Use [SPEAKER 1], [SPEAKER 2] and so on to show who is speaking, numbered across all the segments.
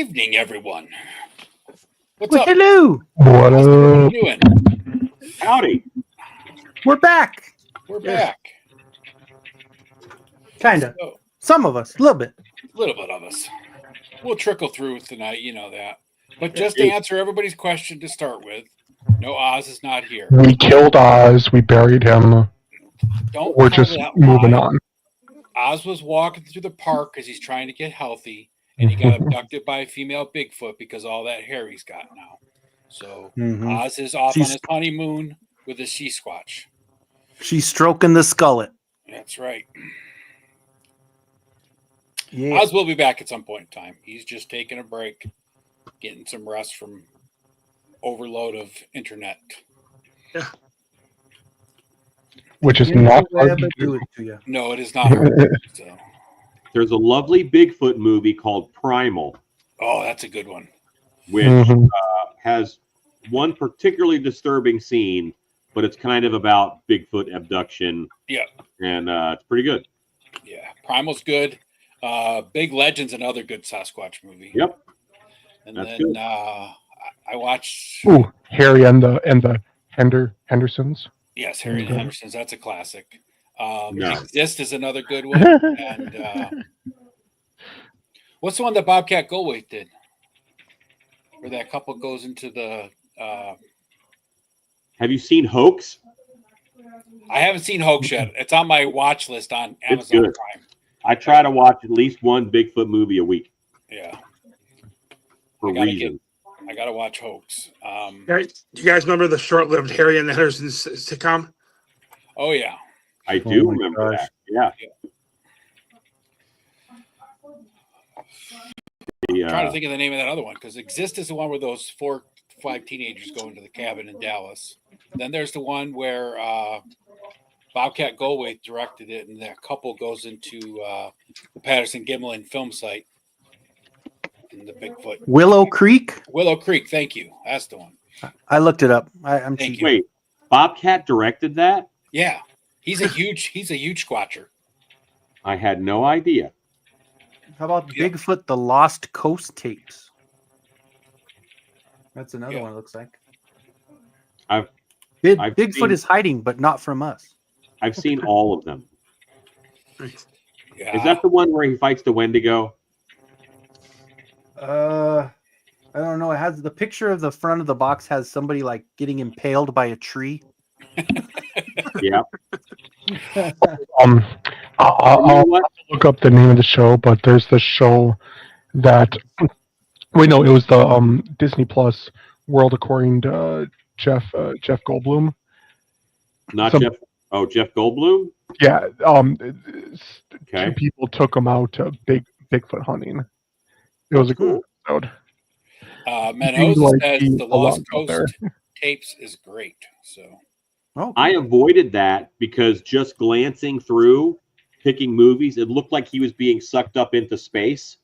[SPEAKER 1] evening, everyone. What's
[SPEAKER 2] Well,
[SPEAKER 1] up?
[SPEAKER 2] hello.
[SPEAKER 3] What
[SPEAKER 1] How's everybody
[SPEAKER 3] up?
[SPEAKER 1] doing?
[SPEAKER 4] Howdy.
[SPEAKER 2] We're back.
[SPEAKER 1] We're
[SPEAKER 4] Yes.
[SPEAKER 1] back.
[SPEAKER 2] Kind of.
[SPEAKER 1] So,
[SPEAKER 2] Some of us. A little bit.
[SPEAKER 1] a little bit of us. We'll trickle through tonight, you know that. But
[SPEAKER 4] Yeah,
[SPEAKER 1] just to
[SPEAKER 4] dude.
[SPEAKER 1] answer everybody's question to start with, no, Oz is not here.
[SPEAKER 3] We killed Oz. We buried him.
[SPEAKER 1] Don't
[SPEAKER 3] We're
[SPEAKER 1] tell
[SPEAKER 3] just
[SPEAKER 1] that
[SPEAKER 3] moving
[SPEAKER 1] lie.
[SPEAKER 3] on.
[SPEAKER 1] Oz was walking through the park because he's trying to get healthy, and he got abducted by a female Bigfoot because of all that hair he's got now. So Oz is off on
[SPEAKER 2] She's-
[SPEAKER 1] his honeymoon with his Sasquatch.
[SPEAKER 2] She's stroking the skullet.
[SPEAKER 1] That's right.
[SPEAKER 2] Yeah.
[SPEAKER 1] Oz will be back at some point in time. He's just taking a break, getting some rest from overload of internet.
[SPEAKER 3] Which is
[SPEAKER 2] You know
[SPEAKER 3] not
[SPEAKER 2] the way
[SPEAKER 3] hard
[SPEAKER 2] I
[SPEAKER 3] to
[SPEAKER 2] would do
[SPEAKER 3] do.
[SPEAKER 2] it to you.
[SPEAKER 1] No, it is not. hard to do, so.
[SPEAKER 4] There's a lovely Bigfoot movie called Primal,
[SPEAKER 1] Oh, that's a good one.
[SPEAKER 4] which
[SPEAKER 3] Mhm.
[SPEAKER 4] has one particularly disturbing scene, but it's kind of about Bigfoot abduction.
[SPEAKER 1] Yeah.
[SPEAKER 4] And it's pretty good.
[SPEAKER 1] Yeah, Primal's good. Big Legend's another good Sasquatch movie.
[SPEAKER 4] Yep.
[SPEAKER 1] And
[SPEAKER 4] That's
[SPEAKER 1] then
[SPEAKER 4] good.
[SPEAKER 1] I watched
[SPEAKER 3] Ooh, Harry and the Hendersons.
[SPEAKER 1] yes, Harry and
[SPEAKER 3] Okay.
[SPEAKER 1] Henderson's. That's a classic.
[SPEAKER 4] No.
[SPEAKER 1] Exist is another good one. And what's the one that Bobcat Goldthwait did? Where that couple goes into the.
[SPEAKER 4] Have you seen Hoax?
[SPEAKER 1] I haven't seen Hoax yet. It's on my watch list on
[SPEAKER 4] It's
[SPEAKER 1] Amazon
[SPEAKER 4] good.
[SPEAKER 1] Prime.
[SPEAKER 4] I try to watch at least one Bigfoot movie a week
[SPEAKER 1] Yeah,
[SPEAKER 4] for
[SPEAKER 1] I gotta
[SPEAKER 4] reasons.
[SPEAKER 1] I gotta watch Hoax.
[SPEAKER 5] Do you guys remember the short-lived Harry and the Hendersons sitcom?
[SPEAKER 1] Oh yeah,
[SPEAKER 4] I do
[SPEAKER 2] my
[SPEAKER 4] remember
[SPEAKER 2] gosh.
[SPEAKER 4] that. Yeah. The,
[SPEAKER 1] I'm trying to think of the name of that other one because Exist is the one where those 4-5 teenagers go into the cabin in Dallas. Then there's the one where Bobcat Goldthwait directed it, and that couple goes into the Patterson Gimlin film site in the Bigfoot
[SPEAKER 2] Willow Creek.
[SPEAKER 1] Willow Creek. Thank you. That's the one.
[SPEAKER 2] I looked it up. I'm
[SPEAKER 1] Thank
[SPEAKER 2] cheating.
[SPEAKER 4] Wait, Bobcat directed that?
[SPEAKER 1] Yeah, he's a huge squatcher.
[SPEAKER 4] I had no idea.
[SPEAKER 2] How about
[SPEAKER 1] Yeah.
[SPEAKER 2] Bigfoot: The Lost Coast Tapes? That's another
[SPEAKER 1] Yeah.
[SPEAKER 2] one. It looks like.
[SPEAKER 4] I've
[SPEAKER 2] Bigfoot
[SPEAKER 4] seen-
[SPEAKER 2] is hiding, but not from us.
[SPEAKER 4] I've seen all of them.
[SPEAKER 1] Yeah,
[SPEAKER 4] Is that the one where he fights the Wendigo?
[SPEAKER 2] I don't know. It has the picture of the front of the box has somebody like getting impaled by a tree.
[SPEAKER 4] Yeah.
[SPEAKER 3] I'll
[SPEAKER 4] You know what?
[SPEAKER 3] look up the name of the show, but there's the show that. Wait, no, it was the Disney Plus World According to Jeff Goldblum.
[SPEAKER 4] Not
[SPEAKER 3] Some-
[SPEAKER 4] Jeff. Oh, Jeff Goldblum.
[SPEAKER 3] Yeah,
[SPEAKER 4] Okay.
[SPEAKER 3] two people took him out to Bigfoot hunting. It was a cool episode.
[SPEAKER 1] Menhoz
[SPEAKER 3] like
[SPEAKER 1] says
[SPEAKER 3] he's
[SPEAKER 1] the
[SPEAKER 3] a lot
[SPEAKER 1] Lost
[SPEAKER 3] out there.
[SPEAKER 1] Coast tapes is great. So
[SPEAKER 2] Oh,
[SPEAKER 4] I avoided that because just glancing through, picking movies, it looked like he was being sucked up into space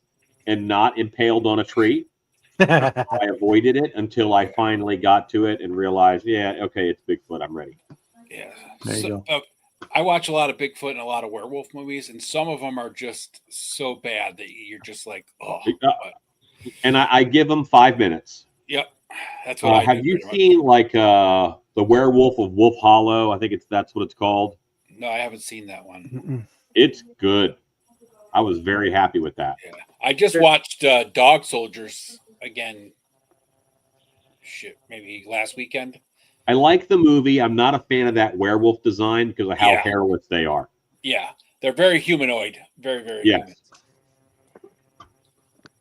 [SPEAKER 4] and not impaled on a tree. I avoided it until I finally got to it and realized, yeah, okay, it's Bigfoot. I'm ready.
[SPEAKER 1] yeah,
[SPEAKER 2] There you
[SPEAKER 1] go. I watch a lot of Bigfoot and a lot of werewolf movies, and some of them are just so bad that you're just like, oh.
[SPEAKER 4] And I give him 5 minutes.
[SPEAKER 1] Yep, that's what I
[SPEAKER 4] Have
[SPEAKER 1] do
[SPEAKER 4] you
[SPEAKER 1] pretty much.
[SPEAKER 4] seen like the Werewolf of Wolf Hollow? I think that's what it's called.
[SPEAKER 1] No, I haven't seen that one.
[SPEAKER 2] Mm-mm.
[SPEAKER 4] It's good. I was very happy with that.
[SPEAKER 1] Yeah, I just watched Dog Soldiers again. Shit, maybe last weekend.
[SPEAKER 4] I like the movie. I'm not a fan of that werewolf design because of how
[SPEAKER 1] Yeah.
[SPEAKER 4] hairless they are.
[SPEAKER 1] Yeah, they're very humanoid, very
[SPEAKER 4] Yes.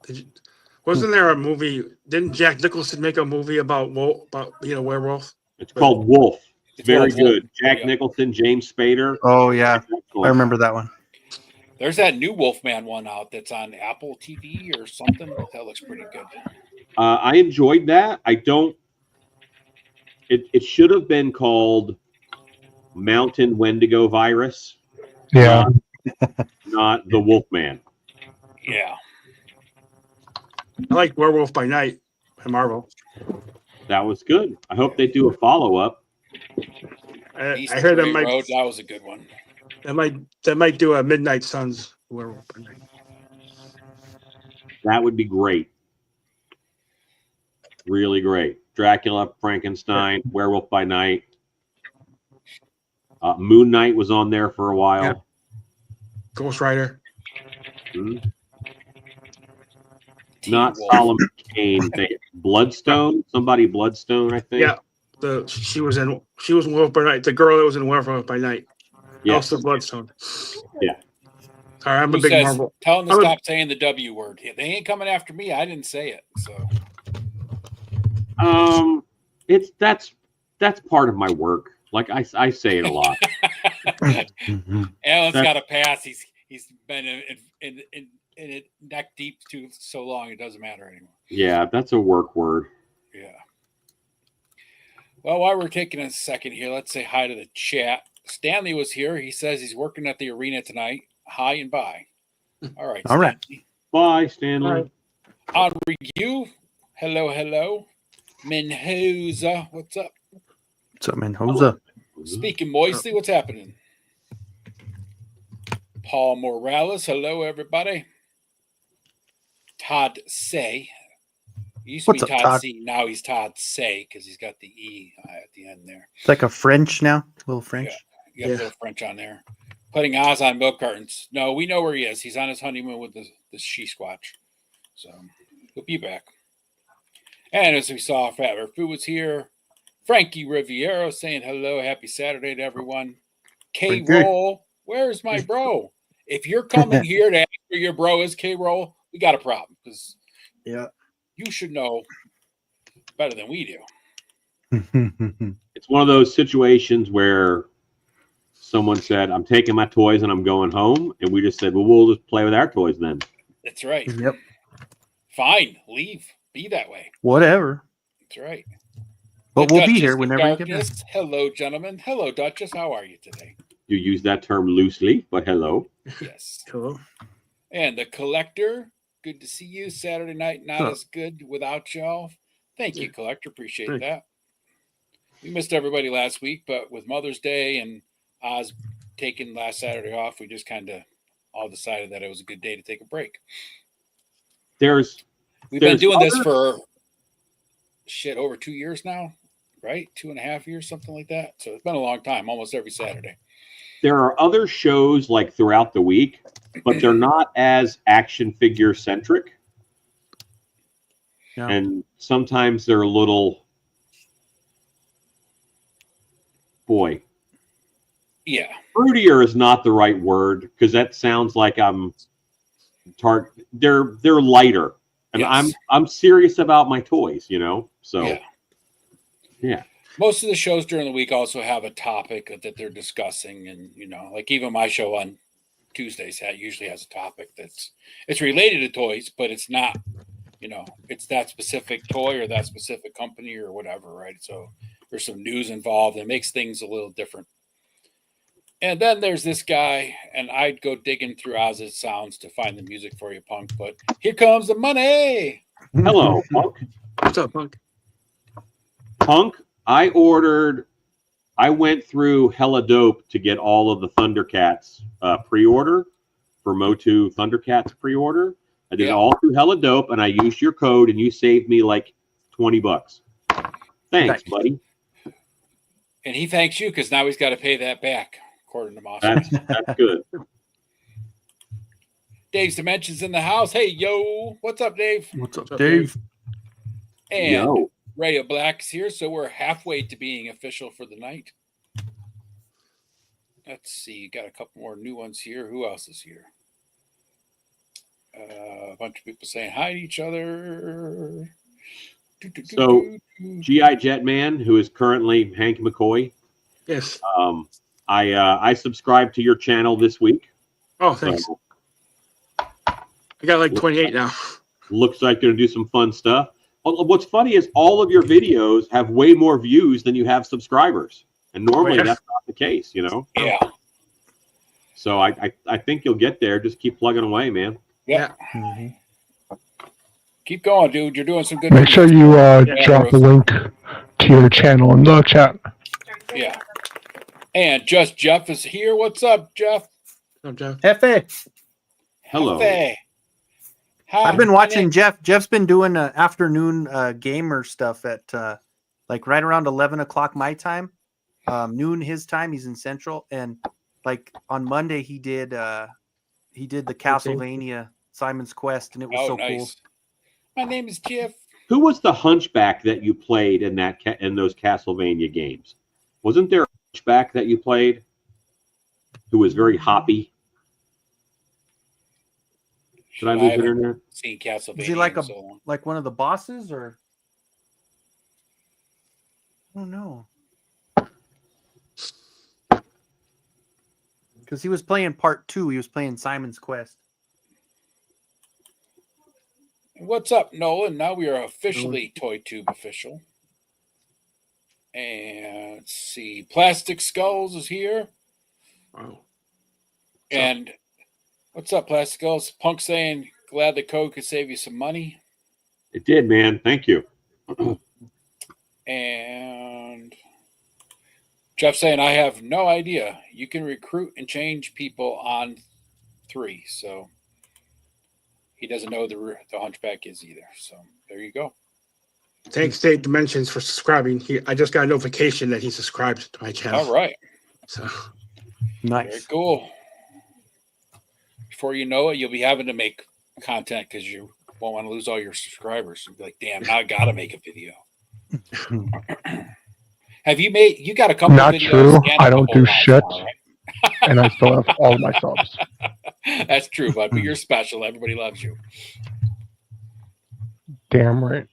[SPEAKER 1] human.
[SPEAKER 5] Wasn't there a movie? Didn't Jack Nicholson make a movie about being a werewolf?
[SPEAKER 4] It's called Wolf.
[SPEAKER 1] It's
[SPEAKER 4] Very
[SPEAKER 1] called Wolf.
[SPEAKER 4] good. Jack
[SPEAKER 1] Yeah.
[SPEAKER 4] Nicholson, James Spader.
[SPEAKER 2] Oh yeah,
[SPEAKER 4] Excellent.
[SPEAKER 2] I remember that one.
[SPEAKER 1] There's that new Wolfman one out that's on Apple TV or something. That looks pretty good.
[SPEAKER 4] I enjoyed that. I don't. It should have been called Mountain Wendigo Virus,
[SPEAKER 3] Yeah,
[SPEAKER 4] not the Wolfman.
[SPEAKER 1] Yeah.
[SPEAKER 5] I like Werewolf by Night by Marvel.
[SPEAKER 4] That was good. I hope they do a follow up.
[SPEAKER 1] East
[SPEAKER 5] I heard
[SPEAKER 1] Gray
[SPEAKER 5] that might
[SPEAKER 1] Road, that was a good one.
[SPEAKER 5] that might do a Midnight Suns Werewolf by Night.
[SPEAKER 4] That would be great. Really great. Dracula, Frankenstein, Werewolf by Night. Moon Knight was on there for a while.
[SPEAKER 5] Yeah. Ghost Rider.
[SPEAKER 4] Hmm.
[SPEAKER 1] Teen
[SPEAKER 4] Not
[SPEAKER 1] Wolf.
[SPEAKER 4] Solomon Kane. Bloodstone. Somebody Bloodstone, I think.
[SPEAKER 5] Yeah. She was in Werewolf by Night. The girl that was in Werewolf by Night.
[SPEAKER 4] Yes.
[SPEAKER 5] Elsa Bloodstone.
[SPEAKER 4] Yeah.
[SPEAKER 5] Sorry, I'm
[SPEAKER 1] Who
[SPEAKER 5] a big
[SPEAKER 1] says-
[SPEAKER 5] Marvel.
[SPEAKER 1] Tell them to
[SPEAKER 5] I'm a-
[SPEAKER 1] stop saying the W word. They ain't coming after me. I didn't say it. So
[SPEAKER 4] That's part of my work. Like I say it a lot.
[SPEAKER 1] Alan's
[SPEAKER 4] That-
[SPEAKER 1] got a pass. He's been in it neck deep too so long it doesn't matter anymore.
[SPEAKER 4] Yeah, that's a work word.
[SPEAKER 1] Yeah. Well, while we're taking a second here, let's say hi to the chat. Stanley was here. He says he's working at the arena tonight. Hi and bye. All right.
[SPEAKER 2] All right.
[SPEAKER 1] Stanley.
[SPEAKER 4] Bye, Stanley.
[SPEAKER 5] All right.
[SPEAKER 1] On review. Hello. Menhoza. What's up?
[SPEAKER 2] What's up, man? Hosa?
[SPEAKER 1] Speaking moistly, what's happening? Paul Morales. Hello, everybody. Todd Say. He used to
[SPEAKER 2] What's
[SPEAKER 1] be
[SPEAKER 2] up,
[SPEAKER 1] Todd
[SPEAKER 2] Todd?
[SPEAKER 1] C. Now he's Todd Say because he's got the E at the end there.
[SPEAKER 2] It's like a French now, a little French.
[SPEAKER 1] You got a little French on there. Putting Oz on milk cartons. No, we know where he is. He's on his honeymoon with the she squatch. So he'll be back. And as we saw, Fat Bear Food was here. Frankie Riviero saying hello. Happy Saturday to everyone. K Roll, where's my bro? If you're coming here to ask where your bro is, K Roll, we got a problem because
[SPEAKER 2] Yeah.
[SPEAKER 1] you should know better than we do.
[SPEAKER 4] It's one of those situations where someone said, I'm taking my toys and I'm going home. And we just said, well, we'll just play with our toys then.
[SPEAKER 1] That's right.
[SPEAKER 2] Yep.
[SPEAKER 1] Fine. Leave. Be that way.
[SPEAKER 2] Whatever.
[SPEAKER 1] That's right.
[SPEAKER 2] But
[SPEAKER 1] The
[SPEAKER 2] we'll be
[SPEAKER 1] Duchess
[SPEAKER 2] here
[SPEAKER 1] of
[SPEAKER 2] whenever you get back.
[SPEAKER 1] Darkness. Hello, gentlemen. Hello, Duchess. How are you today?
[SPEAKER 4] You use that term loosely, but hello.
[SPEAKER 1] Yes.
[SPEAKER 5] Cool.
[SPEAKER 1] And the Collector. Good to see you. Saturday night, not
[SPEAKER 2] Huh.
[SPEAKER 1] as good without y'all. Thank you, Collector. Appreciate
[SPEAKER 5] Thank you.
[SPEAKER 1] that. We missed everybody last week, but with Mother's Day and Oz taking last Saturday off, we just kind of all decided that it was a good day to take a break.
[SPEAKER 4] There's
[SPEAKER 1] We've been
[SPEAKER 4] There's
[SPEAKER 1] doing this
[SPEAKER 4] other-
[SPEAKER 1] for over 2 years now, right? 2.5 years, something like that. So it's been a long time, almost every Saturday.
[SPEAKER 4] there are other shows like throughout the week, but they're not as action figure centric.
[SPEAKER 2] Yeah.
[SPEAKER 4] And sometimes they're a little, boy,
[SPEAKER 1] Yeah.
[SPEAKER 4] fruitier is not the right word because that sounds like they're lighter, and
[SPEAKER 1] Yes.
[SPEAKER 4] I'm serious about my toys, you know. So
[SPEAKER 1] Yeah.
[SPEAKER 4] Yeah.
[SPEAKER 1] Most of the shows during the week also have a topic that they're discussing, and like even my show on Tuesdays usually has a topic it's related to toys, but it's not, it's that specific toy or that specific company or whatever, right? So there's some news involved and it makes things a little different. And then there's this guy, and I'd go digging through Oz's sounds to find the music for you, Punk. But here comes the money.
[SPEAKER 4] hello, Punk.
[SPEAKER 5] What's up, Punk?
[SPEAKER 4] Punk, I went through Hella Dope to get all of the Thundercats pre-order for Motu Thundercats pre-order. I did it all through Hella Dope, and I used your code, and you saved me like $20. Thanks, buddy.
[SPEAKER 1] And he thanks you because now he's got to pay that back, according to Moss.
[SPEAKER 4] That's good.
[SPEAKER 1] Dave's Dimensions in the house. Hey, yo. What's up, Dave?
[SPEAKER 2] What's up,
[SPEAKER 5] up,
[SPEAKER 2] Dave?
[SPEAKER 1] And
[SPEAKER 4] Yo,
[SPEAKER 1] Ray of Black's here, so we're halfway to being official for the night. Let's see. Got a couple more new ones here. Who else is here? A bunch of people saying hi to each other.
[SPEAKER 4] So, G.I. Jetman, who is currently Hank McCoy.
[SPEAKER 5] Yes.
[SPEAKER 4] I subscribed to your channel this week.
[SPEAKER 5] Oh, thanks.
[SPEAKER 4] So
[SPEAKER 5] I got like 28 now.
[SPEAKER 4] looks like they're going to do some fun stuff. What's funny is all of your videos have way more views than you have subscribers. And normally
[SPEAKER 5] Yeah.
[SPEAKER 4] that's not the case,
[SPEAKER 1] Yeah.
[SPEAKER 4] So I think you'll get there. Just keep plugging away, man.
[SPEAKER 1] Yeah.
[SPEAKER 2] Mhm.
[SPEAKER 1] Keep going, dude. You're doing some good
[SPEAKER 3] Make sure
[SPEAKER 1] videos.
[SPEAKER 3] you
[SPEAKER 1] Yeah,
[SPEAKER 3] drop the
[SPEAKER 1] Rose.
[SPEAKER 3] link to your channel in the chat.
[SPEAKER 1] Yeah. And Just Jeff is here. What's up, Jeff?
[SPEAKER 5] No, Jeff.
[SPEAKER 2] Hefe.
[SPEAKER 4] Hello.
[SPEAKER 1] Hefe.
[SPEAKER 2] I've been
[SPEAKER 1] my
[SPEAKER 2] watching
[SPEAKER 1] name-
[SPEAKER 2] Jeff. Jeff's been doing afternoon gamer stuff at like right around 11 o'clock my time, noon his time. He's in Central, and like on Monday he did the Castlevania Simon's Quest, and it was
[SPEAKER 1] Oh,
[SPEAKER 2] so cool.
[SPEAKER 1] nice. My name is Jeff.
[SPEAKER 4] Who was the hunchback that you played in in those Castlevania games? Wasn't there a hunchback that you played who was very hoppy? Did I lose
[SPEAKER 1] haven't
[SPEAKER 4] internet?
[SPEAKER 1] seen Castlevania.
[SPEAKER 2] Is he like
[SPEAKER 1] in so long.
[SPEAKER 2] like one of the bosses, or I don't know? Because he was playing part 2. He was playing Simon's Quest.
[SPEAKER 1] What's up, Nolan? Now we are officially Toy Tube official. And let's see. Plastic Skulls is here.
[SPEAKER 5] Wow.
[SPEAKER 1] And what's up, Plastic Skulls? Punk saying, glad the code could save you some money.
[SPEAKER 4] It did, man. Thank you.
[SPEAKER 1] And Jeff saying, I have no idea. You can recruit and change people on 3. So he doesn't know the Hunchback is either. So there you go.
[SPEAKER 5] Thanks, State Dimensions, for subscribing. I just got a notification that he subscribed to my channel.
[SPEAKER 1] All right.
[SPEAKER 5] So
[SPEAKER 2] Nice.
[SPEAKER 1] Very cool. Before you know it, you'll be having to make content because you won't want to lose all your subscribers. You'll be like, damn, now I got to make a video. Have you made, you got a couple
[SPEAKER 3] Not
[SPEAKER 1] videos
[SPEAKER 3] true.
[SPEAKER 1] and a
[SPEAKER 3] I don't
[SPEAKER 1] couple
[SPEAKER 3] do
[SPEAKER 1] lives
[SPEAKER 3] shit.
[SPEAKER 1] now, right?
[SPEAKER 3] And I still have all of my subs.
[SPEAKER 1] That's true, bud, but you're special. Everybody loves you.
[SPEAKER 3] Damn right.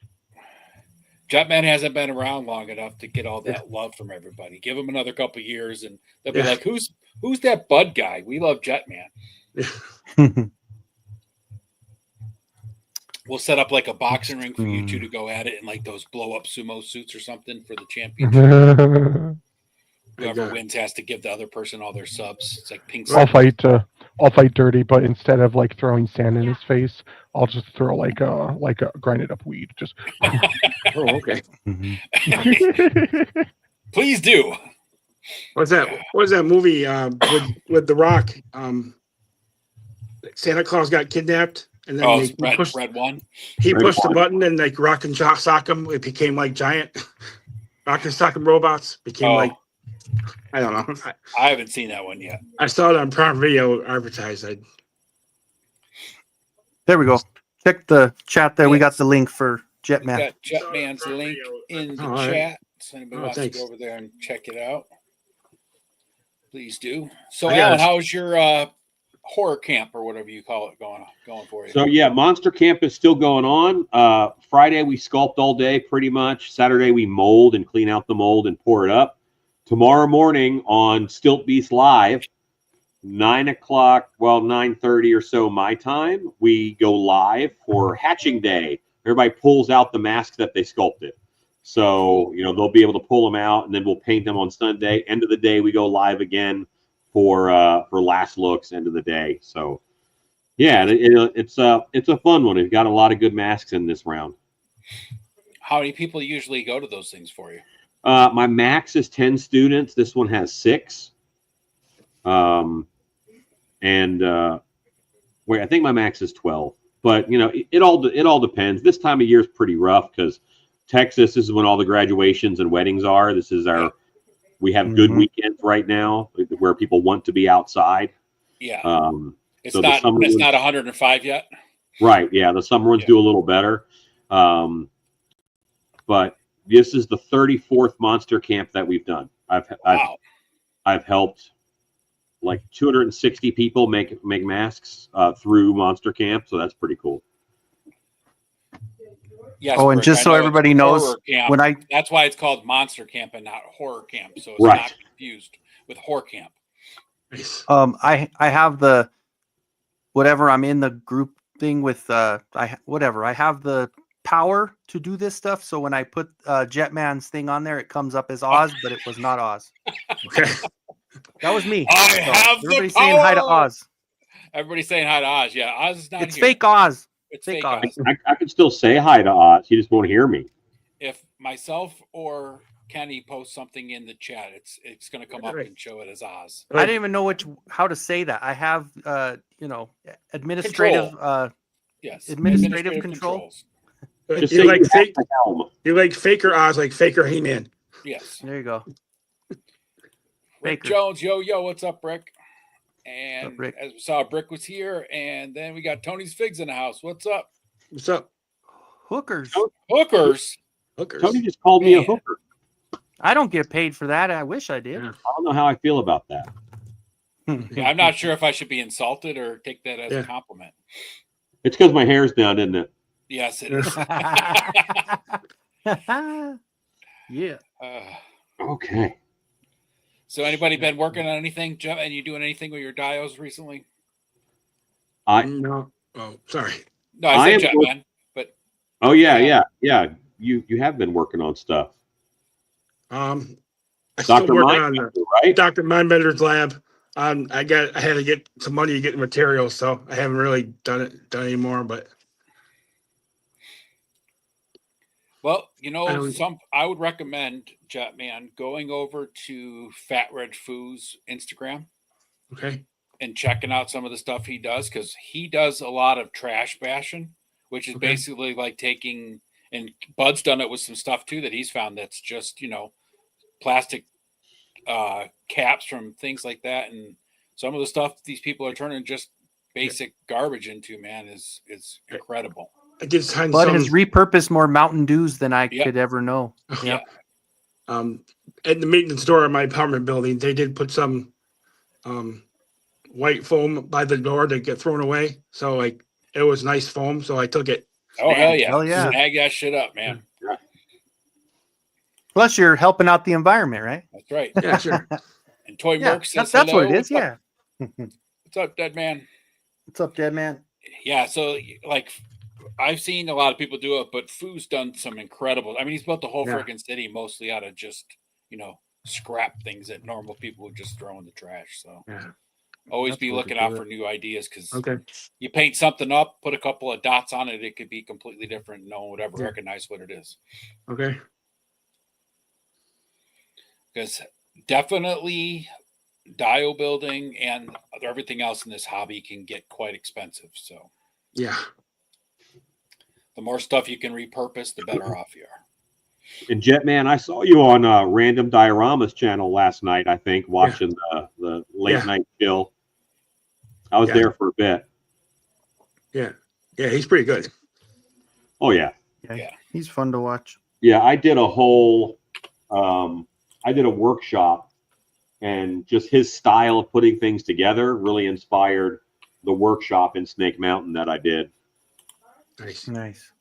[SPEAKER 1] Jetman hasn't been around long enough to get all that love from everybody. Give him another couple years and they'll be
[SPEAKER 5] Yeah.
[SPEAKER 1] like, who's that Bud guy? We love Jetman. We'll set up like a boxing ring for you two to go at it in like those blow up sumo suits or something for the championship. Whoever
[SPEAKER 5] Yeah.
[SPEAKER 1] wins has to give the other person all their subs. It's like pink.
[SPEAKER 3] I'll
[SPEAKER 1] slip.
[SPEAKER 3] fight dirty, but instead of like throwing sand in his face, I'll just throw like a grinded up weed. Just
[SPEAKER 5] oh, okay.
[SPEAKER 1] Please do.
[SPEAKER 5] What's that? What was that movie with The Rock? Santa Claus got kidnapped, and then
[SPEAKER 1] Oh,
[SPEAKER 5] he
[SPEAKER 1] it's red,
[SPEAKER 5] pushed,
[SPEAKER 1] red one.
[SPEAKER 5] he
[SPEAKER 4] Red
[SPEAKER 5] pushed the
[SPEAKER 4] one.
[SPEAKER 5] button, and like Rock and Sock 'em, it became like giant. Rock and Sock 'em robots became
[SPEAKER 1] Oh.
[SPEAKER 5] like, I don't know.
[SPEAKER 1] I haven't seen that one yet.
[SPEAKER 5] I saw it on Prime Video advertised.
[SPEAKER 2] There we go. Check the chat there. We got
[SPEAKER 1] Yes.
[SPEAKER 2] the link for
[SPEAKER 1] We
[SPEAKER 2] Jetman.
[SPEAKER 1] got Jetman's link in the
[SPEAKER 5] Oh, all right.
[SPEAKER 1] chat. So anybody
[SPEAKER 5] Oh,
[SPEAKER 1] wants
[SPEAKER 5] thanks.
[SPEAKER 1] to go over there and check it out, please do. So
[SPEAKER 5] I got
[SPEAKER 1] Alan,
[SPEAKER 5] it.
[SPEAKER 1] how's your horror camp or whatever you call it going for you?
[SPEAKER 4] So yeah, Monster Camp is still going on. Friday we sculpt all day pretty much. Saturday we mold and clean out the mold and pour it up. Tomorrow morning on Stilt Beast Live, 9:30 or so my time, we go live for hatching day. Everybody pulls out the mask that they sculpted. So, they'll be able to pull them out and then we'll paint them on Sunday. End of the day, we go live again for last looks, end of the day. So yeah, it's a fun one. We've got a lot of good masks in this round.
[SPEAKER 1] How many people usually go to those things for you?
[SPEAKER 4] My max is 10 students. This one has 6. I think my max is 12. But it all depends. This time of year is pretty rough because Texas, this is when all the graduations and weddings are. This is we have good weekends right now where people want to be outside.
[SPEAKER 1] Yeah. It's
[SPEAKER 4] so the
[SPEAKER 1] not
[SPEAKER 4] summer
[SPEAKER 1] it's
[SPEAKER 4] ones-
[SPEAKER 1] not 105 yet.
[SPEAKER 4] Right. Yeah. The summer ones do a little better. But this is the 34th monster camp that we've done.
[SPEAKER 1] Wow.
[SPEAKER 4] I've helped like 260 people make masks through Monster Camp, so that's pretty cool.
[SPEAKER 1] Yes,
[SPEAKER 2] Oh, and
[SPEAKER 1] Rick,
[SPEAKER 2] just
[SPEAKER 1] I
[SPEAKER 2] so
[SPEAKER 1] know it's
[SPEAKER 2] everybody knows,
[SPEAKER 1] horror camp.
[SPEAKER 2] when I
[SPEAKER 1] That's why it's called Monster Camp and not Horror Camp. So it's
[SPEAKER 4] Right.
[SPEAKER 1] not confused with Horror Camp.
[SPEAKER 2] I have the whatever, I'm in the group thing with I have the power to do this stuff, so when I put Jetman's thing on there, it comes up as Oz, but it was not Oz.
[SPEAKER 5] Okay.
[SPEAKER 2] That was me.
[SPEAKER 1] I
[SPEAKER 2] So
[SPEAKER 1] have the
[SPEAKER 2] everybody's saying hi to
[SPEAKER 1] power!
[SPEAKER 2] Oz.
[SPEAKER 1] Everybody's saying hi to Oz. Yeah, Oz is not
[SPEAKER 2] It's
[SPEAKER 1] here.
[SPEAKER 2] fake Oz.
[SPEAKER 1] It's
[SPEAKER 2] fake
[SPEAKER 1] fake
[SPEAKER 2] Oz.
[SPEAKER 1] Oz.
[SPEAKER 4] I can still say hi to Oz. He just won't hear me.
[SPEAKER 1] If myself or Kenny post something in the chat, it's going to come up
[SPEAKER 5] Right.
[SPEAKER 1] and show it as Oz.
[SPEAKER 2] I didn't even know how to say that. I have administrative
[SPEAKER 1] Yes.
[SPEAKER 2] Administrative control?
[SPEAKER 1] controls.
[SPEAKER 4] Just
[SPEAKER 5] You
[SPEAKER 4] say
[SPEAKER 5] like
[SPEAKER 4] you have
[SPEAKER 5] fake?
[SPEAKER 4] the helm.
[SPEAKER 5] You like Faker Oz, like Faker He-Man.
[SPEAKER 1] Yes.
[SPEAKER 2] There you go.
[SPEAKER 1] Rick
[SPEAKER 2] Baker.
[SPEAKER 1] Jones, yo, what's up, Rick? And
[SPEAKER 2] Rick?
[SPEAKER 1] as we saw, Brick was here, and then we got Tony's Figs in the house. What's up?
[SPEAKER 5] What's up,
[SPEAKER 2] Hookers.
[SPEAKER 1] Hookers.
[SPEAKER 5] hookers?
[SPEAKER 4] Tony just called me a
[SPEAKER 1] Man.
[SPEAKER 4] hooker.
[SPEAKER 2] I don't get paid for that. I wish I did.
[SPEAKER 5] Yeah.
[SPEAKER 4] I don't know how I feel about that.
[SPEAKER 1] Yeah, I'm not sure if I should be insulted or take that as
[SPEAKER 5] Yeah.
[SPEAKER 1] a compliment.
[SPEAKER 4] It's because my hair's down, isn't it?
[SPEAKER 1] Yes, it is.
[SPEAKER 2] Yeah.
[SPEAKER 4] Okay.
[SPEAKER 1] So anybody been working on anything, Jeff? And you doing anything with your dios recently?
[SPEAKER 5] No. Oh, sorry.
[SPEAKER 1] No,
[SPEAKER 4] I
[SPEAKER 1] I
[SPEAKER 4] am
[SPEAKER 1] said Jet,
[SPEAKER 4] work-
[SPEAKER 1] man. But
[SPEAKER 4] Oh yeah,
[SPEAKER 1] Yeah.
[SPEAKER 4] yeah. You have been working on stuff.
[SPEAKER 5] I still
[SPEAKER 4] Dr.
[SPEAKER 5] working on
[SPEAKER 4] Mindbender, right?
[SPEAKER 5] Dr. Mindbender's lab. I had to get some money to get the materials, so I haven't really done anymore. But
[SPEAKER 1] well, I would recommend Jetman going over to Fat Red Foo's Instagram
[SPEAKER 5] okay,
[SPEAKER 1] and checking out some of the stuff he does, because he does a lot of trash bashing, which is
[SPEAKER 5] Okay.
[SPEAKER 1] basically like taking, and Bud's done it with some stuff too that he's found that's just plastic caps from things like that, and some of the stuff these people are turning just basic garbage into, man, is incredible.
[SPEAKER 5] I did find
[SPEAKER 2] Bud
[SPEAKER 5] some.
[SPEAKER 2] has repurposed more Mountain Dews than I
[SPEAKER 1] Yep.
[SPEAKER 2] could ever know.
[SPEAKER 1] Yeah.
[SPEAKER 5] At the maintenance door of my apartment building, they did put some white foam by the door to get thrown away. So like it was nice foam, so I took it.
[SPEAKER 1] Oh hell yeah!
[SPEAKER 2] Hell yeah.
[SPEAKER 1] Snag that shit up, man.
[SPEAKER 2] Plus, you're helping out the environment, right?
[SPEAKER 1] That's right.
[SPEAKER 5] Yeah, sure.
[SPEAKER 1] And Toy
[SPEAKER 2] Yeah,
[SPEAKER 1] Merc says
[SPEAKER 2] that's what it
[SPEAKER 1] hello.
[SPEAKER 2] is. Yeah.
[SPEAKER 1] What's up, dead man?
[SPEAKER 2] What's up, dead man?
[SPEAKER 1] Yeah, so like I've seen a lot of people do it, but Foo's done some incredible. I mean, he's built the whole
[SPEAKER 5] Yeah.
[SPEAKER 1] freaking city mostly out of just scrap things that normal people would just throw in the trash. So
[SPEAKER 5] Yeah.
[SPEAKER 1] always
[SPEAKER 2] That's
[SPEAKER 1] be
[SPEAKER 2] the way to
[SPEAKER 1] looking
[SPEAKER 2] do
[SPEAKER 1] out
[SPEAKER 2] it.
[SPEAKER 1] for new ideas, because
[SPEAKER 5] Okay.
[SPEAKER 1] you paint something up, put a couple of dots on it, it could be completely different. No one would ever
[SPEAKER 5] Yeah.
[SPEAKER 1] recognize what it is.
[SPEAKER 5] Okay.
[SPEAKER 1] Because definitely dial building and everything else in this hobby can get quite expensive. So
[SPEAKER 5] Yeah.
[SPEAKER 1] the more stuff you can repurpose, the better off you are.
[SPEAKER 4] And Jetman, I saw you on Random Dioramas channel last night, I think, watching the late
[SPEAKER 5] Yeah.
[SPEAKER 4] night chill. I was
[SPEAKER 5] Yeah.
[SPEAKER 4] there for a bit.
[SPEAKER 5] Yeah. Yeah. He's pretty good.
[SPEAKER 4] Oh yeah.
[SPEAKER 1] Yeah.
[SPEAKER 2] He's fun to watch.
[SPEAKER 4] Yeah, I did a whole I did a workshop, and just his style of putting things together really inspired the workshop in Snake Mountain that I did.
[SPEAKER 5] Nice.
[SPEAKER 2] Nice.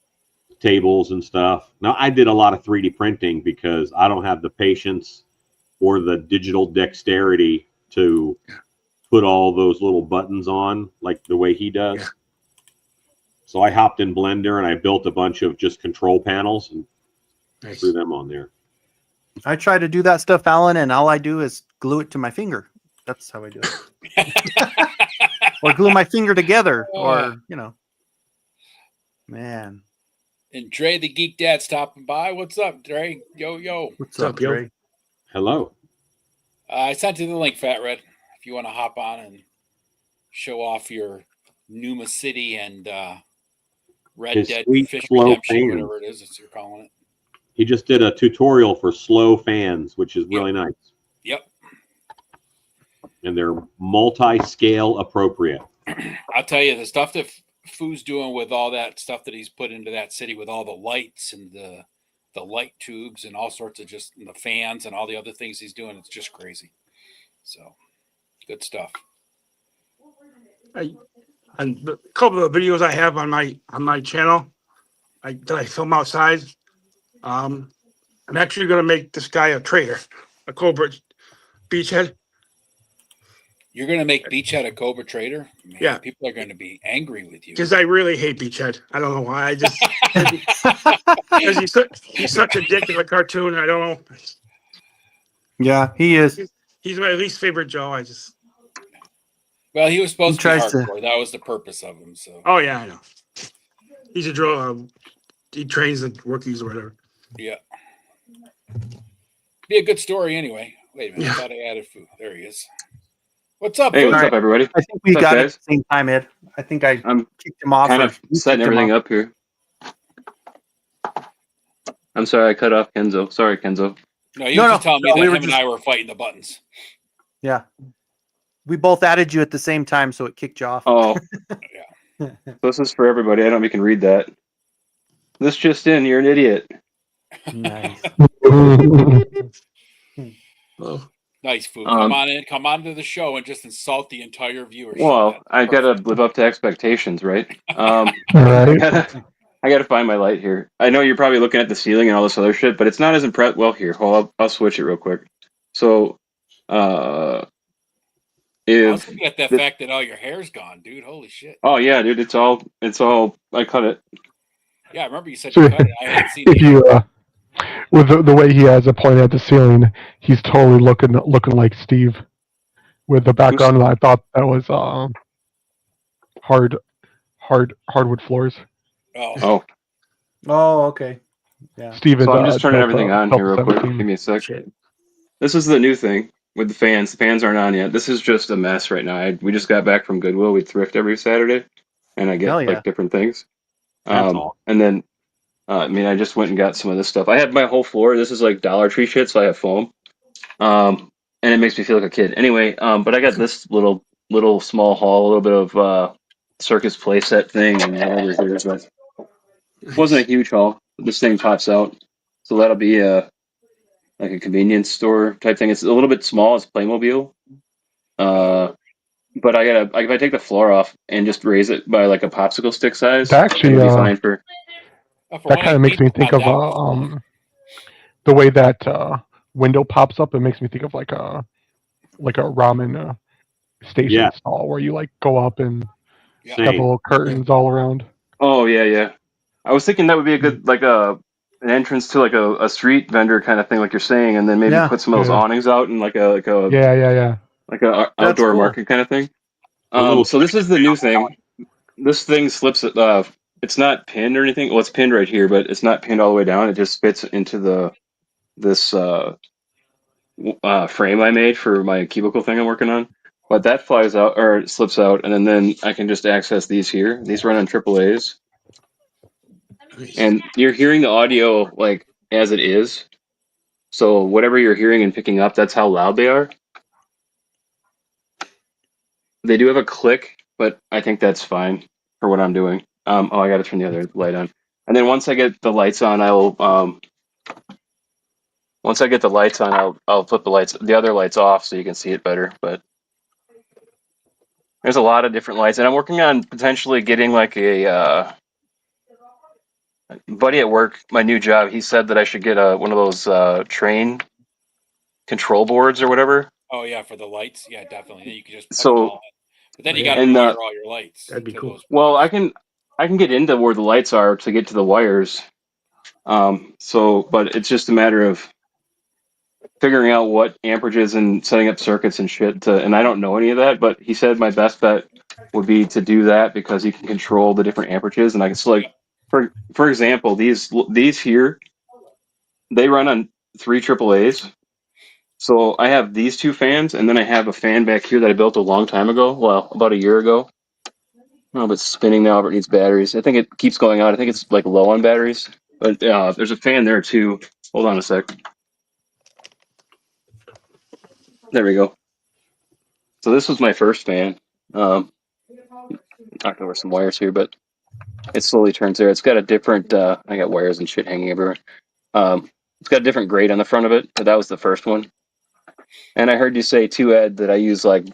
[SPEAKER 4] Tables and stuff. Now I did a lot of 3D printing because I don't have the patience or the digital dexterity to put all those little buttons on like the way he does.
[SPEAKER 5] Yeah.
[SPEAKER 4] So I hopped in Blender and I built a bunch of just control panels and
[SPEAKER 5] Nice.
[SPEAKER 4] threw them on there.
[SPEAKER 2] I try to do that stuff, Alan, and all I do is glue it to my finger. That's how I do it. Or glue my finger together, or man.
[SPEAKER 1] And Dre the Geek Dad stopping by. What's up, Dre? Yo.
[SPEAKER 2] What's
[SPEAKER 5] up,
[SPEAKER 2] up,
[SPEAKER 5] yo?
[SPEAKER 2] Dre?
[SPEAKER 4] Hello.
[SPEAKER 1] I sent you the link, Fat Red, if you want to hop on and show off your Numa City and Red
[SPEAKER 4] His
[SPEAKER 1] Dead
[SPEAKER 4] sweet,
[SPEAKER 1] Fish
[SPEAKER 4] slow
[SPEAKER 1] Redemption,
[SPEAKER 4] fan.
[SPEAKER 1] whatever it is that you're calling it.
[SPEAKER 4] He just did a tutorial for slow fans, which is really nice.
[SPEAKER 1] Yep.
[SPEAKER 4] And they're multi-scale appropriate.
[SPEAKER 1] I'll tell you, the stuff that Foo's doing with all that stuff that he's put into that city with all the lights and the light tubes and all sorts of just and the fans and all the other things he's doing, it's just crazy. So good stuff.
[SPEAKER 5] And a couple of videos I have on my channel, that I film outside. I'm actually going to make this guy a trader, a Cobra beachhead.
[SPEAKER 1] You're going to make Beachhead a Cobra trader? Man,
[SPEAKER 5] Yeah.
[SPEAKER 1] People are going to be angry with you.
[SPEAKER 5] Because I really hate Beachhead. I don't know why. I just because he's such a dick in the cartoon. I don't know.
[SPEAKER 2] Yeah, he is.
[SPEAKER 5] He's my least favorite Joe.
[SPEAKER 1] Well, he was supposed to be
[SPEAKER 2] tries to-
[SPEAKER 1] hardcore. That was the purpose of him. So
[SPEAKER 5] Oh yeah, I know. He's a drill. He trains the rookies or whatever.
[SPEAKER 1] yeah, be a good story anyway. Wait a minute, I
[SPEAKER 5] Yeah.
[SPEAKER 1] thought I added Foo. There he is. What's up,
[SPEAKER 6] Hey,
[SPEAKER 1] Foo?
[SPEAKER 6] what's up, everybody?
[SPEAKER 2] I think we
[SPEAKER 6] What's up,
[SPEAKER 2] got it at
[SPEAKER 6] guys?
[SPEAKER 2] the same time, Ed. I think I
[SPEAKER 6] I'm
[SPEAKER 2] kicked him off.
[SPEAKER 6] kind
[SPEAKER 2] or
[SPEAKER 6] of
[SPEAKER 2] you
[SPEAKER 6] setting
[SPEAKER 2] kicked him
[SPEAKER 6] everything
[SPEAKER 2] off.
[SPEAKER 6] up here. I'm sorry I cut off Kenzo. Sorry, Kenzo.
[SPEAKER 1] No, you
[SPEAKER 2] No,
[SPEAKER 1] were
[SPEAKER 2] no,
[SPEAKER 1] just telling me
[SPEAKER 2] no,
[SPEAKER 1] that
[SPEAKER 2] we
[SPEAKER 1] him
[SPEAKER 2] were
[SPEAKER 1] and
[SPEAKER 2] just-
[SPEAKER 1] I were fighting the buttons.
[SPEAKER 2] Yeah. We both added you at the same time, so it kicked you off.
[SPEAKER 6] Oh, so this is for everybody. I don't know if you can read that. This just in, you're an idiot.
[SPEAKER 2] Nice.
[SPEAKER 5] Oh,
[SPEAKER 1] Nice, Foo.
[SPEAKER 6] Um,
[SPEAKER 1] Come on in, come on to the show and just insult the entire viewership.
[SPEAKER 6] Well,
[SPEAKER 1] That's
[SPEAKER 6] I gotta
[SPEAKER 1] perfect.
[SPEAKER 6] live up to expectations, right?
[SPEAKER 3] All
[SPEAKER 6] I
[SPEAKER 3] right.
[SPEAKER 6] gotta find my light here. I know you're probably looking at the ceiling and all this other shit, but it's not as impressive. Well, here, I'll switch it real quick. So,
[SPEAKER 1] I was
[SPEAKER 6] if
[SPEAKER 1] looking at that
[SPEAKER 6] the-
[SPEAKER 1] fact that all your hair's gone, dude. Holy shit.
[SPEAKER 6] oh yeah, dude, it's all. I cut it.
[SPEAKER 1] Yeah, I remember you said
[SPEAKER 3] So
[SPEAKER 1] you cut it. I hadn't seen
[SPEAKER 3] if
[SPEAKER 1] it.
[SPEAKER 3] you with the way he has it pointed at the ceiling, he's totally looking like Steve. With the background, I thought that was hardwood floors.
[SPEAKER 1] Oh,
[SPEAKER 6] Oh,
[SPEAKER 2] Oh, okay. Yeah.
[SPEAKER 3] Steve is.
[SPEAKER 6] so I'm just turning everything on here real
[SPEAKER 3] Delta
[SPEAKER 6] quick.
[SPEAKER 3] 17.
[SPEAKER 6] Give me a sec.
[SPEAKER 5] shit.
[SPEAKER 6] This is the new thing with the fans. The fans aren't on yet. This is just a mess right now. We just got back from Goodwill. We thrift every Saturday, and I get
[SPEAKER 2] Hell yeah.
[SPEAKER 6] like different things.
[SPEAKER 5] That's all.
[SPEAKER 6] And then, I just went and got some of this stuff. I have my whole floor. This is like Dollar Tree shit, so I have foam. And it makes me feel like a kid. Anyway, but I got this little small haul, a little bit of circus playset thing, and whatever it is, but it wasn't a huge haul. This thing pops out, so that'll be like a convenience store type thing. It's a little bit small. It's Playmobil. But if I take the floor off and just raise it by like a popsicle stick size,
[SPEAKER 3] That actually,
[SPEAKER 6] it'll be fine for.
[SPEAKER 1] for
[SPEAKER 3] that
[SPEAKER 1] one
[SPEAKER 3] kind of makes me
[SPEAKER 1] eighteen,
[SPEAKER 3] think
[SPEAKER 1] not
[SPEAKER 3] of
[SPEAKER 1] that much.
[SPEAKER 3] the way that window pops up. It makes me think of like a ramen station
[SPEAKER 4] Yeah.
[SPEAKER 3] stall where you like go up and
[SPEAKER 1] Yeah.
[SPEAKER 3] have
[SPEAKER 4] Same.
[SPEAKER 3] little curtains all around.
[SPEAKER 6] Oh yeah. I was thinking that would be a good like an entrance to like a street vendor kind of thing, like you're saying, and then maybe
[SPEAKER 2] Yeah.
[SPEAKER 6] put some of those
[SPEAKER 3] Yeah.
[SPEAKER 6] awnings out and like a
[SPEAKER 3] Yeah.
[SPEAKER 6] outdoor
[SPEAKER 2] cool.
[SPEAKER 6] market kind of thing.
[SPEAKER 4] A little
[SPEAKER 6] So this is the new thing. This thing slips. It's not pinned or anything. Well, it's pinned right here, but it's not pinned all the way down. It just fits into this frame I made for my cubicle thing I'm working on. But that flies out or it slips out, and then I can just access these here. These run on AAA's, and you're hearing the audio like as it is. So whatever you're hearing and picking up, that's how loud they are. They do have a click, but I think that's fine for what I'm doing. I got to turn the other light on, and then once I get the lights on, I'll put the other lights off so you can see it better. But there's a lot of different lights, and I'm working on potentially getting like a buddy at work. My new job, he said that I should get one of those train control boards or whatever.
[SPEAKER 1] Oh yeah, for the lights. Yeah, definitely. Then you can just plug
[SPEAKER 6] So-
[SPEAKER 1] them all in. But then you got to
[SPEAKER 6] And,
[SPEAKER 1] wire all your lights.
[SPEAKER 5] That'd be
[SPEAKER 1] to
[SPEAKER 5] cool.
[SPEAKER 1] those
[SPEAKER 6] Well, I
[SPEAKER 1] plugs.
[SPEAKER 6] can get into where the lights are to get to the wires. But it's just a matter of figuring out what amperages and setting up circuits and shit. And I don't know any of that, but he said my best bet would be to do that because he can control the different amperages, and I can select. For example, these here, they run on 3 AAA's. So I have these 2 fans, and then I have a fan back here that I built a long time ago. Well, about a year ago. Oh, but it's spinning now, but it needs batteries. I think it keeps going out. I think it's like low on batteries. But there's a fan there too. Hold on a sec. There we go. So this was my first fan. Knocked over some wires here, but it slowly turns there. It's got a different. I got wires and shit hanging everywhere. It's got a different grade on the front of it, but that was the first one. And I heard you say too, Ed, that I use like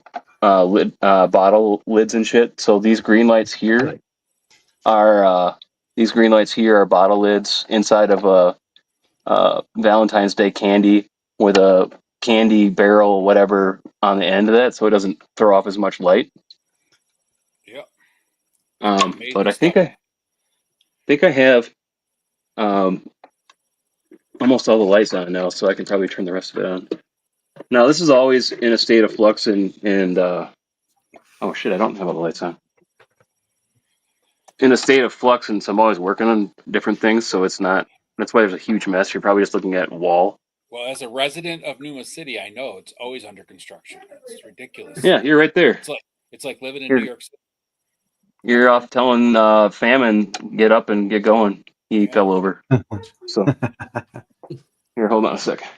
[SPEAKER 6] bottle lids and shit. So these green lights here are bottle lids inside of a Valentine's Day candy with a candy barrel, whatever, on the end of that, so it doesn't throw off as much light.
[SPEAKER 1] Yep.
[SPEAKER 6] But I think I have almost all the lights on now, so I can probably turn the rest of it on. Now this is always in a state of flux and oh shit, I don't have all the lights on. In a state of flux, and so I'm always working on different things, so it's not. That's why there's a huge mess. You're probably just looking at wall.
[SPEAKER 1] Well, as a resident of Numa City, I know it's always under construction. It's ridiculous.
[SPEAKER 6] Yeah, you're right there.
[SPEAKER 1] It's like living in
[SPEAKER 6] Here.
[SPEAKER 1] New York City.
[SPEAKER 6] you're off telling Famine, get up and get going. He fell over. So here, hold on a second.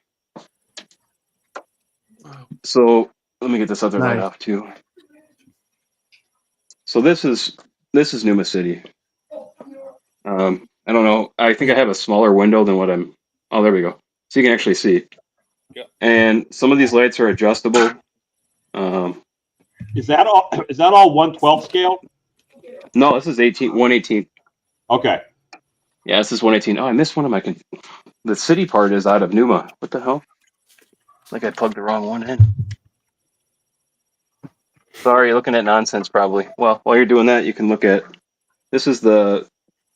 [SPEAKER 5] Wow.
[SPEAKER 6] So let me get this other light
[SPEAKER 2] Nice.
[SPEAKER 6] off too. So this is Numa City. I don't know. I think I have a smaller window than what I'm. Oh, there we go. So you can actually see.
[SPEAKER 1] Yeah.
[SPEAKER 6] And some of these lights are adjustable.
[SPEAKER 4] Is that all? Is that all 1/12 scale?
[SPEAKER 6] No, this is 118.
[SPEAKER 4] Okay.
[SPEAKER 6] Yeah, this is 118. Oh, I missed one of my. The city part is out of Numa. What the hell? Like I plugged the wrong one in. Sorry, you're looking at nonsense probably. Well, while you're doing that, you can look at. This is the.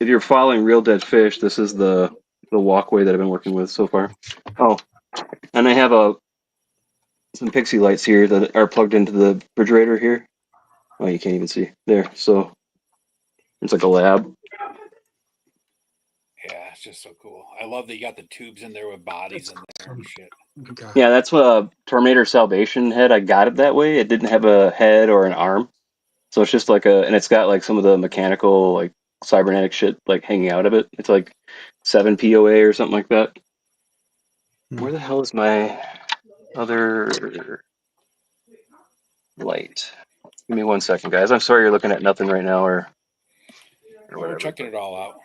[SPEAKER 6] If you're following Real Dead Fish, this is the walkway that I've been working with so far. Oh, and I have some pixie lights here that are plugged into the refrigerator here. Oh, you can't even see there. So it's like a lab.
[SPEAKER 1] Yeah, it's just so cool. I love that you got the tubes in there with bodies in there and shit.
[SPEAKER 5] Okay.
[SPEAKER 6] Yeah, that's what a Terminator Salvation head. I got it that way. It didn't have a head or an arm, so it's just like and it's got like some of the mechanical like cybernetic shit like hanging out of it. It's like 7 POA or something like that. Where the hell is my other light? Give me 1 second, guys. I'm sorry you're looking at nothing right now, or
[SPEAKER 1] We're
[SPEAKER 6] whatever.
[SPEAKER 1] checking it all out.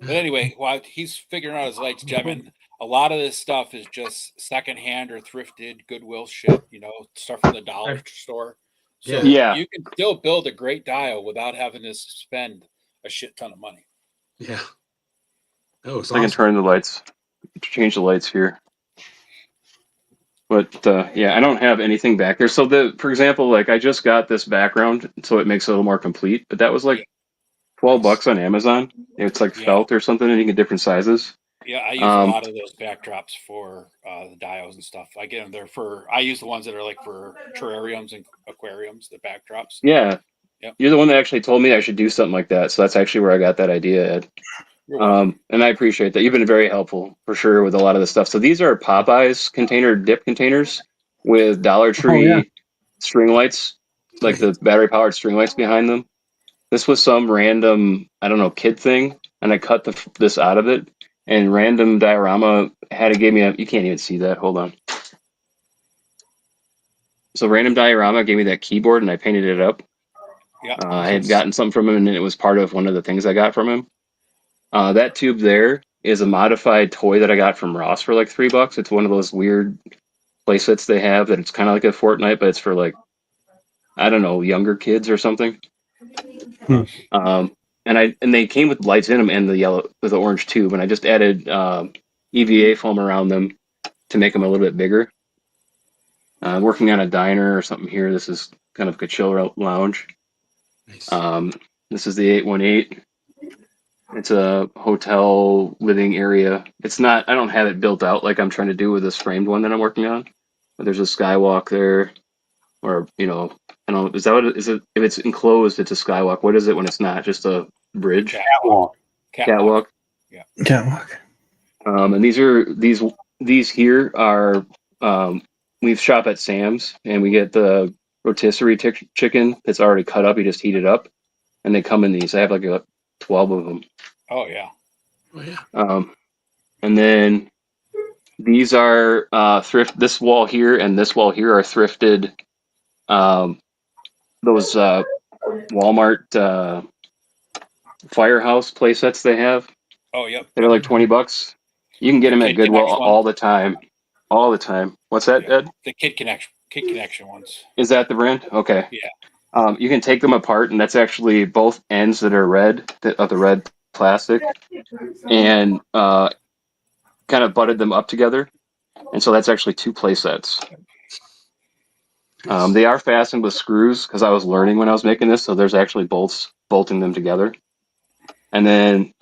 [SPEAKER 1] But anyway, while he's figuring out his lights, Jevin, a lot of this stuff is just secondhand or thrifted Goodwill shit, stuff from the dollar store. So
[SPEAKER 6] Yeah.
[SPEAKER 1] you can still build a great dial without having to spend a shit ton of money.
[SPEAKER 5] Yeah. That was
[SPEAKER 6] I can
[SPEAKER 5] awesome.
[SPEAKER 6] turn the lights, change the lights here. But yeah, I don't have anything back there. So for example, like I just got this background, so it makes it a little more complete. But that was like $12 on Amazon. It's like felt or something, and you get different sizes.
[SPEAKER 1] Yeah, I use a lot of those backdrops for the dials and stuff. I get them there I use the ones that are like for terrariums and aquariums, the backdrops.
[SPEAKER 6] Yeah.
[SPEAKER 1] Yep.
[SPEAKER 6] You're the one that actually told me I should do something like that. So that's actually where I got that idea, Ed. And I appreciate that. You've been very helpful for sure with a lot of the stuff. So these are Popeyes dip containers with Dollar Tree string lights, like the battery powered string lights behind them. This was some random, I don't know, kid thing, and I cut this out of it. And Random Diorama gave me you can't even see that. Hold on. So Random Diorama gave me that keyboard, and I painted it up.
[SPEAKER 1] Yeah.
[SPEAKER 6] I had gotten something from him, and it was part of one of the things I got from him. That tube there is a modified toy that I got from Ross for like $3. It's one of those weird playsets they have that it's kind of like a Fortnite, but it's for like, I don't know, younger kids or something. And they came with lights in them and the orange tube, and I just added EVA foam around them to make them a little bit bigger. Working on a diner or something here. This is kind of like a chill lounge.
[SPEAKER 5] Nice.
[SPEAKER 6] This is the 818. It's a hotel living area. It's not. I don't have it built out like I'm trying to do with this framed one that I'm working on. But there's a skywalk there, or I don't know. Is that what it is? If it's enclosed, it's a skywalk. What is it when it's not? Just a bridge.
[SPEAKER 4] Catwalk.
[SPEAKER 6] Catwalk.
[SPEAKER 1] Yeah.
[SPEAKER 2] Catwalk.
[SPEAKER 6] And these here are. We shop at Sam's, and we get the rotisserie chicken that's already cut up. You just heat it up, and they come in these. I have like 12 of them.
[SPEAKER 1] Oh yeah.
[SPEAKER 5] Oh yeah.
[SPEAKER 6] And then these are thrift. This wall here and this wall here are thrifted. Those Walmart Firehouse play sets they have.
[SPEAKER 1] Oh yep.
[SPEAKER 6] They're like $20. You can get them at Goodwill all the time. All the time. What's that, Ed?
[SPEAKER 1] The Kid Connection ones.
[SPEAKER 6] Is that the brand? Okay.
[SPEAKER 1] Yeah.
[SPEAKER 6] You can take them apart, and that's actually both ends that are red, of the red plastic, and kind of butted them up together. And so that's actually 2 play sets. They are fastened with screws because I was learning when I was making this, so there's actually bolts bolting them together. And then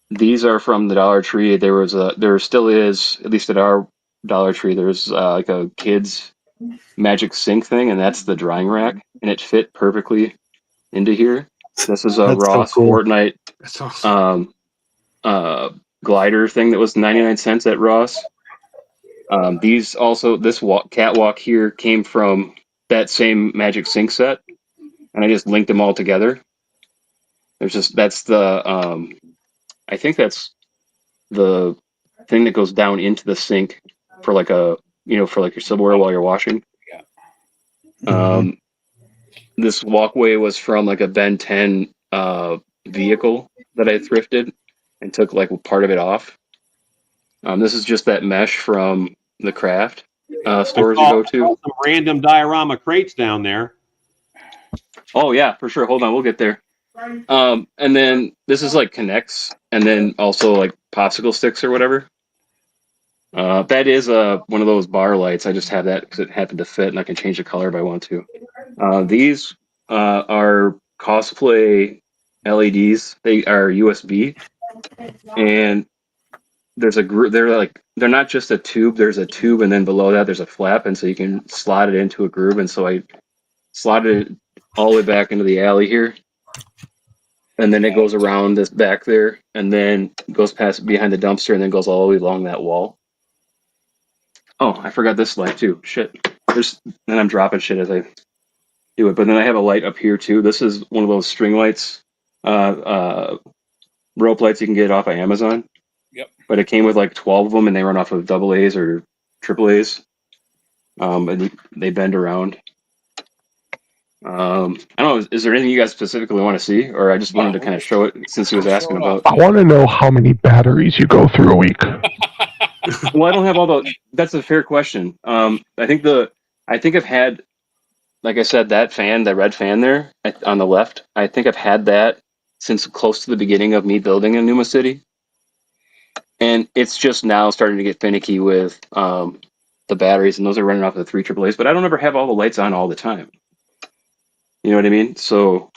[SPEAKER 6] these are from the Dollar Tree. There still is, at least at our Dollar Tree, there's like a kids magic sink thing, and that's the drying rack, and it fit perfectly into here. This is a Ross Fortnite
[SPEAKER 5] That's awesome.
[SPEAKER 6] glider thing that was 99 cents at Ross. This catwalk here came from that same magic sink set, and I just linked them all together. That's the I think that's the thing that goes down into the sink for like for like your silverware while you're washing.
[SPEAKER 3] Mhm.
[SPEAKER 6] This walkway was from like a Ben 10 vehicle that I thrifted and took like part of it off. This is just that mesh from the craft
[SPEAKER 4] I
[SPEAKER 6] stores you
[SPEAKER 4] saw,
[SPEAKER 6] go
[SPEAKER 4] I saw
[SPEAKER 6] to.
[SPEAKER 4] some random diorama crates down there.
[SPEAKER 6] Oh yeah, for sure. Hold on, we'll get there. And then this is like connects, and then also like popsicle sticks or whatever. That is one of those bar lights. I just have that because it happened to fit, and I can change the color if I want to. These are cosplay LEDs. They are USB, and there's a group. They're not just a tube. There's a tube, and then below that there's a flap, and so you can slot it into a groove. And so I slotted it all the way back into the alley here, and then it goes around this back there, and then goes past behind the dumpster, and then goes all the way along that wall. Oh, I forgot this light too. Shit. Then I'm dropping shit as I do it. But then I have a light up here too. This is one of those string lights, rope lights you can get off of Amazon.
[SPEAKER 1] Yep.
[SPEAKER 6] But it came with like 12 of them, and they run off of double A's or triple A's. And they bend around. I don't know. Is there anything you guys specifically want to see, or I just wanted to kind of show it since he was asking about?
[SPEAKER 3] I want to know how many batteries you go through a week.
[SPEAKER 6] Well, I don't have all the. That's a fair question. I think I've had, like I said, that red fan there on the left. I think I've had that since close to the beginning of me building in Numa City, and it's just now starting to get finicky with the batteries, and those are running off of the 3 AAA's. But I don't ever have all the lights on all the time. You know what I mean? So,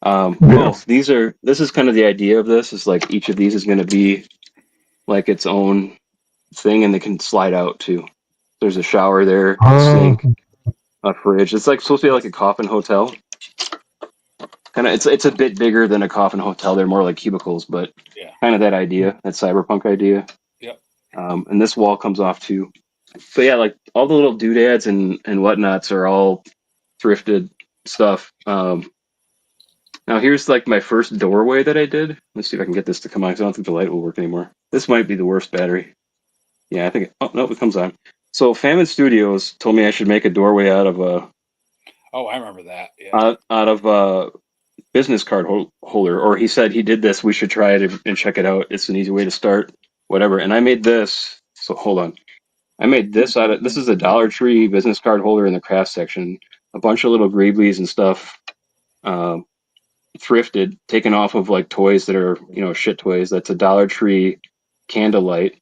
[SPEAKER 6] both these are. This is kind of the idea of this. Is like each of these is going to be like its own thing, and they can slide out too. There's a shower there, a sink, a fridge. It's like supposed to be like a coffin hotel. Kind of, it's a bit bigger than a coffin hotel. They're more like cubicles, but
[SPEAKER 1] Yeah.
[SPEAKER 6] kind of that idea, that cyberpunk idea.
[SPEAKER 1] Yep.
[SPEAKER 6] And this wall comes off too. But yeah, like all the little doodads and whatnots are all thrifted stuff. Now here's like my first doorway that I did. Let's see if I can get this to come on, because I don't think the light will work anymore. This might be the worst battery. Yeah, I think. Oh no, it comes on. So Famine Studios told me I should make a doorway out of
[SPEAKER 1] Oh, I remember that. Yeah.
[SPEAKER 6] out of a business card holder, or he said he did this. We should try it and check it out. It's an easy way to start, whatever. And I made this. So hold on. I made this out of. This is a Dollar Tree business card holder in the craft section. A bunch of little Greeblies and stuff, thrifted, taken off of like toys that are shit toys. That's a Dollar Tree candlelight.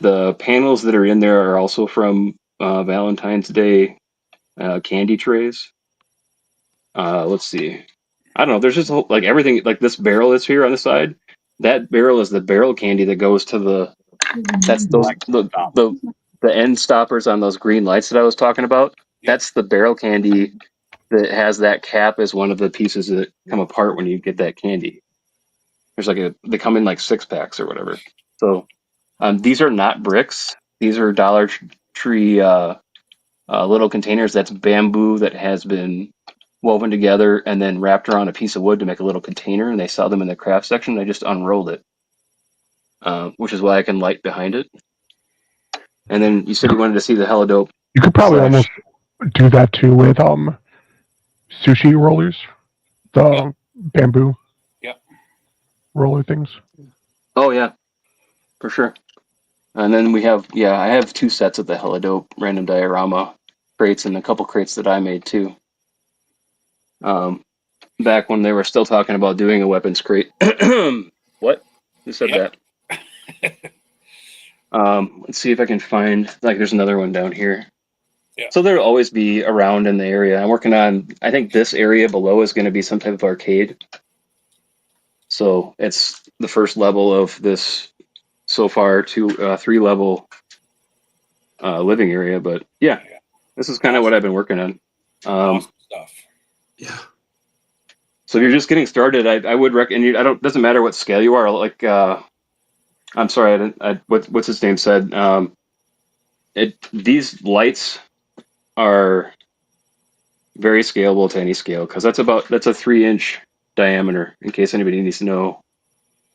[SPEAKER 6] The panels that are in there are also from Valentine's Day candy trays. Let's see. I don't know. There's just like everything. Like this barrel that's here on the side. That barrel is the barrel candy that goes to the. That's the end stoppers on those green lights that I was talking about. That's the barrel candy that has that cap as one of the pieces that come apart when you get that candy. There's like they come in like 6-packs or whatever. So these are not bricks. These are Dollar Tree little containers. That's bamboo that has been woven together and then wrapped around a piece of wood to make a little container, and they sell them in the craft section. They just unrolled it, which is why I can light behind it. And then you said you wanted to see the hella dope.
[SPEAKER 3] You could probably almost do that too with sushi rollers, the bamboo roller things.
[SPEAKER 6] Oh yeah, for sure. And then we have I have 2 sets of the hella dope random diorama crates and a couple crates that I made too. Back when they were still talking about doing a weapons crate. What? Who said that? Let's see if I can find, like, there's another one down here.
[SPEAKER 1] Yeah.
[SPEAKER 6] So there'll always be around in the area. I'm working on, I think this area below is going to be some type of arcade. So it's the first level of this so far 3-level living area. But yeah, this is kind of what I've been working on.
[SPEAKER 1] Awesome stuff.
[SPEAKER 5] Yeah.
[SPEAKER 6] So if you're just getting started, I would recommend. Doesn't matter what scale you are. Like, I'm sorry, what's his name said. These lights are very scalable to any scale, because that's a 3-inch diameter, in case anybody needs to know,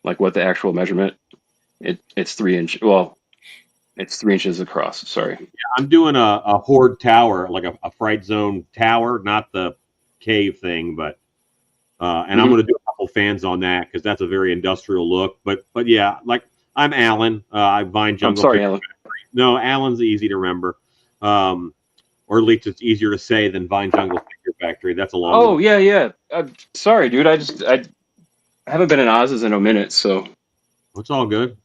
[SPEAKER 6] like what the actual measurement. It's 3 inch. Well, it's 3 inches across. Sorry.
[SPEAKER 4] I'm doing a horde tower, like a fright zone tower, not the cave thing, but and I'm going to do a couple fans on that because that's a very industrial look. But yeah, like I'm Alan. I Vine Jungle.
[SPEAKER 6] I'm sorry,
[SPEAKER 4] Figure
[SPEAKER 6] Alan.
[SPEAKER 4] Factory. No, Alan's easy to remember, or at least it's easier to say than Vine Jungle Figure Factory. That's a long.
[SPEAKER 6] Oh yeah. Sorry, dude. I haven't been in Oz's in a minute, so
[SPEAKER 4] It's all good.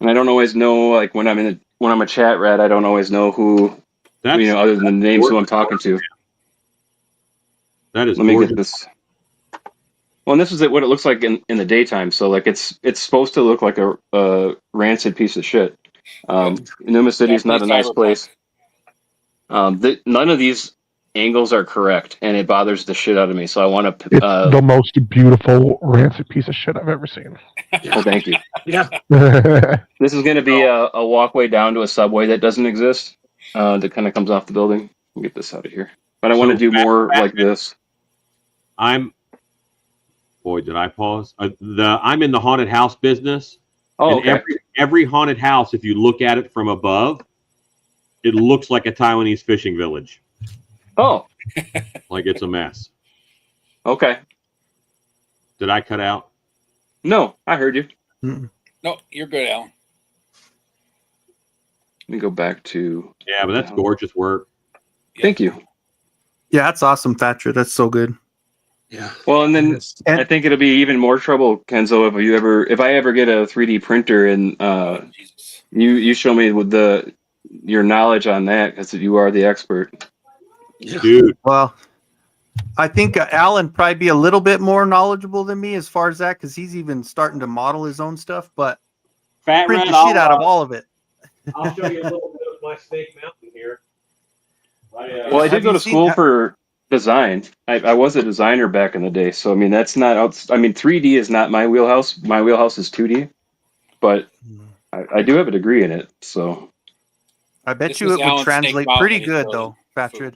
[SPEAKER 6] and I don't always know like when I'm a chat rat. I don't always know who
[SPEAKER 4] That's
[SPEAKER 6] other than the names who I'm talking to.
[SPEAKER 4] that is
[SPEAKER 6] Let me
[SPEAKER 4] gorgeous.
[SPEAKER 6] get this. Well, and this is what it looks like in the daytime. So like it's supposed to look like a rancid piece of shit. Numa City is not a nice place. None of these angles are correct, and it bothers the shit out of me. So I want
[SPEAKER 3] It's
[SPEAKER 6] to.
[SPEAKER 3] the most beautiful rancid piece of shit I've ever seen.
[SPEAKER 6] Well, thank you.
[SPEAKER 5] Yeah.
[SPEAKER 6] This is going to be a walkway down to a subway that doesn't exist. That kind of comes off the building. Let me get this out of here. But I want to do more like this.
[SPEAKER 4] Boy, did I pause? I'm in the haunted house business.
[SPEAKER 6] Oh,
[SPEAKER 4] And
[SPEAKER 6] okay.
[SPEAKER 4] every haunted house, if you look at it from above, it looks like a Taiwanese fishing village.
[SPEAKER 6] Oh,
[SPEAKER 4] Like it's a mess.
[SPEAKER 6] okay.
[SPEAKER 4] Did I cut out?
[SPEAKER 6] No, I heard you.
[SPEAKER 1] No, you're good, Alan.
[SPEAKER 6] Let me go back to.
[SPEAKER 4] Yeah, but that's gorgeous work.
[SPEAKER 6] Thank you.
[SPEAKER 2] Yeah, that's awesome, Thatcher. That's so good.
[SPEAKER 5] Yeah.
[SPEAKER 6] Well, and then
[SPEAKER 2] And-
[SPEAKER 6] I think it'll be even more trouble, Kenzo, if I ever get a 3D printer and
[SPEAKER 1] Jesus.
[SPEAKER 6] you show me with your knowledge on that because you are the expert.
[SPEAKER 4] Dude,
[SPEAKER 2] Well, I think Alan probably be a little bit more knowledgeable than me as far as that because he's even starting to model his own stuff, but
[SPEAKER 4] Fat
[SPEAKER 2] print
[SPEAKER 4] Rat,
[SPEAKER 2] the shit out of all of it.
[SPEAKER 4] I'll show you a little bit of my Snake Mountain here.
[SPEAKER 6] Well, I
[SPEAKER 2] Have
[SPEAKER 6] did go
[SPEAKER 2] you
[SPEAKER 6] to school
[SPEAKER 2] seen-
[SPEAKER 6] for design. I was a designer back in the day, so I mean that's not. 3D is not my wheelhouse. My wheelhouse is 2D, but I do have a degree in it. So
[SPEAKER 2] I bet
[SPEAKER 1] This
[SPEAKER 2] you
[SPEAKER 1] was
[SPEAKER 2] it would
[SPEAKER 1] Alan's
[SPEAKER 2] translate
[SPEAKER 1] Snake
[SPEAKER 2] pretty
[SPEAKER 1] Mountain
[SPEAKER 2] good
[SPEAKER 1] early
[SPEAKER 2] though, Thatcher.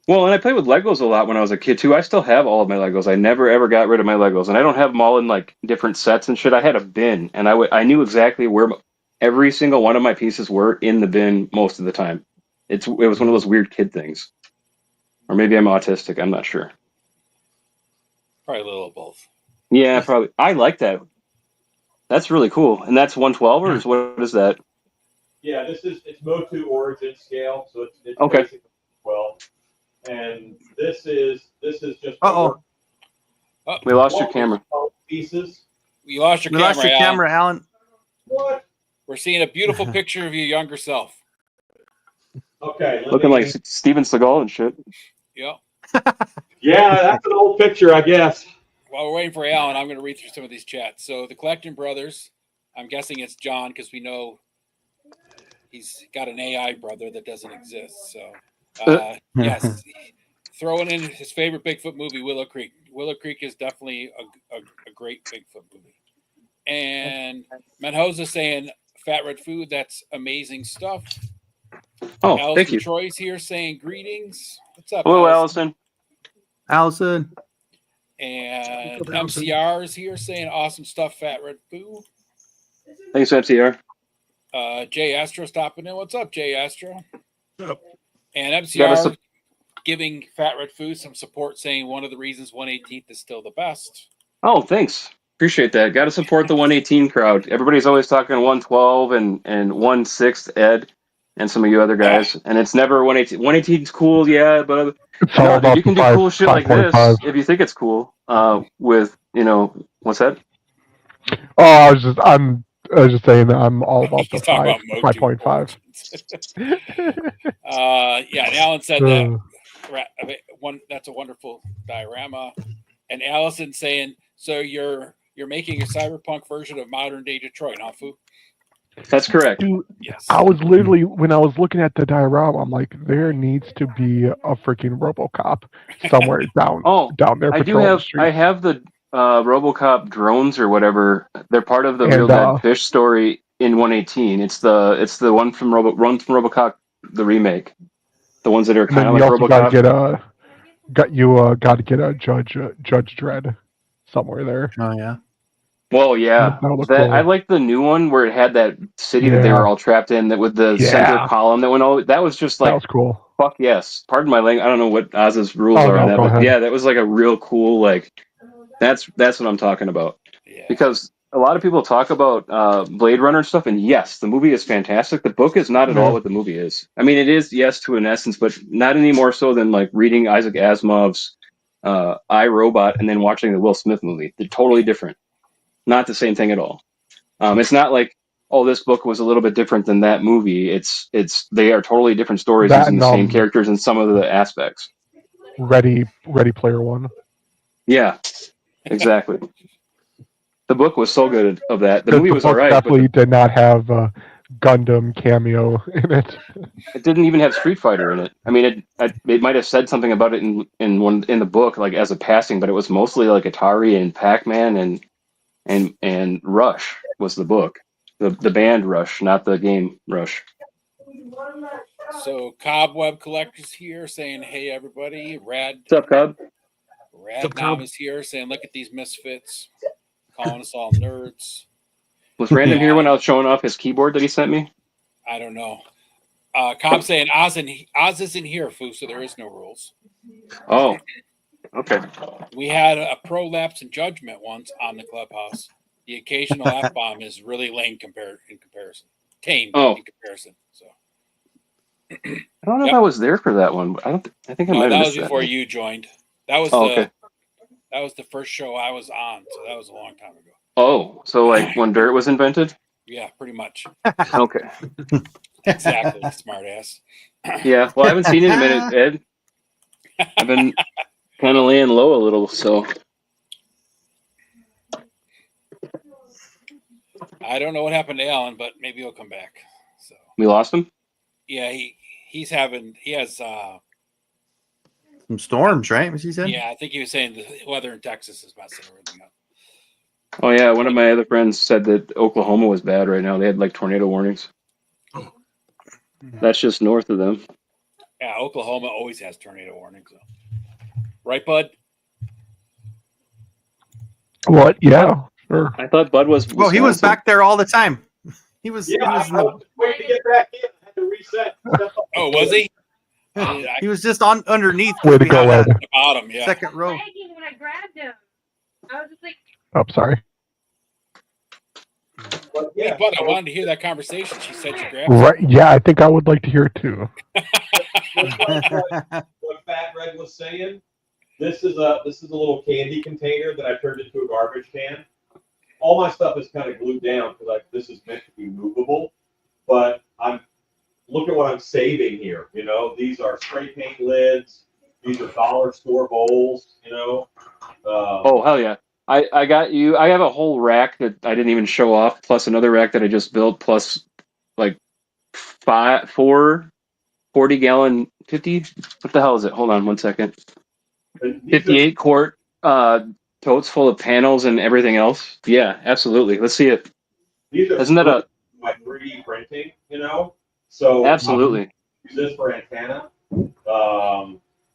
[SPEAKER 6] well, and I played with Legos a lot when I was a kid too. I still have all of my Legos. I never ever got rid of my Legos, and I don't have them all in like different sets and shit. I had a bin, and I knew exactly where every single one of my pieces were in the bin most of the time. It was one of those weird kid things, or maybe I'm autistic. I'm not sure.
[SPEAKER 1] Probably a little of both.
[SPEAKER 6] Yeah, probably. I like that. That's really cool. And that's 112 or what is that?
[SPEAKER 4] Yeah, it's Motu origin scale, so it's
[SPEAKER 6] Okay.
[SPEAKER 4] basically 12. And this is just
[SPEAKER 2] Uh-oh.
[SPEAKER 6] We lost your camera.
[SPEAKER 4] pieces.
[SPEAKER 1] You lost your
[SPEAKER 2] We
[SPEAKER 1] camera,
[SPEAKER 2] lost your
[SPEAKER 1] Alan.
[SPEAKER 2] camera, Alan.
[SPEAKER 4] What?
[SPEAKER 1] We're seeing a beautiful picture of your younger self.
[SPEAKER 4] Okay.
[SPEAKER 6] Looking like Steven Seagal and shit.
[SPEAKER 1] Yep.
[SPEAKER 4] Yeah, that's an old picture, I guess.
[SPEAKER 1] While we're waiting for Alan, I'm going to read through some of these chats. So the Collecting Brothers, I'm guessing it's John because we know he's got an AI brother that doesn't exist. So yes, throwing in his favorite Bigfoot movie, Willow Creek. Willow Creek is definitely a great Bigfoot movie. And Menhoza saying Fat Red Food, that's amazing stuff.
[SPEAKER 6] Oh,
[SPEAKER 1] Allison
[SPEAKER 6] thank you.
[SPEAKER 1] Troy's here saying greetings. What's up,
[SPEAKER 6] Hello,
[SPEAKER 1] Allison?
[SPEAKER 6] Allison.
[SPEAKER 2] Allison.
[SPEAKER 1] And
[SPEAKER 5] What's up, Allison?
[SPEAKER 1] MCR is here saying awesome stuff, Fat Red Foo.
[SPEAKER 6] Thanks, MCR.
[SPEAKER 1] Jay Astro stopping in. What's up, Jay Astro?
[SPEAKER 5] Up.
[SPEAKER 1] And
[SPEAKER 6] Gotta
[SPEAKER 1] MCR giving Fat Red Foo some support, saying one of the reasons 118th is still the best.
[SPEAKER 6] Oh, thanks. Appreciate that. Got to support the 118 crowd. Everybody's always talking 112 and 1/6 Ed and some of you other guys, and it's never 118. 118's cool, yeah, but
[SPEAKER 3] It's all
[SPEAKER 6] no,
[SPEAKER 3] about
[SPEAKER 6] you can
[SPEAKER 3] the
[SPEAKER 6] do cool shit like this
[SPEAKER 3] 5.5.
[SPEAKER 6] if you think it's cool. With what's that?
[SPEAKER 3] Oh, I was just saying that I'm all about the
[SPEAKER 1] He's talking about Motu
[SPEAKER 3] 5.5.
[SPEAKER 1] origins. Yeah, and Alan said that that's a wonderful diorama. And Allison saying, so you're making a cyberpunk version of modern day Detroit, huh, Foo?
[SPEAKER 6] That's correct.
[SPEAKER 3] Dude,
[SPEAKER 1] Yes.
[SPEAKER 3] I was literally, when I was looking at the diorama, I'm like, there needs to be a freaking RoboCop somewhere down
[SPEAKER 6] Oh,
[SPEAKER 3] there.
[SPEAKER 6] I do
[SPEAKER 3] patrolling the
[SPEAKER 6] have.
[SPEAKER 3] streets.
[SPEAKER 6] I have the RoboCop drones or whatever. They're part of the
[SPEAKER 3] And,
[SPEAKER 6] Real Dead Fish story in 118. It's the one from RoboCop, the remake. The ones that are
[SPEAKER 3] And then
[SPEAKER 6] kind of
[SPEAKER 3] you
[SPEAKER 6] like
[SPEAKER 3] also gotta
[SPEAKER 6] RoboCop.
[SPEAKER 3] get got to get a Judge Dredd somewhere there.
[SPEAKER 2] Oh yeah.
[SPEAKER 6] Well, yeah,
[SPEAKER 3] That'll look
[SPEAKER 6] that I
[SPEAKER 3] cool.
[SPEAKER 6] like the new one where it had that city that they were
[SPEAKER 3] Yeah.
[SPEAKER 6] all trapped in, that with the center
[SPEAKER 3] Yeah,
[SPEAKER 6] column that went all. That was just
[SPEAKER 3] that
[SPEAKER 6] like,
[SPEAKER 3] was cool.
[SPEAKER 6] fuck yes. Pardon my language. I don't know what Oz's rules
[SPEAKER 3] Oh
[SPEAKER 6] are on
[SPEAKER 3] no,
[SPEAKER 6] that,
[SPEAKER 3] go
[SPEAKER 6] but
[SPEAKER 3] ahead.
[SPEAKER 6] yeah, that was like a real cool like. That's what I'm talking about.
[SPEAKER 1] Yeah.
[SPEAKER 6] Because a lot of people talk about Blade Runner stuff, and yes, the movie is fantastic. The book is not at all
[SPEAKER 3] Yeah.
[SPEAKER 6] what the movie is. I mean, it is, yes, to an essence, but not any more so than like reading Isaac Asimov's I, Robot and then watching the Will Smith movie. They're totally different. Not the same thing at all. It's not like, oh, this book was a little bit different than that movie. It's they are totally different stories
[SPEAKER 3] That
[SPEAKER 6] using
[SPEAKER 3] and
[SPEAKER 6] the same characters in some of the aspects.
[SPEAKER 3] Ready Player One.
[SPEAKER 6] Yeah, exactly. The book was so good of that. The movie
[SPEAKER 3] The
[SPEAKER 6] was all
[SPEAKER 3] book
[SPEAKER 6] right, but
[SPEAKER 3] definitely did not have Gundam cameo in it.
[SPEAKER 6] it didn't even have Street Fighter in it. I mean, it might have said something about it in the book, like as a passing, but it was mostly like Atari and Pac-Man and Rush was the book, the band Rush, not the game Rush.
[SPEAKER 1] So Cobweb Collector's here saying, "Hey everybody,
[SPEAKER 6] What's up, Cub?
[SPEAKER 1] Radnom is here saying, look at these misfits, calling us all nerds."
[SPEAKER 6] Was Random here
[SPEAKER 1] Yeah.
[SPEAKER 6] when I was showing off his keyboard that he sent me?
[SPEAKER 1] I don't know. Cobb saying Oz isn't here, Foo, so there is no rules.
[SPEAKER 6] Oh, okay.
[SPEAKER 1] We had a prolapse in judgment once on the clubhouse. The occasional F bomb is really lame in comparison. Tame in comparison. So
[SPEAKER 6] I don't know if I was there for that one. I think I might have
[SPEAKER 1] that was
[SPEAKER 6] missed that.
[SPEAKER 1] before you joined. That was
[SPEAKER 6] okay.
[SPEAKER 1] That was the first show I was on, so that was a long time ago.
[SPEAKER 6] Oh, so like when dirt was invented?
[SPEAKER 1] Yeah, pretty much.
[SPEAKER 6] Okay.
[SPEAKER 1] Exactly, smartass.
[SPEAKER 6] Yeah. Well, I haven't seen you in a minute, Ed. I've been kind of laying low a little, so.
[SPEAKER 1] I don't know what happened to Alan, but maybe he'll come back. So
[SPEAKER 6] We lost him?
[SPEAKER 1] yeah, he has
[SPEAKER 2] Some storms, right? What he said?
[SPEAKER 1] yeah, I think he was saying the weather in Texas is messing everything up.
[SPEAKER 6] Oh, yeah. One of my other friends said that Oklahoma was bad right now. They had like tornado warnings. That's just north of them.
[SPEAKER 1] Yeah, Oklahoma always has tornado warnings. So. Right, Bud?
[SPEAKER 3] What? Yeah, sure.
[SPEAKER 6] I thought Bud was.
[SPEAKER 2] Well, he was
[SPEAKER 6] Wisconsin.
[SPEAKER 2] back there all the time. He was.
[SPEAKER 7] Yeah, I was waiting to get back in. I had to reset.
[SPEAKER 1] Oh, was he?
[SPEAKER 2] He was just on underneath.
[SPEAKER 3] Way to
[SPEAKER 2] We
[SPEAKER 3] go,
[SPEAKER 2] had
[SPEAKER 3] Ed.
[SPEAKER 2] that
[SPEAKER 1] The bottom, yeah.
[SPEAKER 2] second row.
[SPEAKER 8] Dragging when I grabbed him. I was just like,
[SPEAKER 3] Oh, sorry.
[SPEAKER 7] But
[SPEAKER 1] Hey,
[SPEAKER 7] yeah,
[SPEAKER 1] Bud, I
[SPEAKER 7] so
[SPEAKER 1] wanted to hear that conversation. She said you grabbed
[SPEAKER 3] Right? Yeah, I think I would like to hear it too.
[SPEAKER 7] just like what Fat Red was saying, this is a little candy container that I turned into a garbage can. All my stuff is kind of glued down because this is meant to be movable. But look at what I'm saving here. You know, these are spray paint lids. These are dollar store bowls. You know.
[SPEAKER 6] Oh, hell yeah. I got you. I have a whole rack that I didn't even show off, plus another rack that I just built, plus like 4 40-gallon, 50. What the hell is it? Hold on 1 second.
[SPEAKER 7] these are-
[SPEAKER 6] 58 quart totes full of panels and everything else. Yeah, absolutely. Let's see it.
[SPEAKER 7] These are
[SPEAKER 6] Isn't that a
[SPEAKER 7] my 3D printing? You know. So
[SPEAKER 6] absolutely?
[SPEAKER 7] use this for antenna.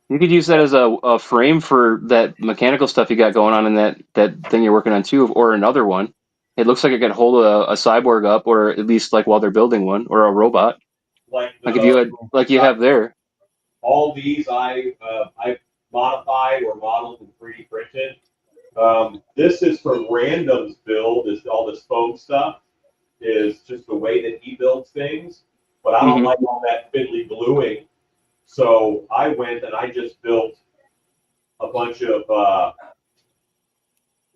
[SPEAKER 6] You could use that as a frame for that mechanical stuff you got going on in that thing you're working on too, or another one. It looks like it could hold a cyborg up, or at least like while they're building one, or a robot,
[SPEAKER 7] like
[SPEAKER 6] like if you had, like you have there.
[SPEAKER 7] all these I modified or modeled and 3D printed. This is for Random's build. Is all this foam stuff is just the way that he builds things, but I don't
[SPEAKER 6] Mhm.
[SPEAKER 7] like all that fiddly gluing. So I went and I just built a bunch of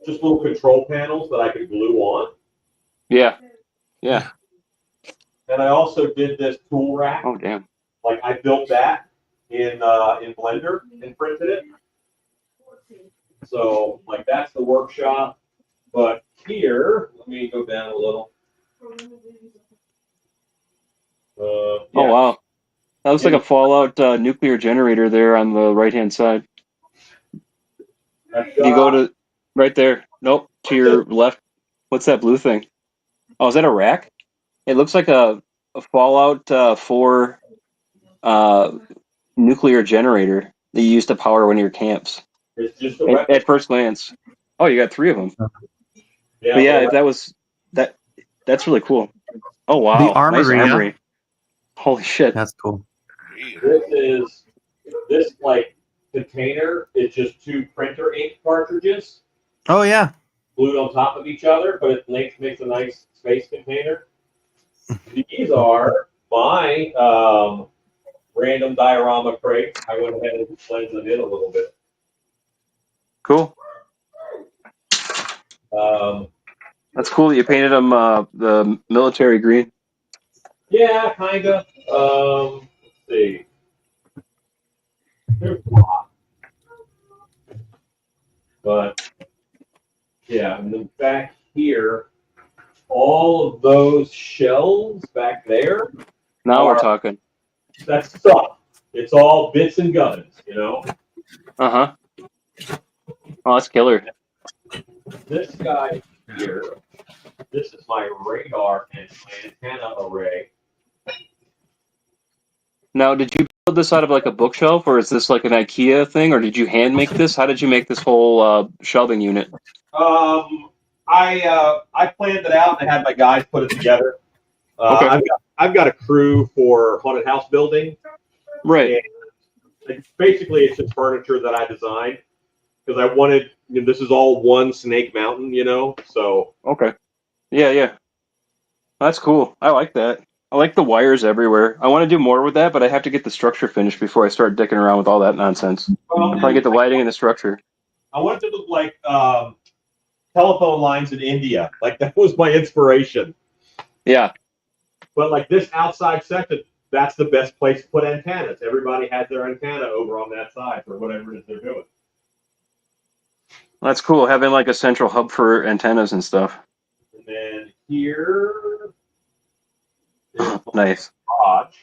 [SPEAKER 7] just little control panels that I could glue on,
[SPEAKER 6] Yeah, yeah.
[SPEAKER 7] and I also did this tool rack.
[SPEAKER 6] Oh damn.
[SPEAKER 7] Like I built that in Blender and printed it. So like that's the workshop. But here, let me go down a little.
[SPEAKER 6] Oh wow, that looks like a Fallout nuclear generator there on the right hand side.
[SPEAKER 7] I've
[SPEAKER 6] You go
[SPEAKER 7] got-
[SPEAKER 6] to right there. Nope, to your left. What's that blue thing? Oh, is that a rack? It looks like a Fallout 4 nuclear generator that you use to power one of your camps?
[SPEAKER 7] It's just a
[SPEAKER 6] At first glance. Oh, you got 3 of them.
[SPEAKER 7] yeah,
[SPEAKER 6] But yeah,
[SPEAKER 7] well,
[SPEAKER 6] that's really cool. Oh wow,
[SPEAKER 2] The armory,
[SPEAKER 6] nice
[SPEAKER 2] yeah.
[SPEAKER 6] armory. Holy shit.
[SPEAKER 2] That's cool.
[SPEAKER 7] this like container is just 2 printer ink cartridges
[SPEAKER 2] Oh yeah.
[SPEAKER 7] glued on top of each other, but it makes a nice space container. These are my random diorama crates. I went ahead and blended them in a little bit.
[SPEAKER 6] Cool. That's cool that you painted them the military green.
[SPEAKER 7] Yeah, kind of. Let's see. There's a lot. But, yeah, and then back here, all of those shelves back there,
[SPEAKER 6] Now we're talking.
[SPEAKER 7] that's stuff. It's all bits and guns, you know?
[SPEAKER 6] Uh-huh. Oh, that's killer.
[SPEAKER 7] This guy here, this is my radar and my antenna array.
[SPEAKER 6] Now, did you build this out of like a bookshelf, or is this like an IKEA thing, or did you hand make this? How did you make this whole shelving unit?
[SPEAKER 7] I planned it out and I had my guys put it together.
[SPEAKER 6] Okay.
[SPEAKER 7] I've got a crew for haunted house building.
[SPEAKER 6] Right.
[SPEAKER 7] And basically, it's just furniture that I designed because I wanted. This is all one Snake Mountain, you know. So
[SPEAKER 6] Okay. Yeah, yeah. That's cool. I like that. I like the wires everywhere. I want to do more with that, but I have to get the structure finished before I start dicking around with all that nonsense. I'm trying to get the lighting and the structure.
[SPEAKER 7] I wanted to look like telephone lines in India. Like that was my inspiration.
[SPEAKER 6] Yeah.
[SPEAKER 7] But like this outside section, that's the best place to put antennas. Everybody has their antenna over on that side for whatever it is they're doing.
[SPEAKER 6] That's cool. Having like a central hub for antennas and stuff.
[SPEAKER 7] And then here is my
[SPEAKER 6] Nice.
[SPEAKER 7] garage.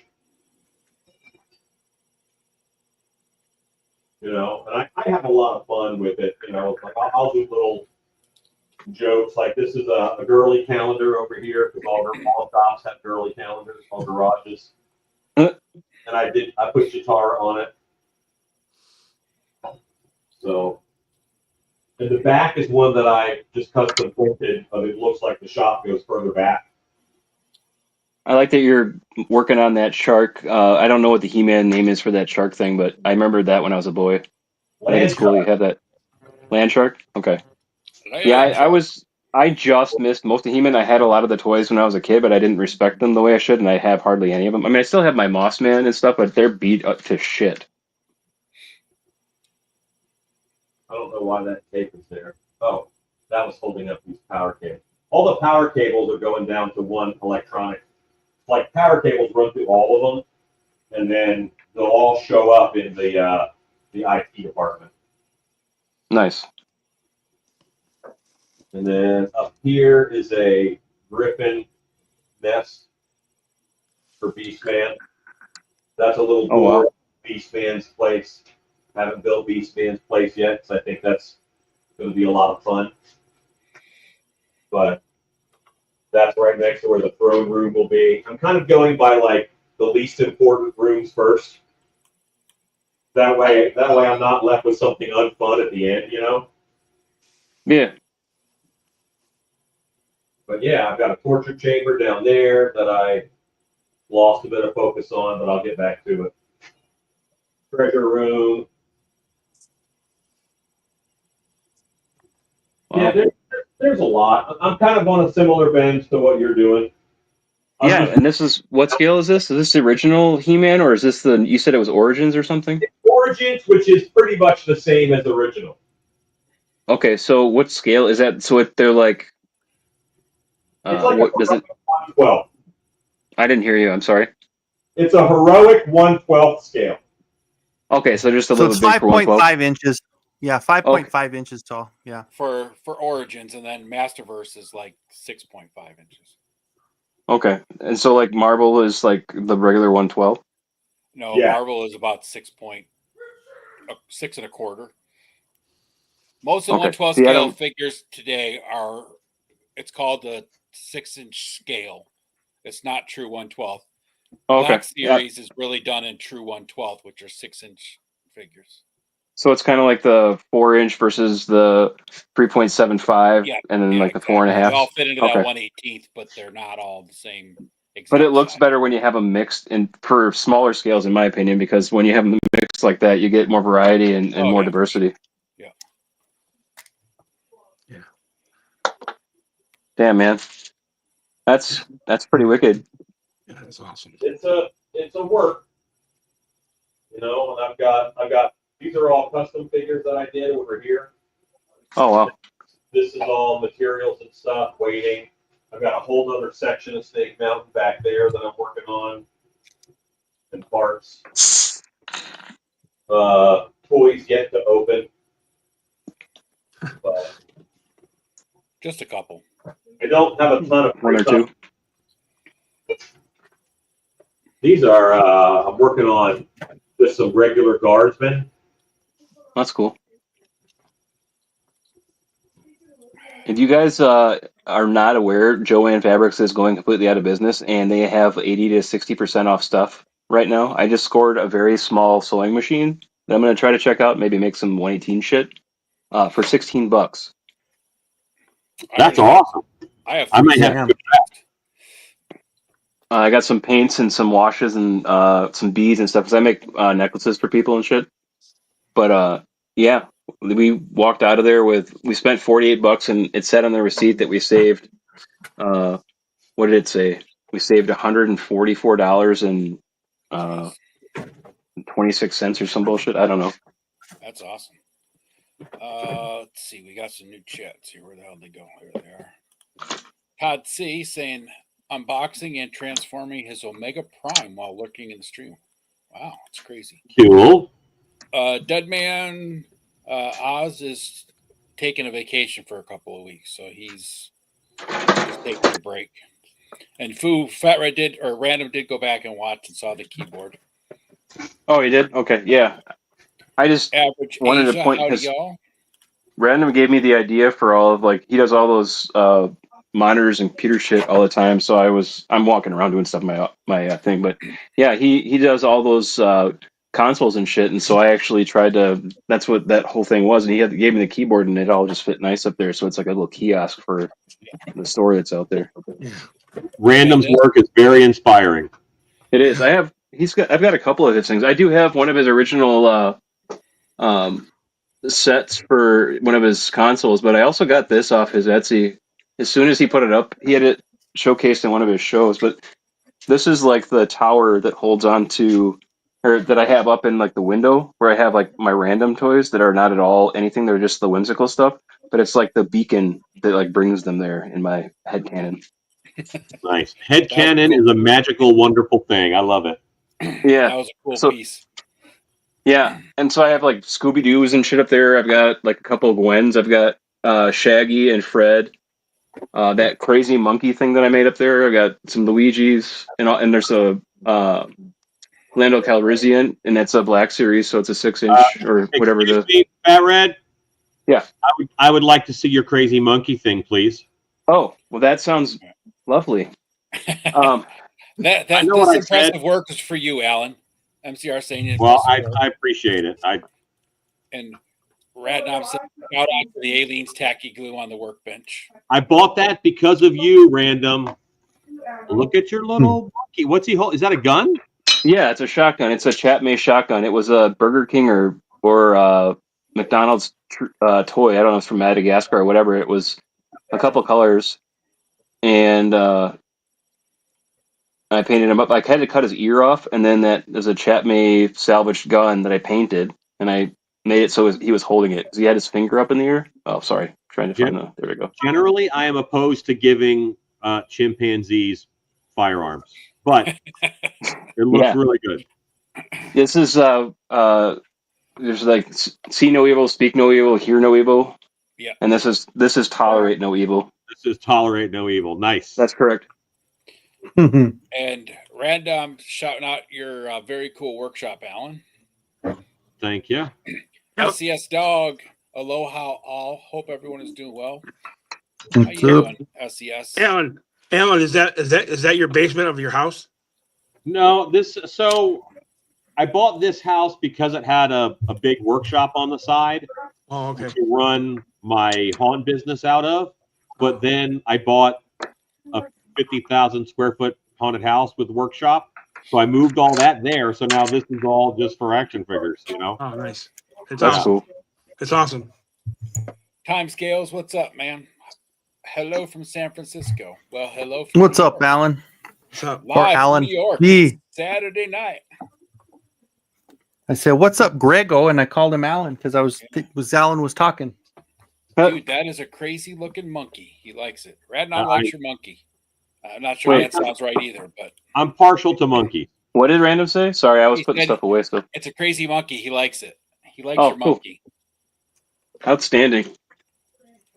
[SPEAKER 7] You know, and I have a lot of fun with it. You know, like I'll do little jokes like this is a girly calendar over here because all shops have girly calendars, all garages. And I put Chitara on it. So, and the back is one that I just custom printed, but it looks like the shop goes further back.
[SPEAKER 6] I like that you're working on that shark. I don't know what the He-Man name is for that shark thing, but I remember that when I was a boy. I think it's cool you have that. Land shark? Okay. Yeah, I just missed most of He-Man. I had a lot of the toys when I was a kid, but I didn't respect them the way I should, and I have hardly any of them. I mean, I still have my Moss Man and stuff, but they're beat up to shit.
[SPEAKER 7] I don't know why that tape is there. Oh, that was holding up these power cables. All the power cables are going down to one electronic. Like power cables run through all of them, and then they'll all show up in the IT department.
[SPEAKER 6] Nice.
[SPEAKER 7] And then up here is a Griffin nest for Beastman. That's a little door Beastman's place. Haven't built Beastman's place yet, so I think that's going to be a lot of fun. But that's right next to where the throne room will be. I'm kind of going by like the least important rooms first. That way I'm not left with something unfun at the end, you know?
[SPEAKER 6] Yeah.
[SPEAKER 7] But yeah, I've got a torture chamber down there that I lost a bit of focus on, but I'll get back to it. Treasure room.
[SPEAKER 6] Wow.
[SPEAKER 7] Yeah, there's a lot. I'm kind of on a similar bench to what you're doing.
[SPEAKER 6] Yeah, and this is, what scale is this? Is this the original He-Man, or is this you said it was Origins or something?
[SPEAKER 7] Origins, which is pretty much the same as original.
[SPEAKER 6] Okay, so what scale is that? So they're like,
[SPEAKER 7] It's like
[SPEAKER 6] what does it?
[SPEAKER 7] 1/12.
[SPEAKER 6] I didn't hear you. I'm sorry.
[SPEAKER 7] It's a heroic 1/12 scale.
[SPEAKER 6] Okay, so just a
[SPEAKER 2] So
[SPEAKER 6] little
[SPEAKER 2] it's
[SPEAKER 6] bit for 1/12.
[SPEAKER 2] 5.5 inches. Yeah, 5.5 inches tall. Yeah.
[SPEAKER 1] For Origins, and then Masterverse is like 6.5 inches.
[SPEAKER 6] Okay, and so like Marvel is like the regular 1/12.
[SPEAKER 1] No,
[SPEAKER 7] Yeah.
[SPEAKER 1] Marvel is about 6 1/4. Most of the
[SPEAKER 6] Okay.
[SPEAKER 1] 1/12
[SPEAKER 6] See, I
[SPEAKER 1] scale
[SPEAKER 6] don't-
[SPEAKER 1] figures today are, it's called the 6-inch scale. It's not true 1/12.
[SPEAKER 6] Okay.
[SPEAKER 1] Black
[SPEAKER 6] Yeah.
[SPEAKER 1] Series is really done in true 1/12, which are 6-inch figures.
[SPEAKER 6] So it's kind of like the 4-inch versus the 3.75,
[SPEAKER 1] Yeah,
[SPEAKER 6] and then
[SPEAKER 1] yeah,
[SPEAKER 6] like the
[SPEAKER 1] exactly.
[SPEAKER 6] 4.5.
[SPEAKER 1] They all fit into
[SPEAKER 6] Okay.
[SPEAKER 1] that 1/18th, but they're not all the same.
[SPEAKER 6] But it
[SPEAKER 1] exact
[SPEAKER 6] looks
[SPEAKER 1] size.
[SPEAKER 6] better when you have them mixed in for smaller scales, in my opinion, because when you have them mixed like that, you get more variety and
[SPEAKER 1] Oh,
[SPEAKER 6] more
[SPEAKER 1] yeah.
[SPEAKER 6] diversity.
[SPEAKER 1] Yeah.
[SPEAKER 6] Damn, man, that's pretty wicked.
[SPEAKER 5] Yeah, that's awesome.
[SPEAKER 7] It's a work, and I've got these are all custom figures that I did over here.
[SPEAKER 6] Oh wow.
[SPEAKER 7] This is all materials and stuff waiting. I've got a whole other section of Snake Mountain back there that I'm working on, and parts. Toys yet to open, but
[SPEAKER 1] Just a couple.
[SPEAKER 7] I don't have a ton of
[SPEAKER 6] One or two.
[SPEAKER 7] These are I'm working on just some regular guardsmen.
[SPEAKER 6] That's cool. If you guys are not aware, Joanne Fabrics is going completely out of business, and they have 80 to 60% off stuff right now. I just scored a very small sewing machine that I'm going to try to check out, maybe make some 118 shit for $16.
[SPEAKER 4] That's
[SPEAKER 1] I already
[SPEAKER 4] awesome.
[SPEAKER 1] have
[SPEAKER 4] I
[SPEAKER 1] three
[SPEAKER 4] might have
[SPEAKER 2] Damn.
[SPEAKER 4] to.
[SPEAKER 6] I got some paints and some washes and some beads and stuff because I make necklaces for people and shit. But yeah, we walked out of there we spent $48 and it said on the receipt that we saved. What did it say? We saved $144 and
[SPEAKER 1] Jeez,
[SPEAKER 6] 26 cents or some bullshit. I don't know.
[SPEAKER 1] that's awesome. Let's see. We got some new chats here. Where the hell did they go? Here they are. Todd C saying unboxing and transforming his Omega Prime while lurking in the stream. Wow, it's crazy.
[SPEAKER 4] Cool.
[SPEAKER 1] Deadman Oz is taking a vacation for a couple of weeks, so he's taking a break. And Fat Red Random did go back and watch and saw the keyboard.
[SPEAKER 6] Oh, he did? Okay, yeah. I just
[SPEAKER 1] Average
[SPEAKER 6] wanted
[SPEAKER 1] Asia,
[SPEAKER 6] to point
[SPEAKER 1] howdy
[SPEAKER 6] because
[SPEAKER 1] y'all.
[SPEAKER 6] Random gave me the idea for all of he does all those monitors and computer shit all the time. So I'm walking around doing stuff my thing, but yeah, he does all those consoles and shit. And so I actually tried to. That's what that whole thing was. And gave me the keyboard, and it all just fit nice up there. So it's like a little kiosk for the store that's out there.
[SPEAKER 4] Random's
[SPEAKER 1] Yeah,
[SPEAKER 4] work is very inspiring.
[SPEAKER 6] It is. I've got a couple of his things. I do have one of his original sets for one of his consoles, but I also got this off his Etsy. As soon as he put it up, he had it showcased in one of his shows. But this is like the tower that holds on to, or that I have up in like the window where I have like my random toys that are not at all anything. They're just the whimsical stuff. But it's like the beacon that like brings them there in my head canon.
[SPEAKER 4] Nice. Head cannon is a magical, wonderful thing. I love it.
[SPEAKER 6] Yeah.
[SPEAKER 1] that was a cool piece.
[SPEAKER 6] Yeah, and so I have like Scooby Doo's and shit up there. I've got like a couple of Gwens. I've got Shaggy and Fred. That crazy monkey thing that I made up there. I got some Luigi's and there's a Lando Calrissian, and that's a Black Series, so it's a 6-inch or whatever.
[SPEAKER 4] Excuse me, Fat Red.
[SPEAKER 6] Yeah,
[SPEAKER 4] I would like to see your crazy monkey thing, please.
[SPEAKER 6] Oh, well, that sounds lovely.
[SPEAKER 1] That
[SPEAKER 4] I know what
[SPEAKER 1] this
[SPEAKER 4] I
[SPEAKER 1] impressive
[SPEAKER 4] said.
[SPEAKER 1] work is for you, Alan. MCR saying
[SPEAKER 4] Well,
[SPEAKER 1] impressive work.
[SPEAKER 4] I appreciate it.
[SPEAKER 1] And Radnom said shout out to the Aliens tacky glue on the workbench.
[SPEAKER 4] I bought that because of you, Random. Look at your little monkey. What's he hold? Is that a gun?
[SPEAKER 6] Yeah, it's a shotgun. It's a Chatmay shotgun. It was a Burger King or McDonald's toy. I don't know if it's from Madagascar or whatever. It was a couple colors, and I painted him up. I had to cut his ear off, and then there's a Chatmay salvaged gun that I painted, and I made it so he was holding it because he had his finger up in the ear. Oh, sorry, trying to find there we go.
[SPEAKER 4] Generally, I am opposed to giving chimpanzees firearms, but it looks really good.
[SPEAKER 6] This is there's like see no evil, speak no evil, hear no evil.
[SPEAKER 1] Yeah.
[SPEAKER 6] And this is tolerate no evil.
[SPEAKER 4] This is tolerate no evil. Nice.
[SPEAKER 6] That's correct.
[SPEAKER 1] And Random shouting out your very cool workshop, Alan.
[SPEAKER 4] Thank you.
[SPEAKER 1] SCS Dog, aloha all. Hope everyone is doing well. How you doing, SCS?
[SPEAKER 5] Alan, is that your basement of your house?
[SPEAKER 4] No, so I bought this house because it had a big workshop on the side
[SPEAKER 5] Oh, okay.
[SPEAKER 4] to run my haunt business out of. But then I bought a 50,000 square foot haunted house with workshop. So I moved all that there. So now this is all just for action figures, you know?
[SPEAKER 5] Oh, nice. It's
[SPEAKER 6] That's
[SPEAKER 5] awesome.
[SPEAKER 6] cool.
[SPEAKER 5] It's awesome.
[SPEAKER 1] Time Scales, what's up, man? Hello from San Francisco. Well, hello. From
[SPEAKER 2] What's
[SPEAKER 1] New
[SPEAKER 2] up,
[SPEAKER 1] York.
[SPEAKER 2] Alan?
[SPEAKER 5] What's up?
[SPEAKER 1] Live
[SPEAKER 2] Or
[SPEAKER 1] from
[SPEAKER 2] Alan.
[SPEAKER 1] New York.
[SPEAKER 2] Gee.
[SPEAKER 1] Saturday night.
[SPEAKER 2] I said, "What's up, Grego?" And I called him Alan because Alan was talking.
[SPEAKER 1] Dude, that is a crazy looking monkey. He likes it. Radnon
[SPEAKER 4] I-
[SPEAKER 1] likes your monkey. I'm not sure
[SPEAKER 6] Wait.
[SPEAKER 1] that sounds right either, but
[SPEAKER 4] I'm partial to monkey.
[SPEAKER 6] What did Random say? Sorry, I was
[SPEAKER 1] He
[SPEAKER 6] putting
[SPEAKER 1] said-
[SPEAKER 6] stuff away still.
[SPEAKER 1] it's a crazy monkey. He likes it. He likes
[SPEAKER 6] Oh,
[SPEAKER 1] your
[SPEAKER 6] cool.
[SPEAKER 1] monkey.
[SPEAKER 6] Outstanding.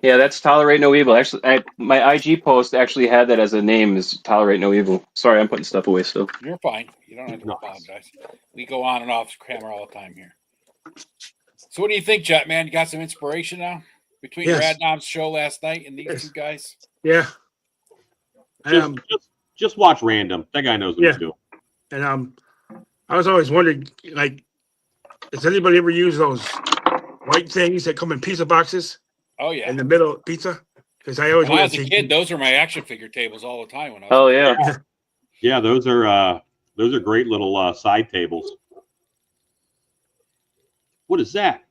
[SPEAKER 6] Yeah, that's Tolerate No Evil. Actually, my IG post actually had that as a name, is Tolerate No Evil. Sorry, I'm putting stuff away still.
[SPEAKER 1] You're fine. You don't have to
[SPEAKER 4] Nice.
[SPEAKER 1] apologize. We go on and off camera all the time here. So what do you think, Jet, man? You got some inspiration now? Between
[SPEAKER 5] Yes.
[SPEAKER 1] Radnom's show last night and these
[SPEAKER 5] Yes.
[SPEAKER 1] two guys?
[SPEAKER 5] Yeah. And,
[SPEAKER 4] Just watch Random. That guy knows what
[SPEAKER 5] Yeah.
[SPEAKER 4] he's doing.
[SPEAKER 5] and I was always wondering, like, does anybody ever use those white things that come in pizza boxes
[SPEAKER 1] Oh, yeah.
[SPEAKER 5] in the middle of pizza? Because I always
[SPEAKER 1] When I
[SPEAKER 5] wanted
[SPEAKER 1] was a
[SPEAKER 5] to
[SPEAKER 1] kid, those were my action figure tables all the time. When I was
[SPEAKER 6] Oh
[SPEAKER 1] a kid.
[SPEAKER 6] yeah.
[SPEAKER 4] Yeah, those are great little side tables. What is that?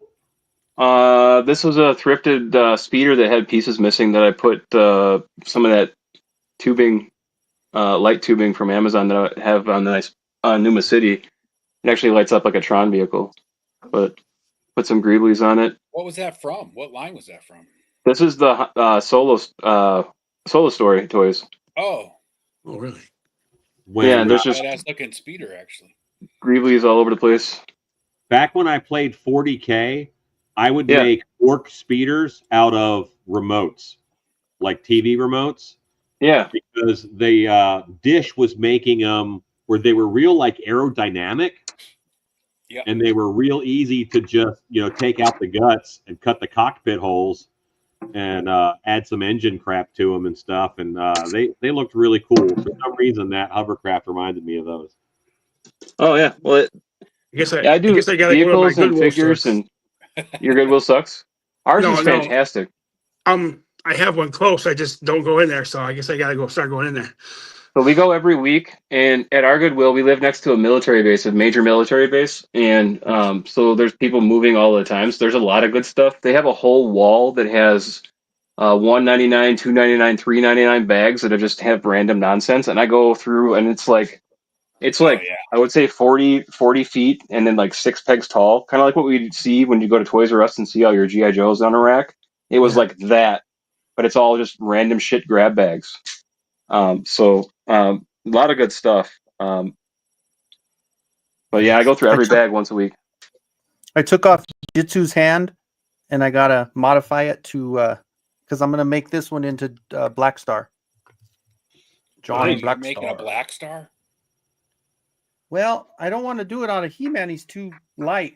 [SPEAKER 6] This was a thrifted speeder that had pieces missing that I put some of that tubing, light tubing from Amazon that I have on the nice Numa City. It actually lights up like a Tron vehicle, but put some Greeblies on it.
[SPEAKER 1] What was that from? What line was that from?
[SPEAKER 6] This is the Solo Story toys.
[SPEAKER 1] Oh,
[SPEAKER 5] Oh, really?
[SPEAKER 4] When,
[SPEAKER 6] Yeah, there's just
[SPEAKER 1] badass looking speeder, actually.
[SPEAKER 6] Greeblies all over the place.
[SPEAKER 4] back when I played 40K, I would
[SPEAKER 6] Yeah.
[SPEAKER 4] make orc speeders out of remotes, like TV remotes,
[SPEAKER 6] Yeah,
[SPEAKER 4] because the Dish was making them where they were real like aerodynamic.
[SPEAKER 1] Yeah.
[SPEAKER 4] And they were real easy to just, take out the guts and cut the cockpit holes and add some engine crap to them and stuff. And they looked really cool. For some reason, that hovercraft reminded me of those.
[SPEAKER 6] oh yeah. Well,
[SPEAKER 5] I guess
[SPEAKER 6] I do
[SPEAKER 5] gotta go to my
[SPEAKER 6] vehicles and
[SPEAKER 5] Goodwill
[SPEAKER 6] figures,
[SPEAKER 5] stores.
[SPEAKER 6] and your Goodwill sucks. Ours
[SPEAKER 5] No,
[SPEAKER 6] is
[SPEAKER 5] no.
[SPEAKER 6] fantastic.
[SPEAKER 5] I have one close. I just don't go in there, so I guess I gotta start going in there.
[SPEAKER 6] So we go every week, and at our Goodwill, we live next to a military base, a major military base, and so there's people moving all the time. So there's a lot of good stuff. They have a whole wall that has $1.99, $2.99, $3.99 bags that just have random nonsense, and I go through, and it's like
[SPEAKER 1] Oh, yeah.
[SPEAKER 6] I would say 40 feet, and then like 6 pegs tall, kind of like what we see when you go to Toys R Us and see all your GI Joes on a rack. It was
[SPEAKER 5] Yeah.
[SPEAKER 6] like that, but it's all just random shit grab bags. A lot of good stuff. But yeah, I go through every bag once a week.
[SPEAKER 2] I took off Jitsu's hand, and I gotta modify it to because I'm gonna make this one into Black Star. Johnny
[SPEAKER 1] You're
[SPEAKER 2] Black
[SPEAKER 1] making
[SPEAKER 2] Star.
[SPEAKER 1] a Black Star?
[SPEAKER 2] Well, I don't want to do it on a He-Man. He's too light.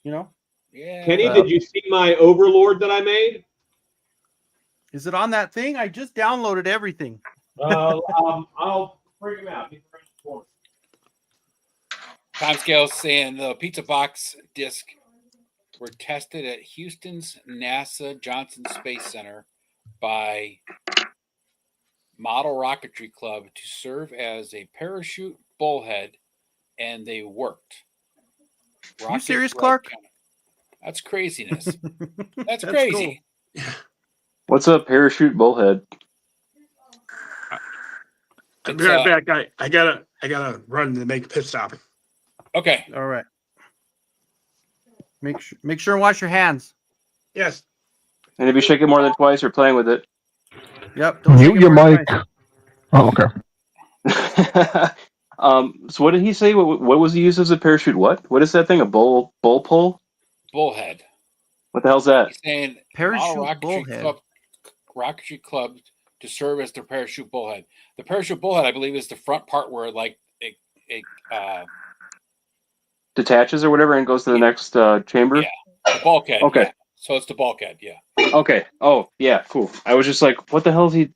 [SPEAKER 2] You know?
[SPEAKER 1] Yeah.
[SPEAKER 4] Kenny, did you see my Overlord that I made?
[SPEAKER 2] Is it on that thing? I just downloaded everything.
[SPEAKER 7] I'll bring him out. He's around the corner.
[SPEAKER 1] Timescale saying the pizza box disc were tested at Houston's NASA Johnson Space Center by Model Rocketry Club to serve as a parachute bullhead, and they worked.
[SPEAKER 2] You serious,
[SPEAKER 1] Rocket
[SPEAKER 2] Clark?
[SPEAKER 1] Red- That's craziness. That's
[SPEAKER 2] That's
[SPEAKER 1] crazy.
[SPEAKER 6] What's up, parachute bullhead?
[SPEAKER 5] I'll
[SPEAKER 1] It's,
[SPEAKER 5] be right back. I gotta run to make a pit stop.
[SPEAKER 1] Okay.
[SPEAKER 2] All right. Make sure and wash your hands.
[SPEAKER 5] Yes.
[SPEAKER 6] And if you shake it more than twice, you're playing with it.
[SPEAKER 2] Yep. Don't
[SPEAKER 3] Mute
[SPEAKER 2] shake it
[SPEAKER 3] your
[SPEAKER 2] more than
[SPEAKER 3] mic.
[SPEAKER 2] twice.
[SPEAKER 3] Oh, okay.
[SPEAKER 6] So what did he say? What was he used as a parachute? What is that thing? A bull pole?
[SPEAKER 1] Bullhead.
[SPEAKER 6] What the hell's that?
[SPEAKER 1] He's saying
[SPEAKER 2] Parachute
[SPEAKER 1] Model
[SPEAKER 2] bullhead.
[SPEAKER 1] Rocketry Club to serve as their parachute bullhead. The parachute bullhead, I believe, is the front part where like it
[SPEAKER 6] Detaches or whatever and goes to the next chamber?
[SPEAKER 1] Yeah. the bulkhead.
[SPEAKER 6] Okay.
[SPEAKER 1] Yeah. So it's the bulkhead. Yeah.
[SPEAKER 6] Okay. Oh, yeah, cool. I was just like, what the hell is he?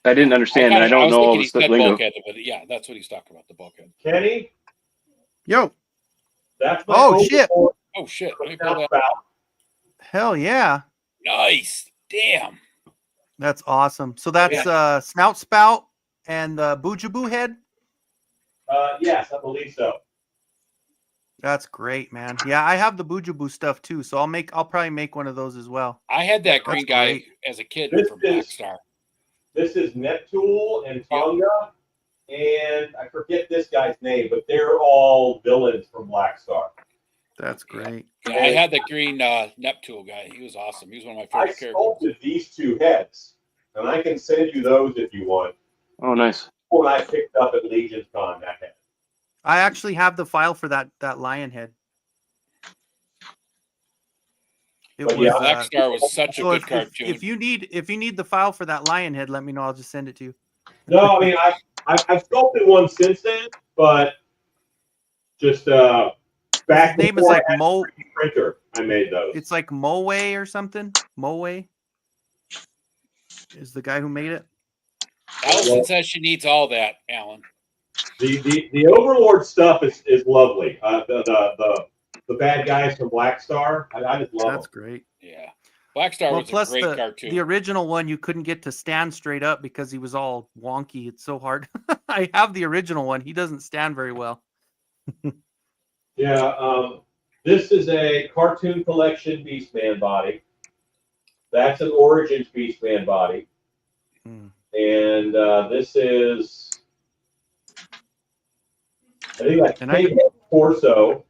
[SPEAKER 6] I didn't understand, and I don't
[SPEAKER 1] was
[SPEAKER 6] know all
[SPEAKER 1] thinking
[SPEAKER 6] the
[SPEAKER 1] he said
[SPEAKER 6] lingo.
[SPEAKER 1] bulkhead, but yeah, that's what he's talking about. The bulkhead.
[SPEAKER 7] Kenny,
[SPEAKER 2] Yo.
[SPEAKER 7] That's my
[SPEAKER 2] Oh, shit.
[SPEAKER 7] overboard
[SPEAKER 1] Oh shit! Let me pull
[SPEAKER 7] snout
[SPEAKER 1] that.
[SPEAKER 7] spout.
[SPEAKER 2] Hell yeah.
[SPEAKER 1] Nice. Damn.
[SPEAKER 2] That's awesome. So that's snout spout and the boojaboo head.
[SPEAKER 7] Yes, I believe so.
[SPEAKER 2] That's great, man. Yeah, I have the boojaboo stuff too, so I'll probably make one of those as well.
[SPEAKER 1] I had that green guy
[SPEAKER 2] great.
[SPEAKER 1] as a kid
[SPEAKER 7] This
[SPEAKER 1] from Black
[SPEAKER 7] is-
[SPEAKER 1] Star.
[SPEAKER 7] This is Neptune and Tonga, and I forget this guy's name, but they're all villains from Black Star.
[SPEAKER 2] That's great.
[SPEAKER 1] Yeah, I had the green Neptune guy. He was awesome. He was one of my
[SPEAKER 7] I
[SPEAKER 1] favorite characters.
[SPEAKER 7] sculpted these two heads, and I can send you those if you want.
[SPEAKER 6] Oh, nice.
[SPEAKER 7] What I picked up at Legion's Con, that head.
[SPEAKER 2] I actually have the file for that lion head. It
[SPEAKER 7] But
[SPEAKER 2] was,
[SPEAKER 7] yeah,
[SPEAKER 1] Black Star was such a
[SPEAKER 2] so
[SPEAKER 1] good
[SPEAKER 2] if
[SPEAKER 1] cartoon.
[SPEAKER 2] if you need the file for that lion head, let me know. I'll just send it to you.
[SPEAKER 7] No, I mean I've sculpted one since then, but just back
[SPEAKER 2] His name is
[SPEAKER 7] before
[SPEAKER 2] like
[SPEAKER 7] I had
[SPEAKER 2] Mo.
[SPEAKER 7] a 3D printer, I made those.
[SPEAKER 2] It's like Moe or something. Moe is the guy who made it.
[SPEAKER 1] Allison says she needs all that, Alan.
[SPEAKER 7] The Overlord stuff is lovely. The bad guys from Black Star, I just love
[SPEAKER 2] That's
[SPEAKER 7] them.
[SPEAKER 2] great.
[SPEAKER 1] Yeah. Black Star
[SPEAKER 2] Well,
[SPEAKER 1] was a
[SPEAKER 2] plus
[SPEAKER 1] great cartoon.
[SPEAKER 2] the original one, you couldn't get to stand straight up because he was all wonky. It's so hard. I have the original one. He doesn't stand very well.
[SPEAKER 7] Yeah, this is a cartoon collection Beastman body. That's an Origins Beastman body.
[SPEAKER 2] Hmm.
[SPEAKER 7] And this is, I think that's
[SPEAKER 2] And I-
[SPEAKER 7] Pig torso.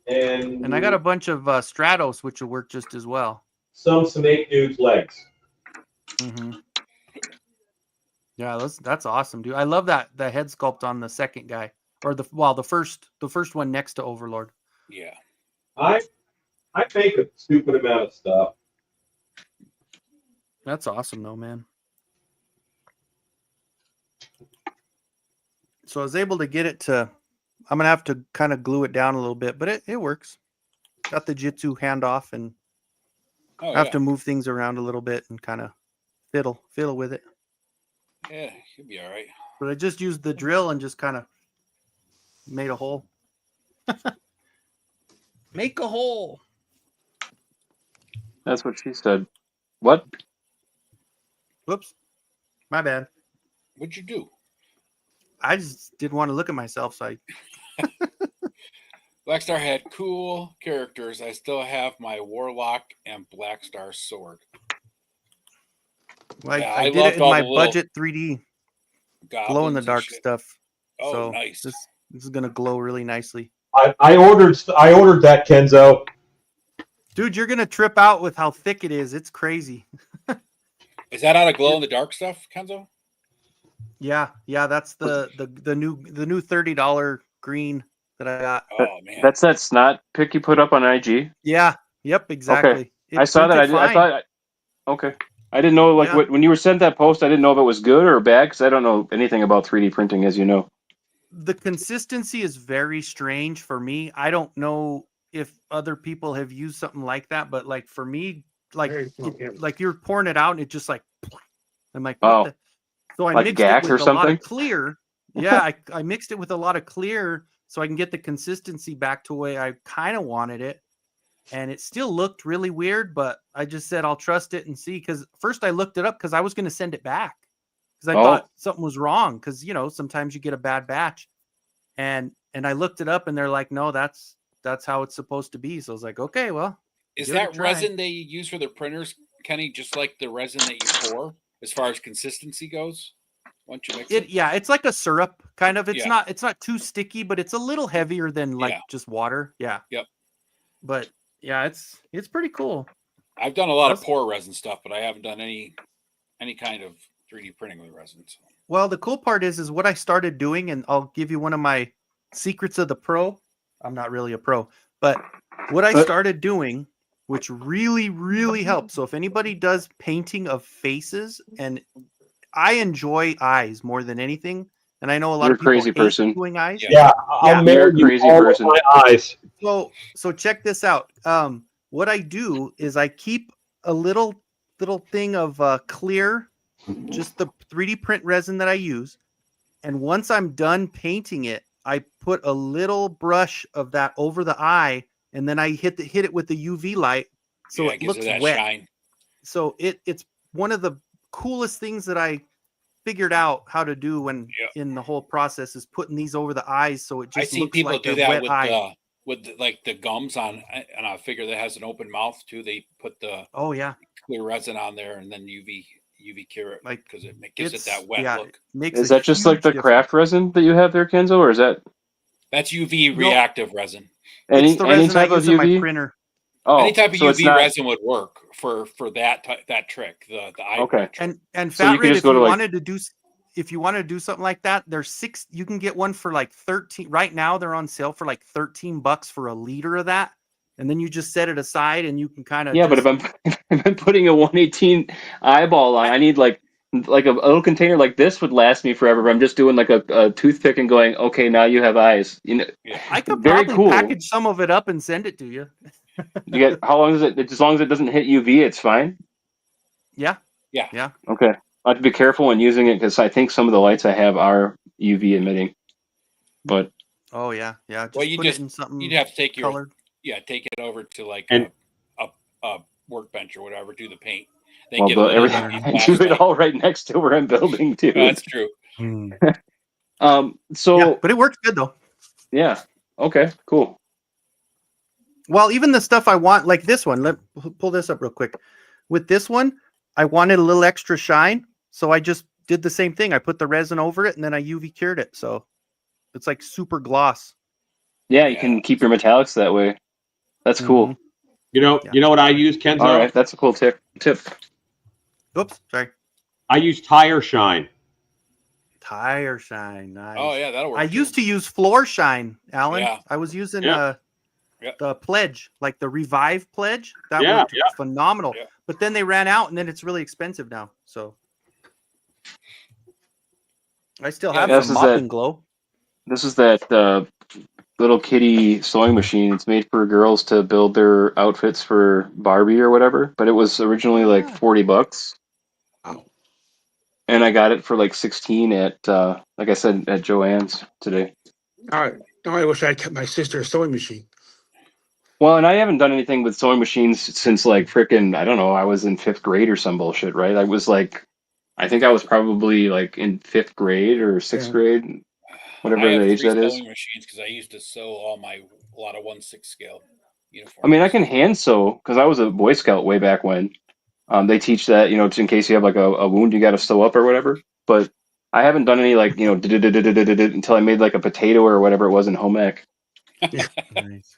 [SPEAKER 7] And
[SPEAKER 2] And I got a bunch of Stratos, which will work just as well.
[SPEAKER 7] some Snake Dude's legs.
[SPEAKER 2] Hmm. Yeah, that's awesome, dude. I love that head sculpt on the second guy, or the first one next to Overlord.
[SPEAKER 1] Yeah.
[SPEAKER 7] I make a stupid amount of stuff.
[SPEAKER 2] That's awesome, though, man. So I was able to get it to. I'm gonna have to kind of glue it down a little bit, but it works. Got the Jitsu handoff, and
[SPEAKER 1] Oh,
[SPEAKER 2] I have
[SPEAKER 1] yeah.
[SPEAKER 2] to move things around a little bit and kind of fiddle with it.
[SPEAKER 1] Yeah, he'll be all right.
[SPEAKER 2] But I just used the drill and just kind of made a hole. Make a hole.
[SPEAKER 6] That's what she said. What?
[SPEAKER 2] Whoops. My bad.
[SPEAKER 1] What'd you do?
[SPEAKER 2] I just didn't want to look at myself, so I
[SPEAKER 1] Black Star had cool characters. I still have my Warlock and Black Star sword.
[SPEAKER 2] like
[SPEAKER 1] Yeah,
[SPEAKER 2] I
[SPEAKER 1] I
[SPEAKER 2] did
[SPEAKER 1] loved
[SPEAKER 2] it in
[SPEAKER 1] all
[SPEAKER 2] my
[SPEAKER 1] the little
[SPEAKER 2] budget 3D glow in the
[SPEAKER 1] Goblins and
[SPEAKER 2] dark
[SPEAKER 1] shit.
[SPEAKER 2] stuff.
[SPEAKER 1] Oh,
[SPEAKER 2] so
[SPEAKER 1] nice.
[SPEAKER 2] this is gonna glow really nicely.
[SPEAKER 7] I ordered that, Kenzo.
[SPEAKER 2] Dude, you're gonna trip out with how thick it is. It's crazy.
[SPEAKER 1] Is that out of glow in the dark stuff, Kenzo?
[SPEAKER 2] Yeah, that's the new $30 green that I got.
[SPEAKER 1] Oh man.
[SPEAKER 6] That's that snot pic you put up on IG?
[SPEAKER 2] Yeah, yep, exactly. It
[SPEAKER 6] I saw that.
[SPEAKER 2] printed
[SPEAKER 6] I
[SPEAKER 2] fine.
[SPEAKER 6] thought. Okay. I didn't know, like,
[SPEAKER 2] Yeah.
[SPEAKER 6] when you were sent that post, I didn't know if it was good or bad because I don't know anything about 3D printing, as you know.
[SPEAKER 2] The consistency is very strange for me. I don't know if other people have used something like that, but like for me, like
[SPEAKER 5] Very small camera.
[SPEAKER 2] like you're pouring it out and it just like I'm like, what
[SPEAKER 6] Oh.
[SPEAKER 2] the? So I
[SPEAKER 6] Like
[SPEAKER 2] mixed
[SPEAKER 6] Gak
[SPEAKER 2] it
[SPEAKER 6] or
[SPEAKER 2] with a lot
[SPEAKER 6] something?
[SPEAKER 2] of clear. Yeah, I mixed it with a lot of clear so I can get the consistency back to the way I kind of wanted it. And it still looked really weird, but I just said I'll trust it and see. Because first I looked it up because I was going to send it back because I
[SPEAKER 6] Oh.
[SPEAKER 2] thought something was wrong. Because sometimes you get a bad batch, and I looked it up and they're like, no, that's how it's supposed to be. So I was like, okay, well,
[SPEAKER 1] Is
[SPEAKER 2] give it a
[SPEAKER 1] that
[SPEAKER 2] try.
[SPEAKER 1] resin they use for their printers, Kenny, just like the resin that you pour as far as consistency goes? Once you mix it?
[SPEAKER 2] yeah, it's like a syrup kind of. It's
[SPEAKER 1] Yeah.
[SPEAKER 2] not too sticky, but it's a little heavier than like
[SPEAKER 1] Yeah.
[SPEAKER 2] just water. Yeah.
[SPEAKER 1] Yep.
[SPEAKER 2] But yeah, it's pretty cool.
[SPEAKER 1] I've done a lot of
[SPEAKER 2] That's-
[SPEAKER 1] pour resin stuff, but I haven't done any kind of 3D printing with resin. So.
[SPEAKER 2] Well, the cool part is what I started doing, and I'll give you one of my secrets of the pro. I'm not really a pro, but what I started doing, which really, really helps. So if anybody does painting of faces, and I enjoy eyes more than anything, and I know a lot
[SPEAKER 6] You're
[SPEAKER 2] of people
[SPEAKER 6] a crazy
[SPEAKER 2] hate
[SPEAKER 6] person.
[SPEAKER 2] doing eyes.
[SPEAKER 1] Yeah.
[SPEAKER 7] Yeah,
[SPEAKER 2] Yeah.
[SPEAKER 7] I'll marry
[SPEAKER 6] You're a
[SPEAKER 7] you
[SPEAKER 6] crazy
[SPEAKER 7] all
[SPEAKER 6] person.
[SPEAKER 7] with my eyes.
[SPEAKER 2] So check this out. What I do is I keep a little thing of clear, just the 3D print resin that I use, and once I'm done painting it, I put a little brush of that over the eye, and then I hit it with the UV light, so
[SPEAKER 1] Yeah,
[SPEAKER 2] it
[SPEAKER 1] gives
[SPEAKER 2] looks
[SPEAKER 1] that
[SPEAKER 2] wet.
[SPEAKER 1] shine.
[SPEAKER 2] So it's one of the coolest things that I figured out how to do when
[SPEAKER 1] Yeah.
[SPEAKER 2] in the whole process is putting these over the eyes, so it
[SPEAKER 1] I
[SPEAKER 2] just
[SPEAKER 1] seen
[SPEAKER 2] looks
[SPEAKER 1] people
[SPEAKER 2] like
[SPEAKER 1] do
[SPEAKER 2] a
[SPEAKER 1] that
[SPEAKER 2] wet
[SPEAKER 1] with
[SPEAKER 2] eye.
[SPEAKER 1] like the gums on, and I figure that has an open mouth too. They put the
[SPEAKER 2] Oh yeah,
[SPEAKER 1] clear resin on there and then UV cure it,
[SPEAKER 2] like
[SPEAKER 1] because it gives it
[SPEAKER 2] it's
[SPEAKER 1] that wet
[SPEAKER 2] yeah,
[SPEAKER 1] look.
[SPEAKER 2] it makes
[SPEAKER 6] Is
[SPEAKER 2] a
[SPEAKER 6] that just like
[SPEAKER 2] huge
[SPEAKER 6] the
[SPEAKER 2] difference.
[SPEAKER 6] craft resin that you have there, Kenzo, or is that
[SPEAKER 1] That's UV
[SPEAKER 2] No.
[SPEAKER 1] reactive resin.
[SPEAKER 6] any
[SPEAKER 2] It's the resin I
[SPEAKER 6] type of
[SPEAKER 2] use in my
[SPEAKER 6] UV?
[SPEAKER 2] printer.
[SPEAKER 6] Oh,
[SPEAKER 1] Any type of
[SPEAKER 6] so it's
[SPEAKER 1] UV
[SPEAKER 6] not
[SPEAKER 1] resin would work for that trick, the eyebrow
[SPEAKER 6] okay.
[SPEAKER 1] trick.
[SPEAKER 2] And
[SPEAKER 6] So you
[SPEAKER 2] Fat
[SPEAKER 6] could
[SPEAKER 2] Red,
[SPEAKER 6] just
[SPEAKER 2] if
[SPEAKER 6] go
[SPEAKER 2] you
[SPEAKER 6] to, like-
[SPEAKER 2] wanted to do if you want to do something like that, there's 6. You can get one for like 13. Right now, they're on sale for like $13 for a liter of that, and then you just set it aside, and you can kind of
[SPEAKER 6] Yeah, but if I'm if I'm putting a 118 eyeball on, I need like a little container like this would last me forever. But I'm just doing like a toothpick and going, okay, now you have eyes. You know,
[SPEAKER 2] I could
[SPEAKER 6] very
[SPEAKER 2] probably
[SPEAKER 6] cool.
[SPEAKER 2] package some of it up and send it to you.
[SPEAKER 6] You get how long is it? As long as it doesn't hit UV, it's fine.
[SPEAKER 2] Yeah.
[SPEAKER 6] Okay, I have to be careful when using it because I think some of the lights I have are UV emitting. But
[SPEAKER 2] Oh yeah, yeah. Just
[SPEAKER 1] Well, you
[SPEAKER 2] put
[SPEAKER 1] just
[SPEAKER 2] it in something
[SPEAKER 1] you'd have to take your
[SPEAKER 2] colored.
[SPEAKER 1] take it over to like
[SPEAKER 4] And-
[SPEAKER 1] a workbench or whatever, do the paint. Then
[SPEAKER 6] well,
[SPEAKER 1] get a little
[SPEAKER 6] everything
[SPEAKER 1] LED
[SPEAKER 6] I do it
[SPEAKER 1] flashlight.
[SPEAKER 6] all right next to where I'm building too.
[SPEAKER 1] That's true.
[SPEAKER 6] So
[SPEAKER 2] Yeah, but it works good though.
[SPEAKER 6] yeah, okay, cool.
[SPEAKER 2] Well, even the stuff I want, like this one, let pull this up real quick. With this one, I wanted a little extra shine, so I just did the same thing. I put the resin over it, and then I UV cured it, so it's like super gloss.
[SPEAKER 6] Yeah, you can keep your metallics that way. That's cool.
[SPEAKER 2] Mhm.
[SPEAKER 4] You know what I use, Kenzo?
[SPEAKER 6] All right, that's a cool tip.
[SPEAKER 2] Oops, sorry.
[SPEAKER 4] I use Tire Shine.
[SPEAKER 2] Tire shine, nice.
[SPEAKER 1] Oh yeah, that'll work.
[SPEAKER 2] I used to use floor shine, Alan.
[SPEAKER 1] Yeah.
[SPEAKER 2] I was using
[SPEAKER 4] Yeah.
[SPEAKER 2] the pledge, like the Revive pledge. That
[SPEAKER 4] Yeah,
[SPEAKER 2] worked phenomenal.
[SPEAKER 1] Yeah.
[SPEAKER 2] But then they ran out, and then it's really expensive now. So I still
[SPEAKER 1] Yeah,
[SPEAKER 2] have
[SPEAKER 6] this
[SPEAKER 2] some
[SPEAKER 6] is
[SPEAKER 2] mopping
[SPEAKER 6] that-
[SPEAKER 2] glow.
[SPEAKER 6] This is that little kitty sewing machine. It's made for girls to build their outfits for Barbie or whatever. But it was originally like $40,
[SPEAKER 5] Wow.
[SPEAKER 6] and I got it for like 16 at like I said at Joann's today.
[SPEAKER 5] All right. Now I wish I kept my sister's sewing machine.
[SPEAKER 6] Well, and I haven't done anything with sewing machines since like frickin' I don't know. I was in 5th grade or some bullshit, right? I think I was probably like in 5th grade or 6th
[SPEAKER 5] Yeah.
[SPEAKER 6] grade, whatever
[SPEAKER 1] I have
[SPEAKER 6] the age
[SPEAKER 1] 3
[SPEAKER 6] that is.
[SPEAKER 1] sewing machines because I used to sew a lot of 1/6 scale uniforms.
[SPEAKER 6] I mean, I can hand sew because I was a Boy Scout way back when. They teach that, in case you have like a wound, you got to sew up or whatever. But I haven't done any like, until I made like a potato or whatever it was in home ec.
[SPEAKER 2] Nice.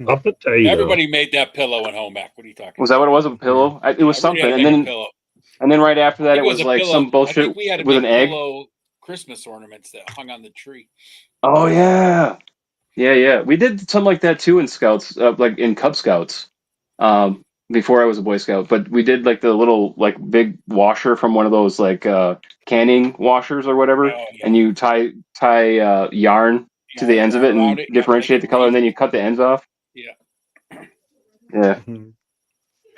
[SPEAKER 9] A potato.
[SPEAKER 1] Everybody made that pillow in home ec. What are you talking?
[SPEAKER 6] Was that what it was? A pillow? It was something.
[SPEAKER 1] Everybody
[SPEAKER 6] And
[SPEAKER 1] had to make
[SPEAKER 6] then
[SPEAKER 1] a pillow.
[SPEAKER 6] and then right after
[SPEAKER 1] I
[SPEAKER 6] that,
[SPEAKER 1] think
[SPEAKER 6] it was
[SPEAKER 1] a
[SPEAKER 6] like
[SPEAKER 1] pillow.
[SPEAKER 6] some
[SPEAKER 1] I
[SPEAKER 6] bullshit
[SPEAKER 1] think we had to
[SPEAKER 6] with an
[SPEAKER 1] make
[SPEAKER 6] egg.
[SPEAKER 1] pillow Christmas ornaments that hung on the tree.
[SPEAKER 6] Oh yeah, yeah. We did something like that too in Scouts, like in Cub Scouts. Before I was a Boy Scout, but we did like the little like big washer from one of those like canning washers or whatever,
[SPEAKER 1] Oh, yeah.
[SPEAKER 6] and you tie yarn to the ends of it
[SPEAKER 1] Around
[SPEAKER 6] and
[SPEAKER 1] it, yeah,
[SPEAKER 6] differentiate
[SPEAKER 1] make
[SPEAKER 6] the
[SPEAKER 1] it
[SPEAKER 6] color, and then
[SPEAKER 1] wreath.
[SPEAKER 6] you cut the ends off.
[SPEAKER 1] Yeah.
[SPEAKER 6] Yeah,
[SPEAKER 2] Mhm.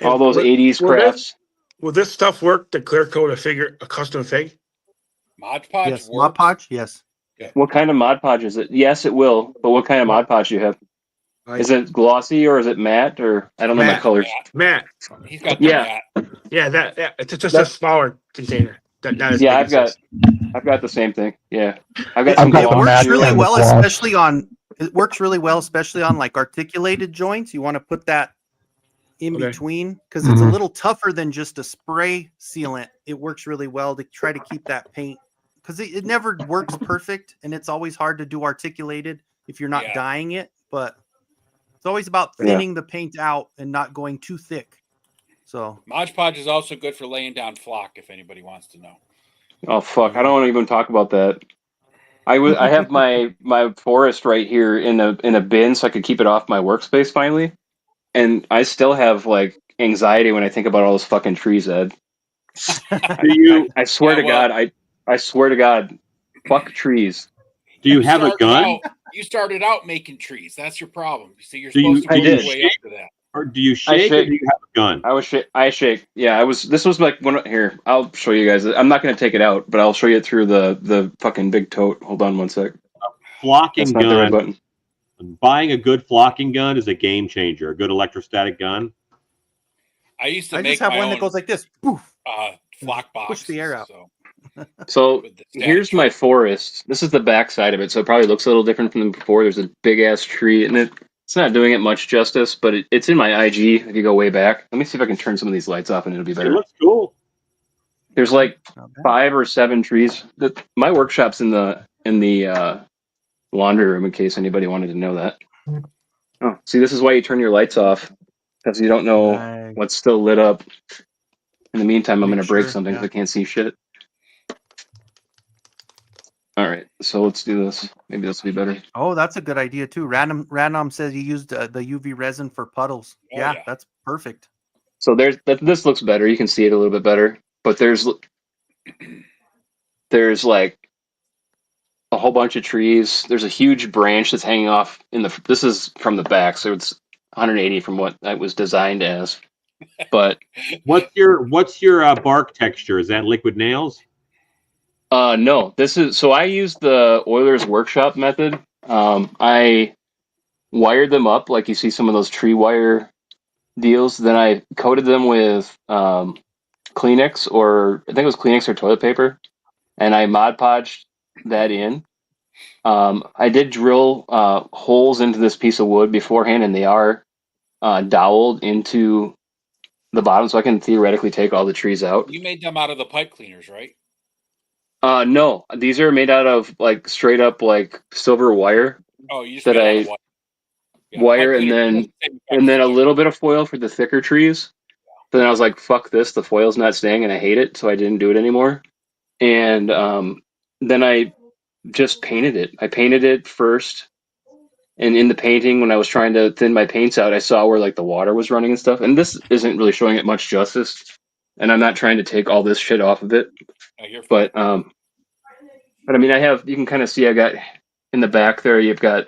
[SPEAKER 6] all those
[SPEAKER 5] Will-
[SPEAKER 6] 80s
[SPEAKER 5] will
[SPEAKER 6] crafts.
[SPEAKER 5] Will this stuff work to clear coat a custom fig?
[SPEAKER 1] Mod Podge
[SPEAKER 2] Yes,
[SPEAKER 1] works.
[SPEAKER 2] Mod Podge. Yes.
[SPEAKER 6] What kind of Mod Podge is it? Yes, it will. But what kind of Mod Podge do you have?
[SPEAKER 5] Like,
[SPEAKER 6] Is it glossy or is it matte or I don't know my
[SPEAKER 5] Matte.
[SPEAKER 6] colors.
[SPEAKER 5] Matt?
[SPEAKER 1] He's got the
[SPEAKER 6] Yeah.
[SPEAKER 1] mat.
[SPEAKER 5] Yeah, that it's just
[SPEAKER 6] That's-
[SPEAKER 5] a smaller container. Not as
[SPEAKER 6] Yeah,
[SPEAKER 5] big as
[SPEAKER 6] I've got the same thing. Yeah, I've got
[SPEAKER 3] I've
[SPEAKER 6] some
[SPEAKER 3] got the
[SPEAKER 6] gloss
[SPEAKER 3] matte
[SPEAKER 2] Works
[SPEAKER 6] too.
[SPEAKER 2] really
[SPEAKER 3] and the
[SPEAKER 2] well,
[SPEAKER 3] gloss.
[SPEAKER 2] especially on. It works really well, especially on like articulated joints. You want to put that in
[SPEAKER 5] Okay.
[SPEAKER 2] between because it's a
[SPEAKER 3] Mhm.
[SPEAKER 2] little tougher than just a spray sealant. It works really well to try to keep that paint because it never works perfect, and it's always hard to do articulated if you're not
[SPEAKER 1] Yeah.
[SPEAKER 2] dyeing it. But it's always about
[SPEAKER 6] Yeah.
[SPEAKER 2] thinning the paint out and not going too thick. So
[SPEAKER 1] Mod Podge is also good for laying down flock, if anybody wants to know.
[SPEAKER 6] Oh fuck! I don't want to even talk about that. I have my forest right here in a bin so I could keep it off my workspace finally, and I still have like anxiety when I think about all those fucking trees, Ed. I swear
[SPEAKER 1] Yeah,
[SPEAKER 6] to
[SPEAKER 1] well-
[SPEAKER 6] God, I swear to God, fuck trees.
[SPEAKER 4] Do you have a
[SPEAKER 1] started
[SPEAKER 4] gun?
[SPEAKER 1] out- you started out making trees. That's your problem. So you're
[SPEAKER 4] Do you-
[SPEAKER 1] supposed to
[SPEAKER 6] I
[SPEAKER 1] work
[SPEAKER 6] did.
[SPEAKER 1] your way up to that.
[SPEAKER 4] Or do you shake or
[SPEAKER 6] shake.
[SPEAKER 4] do you have a gun?
[SPEAKER 6] I shake. Yeah, this was like one here. I'll show you guys. I'm not gonna take it out, but I'll show you it through the fucking big tote. Hold on one sec.
[SPEAKER 4] Flocking
[SPEAKER 6] That's not the right
[SPEAKER 4] gun.
[SPEAKER 6] button.
[SPEAKER 4] Buying a good flocking gun is a game changer. A good electrostatic gun.
[SPEAKER 1] I used to
[SPEAKER 2] I
[SPEAKER 1] make
[SPEAKER 2] just have
[SPEAKER 1] my
[SPEAKER 2] one
[SPEAKER 1] own
[SPEAKER 2] that goes like this. Poof.
[SPEAKER 1] flock box.
[SPEAKER 2] Push the air out.
[SPEAKER 1] So
[SPEAKER 6] So
[SPEAKER 1] with the static
[SPEAKER 6] here's my
[SPEAKER 1] trip.
[SPEAKER 6] forest. This is the back side of it, so it probably looks a little different from before. There's a big ass tree, and it's not doing it much justice, but it's in my IG if you go way back. Let me see if I can turn some of these lights off and it'll be
[SPEAKER 4] It
[SPEAKER 6] better.
[SPEAKER 4] looks cool.
[SPEAKER 6] There's like
[SPEAKER 2] Not bad.
[SPEAKER 6] 5 or 7 trees. My workshop's in the laundry room in case anybody wanted to know that. Oh, see, this is why you turn your lights off, because you don't know
[SPEAKER 2] Nice.
[SPEAKER 6] what's still lit up. In the meantime, I'm
[SPEAKER 2] Make
[SPEAKER 6] going to break
[SPEAKER 2] sure,
[SPEAKER 6] something because
[SPEAKER 2] yeah.
[SPEAKER 6] I can't see shit. All right, so let's do this. Maybe this will be better.
[SPEAKER 2] Oh, that's a good idea too. Random says he used the UV resin for puddles.
[SPEAKER 1] Oh,
[SPEAKER 2] yeah,
[SPEAKER 1] yeah.
[SPEAKER 2] that's perfect.
[SPEAKER 6] So this looks better. You can see it a little bit better, but there's like a whole bunch of trees. There's a huge branch that's hanging off this is from the back, so it's 180 from what it was designed as. But
[SPEAKER 4] What's your bark texture? Is that liquid nails?
[SPEAKER 6] no, I use the Oilers Workshop method. I wired them up like you see some of those tree wire deals. Then I coated them with Kleenex, or I think it was Kleenex or toilet paper, and I Mod Podged that in. I did drill holes into this piece of wood beforehand, and they are doweled into the bottom, so I can theoretically take all the trees out.
[SPEAKER 1] You made them out of the pipe cleaners, right?
[SPEAKER 6] No, these are made out of like straight up like silver wire
[SPEAKER 1] Oh, you just
[SPEAKER 6] that
[SPEAKER 1] made out
[SPEAKER 6] I
[SPEAKER 1] of wire. Yeah,
[SPEAKER 6] wire,
[SPEAKER 1] pipe
[SPEAKER 6] and
[SPEAKER 1] cleaners
[SPEAKER 6] then
[SPEAKER 1] have the same effect as
[SPEAKER 6] a
[SPEAKER 1] wire.
[SPEAKER 6] little bit of foil for the thicker trees. But then I was like, fuck this, the foil's not staying, and I hate it, so I didn't do it anymore. And then I just painted it. I painted it first, and in the painting, when I was trying to thin my paints out, I saw where like the water was running and stuff. And this isn't really showing it much justice. And I'm not trying to take all this shit off of it,
[SPEAKER 1] No, you're fine.
[SPEAKER 6] but I mean, you can kind of see I got in the back there. You've got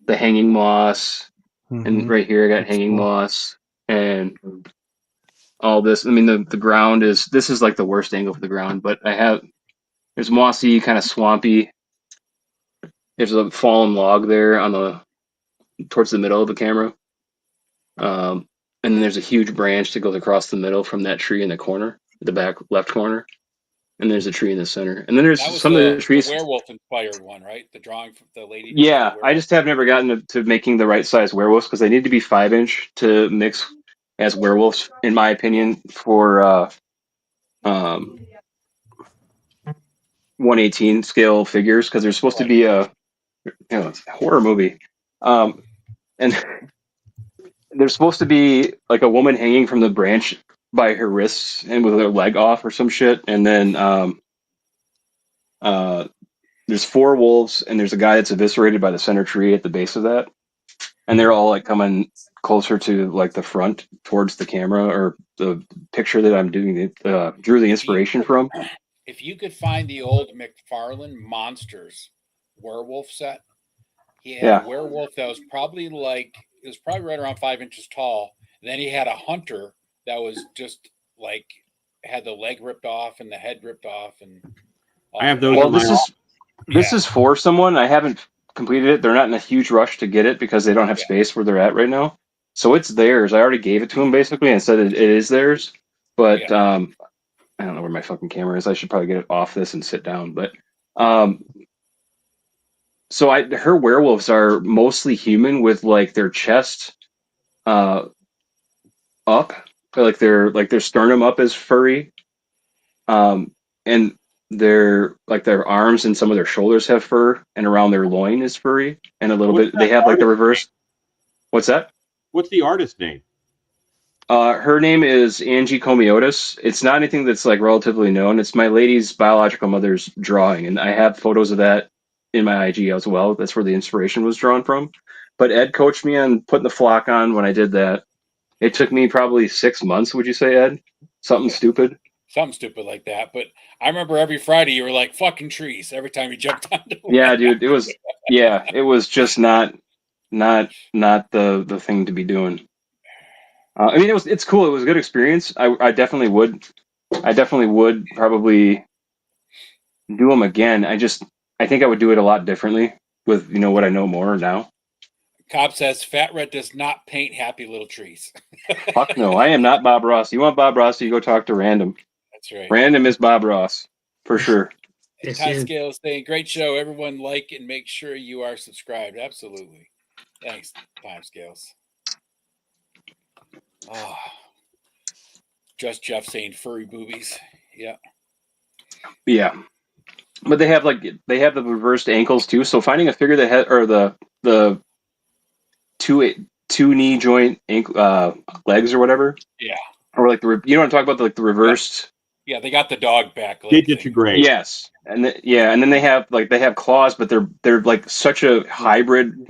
[SPEAKER 6] the hanging moss, and
[SPEAKER 2] Mhm.
[SPEAKER 6] right here I got
[SPEAKER 2] That's
[SPEAKER 6] hanging
[SPEAKER 2] cool.
[SPEAKER 6] moss, and all this. I mean, the ground this is like the worst angle for the ground, but there's mossy, kind of swampy. There's a fallen log there towards the middle of the camera. And then there's a huge branch that goes across the middle from that tree in the corner, the back left corner. And there's a tree in the center. And then there's
[SPEAKER 1] That was
[SPEAKER 6] some of the trees.
[SPEAKER 1] the werewolf inspired one, right? The drawing from the lady.
[SPEAKER 6] Yeah, I just have never gotten to making the right size werewolves because they need to be 5-inch to mix as werewolves, in my opinion, for 1/18 scale figures, because they're supposed to be it's a horror movie. And they're supposed to be like a woman hanging from the branch by her wrists and with her leg off or some shit. And then there's 4 wolves, and there's a guy that's eviscerated by the center tree at the base of that. And they're all like coming closer to like the front towards the camera, or the picture that I'm doing, drew the inspiration from.
[SPEAKER 1] If you could find the old McFarlane Monsters werewolf set, he had a werewolf that was probably right around 5 inches tall. And then he had a hunter that was just like had the leg ripped off and the head ripped off, and
[SPEAKER 4] I have those.
[SPEAKER 6] Well, this is for someone. I haven't completed it. They're not in a huge rush to get it because they don't have space where they're at right now. So it's theirs. I already gave it to them basically and said it is theirs. But I don't know where my fucking camera is. I should probably get it off this and sit down. But so her werewolves are mostly human with like their chest up, like their sternum up is furry, and their arms and some of their shoulders have fur, and around their loin is furry, and a little bit they have like the reverse. What's that?
[SPEAKER 4] What's the artist name?
[SPEAKER 6] Her name is Angie Comiotis. It's not anything that's like relatively known. It's my lady's biological mother's drawing, and I have photos of that in my IG as well. That's where the inspiration was drawn from. But Ed coached me on putting the flock on when I did that. It took me probably 6 months, would you say, Ed? Something stupid?
[SPEAKER 1] Something stupid like that. But I remember every Friday you were like, fucking trees, every time you jumped onto one.
[SPEAKER 6] Yeah, dude. It was just not the thing to be doing. I mean, it's cool. It was a good experience. I definitely would probably do them again. I think I would do it a lot differently. with what I know more now.
[SPEAKER 1] Cobb says Fat Red does not paint happy little trees.
[SPEAKER 6] Fuck no, I am not Bob Ross. You want Bob Ross? You go talk to Random.
[SPEAKER 1] That's right.
[SPEAKER 6] Random is Bob Ross for sure.
[SPEAKER 5] Yes,
[SPEAKER 1] Time
[SPEAKER 5] yes.
[SPEAKER 1] Scale saying, great show. Everyone like and make sure you are subscribed. Absolutely. Thanks, Time Scales. Oh. Just Jeff saying furry boobies. Yeah.
[SPEAKER 6] Yeah, but they have the reversed ankles too. So finding a figure that has or the two knee joint legs or whatever.
[SPEAKER 1] Yeah.
[SPEAKER 6] Or like what I'm talking about, the reversed.
[SPEAKER 1] Yeah, they got the dog back. leg thing.
[SPEAKER 4] Digigrade.
[SPEAKER 6] Yes, and then they have claws, but they're like such a hybrid,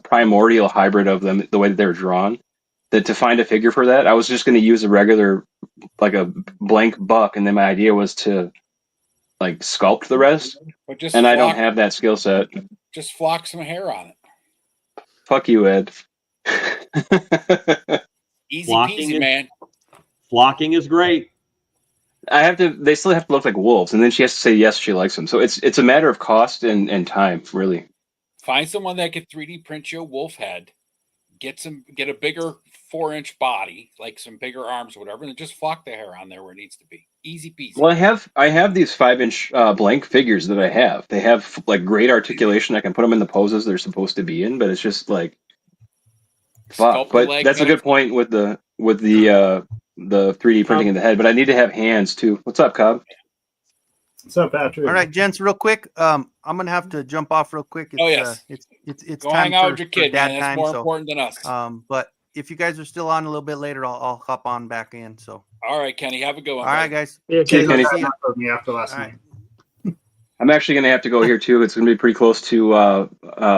[SPEAKER 6] primordial hybrid of them, the way that they're drawn. That to find a figure for that, I was just going to use a regular, like a blank buck, and then my idea was to sculpt the rest,
[SPEAKER 1] But just
[SPEAKER 6] and I don't
[SPEAKER 1] flock-
[SPEAKER 6] have that skill set.
[SPEAKER 1] Just flock some hair on it.
[SPEAKER 6] Fuck you, Ed.
[SPEAKER 1] Easy
[SPEAKER 4] Flocking
[SPEAKER 1] peasy,
[SPEAKER 4] is-
[SPEAKER 1] man.
[SPEAKER 4] Flocking is great.
[SPEAKER 6] They still have to look like wolves, and then she has to say yes, she likes them. So it's a matter of cost and time, really.
[SPEAKER 1] Find someone that can 3D print you a wolf head. Get a bigger 4-inch body, like some bigger arms or whatever, and then just flock the hair on there where it needs to be. Easy peasy.
[SPEAKER 6] Well, I have these 5-inch blank figures that I have. They have great articulation. I can put them in the poses they're supposed to be in, but it's just fuck.
[SPEAKER 1] Sculpt the
[SPEAKER 6] But
[SPEAKER 1] leg,
[SPEAKER 6] that's a
[SPEAKER 1] man.
[SPEAKER 6] good point with the 3D printing in the head. But I need to have hands too. What's up, Cobb?
[SPEAKER 10] What's up, Patrick?
[SPEAKER 2] All right, gents, real quick. I'm gonna have to jump off real quick. It's,
[SPEAKER 1] yes.
[SPEAKER 2] It's
[SPEAKER 1] Go
[SPEAKER 2] time
[SPEAKER 1] hang out
[SPEAKER 2] for,
[SPEAKER 1] with your
[SPEAKER 2] for
[SPEAKER 1] kid,
[SPEAKER 2] dad
[SPEAKER 1] man. That's
[SPEAKER 2] time.
[SPEAKER 1] more
[SPEAKER 2] So,
[SPEAKER 1] important than us.
[SPEAKER 2] but if you guys are still on a little bit later, I'll hop on back in. So,
[SPEAKER 1] All right, Kenny, have a good one.
[SPEAKER 2] all right,
[SPEAKER 1] buddy.
[SPEAKER 2] guys.
[SPEAKER 10] Yeah,
[SPEAKER 6] See you, Kenny.
[SPEAKER 10] Kenny. Of me after last
[SPEAKER 2] All right.
[SPEAKER 10] night.
[SPEAKER 6] I'm actually going to have to go here too. It's going to be pretty close to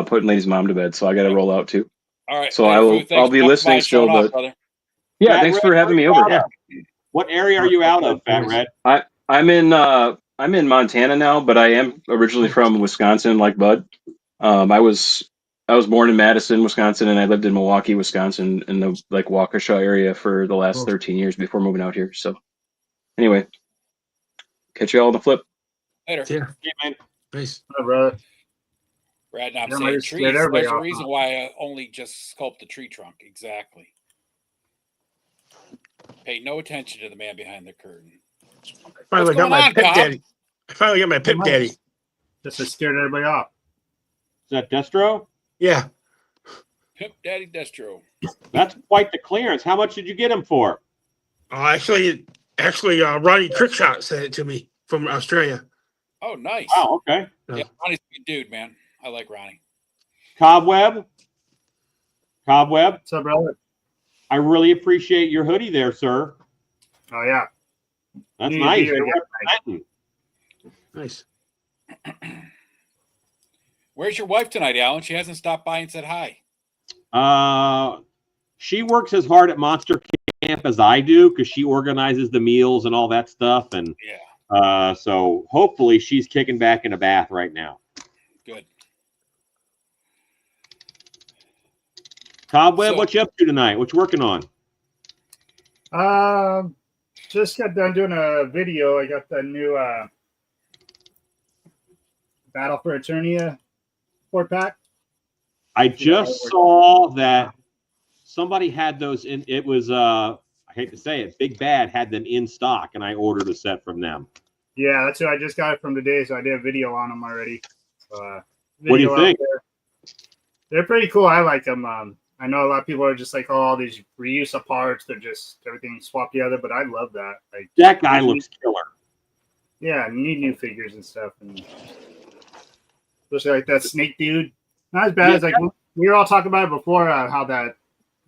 [SPEAKER 6] putting Lady's mom to bed, so I got to roll out too.
[SPEAKER 1] All right.
[SPEAKER 6] So
[SPEAKER 1] later,
[SPEAKER 6] I'll
[SPEAKER 1] Fu. Thanks
[SPEAKER 6] be
[SPEAKER 1] for
[SPEAKER 6] listening
[SPEAKER 1] showing
[SPEAKER 6] still,
[SPEAKER 1] off,
[SPEAKER 6] but
[SPEAKER 1] brother.
[SPEAKER 6] yeah,
[SPEAKER 4] Fat
[SPEAKER 6] thanks
[SPEAKER 4] Red,
[SPEAKER 6] for having me
[SPEAKER 4] where
[SPEAKER 6] over.
[SPEAKER 4] you out of? What area are you out of, Fat Red?
[SPEAKER 6] I'm in Montana now, but I am originally from Wisconsin, like Bud. I was born in Madison, Wisconsin, and I lived in Milwaukee, Wisconsin, in the Waukesha area for the last 13 years before moving out here. So, anyway, catch you all on the flip.
[SPEAKER 1] Later.
[SPEAKER 5] Yeah.
[SPEAKER 4] Yeah, man.
[SPEAKER 5] Nice.
[SPEAKER 10] Hi, brother.
[SPEAKER 1] Brad, now I'm
[SPEAKER 10] Yeah, I
[SPEAKER 1] saying
[SPEAKER 10] just
[SPEAKER 1] trees.
[SPEAKER 10] scared everybody
[SPEAKER 1] There's a
[SPEAKER 10] off,
[SPEAKER 1] reason
[SPEAKER 10] huh?
[SPEAKER 1] why I only just sculpt the tree trunk. Exactly. Pay no attention to the man behind the curtain.
[SPEAKER 5] Finally got
[SPEAKER 1] going
[SPEAKER 5] my
[SPEAKER 1] on,
[SPEAKER 5] pip
[SPEAKER 1] Cobb?
[SPEAKER 5] daddy. I finally got my pip
[SPEAKER 10] Nice.
[SPEAKER 5] daddy.
[SPEAKER 10] Just to scare everybody off.
[SPEAKER 4] Is that Destro?
[SPEAKER 5] Yeah.
[SPEAKER 1] Pimp Daddy Destro.
[SPEAKER 4] That's quite the clearance. How much did you get him for?
[SPEAKER 5] Actually, Ronnie Trickshot sent it to me from Australia.
[SPEAKER 1] Oh, nice.
[SPEAKER 4] Wow, okay.
[SPEAKER 1] Yeah, Ronnie's a good dude, man. I like Ronnie.
[SPEAKER 4] Cobweb?
[SPEAKER 10] What's up, brother?
[SPEAKER 4] I really appreciate your hoodie there, sir.
[SPEAKER 10] Oh, yeah.
[SPEAKER 4] That's
[SPEAKER 10] You need to
[SPEAKER 4] nice.
[SPEAKER 10] be here
[SPEAKER 4] You're
[SPEAKER 10] again.
[SPEAKER 4] representing.
[SPEAKER 5] Nice.
[SPEAKER 1] Where's your wife tonight, Alan? She hasn't stopped by and said hi.
[SPEAKER 4] She works as hard at Monster Camp as I do because she organizes the meals and all that stuff. And
[SPEAKER 1] Yeah,
[SPEAKER 4] so hopefully she's kicking back in a bath right now.
[SPEAKER 1] good.
[SPEAKER 4] Cobweb,
[SPEAKER 1] So-
[SPEAKER 4] what you up to tonight? What you working on?
[SPEAKER 10] Just got done doing a video. I got the new Battle for Eternia 4-pack.
[SPEAKER 4] I just saw that somebody had those in. It was I hate to say it, Big Bad had them in stock, and I ordered a set from them.
[SPEAKER 10] Yeah, that's what I just got it from today, so I did a video on them already.
[SPEAKER 4] What do you
[SPEAKER 10] Video out
[SPEAKER 4] think?
[SPEAKER 10] there. They're pretty cool. I like them. I know a lot of people are just like, oh, all these reuse of parts. They're just everything swapped together, but I love that. Like
[SPEAKER 4] That guy looks killer.
[SPEAKER 10] yeah, need new figures and stuff, and especially like that snake dude. Not as bad as like we were all talking about it before how that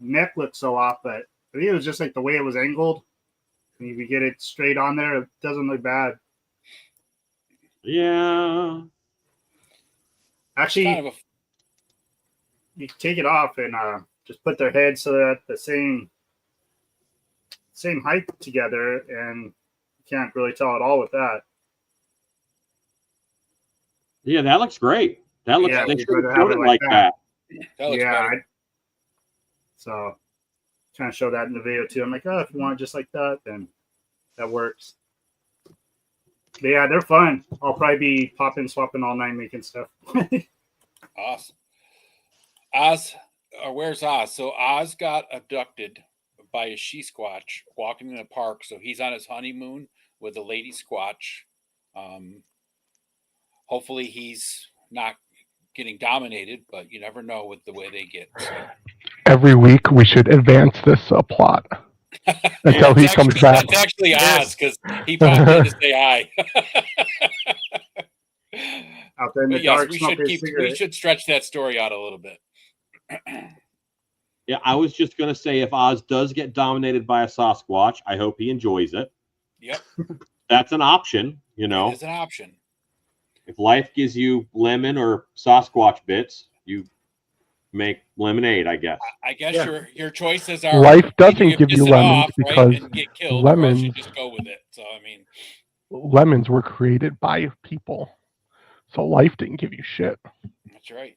[SPEAKER 10] neck looked so off, but I think it was just like the way it was angled. And if you get it straight on there, it doesn't look bad.
[SPEAKER 4] Yeah.
[SPEAKER 10] Actually,
[SPEAKER 1] Kind of a,
[SPEAKER 10] you take it off and just put their heads so they're at the same height together, and you can't really tell at all with that.
[SPEAKER 4] Yeah, that looks great. That looks
[SPEAKER 10] Yeah,
[SPEAKER 4] they
[SPEAKER 10] we'd
[SPEAKER 4] should
[SPEAKER 10] rather
[SPEAKER 4] have
[SPEAKER 10] have
[SPEAKER 4] it
[SPEAKER 10] it
[SPEAKER 4] like
[SPEAKER 10] like
[SPEAKER 4] that.
[SPEAKER 1] that looks
[SPEAKER 10] Yeah,
[SPEAKER 1] better.
[SPEAKER 10] so trying to show that in the video too. I'm like, oh, if you want it just like that, then that works. But yeah, they're fun. I'll probably be popping, swapping all night, making stuff.
[SPEAKER 1] Awesome. Oz, where's Oz? So Oz got abducted by a she squatch walking in the park. So he's on his honeymoon with a lady squatch. Hopefully he's not getting dominated, but you never know with the way they get. So.
[SPEAKER 3] Every week we should advance this plot until he comes back.
[SPEAKER 1] That's actually Oz because he popped in to say hi.
[SPEAKER 10] Out there in the
[SPEAKER 1] But yes,
[SPEAKER 10] dark,
[SPEAKER 1] we
[SPEAKER 10] smoking a
[SPEAKER 1] we
[SPEAKER 10] cigarette.
[SPEAKER 1] should stretch that story out a little bit.
[SPEAKER 4] Yeah, I was just gonna say if Oz does get dominated by a Sasquatch, I hope he enjoys it.
[SPEAKER 1] Yep,
[SPEAKER 4] That's an option, you know.
[SPEAKER 1] it's an option.
[SPEAKER 4] If life gives you lemon or Sasquatch bits, you make lemonade, I guess.
[SPEAKER 1] I guess
[SPEAKER 5] Yeah.
[SPEAKER 1] your choices are
[SPEAKER 3] Life doesn't
[SPEAKER 1] either
[SPEAKER 3] give you
[SPEAKER 1] piss it
[SPEAKER 3] lemons
[SPEAKER 1] off, right,
[SPEAKER 3] because
[SPEAKER 1] and get killed, or else you
[SPEAKER 3] lemons-
[SPEAKER 1] just go with it. So I mean,
[SPEAKER 3] Lemons were created by people, so life didn't give you shit.
[SPEAKER 1] that's right.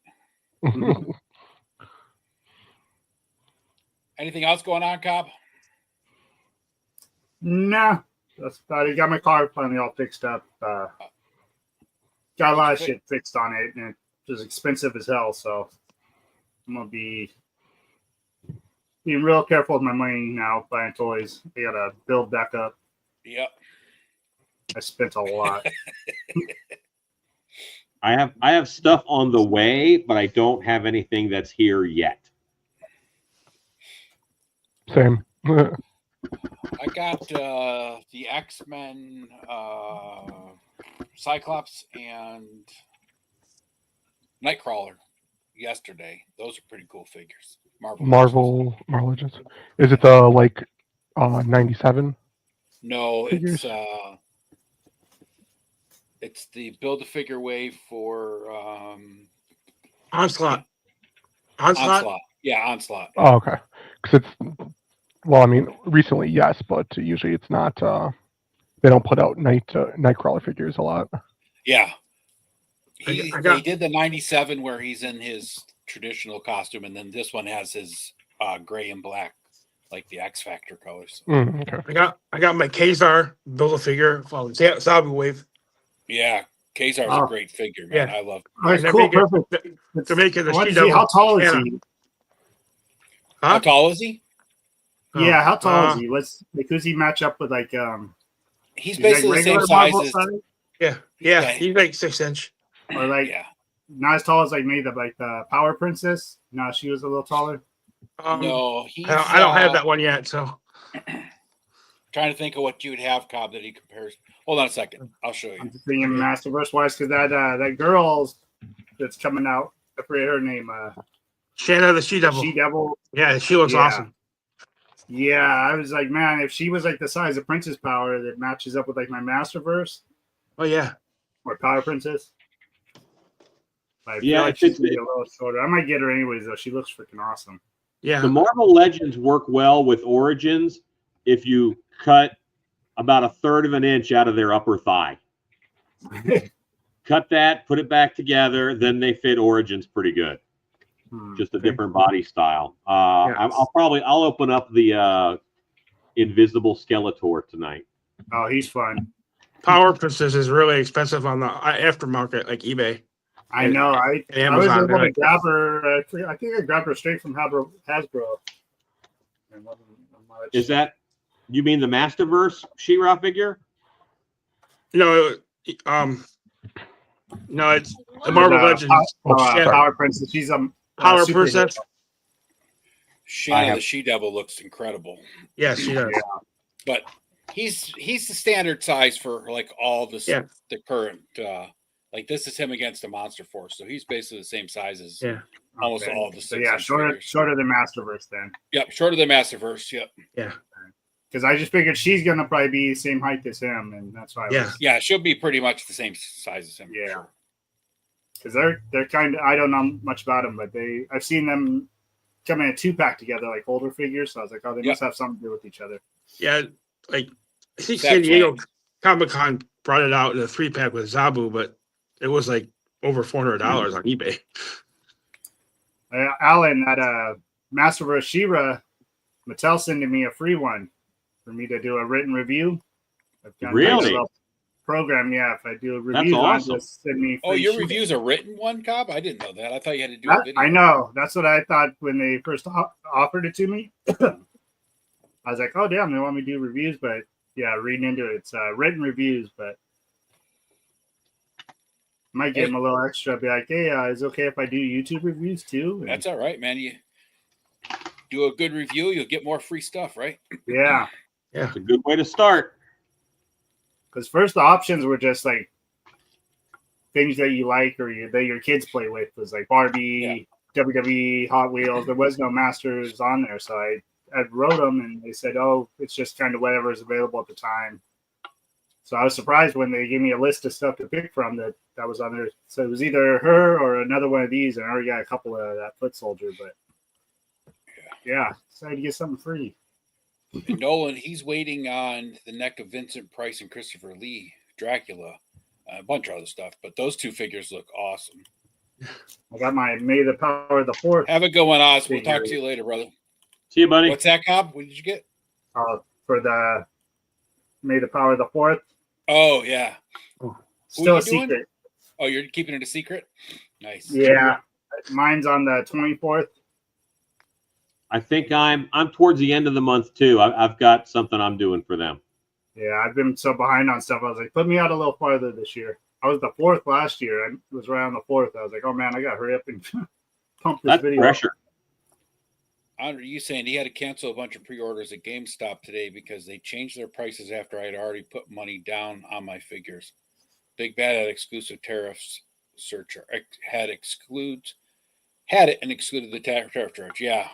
[SPEAKER 1] Anything else going on, Cobb?
[SPEAKER 10] Nah, that's about it. Got my car finally all fixed up. Got a lot of shit fixed on it, and it was expensive as hell. So I'm gonna be being real careful with my money now buying toys. I gotta build back up.
[SPEAKER 1] Yep.
[SPEAKER 10] I spent a lot.
[SPEAKER 4] I have stuff on the way, but I don't have anything that's here yet.
[SPEAKER 3] Same.
[SPEAKER 1] I got the X-Men, Cyclops, and Nightcrawler yesterday. Those are pretty cool figures.
[SPEAKER 3] Marvel Legends. Is it the like 97?
[SPEAKER 1] No,
[SPEAKER 3] figures?
[SPEAKER 1] it's the Build-A-Figure wave for
[SPEAKER 5] Onslaught.
[SPEAKER 1] Onslaught. Yeah, Onslaught.
[SPEAKER 3] Oh, okay. Because it's, well, I mean, recently yes, but usually it's not. They don't put out Nightcrawler figures a lot.
[SPEAKER 1] Yeah.
[SPEAKER 5] I got-
[SPEAKER 1] They did the 97 where he's in his traditional costume, and then this one has his gray and black, like the X Factor colors.
[SPEAKER 3] Okay.
[SPEAKER 5] I got my Kazar Build-A-Figure from Zombie Wave.
[SPEAKER 1] Yeah, Kazar's
[SPEAKER 10] Oh.
[SPEAKER 1] a great figure, man.
[SPEAKER 5] Yeah.
[SPEAKER 1] I love.
[SPEAKER 10] All right,
[SPEAKER 5] They're
[SPEAKER 10] cool,
[SPEAKER 5] making-
[SPEAKER 10] perfect.
[SPEAKER 5] They're making the
[SPEAKER 10] I want to
[SPEAKER 5] She-Devil.
[SPEAKER 10] see how tall is
[SPEAKER 5] Anna.
[SPEAKER 10] he?
[SPEAKER 1] How tall is he?
[SPEAKER 10] Yeah, how tall is
[SPEAKER 5] Uh,
[SPEAKER 10] he? Who's he match up with? Like,
[SPEAKER 1] He's
[SPEAKER 10] is he,
[SPEAKER 1] basically the same size
[SPEAKER 10] Marvel
[SPEAKER 1] as.
[SPEAKER 10] size?
[SPEAKER 5] Yeah,
[SPEAKER 1] Yeah.
[SPEAKER 5] he's like 6 inch.
[SPEAKER 10] Or like
[SPEAKER 1] Yeah.
[SPEAKER 10] not as tall as like maybe the Power Princess? No, she was a little taller.
[SPEAKER 1] No, he's.
[SPEAKER 5] I don't have that one yet, so
[SPEAKER 1] Trying to think of what you would have, Cobb, that he compares. Hold on a second. I'll show you.
[SPEAKER 10] I'm just thinking Masterverse wise because that girl that's coming out, I forget her name.
[SPEAKER 5] Shanna the She-Devil.
[SPEAKER 10] She Devil.
[SPEAKER 5] Yeah, she looks
[SPEAKER 10] Yeah.
[SPEAKER 5] awesome.
[SPEAKER 10] Yeah, I was like, man, if she was like the size of Princess Power, that matches up with like my Masterverse
[SPEAKER 5] Oh yeah,
[SPEAKER 10] or Power Princess. I feel
[SPEAKER 4] Yeah,
[SPEAKER 10] like
[SPEAKER 4] it
[SPEAKER 10] she's
[SPEAKER 4] fits
[SPEAKER 10] gonna be
[SPEAKER 4] it.
[SPEAKER 10] a little shorter. I might get her anyways though. She looks freaking awesome.
[SPEAKER 5] yeah.
[SPEAKER 4] The Marvel Legends work well with Origins if you cut about a third of an inch out of their upper thigh. Cut that, put it back together, then they fit Origins pretty good. Just a different body style. I'll open up the Invisible Skeletor tonight.
[SPEAKER 10] Oh, he's fun.
[SPEAKER 5] Power Princess is really expensive on the aftermarket, like eBay.
[SPEAKER 10] I know. I
[SPEAKER 5] And
[SPEAKER 10] was
[SPEAKER 5] Amazon,
[SPEAKER 10] able to
[SPEAKER 5] right?
[SPEAKER 10] grab her. I think I grabbed her straight from Hasbro. And wasn't much.
[SPEAKER 4] Is that, you mean the Masterverse She-Ra figure?
[SPEAKER 5] No, no, it's the Marvel Legends. Shanna-
[SPEAKER 10] Power Princess. She's a
[SPEAKER 5] Power
[SPEAKER 10] superhero.
[SPEAKER 5] Princess.
[SPEAKER 1] Shanna the She-Devil looks incredible.
[SPEAKER 5] Yes, she does.
[SPEAKER 1] But he's the standard size for like all the
[SPEAKER 5] Yeah.
[SPEAKER 1] the current like this is him against the Monster Force, so he's basically the same size as
[SPEAKER 5] Yeah.
[SPEAKER 1] almost
[SPEAKER 10] Okay.
[SPEAKER 1] all the
[SPEAKER 10] So
[SPEAKER 1] 6
[SPEAKER 10] yeah,
[SPEAKER 1] inch
[SPEAKER 10] shorter
[SPEAKER 1] figures.
[SPEAKER 10] than Masterverse then.
[SPEAKER 1] Yep, shorter than Masterverse. Yep.
[SPEAKER 5] Yeah.
[SPEAKER 10] Because I just figured she's gonna probably be the same height as him, and that's why.
[SPEAKER 5] Yeah.
[SPEAKER 1] Yeah, she'll be pretty much the same size as him. for
[SPEAKER 10] Yeah.
[SPEAKER 1] sure.
[SPEAKER 10] Because they're kind of, I don't know much about them, but I've seen them come in a 2-pack together, like older figures. So I was like, oh, they must have something to do with each other.
[SPEAKER 5] Yeah, like I think
[SPEAKER 1] That's
[SPEAKER 5] San Diego
[SPEAKER 1] right.
[SPEAKER 5] Comic Con brought it out in a 3-pack with Zabu, but it was like over $400 on eBay.
[SPEAKER 10] Alan, that Masterverse She-Ra, Mattel sending me a free one for me to do a written review. I've done
[SPEAKER 4] Really?
[SPEAKER 10] program. Yeah, if I do a review,
[SPEAKER 4] awesome.
[SPEAKER 10] just send me.
[SPEAKER 1] Oh,
[SPEAKER 10] free
[SPEAKER 1] your
[SPEAKER 10] shit.
[SPEAKER 1] review's a written one, Cobb? I didn't know that. I thought you had to do a video.
[SPEAKER 10] I know. That's what I thought when they first offered it to me. I was like, oh damn, they want me to do reviews, but yeah, reading into it, it's written reviews, but might give them a little extra. Be like, hey, is it okay if I do YouTube reviews too? And
[SPEAKER 1] That's all right, man. You do a good review, you'll get more free stuff, right?
[SPEAKER 10] yeah,
[SPEAKER 4] It's a good way to start.
[SPEAKER 10] because first the options were just like things that you like or that your kids play with. It was like Barbie, WWE, Hot Wheels. There was no Masters on there, so I wrote them and they said, oh, it's just kind of whatever is available at the time. So I was surprised when they gave me a list of stuff to pick from that was on there. So it was either her or another one of these, and I already got a couple of that Foot Soldier. But yeah, decided to get something free.
[SPEAKER 1] And Nolan, he's waiting on the neck of Vincent Price and Christopher Lee, Dracula, a bunch of other stuff. But those two figures look awesome.
[SPEAKER 10] I got my May the Power of the Fourth
[SPEAKER 1] Have a good one, Oz. We'll talk to you later, brother.
[SPEAKER 4] See you, buddy.
[SPEAKER 1] What's that, Cobb? What did you get?
[SPEAKER 10] for the May the Power of the Fourth.
[SPEAKER 1] Oh, yeah.
[SPEAKER 10] Still
[SPEAKER 1] you
[SPEAKER 10] a
[SPEAKER 1] doing?
[SPEAKER 10] secret.
[SPEAKER 1] Oh, you're keeping it a secret? Nice.
[SPEAKER 10] Yeah, mine's on the 24th.
[SPEAKER 4] I think I'm towards the end of the month too. I've got something I'm doing for them.
[SPEAKER 10] Yeah, I've been so behind on stuff. I was like, put me out a little farther this year. I was the 4th last year. I was right on the 4th. I was like, oh man, I got to hurry up and pump this
[SPEAKER 4] That's
[SPEAKER 10] video.
[SPEAKER 4] pressure.
[SPEAKER 1] Andre, you saying he had to cancel a bunch of pre-orders at GameStop today because they changed their prices after I had already put money down on my figures. Big Bad had exclusive tariffs surcharge. Had it and excluded the tariff charge. Yeah.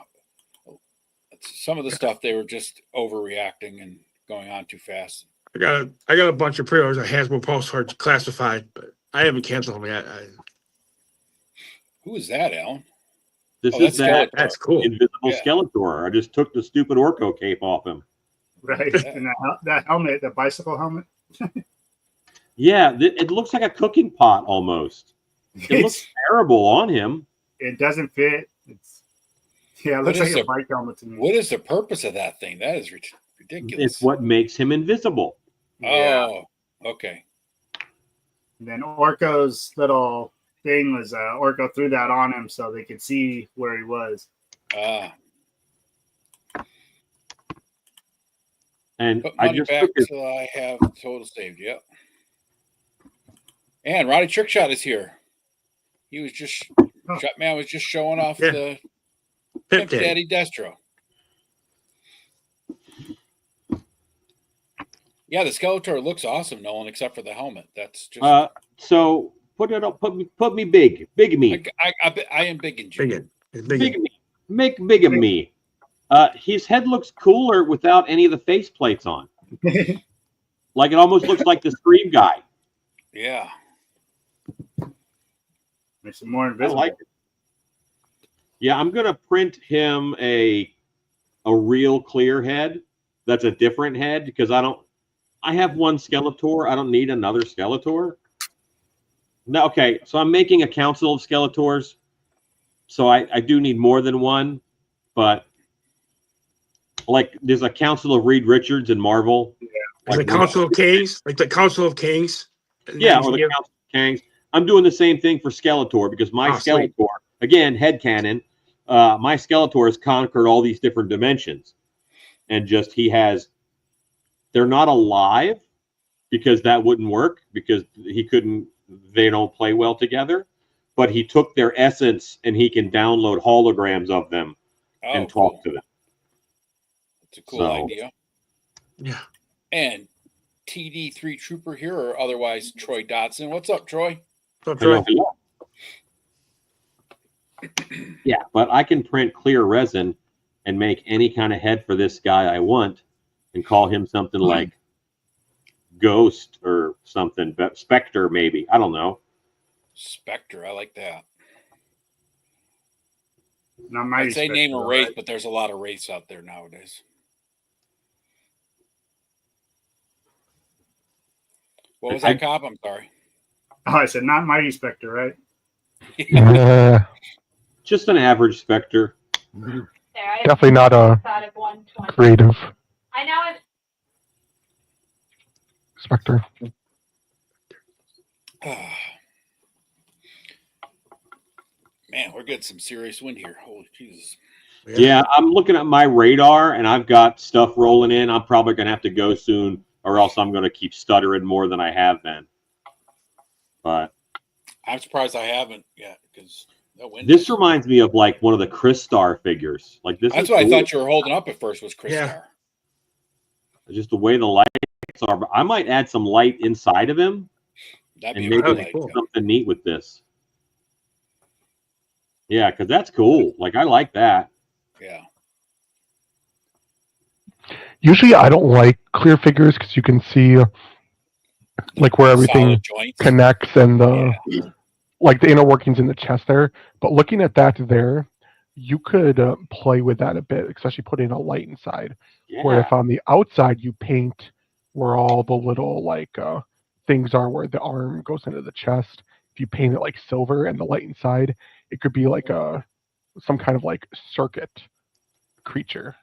[SPEAKER 1] Some of the stuff they were just overreacting and going on too fast.
[SPEAKER 5] I got a bunch of pre-orders at Hasbro Pulsar classified, but I haven't canceled them yet.
[SPEAKER 1] Who is that, Alan?
[SPEAKER 4] This
[SPEAKER 1] Oh,
[SPEAKER 4] is that
[SPEAKER 5] That's cool.
[SPEAKER 4] invisible
[SPEAKER 1] Yeah.
[SPEAKER 4] Skeletor. I just took the stupid Orko cape off him.
[SPEAKER 10] Right. And that helmet, the bicycle helmet.
[SPEAKER 4] Yeah, it looks like a cooking pot almost. It looks terrible on him.
[SPEAKER 10] It doesn't fit. It looks
[SPEAKER 1] What
[SPEAKER 10] like
[SPEAKER 1] is
[SPEAKER 10] a
[SPEAKER 1] the-
[SPEAKER 10] bike helmet to me.
[SPEAKER 1] What is the purpose of that thing? That is ridiculous.
[SPEAKER 4] It's what makes him invisible.
[SPEAKER 1] Oh, okay.
[SPEAKER 10] And then Orko's little thing was Orko threw that on him so they could see where he was.
[SPEAKER 4] And
[SPEAKER 1] Put
[SPEAKER 4] I
[SPEAKER 1] money
[SPEAKER 4] just
[SPEAKER 1] back
[SPEAKER 4] took it.
[SPEAKER 1] till I have total saved. Yep. And Roddy Trickshot is here. He was just Shotman was just showing off
[SPEAKER 5] Yeah.
[SPEAKER 1] the
[SPEAKER 5] Pimp
[SPEAKER 1] Pimp
[SPEAKER 5] Daddy.
[SPEAKER 1] Daddy Destro. Yeah, the Skeletor looks awesome, Nolan, except for the helmet. That's just
[SPEAKER 4] So put it up. Put me big me.
[SPEAKER 1] I am big in you.
[SPEAKER 4] Big me. Make big of me. His head looks cooler without any of the face plates on. Like it almost looks like the Scream guy.
[SPEAKER 1] Yeah.
[SPEAKER 10] Makes him more
[SPEAKER 4] I
[SPEAKER 10] invisible.
[SPEAKER 4] like it. Yeah, I'm gonna print him a real clear head. That's a different head because I have one Skeletor. I don't need another Skeletor. No, okay. So I'm making a council of Skeletors. So I do need more than one, but like there's a council of Reed Richards in Marvel.
[SPEAKER 5] Like
[SPEAKER 4] Like
[SPEAKER 5] the Council of Kings, like the Council of Kings.
[SPEAKER 4] Yeah, or the Council of Kings. I'm doing the same thing for Skeletor because my
[SPEAKER 5] sweet.
[SPEAKER 4] Skeletor, again, headcanon, my Skeletor has conquered all these different dimensions. And just they're not alive because that wouldn't work because they don't play well together. But he took their essence and he can download holograms of them and talk to them.
[SPEAKER 1] It's a cool
[SPEAKER 4] So-
[SPEAKER 1] idea.
[SPEAKER 5] Yeah.
[SPEAKER 1] And TD3 Trooper here, or otherwise Troy Dodson. What's up, Troy?
[SPEAKER 4] Hello. Yeah, but I can print clear resin and make any kind of head for this guy I want and call him something like Ghost or something, but Spectre maybe. I don't know.
[SPEAKER 1] Spectre, I like that.
[SPEAKER 10] Not Mighty
[SPEAKER 1] I'd say
[SPEAKER 10] Spectre,
[SPEAKER 1] name a
[SPEAKER 10] right?
[SPEAKER 1] wraith, but there's a lot of wraiths out there nowadays. What was that, Cobb? I'm sorry.
[SPEAKER 10] Oh, I said not Mighty Spectre, right?
[SPEAKER 4] Just an average Spectre.
[SPEAKER 8] There, I
[SPEAKER 3] Definitely not a
[SPEAKER 8] thought of 120.
[SPEAKER 3] creative
[SPEAKER 8] I know it.
[SPEAKER 3] Spectre.
[SPEAKER 1] Man, we're getting some serious wind here. Holy Jesus.
[SPEAKER 4] Yeah, I'm looking at my radar, and I've got stuff rolling in. I'm probably going to have to go soon, or else I'm going to keep stuttering more than I have been. But
[SPEAKER 1] I'm surprised I haven't yet because that wind.
[SPEAKER 4] this reminds me of like one of the Chris Star figures. Like this.
[SPEAKER 1] That's
[SPEAKER 4] is
[SPEAKER 1] what I
[SPEAKER 4] cool.
[SPEAKER 1] thought you were holding up at first was Chris
[SPEAKER 5] Yeah.
[SPEAKER 1] Star.
[SPEAKER 4] Just the way the lights are. But I might add some light inside of him
[SPEAKER 1] That'd
[SPEAKER 4] and
[SPEAKER 1] be a
[SPEAKER 4] maybe
[SPEAKER 1] good
[SPEAKER 5] cool.
[SPEAKER 1] idea.
[SPEAKER 4] something neat with this. Yeah, because that's cool. Like I like that.
[SPEAKER 1] Yeah.
[SPEAKER 3] Usually, I don't like clear figures because you can see like where everything
[SPEAKER 1] Solid joints.
[SPEAKER 3] connects and like the inner workings in the chest there. But looking at that there, you could play with that a bit, especially putting a light inside.
[SPEAKER 4] Yeah.
[SPEAKER 3] Where if on the outside you paint where all the little like things are, where the arm goes into the chest, if you paint it like silver and the light inside, it could be like some kind of like circuit creature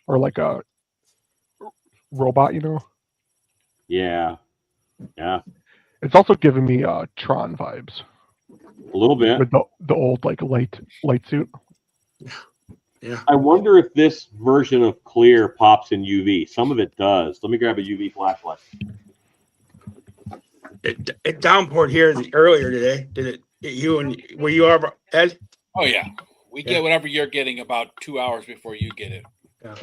[SPEAKER 3] or like a robot, you know.
[SPEAKER 4] Yeah. Yeah.
[SPEAKER 3] It's also giving me Tron vibes
[SPEAKER 4] A little bit.
[SPEAKER 3] with the old like light suit.
[SPEAKER 5] Yeah.
[SPEAKER 4] I wonder if this version of clear pops in UV. Some of it does. Let me grab a UV flashlight.
[SPEAKER 5] It downpoured here earlier today. Did it? You and where you are, Ed?
[SPEAKER 1] Oh yeah. We
[SPEAKER 5] Yeah.
[SPEAKER 1] get whatever you're getting about 2 hours before you get it.
[SPEAKER 10] Yeah,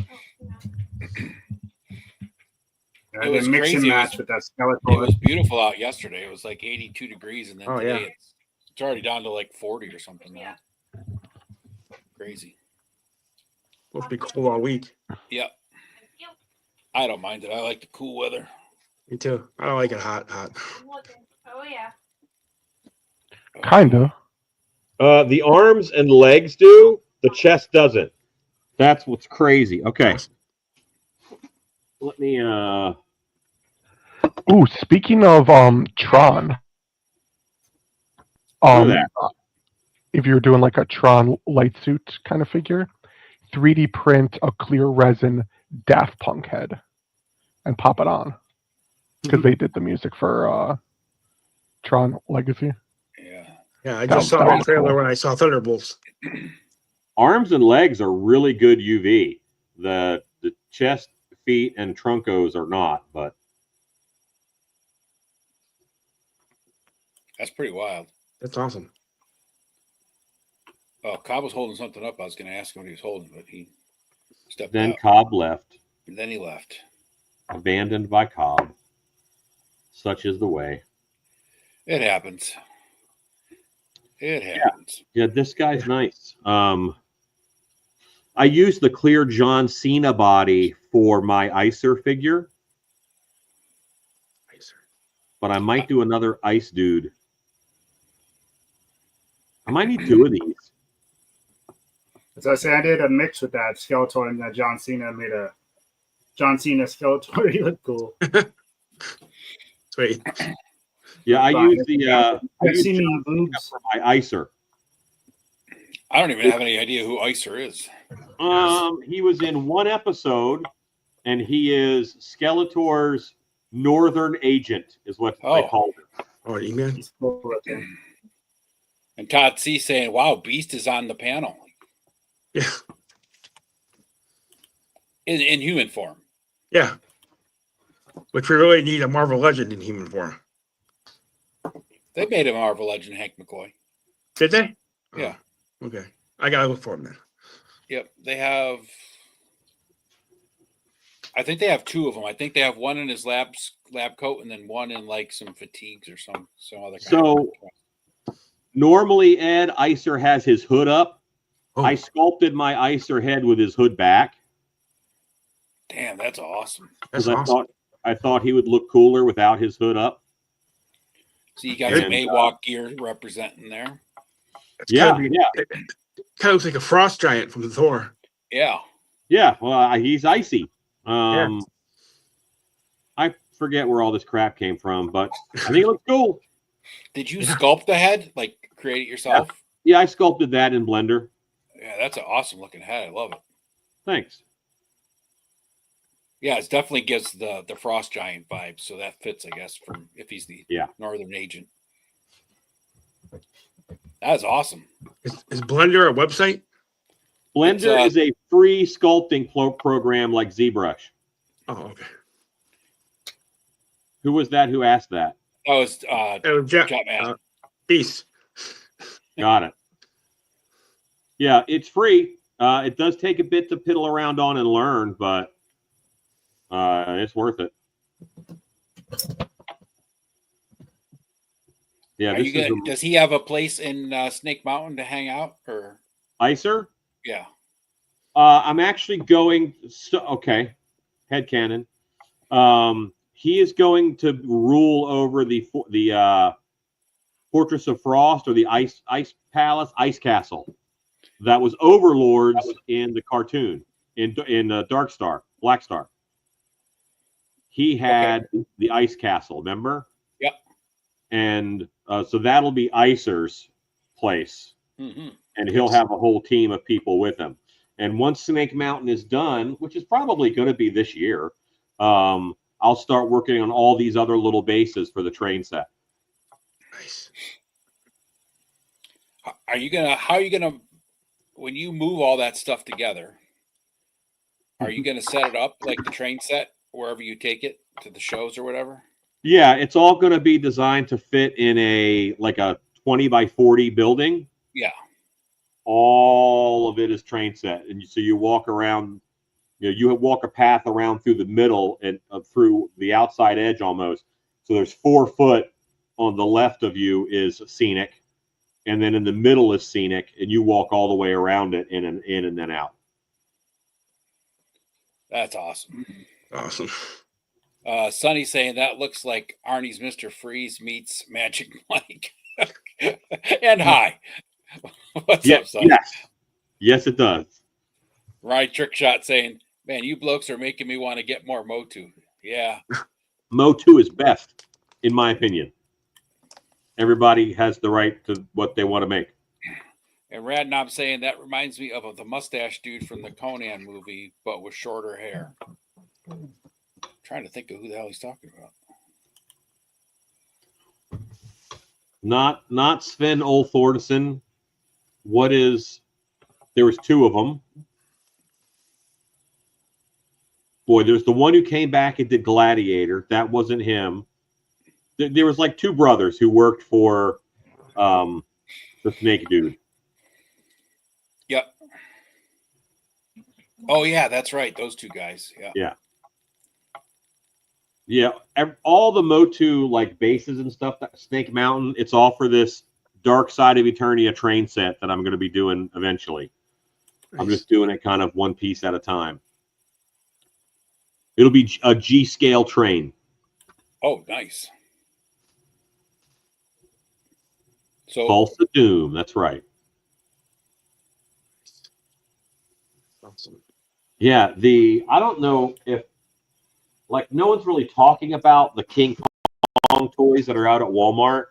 [SPEAKER 1] It was
[SPEAKER 10] they mix
[SPEAKER 1] crazy.
[SPEAKER 10] and
[SPEAKER 1] It
[SPEAKER 10] match
[SPEAKER 1] was-
[SPEAKER 10] with that
[SPEAKER 1] It
[SPEAKER 10] Skeletor.
[SPEAKER 1] was beautiful out yesterday. It was like 82 degrees, and then
[SPEAKER 5] Oh,
[SPEAKER 1] today
[SPEAKER 5] yeah.
[SPEAKER 1] it's already down to like 40 or something now.
[SPEAKER 8] Yeah.
[SPEAKER 1] Crazy.
[SPEAKER 5] Supposed to be cool all week.
[SPEAKER 1] Yep. I don't mind it. I like the cool weather.
[SPEAKER 5] Me too. I don't like it hot.
[SPEAKER 8] Oh yeah.
[SPEAKER 3] Kinda.
[SPEAKER 7] The arms and legs do. The chest doesn't.
[SPEAKER 4] That's what's crazy. Okay. Let me
[SPEAKER 3] Ooh, speaking of Tron,
[SPEAKER 4] Look at
[SPEAKER 3] if you're doing like a Tron light suit kind of figure, 3D print a clear resin Daft Punk head and pop it on because they did the music for Tron Legacy.
[SPEAKER 1] Yeah.
[SPEAKER 5] Yeah, I
[SPEAKER 3] That-
[SPEAKER 5] just saw
[SPEAKER 3] that
[SPEAKER 5] that
[SPEAKER 3] was
[SPEAKER 5] trailer
[SPEAKER 3] cool.
[SPEAKER 5] when I saw Thunderbolts.
[SPEAKER 4] arms and legs are really good UV. The chest, feet, and truncos are not, but
[SPEAKER 1] That's pretty wild.
[SPEAKER 5] That's awesome.
[SPEAKER 1] Oh, Cobb was holding something up. I was going to ask him what he was holding, but he stepped
[SPEAKER 4] then
[SPEAKER 1] out.
[SPEAKER 4] Cobb left,
[SPEAKER 1] And then he left.
[SPEAKER 4] abandoned by Cobb. Such is the way.
[SPEAKER 1] It happens. It happens.
[SPEAKER 4] Yeah, this guy's nice. I used the clear John Cena body for my Icer figure, but I might do another Ice dude. I might need two of these.
[SPEAKER 10] As I said, I did a mix with that Skeletor and that John Cena. Made a John Cena Skeletor. He looked cool.
[SPEAKER 5] Sweet.
[SPEAKER 4] Yeah, I
[SPEAKER 10] Fine.
[SPEAKER 4] use the I
[SPEAKER 10] I've
[SPEAKER 4] use
[SPEAKER 10] seen
[SPEAKER 4] John
[SPEAKER 10] the boobs.
[SPEAKER 4] for my Icer.
[SPEAKER 1] I don't even have any idea who Icer is.
[SPEAKER 4] He was in one episode, and he is Skeletor's northern agent, is what they
[SPEAKER 1] Oh.
[SPEAKER 4] called him.
[SPEAKER 5] Oh, E-Man.
[SPEAKER 10] He's cool looking.
[SPEAKER 1] And Todd C saying, wow, Beast is on the panel
[SPEAKER 5] Yeah.
[SPEAKER 1] in human form.
[SPEAKER 5] Yeah. Which we really need a Marvel Legend in human form.
[SPEAKER 1] They made a Marvel Legend, Hank McCoy.
[SPEAKER 5] Did they?
[SPEAKER 1] Yeah.
[SPEAKER 5] Oh, okay. I gotta look for him then.
[SPEAKER 1] Yep. They have, I think they have two of them. I think they have one in his lab coat and then one in like some fatigues or some other kind
[SPEAKER 4] So- Normally, Ed, Icer has his hood up.
[SPEAKER 5] Oh.
[SPEAKER 4] I sculpted my Icer head with his hood back
[SPEAKER 1] Damn, that's awesome.
[SPEAKER 5] That's
[SPEAKER 4] because
[SPEAKER 5] awesome.
[SPEAKER 4] I thought he would look cooler without his hood up.
[SPEAKER 1] So you got
[SPEAKER 4] And,
[SPEAKER 1] some AWOC gear representing there.
[SPEAKER 5] It's
[SPEAKER 4] Yeah,
[SPEAKER 5] gotta be-
[SPEAKER 4] yeah,
[SPEAKER 5] It kind of looks like a frost giant from Thor.
[SPEAKER 1] Yeah.
[SPEAKER 4] yeah. Well, he's icy. I forget where all this crap came from, but I think it looks cool.
[SPEAKER 1] Did you
[SPEAKER 5] Yeah.
[SPEAKER 1] sculpt the head? Like create it yourself?
[SPEAKER 4] Yeah, I sculpted that in Blender.
[SPEAKER 1] Yeah, that's an awesome looking head. I love it.
[SPEAKER 4] Thanks.
[SPEAKER 1] Yeah, it definitely gives the frost giant vibe. So that fits, I guess, from if he's the
[SPEAKER 4] Yeah.
[SPEAKER 1] northern agent. That's awesome.
[SPEAKER 5] Is Blender a website?
[SPEAKER 4] Blender
[SPEAKER 1] It's,
[SPEAKER 4] is a free sculpting program like ZBrush.
[SPEAKER 5] Oh, okay.
[SPEAKER 4] Who was that who asked that?
[SPEAKER 1] That was
[SPEAKER 5] Jeff,
[SPEAKER 1] Chapman.
[SPEAKER 5] Peace.
[SPEAKER 4] Got it. Yeah, it's free. It does take a bit to piddle around on and learn, but it's worth it. Yeah,
[SPEAKER 1] Are
[SPEAKER 4] this
[SPEAKER 1] you
[SPEAKER 4] is
[SPEAKER 1] gonna, does he have a place in Snake Mountain to hang out, or
[SPEAKER 4] Icer.
[SPEAKER 1] yeah?
[SPEAKER 4] I'm actually going. Okay, headcanon. He is going to rule over the Fortress of Frost, or the Ice Palace, Ice Castle. That was Overlords in the cartoon in Dark Star, Black Star. He had the Ice Castle, remember?
[SPEAKER 1] Yep.
[SPEAKER 4] And so that'll be Icer's place,
[SPEAKER 1] Mm-hmm.
[SPEAKER 4] and he'll have a whole team of people with him. And once Snake Mountain is done, which is probably going to be this year, I'll start working on all these other little bases for the train set.
[SPEAKER 5] Nice.
[SPEAKER 1] How are you gonna when you move all that stuff together? Are you gonna set it up like the train set wherever you take it to the shows or whatever?
[SPEAKER 4] Yeah, it's all going to be designed to fit in a 20 by 40 building.
[SPEAKER 1] Yeah.
[SPEAKER 4] All of it is train set, and so you walk around. You walk a path around through the middle and through the outside edge almost. So there's 4 foot on the left of you is scenic, and then in the middle is scenic, and you walk all the way around it in and then out.
[SPEAKER 1] That's awesome.
[SPEAKER 5] Awesome.
[SPEAKER 1] Sonny saying that looks like Arnie's Mr. Freeze meets Magic Mike. And hi. What's up, Sonny?
[SPEAKER 4] Yes, it does.
[SPEAKER 1] Ryan Trickshot saying, man, you blokes are making me want to get more Motu. Yeah.
[SPEAKER 4] Motu is best, in my opinion. Everybody has the right to what they want to make.
[SPEAKER 1] And Radnob saying that reminds me of the mustache dude from the Conan movie, but with shorter hair. Trying to think of who the hell he's talking about.
[SPEAKER 4] Not Sven Ole Thordarson. There was 2 of them. Boy, there's the one who came back and did Gladiator. That wasn't him. There was 2 brothers who worked for the Snake Dude.
[SPEAKER 1] Yep. Oh yeah, that's right. Those 2 guys. Yeah.
[SPEAKER 4] Yeah. All the Motu bases and stuff, that Snake Mountain, it's all for this Dark Side of Eternia train set that I'm going to be doing eventually.
[SPEAKER 5] Nice.
[SPEAKER 4] I'm just doing it kind of one piece at a time. It'll be a G scale train.
[SPEAKER 1] Oh, nice. So
[SPEAKER 4] Pulse of Doom. That's right.
[SPEAKER 5] Awesome.
[SPEAKER 4] Yeah. I don't know if no one's really talking about the King Kong toys that are out at Walmart.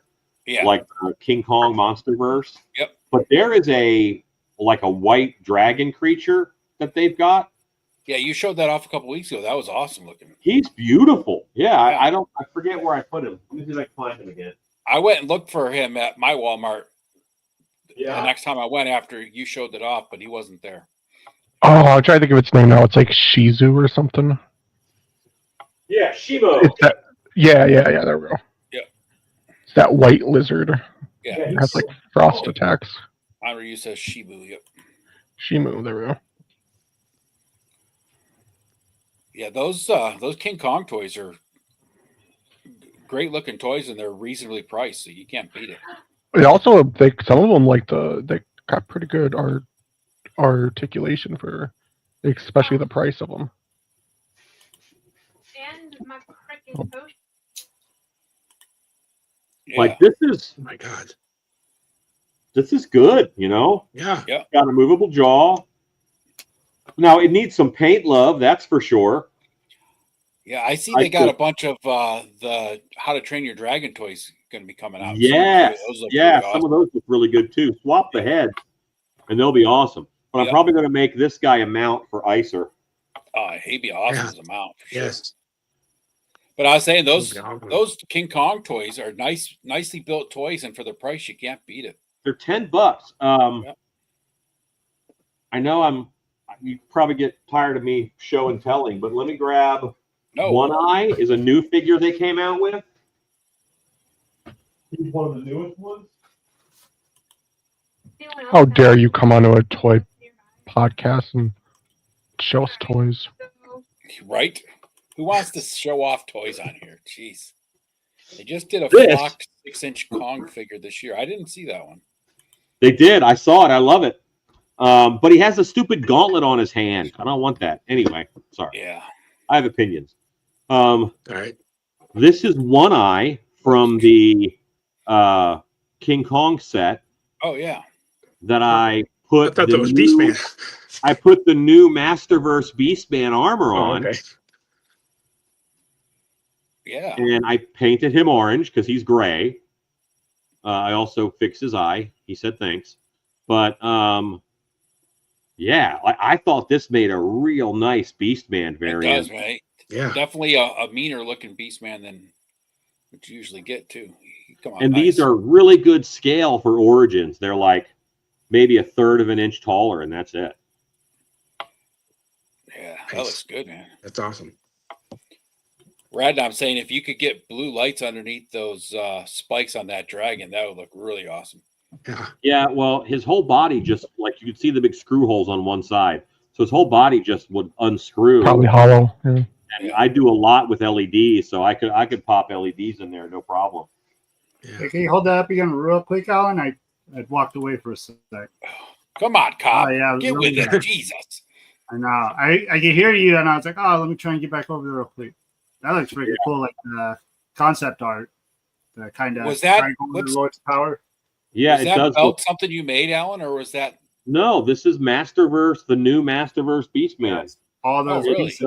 [SPEAKER 1] yeah.
[SPEAKER 4] Like King Kong Monsterverse.
[SPEAKER 1] Yep.
[SPEAKER 4] But there is a white dragon creature that they've got.
[SPEAKER 1] Yeah, you showed that off a couple weeks ago. That was awesome looking.
[SPEAKER 4] He's beautiful. Yeah,
[SPEAKER 1] Yeah.
[SPEAKER 4] I forget where I put him. Let me see if I can find him again.
[SPEAKER 1] I went and looked for him at my Walmart the
[SPEAKER 4] Yeah.
[SPEAKER 1] next time I went after you showed it off, but he wasn't there.
[SPEAKER 3] Oh, I'm trying to think of its name now. It's like Shizu or something.
[SPEAKER 4] Yeah, Shimo.
[SPEAKER 3] It's that. Yeah. There we go.
[SPEAKER 1] Yeah.
[SPEAKER 3] It's that white lizard.
[SPEAKER 1] Yeah.
[SPEAKER 3] It has frost attacks.
[SPEAKER 1] Honor says Shibu. Yep.
[SPEAKER 3] Shimu. There we go.
[SPEAKER 1] Yeah, those King Kong toys are great looking toys, and they're reasonably priced, so you can't beat it.
[SPEAKER 3] They also some of them they got pretty good articulation for especially the price of them.
[SPEAKER 8] And my freaking potion.
[SPEAKER 1] Yeah.
[SPEAKER 4] This is
[SPEAKER 5] Oh my God.
[SPEAKER 4] good, you know?
[SPEAKER 5] Yeah.
[SPEAKER 4] Got a movable jaw. Now it needs some paint love, that's for sure.
[SPEAKER 1] Yeah, I see they got a bunch of the How to Train Your Dragon toys going to be coming out.
[SPEAKER 4] Yes.
[SPEAKER 1] Those look
[SPEAKER 4] Yeah,
[SPEAKER 1] pretty
[SPEAKER 4] some
[SPEAKER 1] awesome.
[SPEAKER 4] of those look really good too. Swap the heads and they'll be awesome. But I'm
[SPEAKER 1] Yeah.
[SPEAKER 4] probably going to make this guy a mount for Icer.
[SPEAKER 1] He'd be awesome as a mount. For sure.
[SPEAKER 5] Yes.
[SPEAKER 1] But I was saying
[SPEAKER 5] Yeah.
[SPEAKER 1] those King Kong toys are nicely built toys, and for the price, you can't beat it.
[SPEAKER 4] They're $10.
[SPEAKER 1] Yep.
[SPEAKER 4] I know you probably get tired of me show and telling, but let me grab
[SPEAKER 1] No,
[SPEAKER 4] One Eye is a new figure they came out with.
[SPEAKER 7] He's one of the newest ones.
[SPEAKER 3] How dare you come onto a toy podcast and show us toys?
[SPEAKER 1] right? Who wants to show off toys on here? Jeez. They just did a
[SPEAKER 4] This-
[SPEAKER 1] flocked 6-inch Kong figure this year. I didn't see that one.
[SPEAKER 4] They did. I saw it. I love it. But he has a stupid gauntlet on his hand. I don't want that. Anyway, sorry.
[SPEAKER 1] Yeah.
[SPEAKER 4] I have opinions.
[SPEAKER 5] All right.
[SPEAKER 4] This is One Eye from the King Kong set
[SPEAKER 1] Oh yeah.
[SPEAKER 4] that I
[SPEAKER 5] I
[SPEAKER 4] put.
[SPEAKER 5] thought
[SPEAKER 4] the
[SPEAKER 5] that was
[SPEAKER 4] new-
[SPEAKER 5] Beastman.
[SPEAKER 4] I put the new Masterverse Beastman armor
[SPEAKER 5] Oh,
[SPEAKER 4] on,
[SPEAKER 5] okay.
[SPEAKER 1] Yeah.
[SPEAKER 4] and I painted him orange because he's gray. I also fixed his eye. He said thanks. But yeah, I thought this made a real nice Beastman
[SPEAKER 1] It
[SPEAKER 4] variant.
[SPEAKER 1] does, right?
[SPEAKER 5] Yeah.
[SPEAKER 1] Definitely a meaner looking Beastman than what you usually get too. Come on.
[SPEAKER 4] And these
[SPEAKER 1] nice.
[SPEAKER 4] are really good scale for Origins. They're like maybe 1/3 of an inch taller, and that's it.
[SPEAKER 1] Yeah, that
[SPEAKER 5] Nice.
[SPEAKER 1] looks good, man.
[SPEAKER 5] That's awesome.
[SPEAKER 1] Rad, I'm saying if you could get blue lights underneath those spikes on that dragon, that would look really awesome.
[SPEAKER 5] Yeah.
[SPEAKER 4] Yeah, well, his whole body just like you could see the big screw holes on one side, so his whole body just would unscrew.
[SPEAKER 3] Probably hollow. Yeah.
[SPEAKER 4] And I do a lot with LEDs, so I could pop LEDs in there, no problem.
[SPEAKER 5] Yeah.
[SPEAKER 10] Hey, can you hold that up again real quick, Alan? I walked away for a sec.
[SPEAKER 1] Come on, Cobb.
[SPEAKER 10] Oh, yeah,
[SPEAKER 1] Get
[SPEAKER 10] really
[SPEAKER 1] with it.
[SPEAKER 10] bad.
[SPEAKER 1] Jesus.
[SPEAKER 10] I know. I can hear you, and I was like, oh, let me try and get back over there real quick. That looks pretty cool, like concept art. The kind of
[SPEAKER 1] Was that-
[SPEAKER 10] the Lord's power.
[SPEAKER 4] Yeah,
[SPEAKER 1] Was
[SPEAKER 4] it
[SPEAKER 1] that
[SPEAKER 4] does.
[SPEAKER 1] belt
[SPEAKER 4] Look,
[SPEAKER 1] something you made, Alan, or was that
[SPEAKER 4] no, this is Masterverse, the new Masterverse Beastman.
[SPEAKER 10] All those
[SPEAKER 1] really?
[SPEAKER 10] pieces.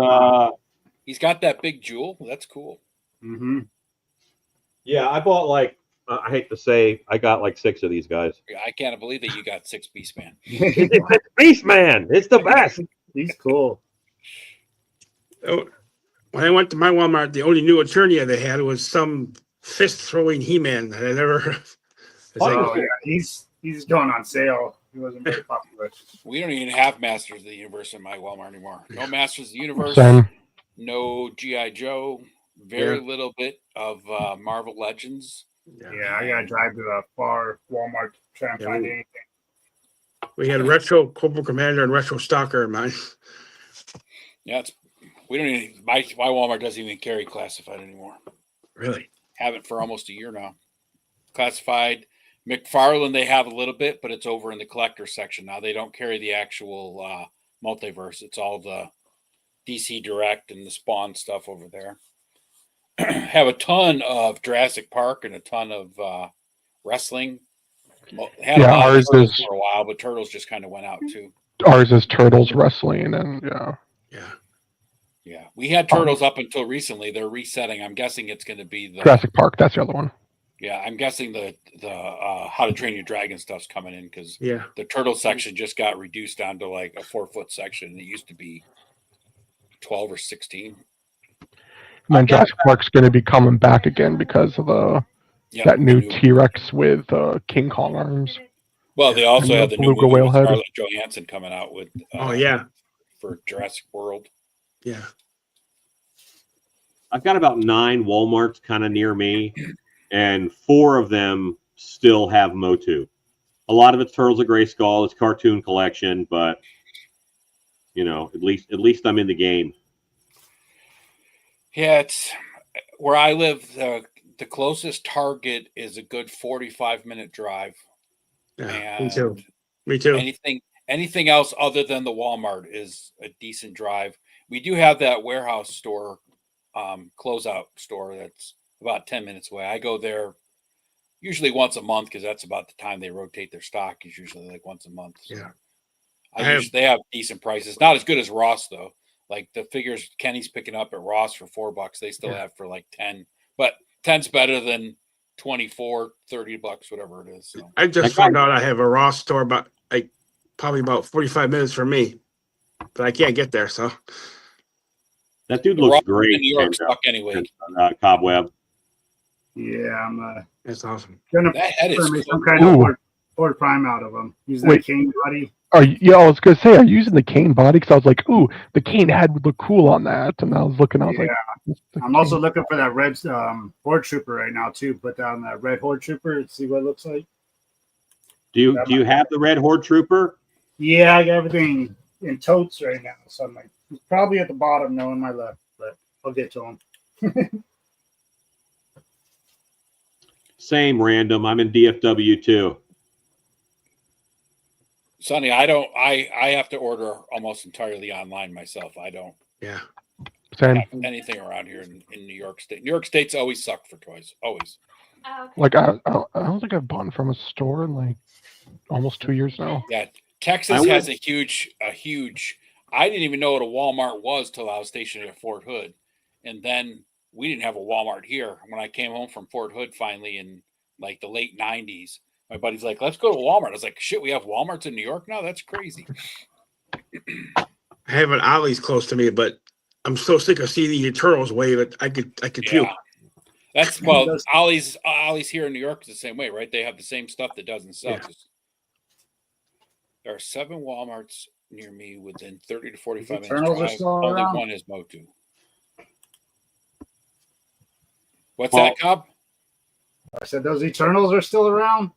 [SPEAKER 1] he's got that big jewel? That's cool.
[SPEAKER 10] Mm-hmm.
[SPEAKER 4] Yeah, I bought like I hate to say, I got like 6 of these guys.
[SPEAKER 1] Yeah, I can't believe that you got 6 Beastman.
[SPEAKER 4] It's Beastman. It's the best.
[SPEAKER 10] He's cool.
[SPEAKER 5] Oh, when I went to my Walmart, the only new Eternia they had was some fist throwing He-Man that I never heard of. It's like,
[SPEAKER 10] Oh yeah, he's going on sale. He wasn't very popular.
[SPEAKER 1] We don't even have Masters of the Universe in my Walmart anymore. No Masters of the Universe,
[SPEAKER 3] Same.
[SPEAKER 1] no G.I. Joe, very little bit of Marvel Legends.
[SPEAKER 10] Yeah, I gotta drive to a far Walmart to try and find anything.
[SPEAKER 5] we had Retro Cobra Commander and Retro Stalker in mine.
[SPEAKER 1] Yeah, we don't even my Walmart doesn't even carry classified anymore.
[SPEAKER 5] Really?
[SPEAKER 1] Haven't for almost a year now. Classified McFarlane, they have a little bit, but it's over in the collector section now. They don't carry the actual multiverse. It's all the DC Direct and the Spawn stuff over there. Have a ton of Jurassic Park and a ton of wrestling. Had a
[SPEAKER 3] Yeah,
[SPEAKER 1] lot of
[SPEAKER 3] ours
[SPEAKER 1] Turtles
[SPEAKER 3] is-
[SPEAKER 1] for a while, but Turtles just kind of went out too.
[SPEAKER 3] Ours is Turtles Wrestling, and yeah.
[SPEAKER 5] Yeah.
[SPEAKER 1] Yeah, we had Turtles up until recently. They're resetting. I'm guessing it's going to be the
[SPEAKER 3] Jurassic Park, that's the other one.
[SPEAKER 1] Yeah, I'm guessing the How to Train Your Dragon stuff's coming in because
[SPEAKER 5] Yeah.
[SPEAKER 1] the turtle section just got reduced down to like a 4-foot section. It used to be 12 or 16.
[SPEAKER 3] And then Jurassic Park's going to be coming back again because of
[SPEAKER 1] Yeah,
[SPEAKER 3] that new
[SPEAKER 1] the
[SPEAKER 3] T-Rex with King Kong arms.
[SPEAKER 1] Well, they also
[SPEAKER 3] and
[SPEAKER 1] have
[SPEAKER 3] the
[SPEAKER 1] the new
[SPEAKER 3] beluga
[SPEAKER 1] movie
[SPEAKER 3] whale
[SPEAKER 1] with
[SPEAKER 3] head.
[SPEAKER 1] Scarlett Johansson coming out with.
[SPEAKER 5] Oh yeah.
[SPEAKER 1] For Jurassic World.
[SPEAKER 5] Yeah.
[SPEAKER 4] I've got about 9 Walmarts kind of near me, and 4 of them still have Motu. A lot of it's Turtles of Grayskull, it's cartoon collection, but you know, at least I'm in the game.
[SPEAKER 1] Yeah, it's where I live. The closest Target is a good 45-minute drive.
[SPEAKER 5] Yeah. Me
[SPEAKER 1] And
[SPEAKER 5] too. Me too.
[SPEAKER 1] Anything else other than the Walmart is a decent drive. We do have that warehouse store, closeout store that's about 10 minutes away. I go there usually once a month because that's about the time they rotate their stock. Is usually like once a month. So
[SPEAKER 5] Yeah.
[SPEAKER 1] they have decent prices. Not as good as Ross though. Like the figures Kenny's picking up at Ross for $4, they still have for like 10. But 10's better than 24, $30, whatever it is. So.
[SPEAKER 5] I just found out I have a Ross store about probably about 45 minutes from me, but I can't get there. So
[SPEAKER 4] That dude
[SPEAKER 1] The
[SPEAKER 4] looks
[SPEAKER 1] Rock
[SPEAKER 4] great.
[SPEAKER 1] in New York
[SPEAKER 4] Kendo,
[SPEAKER 1] suck anyway.
[SPEAKER 4] Cobweb.
[SPEAKER 10] Yeah, I'm
[SPEAKER 5] That's awesome.
[SPEAKER 10] gonna
[SPEAKER 1] That head is
[SPEAKER 10] make some
[SPEAKER 1] cool.
[SPEAKER 10] kind of
[SPEAKER 3] Ooh.
[SPEAKER 10] horde prime out of them. Use that
[SPEAKER 3] Wait.
[SPEAKER 10] cane buddy.
[SPEAKER 3] Yeah, I was gonna say, are you using the cane body? Because I was like, ooh, the cane head would look cool on that. And I was looking, I was like, "What's the
[SPEAKER 10] I'm also
[SPEAKER 3] cane?"
[SPEAKER 10] looking for that red horde trooper right now too. Put down that red horde trooper and see what it looks like.
[SPEAKER 4] Do you have the Red Horde Trooper?
[SPEAKER 10] Yeah, I got everything in totes right now, so I'm like, he's probably at the bottom now on my left, but I'll get to him.
[SPEAKER 4] Same random. I'm in DFW too.
[SPEAKER 1] Sonny, I have to order almost entirely online myself. I don't
[SPEAKER 5] Yeah.
[SPEAKER 3] Same.
[SPEAKER 1] have anything around here in New York State. New York State's always sucked for toys. Always.
[SPEAKER 8] Oh, okay.
[SPEAKER 3] Like I don't think I've bought from a store in like almost 2 years now.
[SPEAKER 1] Yeah. Texas
[SPEAKER 4] I
[SPEAKER 1] has
[SPEAKER 4] went-
[SPEAKER 1] a huge I didn't even know what a Walmart was till I was stationed at Fort Hood. And then we didn't have a Walmart here. When I came home from Fort Hood finally in like the late 90s, my buddy's like, let's go to Walmart. I was like, shit, we have Walmarts in New York now? That's crazy.
[SPEAKER 5] I have an Ollie's close to me, but I'm so sick of seeing the Eternals wave it. I could puke.
[SPEAKER 1] Yeah. That's well, Ollie's here in New York is the same way, right? They have the same stuff that doesn't sell.
[SPEAKER 5] Yeah.
[SPEAKER 1] There are 7 Walmarts near me within 30 to 45 minutes
[SPEAKER 10] Eternals are
[SPEAKER 1] drive.
[SPEAKER 10] still
[SPEAKER 1] Only
[SPEAKER 10] around?
[SPEAKER 1] one is Motu. What's
[SPEAKER 4] Well-
[SPEAKER 1] that, Cobb?
[SPEAKER 10] I said those Eternals are still around.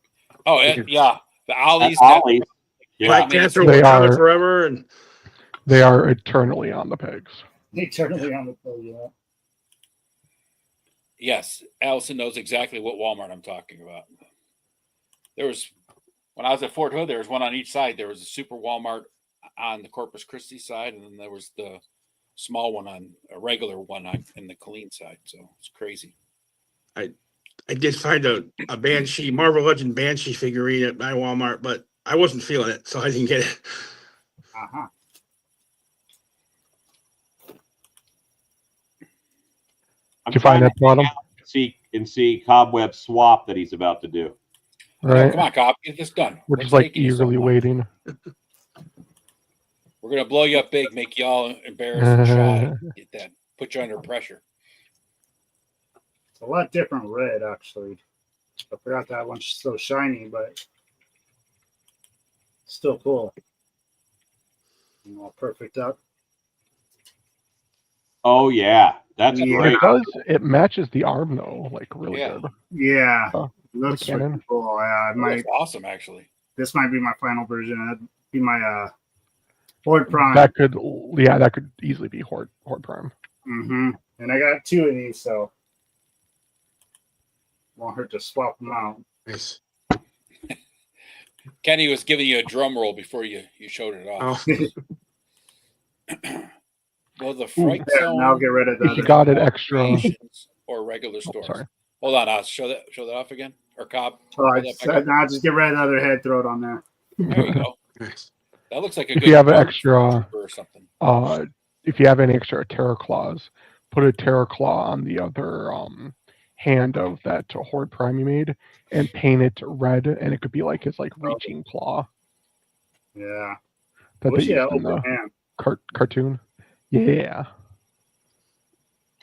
[SPEAKER 1] Oh, yeah. The Ollie's.
[SPEAKER 4] Ollie's. Yeah.
[SPEAKER 5] Black Panther
[SPEAKER 3] They
[SPEAKER 5] Wakanda
[SPEAKER 3] are-
[SPEAKER 5] forever, and
[SPEAKER 3] They are eternally on the pegs.
[SPEAKER 10] Eternally on the pill, yeah.
[SPEAKER 1] Yes, Allison knows exactly what Walmart I'm talking about. There was, when I was at Fort Hood, there was one on each side. There was a super Walmart on the Corpus Christi side, and then there was the small one on a regular one on in the Killeen side. So it's crazy.
[SPEAKER 5] I did find a Banshee, Marvel Legend Banshee figurine at my Walmart, but I wasn't feeling it, so I didn't get it.
[SPEAKER 10] Uh-huh.
[SPEAKER 4] I'm
[SPEAKER 3] Did you find
[SPEAKER 4] trying
[SPEAKER 3] that bottom?
[SPEAKER 4] to see Cobweb swap that he's about to do.
[SPEAKER 3] Right.
[SPEAKER 1] Come on, Cobb, get this done.
[SPEAKER 3] We're
[SPEAKER 1] What's
[SPEAKER 3] just like
[SPEAKER 1] taking you so
[SPEAKER 3] eagerly
[SPEAKER 1] long?
[SPEAKER 3] waiting.
[SPEAKER 1] We're gonna blow you up big, make you all embarrassed and shy. Get that, put you under pressure.
[SPEAKER 10] It's a lot different red, actually. I forgot that one's so shiny, but still cool. All perfect up.
[SPEAKER 4] Oh yeah, that's
[SPEAKER 10] Yeah.
[SPEAKER 4] great.
[SPEAKER 3] It does. It matches the arm though, like really
[SPEAKER 1] Yeah.
[SPEAKER 3] good.
[SPEAKER 10] Yeah,
[SPEAKER 3] Oh,
[SPEAKER 10] looks
[SPEAKER 3] the cannon.
[SPEAKER 10] pretty cool. I
[SPEAKER 1] That's
[SPEAKER 10] might.
[SPEAKER 1] awesome, actually.
[SPEAKER 10] This might be my final version. That'd be my Horde Prime.
[SPEAKER 3] That could, yeah, that could easily be Horde Prime.
[SPEAKER 10] Mm-hmm. And I got 2 of these, so won't hurt to swap them out.
[SPEAKER 5] Nice.
[SPEAKER 1] Kenny was giving you a drum roll before you showed it off.
[SPEAKER 5] Oh,
[SPEAKER 1] Well, the Fright
[SPEAKER 10] There,
[SPEAKER 1] Zone.
[SPEAKER 10] now I'll get rid of the
[SPEAKER 3] He
[SPEAKER 10] other.
[SPEAKER 3] got it extra.
[SPEAKER 1] Creations or regular stores.
[SPEAKER 3] sorry.
[SPEAKER 1] Hold on, Oz. Show that off again, or Cobb.
[SPEAKER 10] Oh, I
[SPEAKER 1] Hold
[SPEAKER 10] just,
[SPEAKER 1] that back up.
[SPEAKER 10] now just get rid of the other head, throw it on there.
[SPEAKER 1] There you go.
[SPEAKER 5] nice.
[SPEAKER 1] That looks like a
[SPEAKER 3] If
[SPEAKER 1] good.
[SPEAKER 3] you have an
[SPEAKER 1] dark
[SPEAKER 3] extra,
[SPEAKER 1] trooper or something.
[SPEAKER 3] if you have any extra Terror Claws, put a Terror Claw on the other hand of that Horde Prime you made and paint it red, and it could be like his like reaching claw
[SPEAKER 10] Yeah.
[SPEAKER 3] that they
[SPEAKER 10] Wish you had
[SPEAKER 3] used in
[SPEAKER 10] open
[SPEAKER 3] the
[SPEAKER 10] hand.
[SPEAKER 3] cartoon. Yeah.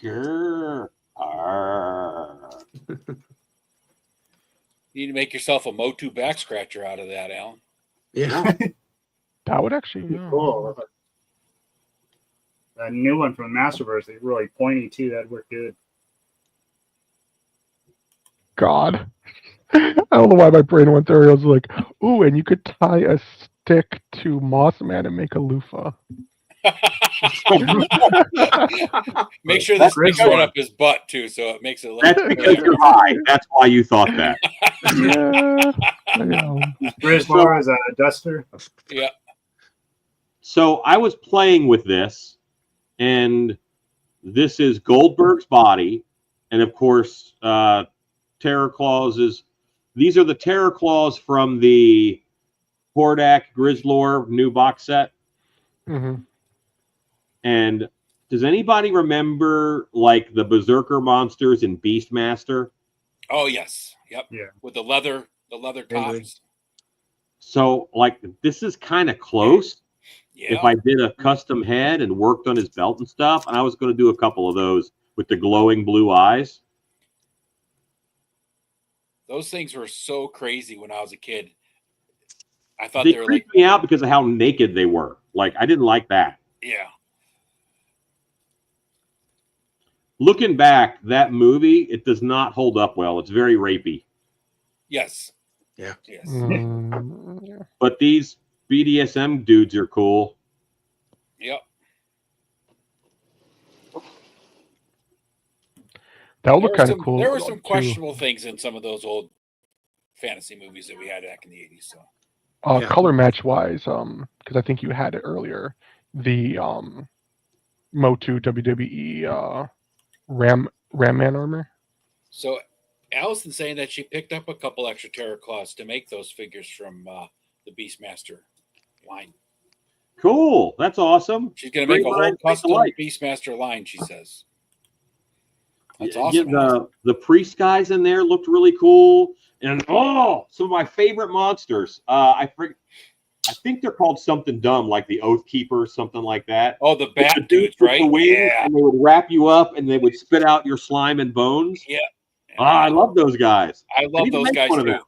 [SPEAKER 4] Grr. Arr.
[SPEAKER 1] You need to make yourself a Motu back scratcher out of that, Alan.
[SPEAKER 5] Yeah.
[SPEAKER 3] That would actually, yeah.
[SPEAKER 10] Cool. That new one from Masterverse is really pointy too. That'd work good.
[SPEAKER 3] God. I don't know why my brain went there. I was like, ooh, and you could tie a stick to Mossman and make a loofah.
[SPEAKER 1] Make sure this
[SPEAKER 10] That's
[SPEAKER 1] thing's right
[SPEAKER 10] one.
[SPEAKER 1] up his butt too, so it makes it look.
[SPEAKER 4] That's because you're high. That's why you thought that.
[SPEAKER 3] Yeah. I know.
[SPEAKER 10] Grizzlar is a duster.
[SPEAKER 1] Yeah.
[SPEAKER 4] So I was playing with this, and this is Goldberg's body, and of course, Terror Claws is. These are the Terror Claws from the Hordak Grizzlor new box set.
[SPEAKER 3] Mhm.
[SPEAKER 4] And does anybody remember like the Berserker monsters in Beastmaster?
[SPEAKER 1] Oh yes. Yep.
[SPEAKER 10] Yeah.
[SPEAKER 1] With the leather
[SPEAKER 5] Indeed.
[SPEAKER 1] tops.
[SPEAKER 4] So like this is kind of close.
[SPEAKER 1] Yeah.
[SPEAKER 4] if I did a custom head and worked on his belt and stuff, and I was going to do a couple of those with the glowing blue eyes.
[SPEAKER 1] Those things were so crazy when I was a kid. I thought
[SPEAKER 4] They
[SPEAKER 1] they were like,
[SPEAKER 4] creeped me out because of how naked they were. Like, I didn't like that.
[SPEAKER 1] yeah.
[SPEAKER 4] Looking back, that movie, it does not hold up well. It's very rapey.
[SPEAKER 1] Yes.
[SPEAKER 5] Yeah.
[SPEAKER 1] Yes.
[SPEAKER 4] But these BDSM dudes are cool.
[SPEAKER 1] Yep.
[SPEAKER 3] That would
[SPEAKER 1] There
[SPEAKER 3] look
[SPEAKER 1] were
[SPEAKER 3] kind of
[SPEAKER 1] some,
[SPEAKER 3] cool.
[SPEAKER 1] there were some
[SPEAKER 3] too.
[SPEAKER 1] questionable things in some of those old fantasy movies that we had back in the 80s. So
[SPEAKER 5] Yeah.
[SPEAKER 3] Color match wise, because I think you had it earlier. The Motu WWE Ram Man armor.
[SPEAKER 1] So Allison saying that she picked up a couple extra Terror Claws to make those figures from the Beastmaster line.
[SPEAKER 4] Cool. That's awesome.
[SPEAKER 1] She's going to make
[SPEAKER 4] Great
[SPEAKER 1] a whole
[SPEAKER 4] minds think
[SPEAKER 1] custom
[SPEAKER 4] alike.
[SPEAKER 1] Beastmaster line, she says. That's
[SPEAKER 4] Yeah,
[SPEAKER 1] awesome.
[SPEAKER 4] the priest guys in there looked really cool. And some of my favorite monsters. I think they're called something dumb, like the Oath Keeper, something like that.
[SPEAKER 1] Oh, the bat
[SPEAKER 4] The
[SPEAKER 1] dudes,
[SPEAKER 4] with
[SPEAKER 1] right?
[SPEAKER 4] the wings,
[SPEAKER 1] Yeah.
[SPEAKER 4] and they would wrap you up, and they would spit out your slime and bones.
[SPEAKER 1] Yeah.
[SPEAKER 4] I love those guys.
[SPEAKER 1] I love
[SPEAKER 4] need to
[SPEAKER 1] those
[SPEAKER 4] make
[SPEAKER 1] guys
[SPEAKER 4] one of
[SPEAKER 1] too.
[SPEAKER 4] them.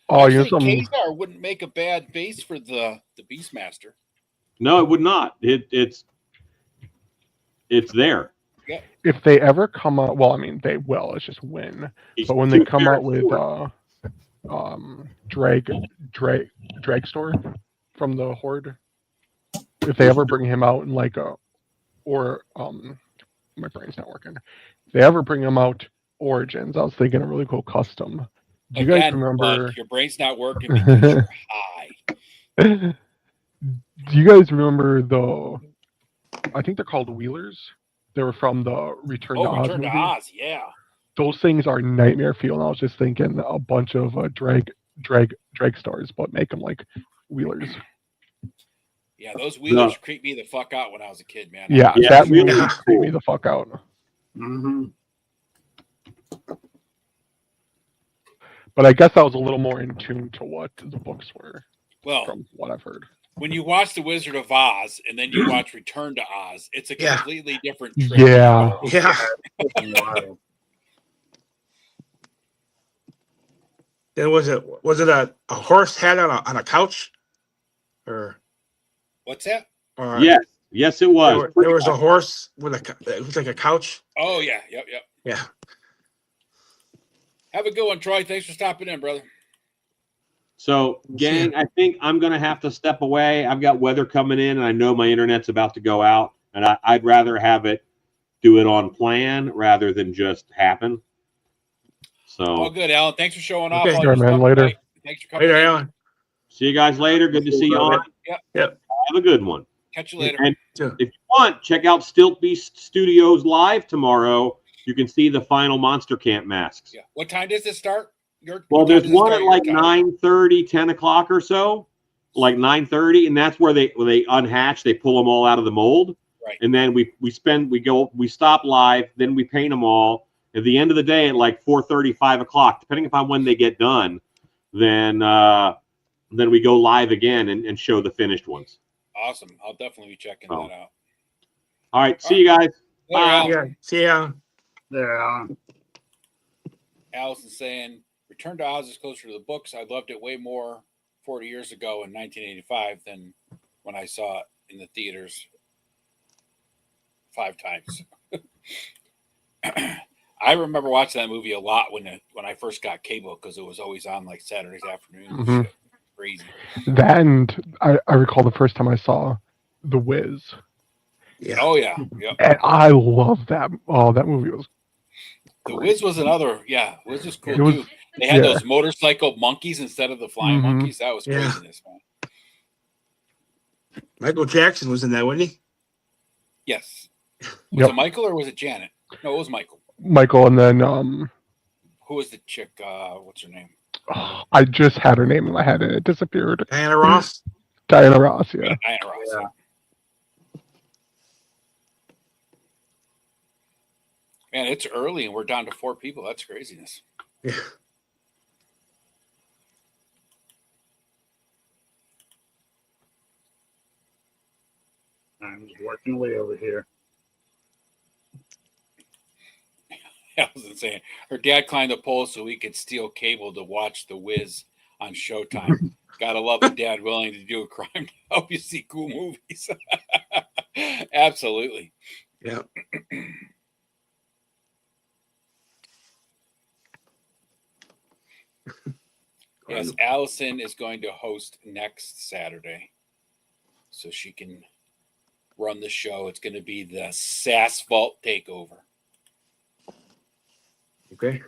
[SPEAKER 3] Oh, you know
[SPEAKER 1] Actually,
[SPEAKER 3] something.
[SPEAKER 1] Kazar wouldn't make a bad base for the Beastmaster.
[SPEAKER 4] No, it would not. It's there.
[SPEAKER 3] If they ever come out, well, I mean, they will. It's just when.
[SPEAKER 4] He's
[SPEAKER 3] But when they
[SPEAKER 4] too
[SPEAKER 3] come out with
[SPEAKER 4] short.
[SPEAKER 3] Drag Store from the Horde, if they ever bring him out in like my brain's not working. If they ever bring him out Origins, I was thinking a really cool custom. Do you guys
[SPEAKER 1] Again,
[SPEAKER 3] remember?
[SPEAKER 1] Bud, your brain's not working because you're high.
[SPEAKER 3] Do you guys remember I think they're called Wheelers. They were from the Return to
[SPEAKER 1] Oh,
[SPEAKER 3] Oz
[SPEAKER 1] Return
[SPEAKER 3] movie.
[SPEAKER 1] to Oz, yeah.
[SPEAKER 3] Those things are nightmare feel, and I was just thinking a bunch of drag stars, but make them like Wheelers.
[SPEAKER 1] Yeah, those Wheelers creeped me the fuck out when I was a kid, man.
[SPEAKER 3] Yeah,
[SPEAKER 4] Yeah,
[SPEAKER 3] that
[SPEAKER 4] Wheelers
[SPEAKER 3] movie
[SPEAKER 4] is
[SPEAKER 3] creeped
[SPEAKER 4] cool.
[SPEAKER 3] me the fuck out.
[SPEAKER 10] Mm-hmm.
[SPEAKER 3] But I guess I was a little more in tune to what the books were,
[SPEAKER 1] Well,
[SPEAKER 3] from what I've heard.
[SPEAKER 1] when you watch The Wizard of Oz and then you watch Return to Oz, it's a
[SPEAKER 5] Yeah.
[SPEAKER 1] completely different trip.
[SPEAKER 3] Yeah.
[SPEAKER 5] Yeah.
[SPEAKER 10] Wow.
[SPEAKER 5] Then was it a horse head on a couch, or
[SPEAKER 1] What's that?
[SPEAKER 4] Yes, it was.
[SPEAKER 5] there was a horse with it was like a couch.
[SPEAKER 1] Oh, yeah. Yep.
[SPEAKER 5] Yeah.
[SPEAKER 1] Have a good one, Troy. Thanks for stopping in, brother.
[SPEAKER 4] So, gang, I think I'm going to have to step away. I've got weather coming in, and I know my internet's about to go out, and I'd rather have it do it on plan rather than just happen. So,
[SPEAKER 1] All good, Alan. Thanks for showing off.
[SPEAKER 5] Okay.
[SPEAKER 1] all
[SPEAKER 3] Sure,
[SPEAKER 1] your
[SPEAKER 3] man.
[SPEAKER 1] stuff
[SPEAKER 3] Later.
[SPEAKER 1] tonight. Thanks for coming
[SPEAKER 5] Later,
[SPEAKER 1] in.
[SPEAKER 5] Alan.
[SPEAKER 4] see you guys later. Good to see you on.
[SPEAKER 1] Yep.
[SPEAKER 4] Have a good one.
[SPEAKER 1] Catch you later.
[SPEAKER 4] And
[SPEAKER 5] Sure.
[SPEAKER 4] if you want, check out Stilt Beast Studios live tomorrow. You can see the final Monster Camp masks.
[SPEAKER 1] Yeah. What time does it start?
[SPEAKER 4] Well,
[SPEAKER 1] what time
[SPEAKER 4] there's
[SPEAKER 1] does it
[SPEAKER 4] one
[SPEAKER 1] start
[SPEAKER 4] at
[SPEAKER 1] your
[SPEAKER 4] like
[SPEAKER 1] time?
[SPEAKER 4] 9:30, 10 o'clock or so, like 9:30, and that's where they unhatch. They pull them all out of the mold,
[SPEAKER 1] Right.
[SPEAKER 4] and then we stop live, then we paint them all. At the end of the day, at like 4:30, 5 o'clock, depending upon when they get done, then we go live again and show the finished ones.
[SPEAKER 1] Awesome. I'll definitely be checking
[SPEAKER 4] Oh.
[SPEAKER 1] that out.
[SPEAKER 4] All right, see you guys.
[SPEAKER 1] Later,
[SPEAKER 4] Bye.
[SPEAKER 1] Alan.
[SPEAKER 5] Yeah. See ya.
[SPEAKER 10] There.
[SPEAKER 1] Allison saying, Return to Oz is closer to the books. I loved it way more 40 years ago in 1985 than when I saw it in the theaters 5 times. I remember watching that movie a lot when I first got cable because it was always on like Saturdays afternoons. and
[SPEAKER 3] Mhm.
[SPEAKER 1] shit. Crazy.
[SPEAKER 3] That, and I recall the first time I saw The Wiz,
[SPEAKER 5] Yeah.
[SPEAKER 1] Oh, yeah. Yep.
[SPEAKER 3] and I love that. Oh, that movie was.
[SPEAKER 1] The Wiz was another. Yeah, Wiz was cool
[SPEAKER 3] It was-
[SPEAKER 1] too. They had
[SPEAKER 3] yeah.
[SPEAKER 1] those motorcycle monkeys instead of the flying
[SPEAKER 3] Mhm.
[SPEAKER 1] monkeys. That was
[SPEAKER 5] Yeah.
[SPEAKER 1] craziness, man.
[SPEAKER 5] Michael Jackson was in that, wasn't he?
[SPEAKER 1] Yes. Was
[SPEAKER 3] Yep.
[SPEAKER 1] it Michael or was it Janet? No, it was Michael.
[SPEAKER 3] Michael, and then
[SPEAKER 1] Who was the chick? What's her name?
[SPEAKER 3] I just had her name in my head and it disappeared.
[SPEAKER 5] Diana Ross.
[SPEAKER 3] Diana Ross, yeah.
[SPEAKER 1] Diana Ross.
[SPEAKER 10] Yeah.
[SPEAKER 1] Man, it's early and we're down to 4 people. That's craziness.
[SPEAKER 5] Yeah.
[SPEAKER 10] I'm just working away over here.
[SPEAKER 1] I was saying her dad climbed the pole so he could steal cable to watch The Wiz on Showtime. Gotta love a dad willing to do a crime to help you see cool movies. Absolutely.
[SPEAKER 5] Yeah.
[SPEAKER 1] Yes, Allison is going to host next Saturday, so she can run the show. It's going to be the SAS Vault Takeover.
[SPEAKER 5] Okay.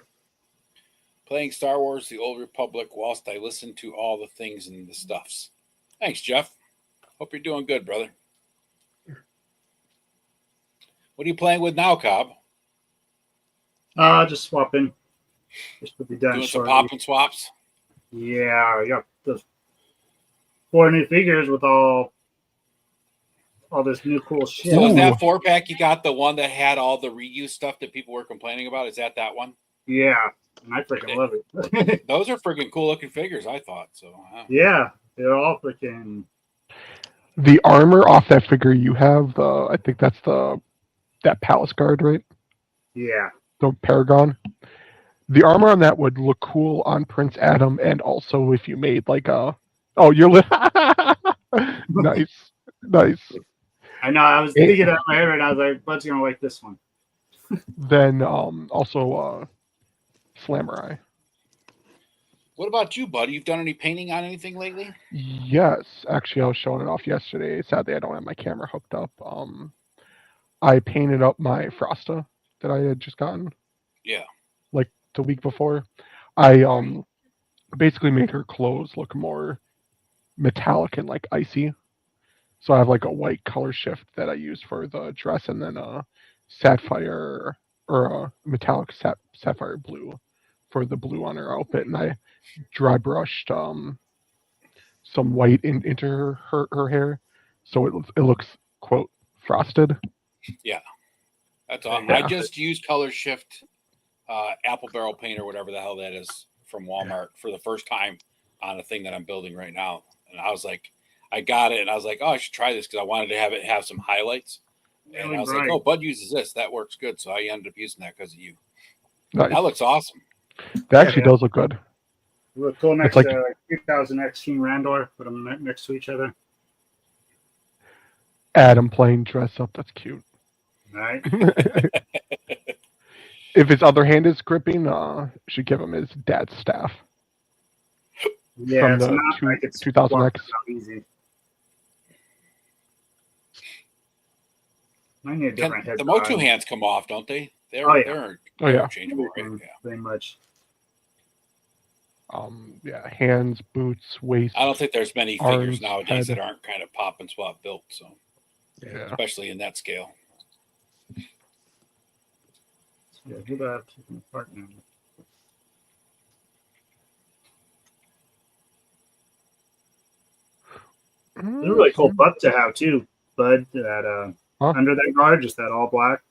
[SPEAKER 1] Playing Star Wars: The Old Republic whilst I listen to all the things and the stuffs. Thanks, Jeff. Hope you're doing good, brother. What are you playing with now, Cobb?
[SPEAKER 10] Just swapping. This will be done
[SPEAKER 1] Doing some
[SPEAKER 10] shortly.
[SPEAKER 1] pop and swaps?
[SPEAKER 10] Yeah, I got those 4 new figures with all this new cool shit.
[SPEAKER 1] So is
[SPEAKER 3] Ooh.
[SPEAKER 1] that 4-pack you got the one that had all the reuse stuff that people were complaining about? Is that one?
[SPEAKER 10] Yeah, and I freaking love it.
[SPEAKER 1] Those are freaking cool looking figures, I thought. So
[SPEAKER 10] Yeah, they're all freaking.
[SPEAKER 3] The armor off that figure you have, I think that's that Palace Guard, right?
[SPEAKER 10] Yeah.
[SPEAKER 3] The Paragon. The armor on that would look cool on Prince Adam, and also if you made like a. Oh, you're nice.
[SPEAKER 10] I know. I was thinking that in my head right now. I was like, Bud's gonna like this one.
[SPEAKER 3] Then also Slamurai.
[SPEAKER 1] what about you, buddy? You've done any painting on anything lately?
[SPEAKER 3] Yes, actually, I was showing it off yesterday. Sadly, I don't have my camera hooked up. I painted up my Frosta that I had just gotten.
[SPEAKER 1] Yeah.
[SPEAKER 3] Like the week before. I basically made her clothes look more metallic and like icy. So I have like a white color shift that I use for the dress, and then a sapphire or a metallic sapphire blue for the blue on her outfit, and I dry brushed some white into her hair, so it looks quote frosted.
[SPEAKER 1] Yeah. That's all.
[SPEAKER 3] Yeah.
[SPEAKER 1] I just used Color Shift Apple Barrel Paint or whatever the hell that is from Walmart for the first time on a thing that I'm building right now. And I was like, I got it, and I was like, oh, I should try this because I wanted to have some highlights. And
[SPEAKER 10] Really
[SPEAKER 1] I was
[SPEAKER 10] bright.
[SPEAKER 1] like, oh, Bud uses this. That works good. So I ended up using that because of you.
[SPEAKER 3] Nice.
[SPEAKER 1] That looks awesome.
[SPEAKER 3] That actually
[SPEAKER 10] Yeah.
[SPEAKER 3] does look good.
[SPEAKER 10] Look cool next
[SPEAKER 3] like-
[SPEAKER 10] to 2000X King Randor. Put them next to each other.
[SPEAKER 3] Adam playing dress up. That's cute.
[SPEAKER 10] Right?
[SPEAKER 3] If his other hand is gripping, should give him his dad's staff.
[SPEAKER 10] Yeah,
[SPEAKER 3] From
[SPEAKER 10] it's
[SPEAKER 3] the
[SPEAKER 10] not like it's
[SPEAKER 3] 2000X.
[SPEAKER 10] easy. I need a different head.
[SPEAKER 1] The Motu hands come off, don't they? They're
[SPEAKER 10] Oh, yeah.
[SPEAKER 1] they're
[SPEAKER 3] Oh yeah.
[SPEAKER 1] interchangeable, right? Yeah.
[SPEAKER 10] Pretty much.
[SPEAKER 3] Yeah, hands, boots, waist.
[SPEAKER 1] I don't think there's many figures
[SPEAKER 3] Arms,
[SPEAKER 1] nowadays
[SPEAKER 3] head.
[SPEAKER 1] that aren't kind of pop and swap built. So
[SPEAKER 3] Yeah.
[SPEAKER 1] especially in that scale.
[SPEAKER 10] Yeah, do that. Taking apart now. It's a really cool butt to have too, Bud. That
[SPEAKER 3] Huh?
[SPEAKER 10] under that guard, just that all black.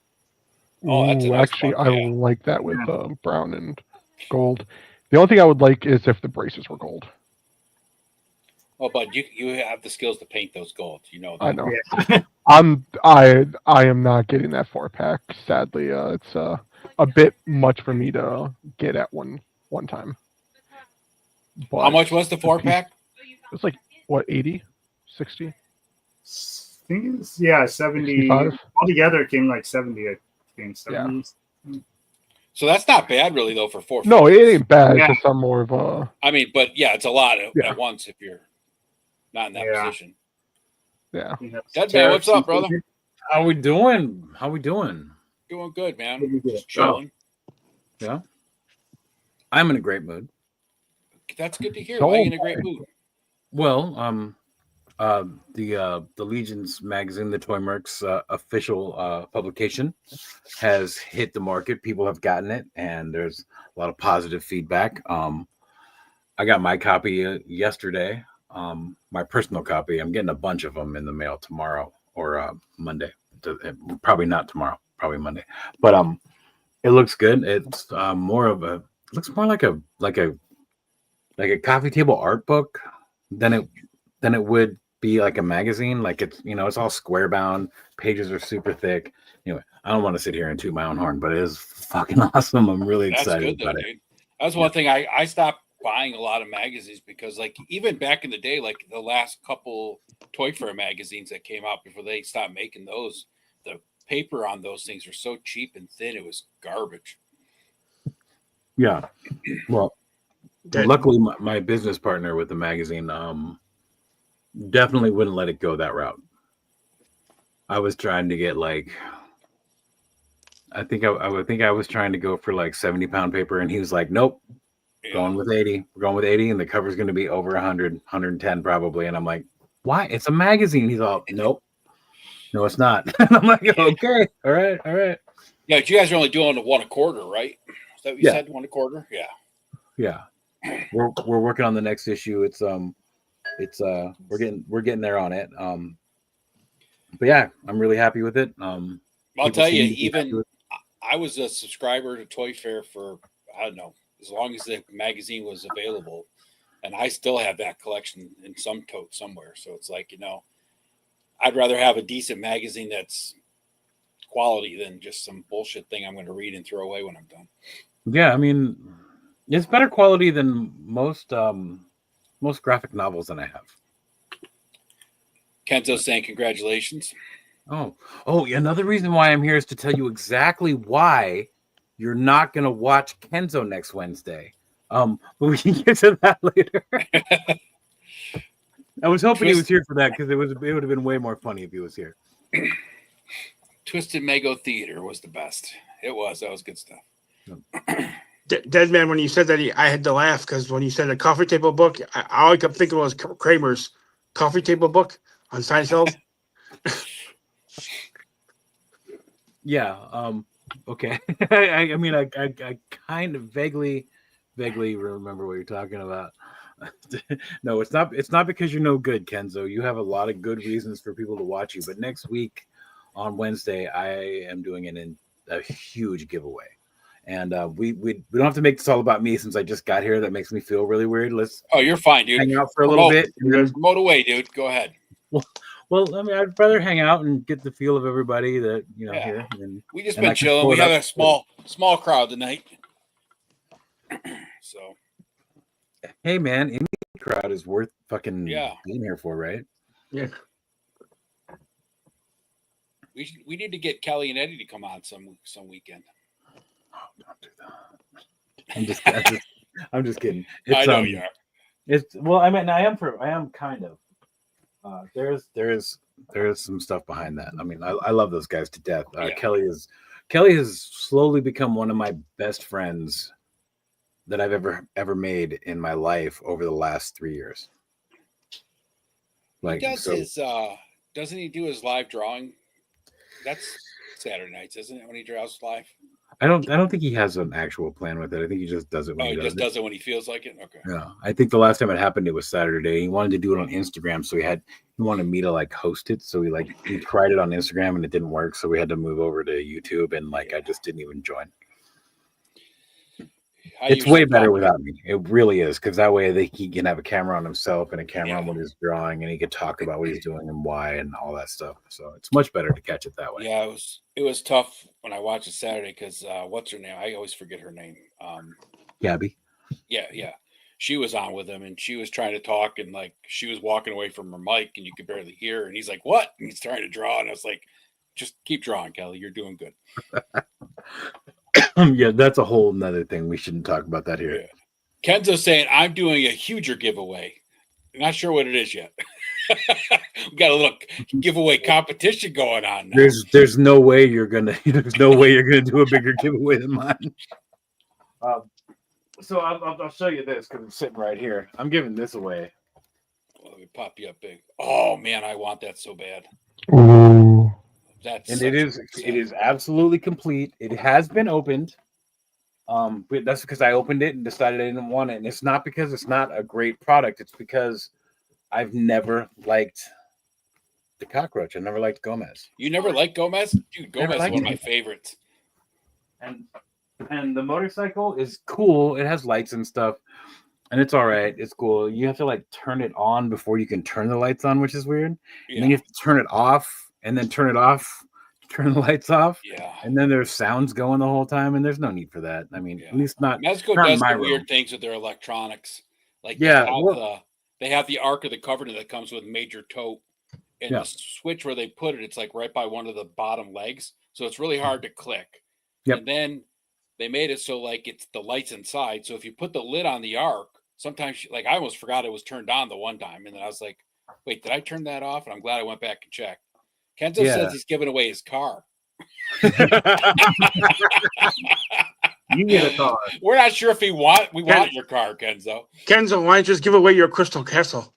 [SPEAKER 1] Oh, that's a
[SPEAKER 3] Ooh,
[SPEAKER 1] nice
[SPEAKER 3] actually,
[SPEAKER 1] buck,
[SPEAKER 3] I
[SPEAKER 1] yeah.
[SPEAKER 3] like that with brown and gold. The only thing I would like is if the braces were gold.
[SPEAKER 1] Well, but you have the skills to paint those golds. You know that.
[SPEAKER 3] I know.
[SPEAKER 10] Yeah.
[SPEAKER 3] I am not getting that 4-pack. Sadly, it's a bit much for me to get at one time. But
[SPEAKER 1] How much was the 4-pack?
[SPEAKER 3] It's like what 80, 60,
[SPEAKER 10] I think it's 70.
[SPEAKER 3] 65?
[SPEAKER 10] Altogether, it came like 70. I think 70.
[SPEAKER 1] So that's not bad, really, though, for 4.
[SPEAKER 3] No, it ain't bad.
[SPEAKER 10] Yeah.
[SPEAKER 3] It's just I'm more of a
[SPEAKER 1] I mean, but yeah, it's a lot
[SPEAKER 3] Yeah.
[SPEAKER 1] at once if you're not in that
[SPEAKER 10] Yeah.
[SPEAKER 1] position.
[SPEAKER 3] yeah.
[SPEAKER 1] Dead man, what's up, brother?
[SPEAKER 9] How we doing? How we doing?
[SPEAKER 1] Doing good, man.
[SPEAKER 10] Pretty good.
[SPEAKER 1] Just chilling.
[SPEAKER 9] I'm in a great mood.
[SPEAKER 1] That's good to hear.
[SPEAKER 3] So
[SPEAKER 1] Why are you in a great mood?
[SPEAKER 9] Well, the Legions magazine, the Toy Mercs official publication, has hit the market. People have gotten it, and there's a lot of positive feedback. I got my copy yesterday, my personal copy. I'm getting a bunch of them in the mail tomorrow or Monday. Probably not tomorrow. Probably Monday. But it looks good. It's more of a. It looks more like a coffee table art book than it would be like a magazine. Like it's it's all square bound, pages are super thick. Anyway, I don't want to sit here and toot my own horn, but it is fucking awesome. I'm really
[SPEAKER 1] That's
[SPEAKER 9] excited
[SPEAKER 1] good though,
[SPEAKER 9] about it.
[SPEAKER 1] dude. That's one thing I stopped buying a lot of magazines because, like, even back in the day, like the last couple Toy Fair magazines that came out before they stopped making those, the paper on those things were so cheap and thin, it was garbage.
[SPEAKER 9] Yeah. Well,
[SPEAKER 5] That-
[SPEAKER 9] luckily my business partner with the magazine definitely wouldn't let it go that route. I was trying to get like I think I was trying to go for like 70-pound paper, and he was like, nope,
[SPEAKER 1] Yeah.
[SPEAKER 9] going with 80. We're going with 80, and the cover's going to be over 100, 110 probably. And I'm like, why? It's a magazine. He's all, nope, no, it's not. And I'm like, okay, all right.
[SPEAKER 1] Yeah, but you guys are only doing the 1 1/4, right? Is that what you
[SPEAKER 9] Yeah.
[SPEAKER 1] said? 1 1/4? Yeah.
[SPEAKER 9] Yeah, we're working on the next issue. It's we're getting there on it. But yeah, I'm really happy with it.
[SPEAKER 1] I'll
[SPEAKER 9] People
[SPEAKER 1] tell you,
[SPEAKER 9] seem to be happy
[SPEAKER 1] even
[SPEAKER 9] with
[SPEAKER 1] I was a subscriber to Toy Fair for, I don't know, as long as the magazine was available. And I still have that collection in some tote somewhere. So it's like, I'd rather have a decent magazine that's quality than just some bullshit thing I'm going to read and throw away when I'm done.
[SPEAKER 9] Yeah, I mean, it's better quality than most graphic novels that I have.
[SPEAKER 1] Kenzo's saying congratulations.
[SPEAKER 9] Oh, yeah, another reason why I'm here is to tell you exactly why you're not going to watch Kenzo next Wednesday. But we can get to that later. I was hoping he was here for that because it would have been way more funny if he was here.
[SPEAKER 1] Twisted Mago Theater was the best. It was. That was good stuff.
[SPEAKER 5] Dead Man, when you said that, I had to laugh because when you said a coffee table book, all I kept thinking was Kramer's coffee table book on Seinfeld.
[SPEAKER 9] Yeah. Okay. I mean, I kind of vaguely remember what you're talking about. No, it's not because you're no good, Kenzo. You have a lot of good reasons for people to watch you. But next week on Wednesday, I am doing a huge giveaway. And we don't have to make this all about me since I just got here. That makes me feel really weird. Let's
[SPEAKER 1] You're fine, dude.
[SPEAKER 9] hang out for a little bit. And then,
[SPEAKER 1] Promote away, dude. Go ahead.
[SPEAKER 9] well, I mean, I'd rather hang out and get the feel of everybody that
[SPEAKER 1] Yeah.
[SPEAKER 9] here. And
[SPEAKER 1] We just
[SPEAKER 9] and I
[SPEAKER 1] been
[SPEAKER 9] can
[SPEAKER 1] chilling.
[SPEAKER 9] pull
[SPEAKER 1] We
[SPEAKER 9] it
[SPEAKER 1] have
[SPEAKER 9] up.
[SPEAKER 1] a small crowd tonight. So
[SPEAKER 9] Hey, man, any crowd is worth fucking
[SPEAKER 1] Yeah.
[SPEAKER 9] being here for, right?
[SPEAKER 5] Yeah.
[SPEAKER 1] we need to get Kelly and Eddie to come on some weekend.
[SPEAKER 9] Oh, don't do that. I'm just kidding.
[SPEAKER 1] I know you are.
[SPEAKER 9] It's well, I mean, I am kind of. There is some stuff behind that. I mean, I love those guys to death.
[SPEAKER 1] Yeah.
[SPEAKER 9] Kelly has slowly become one of my best friends that I've ever made in my life over the last 3 years.
[SPEAKER 1] He does his doesn't he do his live drawing? That's Saturday nights, isn't it, when he draws live?
[SPEAKER 9] I don't think he has an actual plan with it. I think he just does it when
[SPEAKER 1] Oh,
[SPEAKER 9] he
[SPEAKER 1] he
[SPEAKER 9] does
[SPEAKER 1] just
[SPEAKER 9] it.
[SPEAKER 1] does it when he feels like it? Okay.
[SPEAKER 9] Yeah, I think the last time it happened, it was Saturday. He wanted to do it on Instagram, so he wanted me to like host it. So he tried it on Instagram and it didn't work, so we had to move over to YouTube, and I just didn't even join. It's way better without me. It really is, because that way he can have a camera on himself and a camera on what he's drawing, and he could talk about what he's doing and why and all that stuff. So it's much better to catch it that way.
[SPEAKER 1] Yeah, it was tough when I watched it Saturday because what's her name? I always forget her name.
[SPEAKER 9] Gabby.
[SPEAKER 1] Yeah. She was on with him and she was trying to talk and like she was walking away from her mic and you could barely hear her. And he's like, "What?" And he's trying to draw. And I was like, "Just keep drawing, Kelly. You're doing good."
[SPEAKER 9] Yeah, that's a whole nother thing. We shouldn't talk about that here.
[SPEAKER 1] Yeah. Kenzo's saying I'm doing a huger giveaway. Not sure what it is yet. We got a little giveaway competition going on now.
[SPEAKER 9] There's no way you're gonna do a bigger giveaway than mine. So I'll show you this because I'm sitting right here. I'm giving this away.
[SPEAKER 1] Well, let me pop you up big. Oh man, I want that so bad.
[SPEAKER 3] Ooh.
[SPEAKER 1] That's
[SPEAKER 9] It is absolutely complete. It has been opened. But that's because I opened it and decided I didn't want it. And it's not because it's not a great product. It's because I've never liked the cockroach. I never liked Gomez.
[SPEAKER 1] You never liked Gomez? Dude, Gomez is
[SPEAKER 9] liked
[SPEAKER 1] one of
[SPEAKER 9] him.
[SPEAKER 1] my favorites.
[SPEAKER 9] And the motorcycle is cool. It has lights and stuff. and it's all right. It's cool. You have to like turn it on before you can turn the lights on, which is weird. And then you have to turn it off and then turn it off, turn the lights off.
[SPEAKER 1] Yeah.
[SPEAKER 9] And then there's sounds going the whole time, and there's no need for that. I mean,
[SPEAKER 1] Yeah.
[SPEAKER 9] at least not.
[SPEAKER 1] Mezco
[SPEAKER 9] not in
[SPEAKER 1] does
[SPEAKER 9] my
[SPEAKER 1] the
[SPEAKER 9] room.
[SPEAKER 1] weird things with their electronics. Like
[SPEAKER 9] Yeah,
[SPEAKER 1] they have the arc of the covenant that comes with major tote, and
[SPEAKER 9] Yeah.
[SPEAKER 1] the switch where they put it, it's like right by one of the bottom legs, so it's really hard to click.
[SPEAKER 9] Yep.
[SPEAKER 1] And then they made it so like it's the lights inside. So if you put the lid on the arc, sometimes like I almost forgot it was turned on the one time, and then I was like, "Wait, did I turn that off?" And I'm glad I went back and checked. Kenzo
[SPEAKER 9] Yeah.
[SPEAKER 1] says he's giving away his car.
[SPEAKER 10] You get a car.
[SPEAKER 1] We're not sure if we want your car, Kenzo.
[SPEAKER 5] Kenzo, why don't you just give away your Crystal Castle?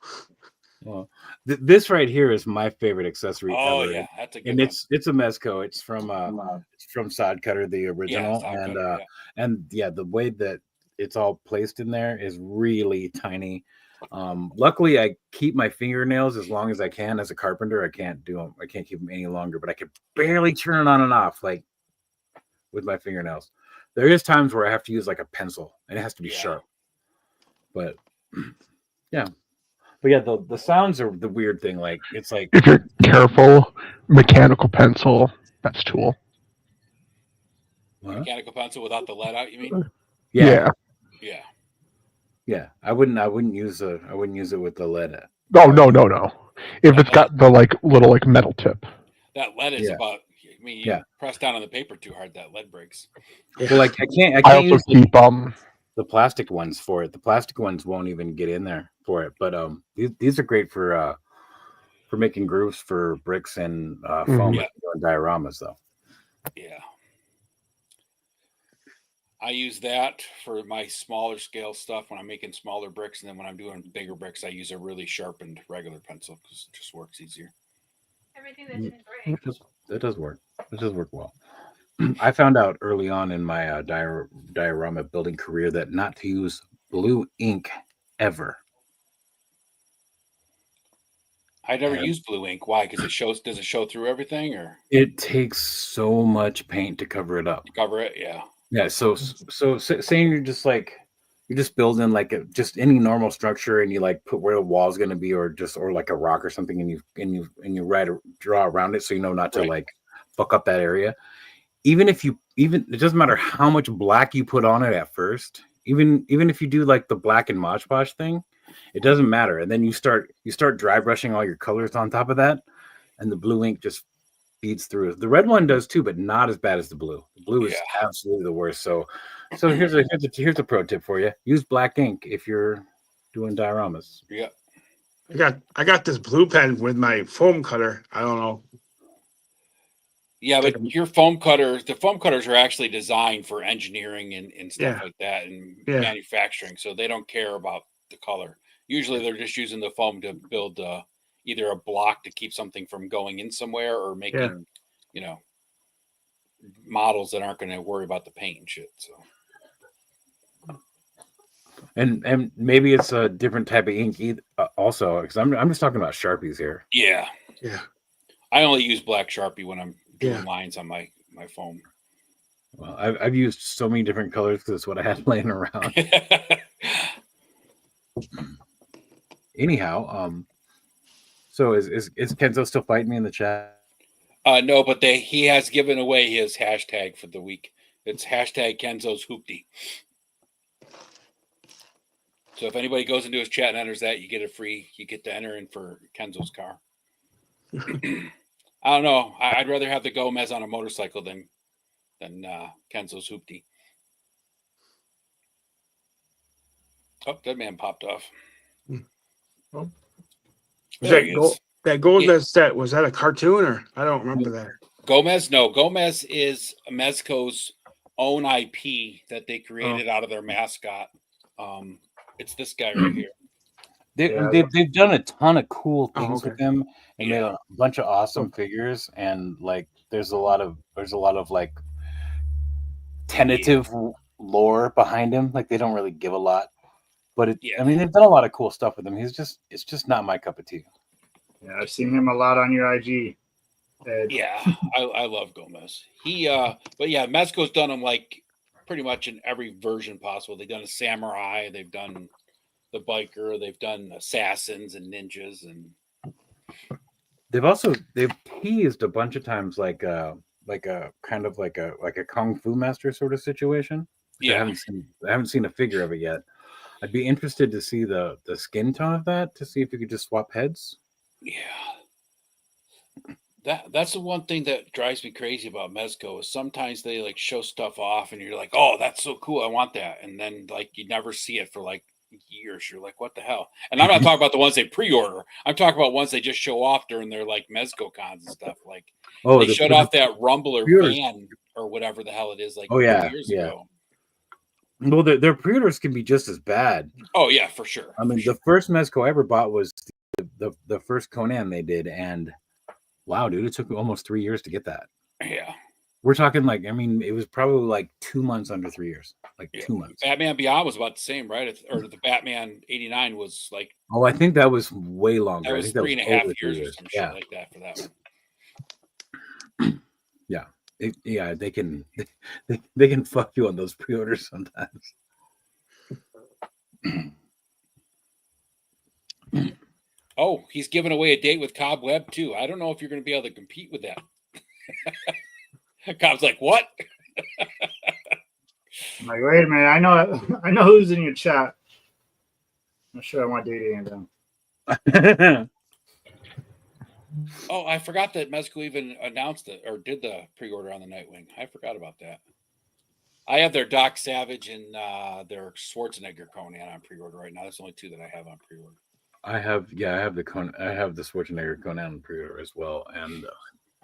[SPEAKER 9] Well, this right here is my favorite accessory
[SPEAKER 1] Oh
[SPEAKER 9] ever.
[SPEAKER 1] yeah, that's a good
[SPEAKER 9] And
[SPEAKER 1] one.
[SPEAKER 9] it's a Mezco. It's from Sod Cutter, the original,
[SPEAKER 1] Sod
[SPEAKER 9] and
[SPEAKER 1] Cutter,
[SPEAKER 9] and yeah, the way that it's all placed in there is really tiny. Luckily, I keep my fingernails as long as I can. As a carpenter, I can't do them. I can't keep them any longer. But I can barely turn it on and off like with my fingernails. There is times where I have to use like a pencil, and it has to be sharp. But yeah. But yeah, the sounds are the weird thing. Like it's like
[SPEAKER 3] If you're careful, mechanical pencil, best tool.
[SPEAKER 9] what?
[SPEAKER 1] Mechanical pencil without the lead out, you mean?
[SPEAKER 9] Yeah,
[SPEAKER 1] Yeah.
[SPEAKER 9] yeah. I wouldn't use it with the lead.
[SPEAKER 3] Oh no. If it's got the like little like metal tip.
[SPEAKER 1] That lead is
[SPEAKER 9] Yeah.
[SPEAKER 1] about. I mean, you
[SPEAKER 9] Yeah.
[SPEAKER 1] press down on the paper too hard, that lead breaks.
[SPEAKER 9] Well, like I can't
[SPEAKER 3] I also
[SPEAKER 9] use
[SPEAKER 3] keep
[SPEAKER 9] the plastic ones for it. The plastic ones won't even get in there for it. But these are great for making grooves for bricks and foam
[SPEAKER 1] Yeah.
[SPEAKER 9] and dioramas though.
[SPEAKER 1] Yeah. I use that for my smaller scale stuff when I'm making smaller bricks, and then when I'm doing bigger bricks, I use a really sharpened regular pencil because it just works easier.
[SPEAKER 8] Everything that's in gray.
[SPEAKER 9] That does work. It does work well. I found out early on in my diorama building career that not to use blue ink ever.
[SPEAKER 1] I never
[SPEAKER 9] Yeah.
[SPEAKER 1] used blue ink. Why? Because does it show through everything or
[SPEAKER 9] It takes so much paint to cover it up.
[SPEAKER 1] cover it? Yeah.
[SPEAKER 9] Yeah. So saying you're just building like just any normal structure, and you like put where the wall's going to be, or like a rock or something, and you draw around it so you know not to
[SPEAKER 1] Right.
[SPEAKER 9] like fuck up that area. Even it doesn't matter how much black you put on it at first. Even if you do like the black and Mod Podge thing, it doesn't matter. And then you start dry brushing all your colors on top of that, and the blue ink just feeds through. The red one does too, but not as bad as the blue. The blue is absolutely the worst. So here's a pro tip for you: use black ink if you're doing dioramas.
[SPEAKER 1] Yeah.
[SPEAKER 5] I got this blue pen with my foam cutter. I don't know.
[SPEAKER 1] Yeah, but the foam cutters are actually designed for engineering and stuff
[SPEAKER 5] Yeah.
[SPEAKER 1] like that and
[SPEAKER 5] Yeah.
[SPEAKER 1] manufacturing. So they don't care about the color. Usually they're just using the foam to build either a block to keep something from going in somewhere or making, models that aren't going to worry about the paint and shit. So
[SPEAKER 9] And maybe it's a different type of ink also, because I'm just talking about Sharpies here.
[SPEAKER 1] yeah. I only use black Sharpie when I'm doing lines on my foam.
[SPEAKER 9] Well, I've used so many different colors because it's what I had laying around. Anyhow, so is Kenzo still fighting me in the chat?
[SPEAKER 1] No, but he has given away his hashtag for the week. It's hashtag Kenzo's Hoopty. So if anybody goes into his chat and enters that, you get to enter in for Kenzo's car. I don't know. I'd rather have the Gomez on a motorcycle than Kenzo's Hoopty. Oh, that man popped off.
[SPEAKER 5] Was
[SPEAKER 1] There he is.
[SPEAKER 5] that Gomez set, was that a cartoon or I don't remember that.
[SPEAKER 1] Gomez? No, Gomez is Mezco's own IP that they created out of their mascot. It's this guy right here.
[SPEAKER 9] They've done a ton of cool things
[SPEAKER 5] okay.
[SPEAKER 9] with him and made a bunch of awesome figures, and like there's a lot of like tentative lore behind him. Like they don't really give a lot, but I mean they've done a lot of cool stuff with him. It's just not my cup of tea.
[SPEAKER 10] Yeah, I've seen him a lot on your IG. Ed.
[SPEAKER 1] Yeah, I love Gomez. But yeah, Mezco's done them like pretty much in every version possible. They've done a samurai. They've done the biker. They've done assassins and ninjas, and
[SPEAKER 9] they've teased a bunch of times like a kind of like a kung fu master sort of situation.
[SPEAKER 1] yeah,
[SPEAKER 9] I haven't seen a figure of it yet. I'd be interested to see the skin tone of that to see if you could just swap heads.
[SPEAKER 1] yeah. That's the one thing that drives me crazy about Mezco is sometimes they like show stuff off and you're like, oh, that's so cool, I want that, and then like you never see it for like years. You're like, what the hell? And I'm not talking about the ones they pre-order. I'm talking about ones they just show off during their like Mezco cons and stuff. Like they showed off that Rumbler
[SPEAKER 9] pre-orders.
[SPEAKER 1] van or whatever the hell it is, like
[SPEAKER 9] 2
[SPEAKER 1] years ago.
[SPEAKER 9] Well, their pre-orders can be just as bad.
[SPEAKER 1] Oh yeah, for sure.
[SPEAKER 9] I mean, the first Mezco I ever bought was the first Conan they did, and wow, dude, it took almost 3 years to get that.
[SPEAKER 1] Yeah.
[SPEAKER 9] We're talking like, I mean, it was probably like 2 months under 3 years, like 2 months.
[SPEAKER 1] Batman Beyond was about the same, right? Or the Batman '89 was like.
[SPEAKER 9] Oh, I think that was way longer.
[SPEAKER 1] That was
[SPEAKER 9] I think
[SPEAKER 1] 3.5
[SPEAKER 9] over 3
[SPEAKER 1] years or some shit like that for that one.
[SPEAKER 9] Yeah, they can they can fuck you on those pre-orders sometimes.
[SPEAKER 1] Oh, he's giving away a date with Cobweb too. I don't know if you're going to be able to compete with that. Cob's like, what?
[SPEAKER 10] I'm like, wait a minute, I know who's in your chat. I'm sure I want data down.
[SPEAKER 1] Oh, I forgot that Mezco even announced it or did the pre-order on the Nightwing. I forgot about that. I have their Doc Savage and their Schwarzenegger Conan on pre-order right now. That's the only two that I have on pre-order.
[SPEAKER 9] I have the Schwarzenegger Conan on pre-order as well, and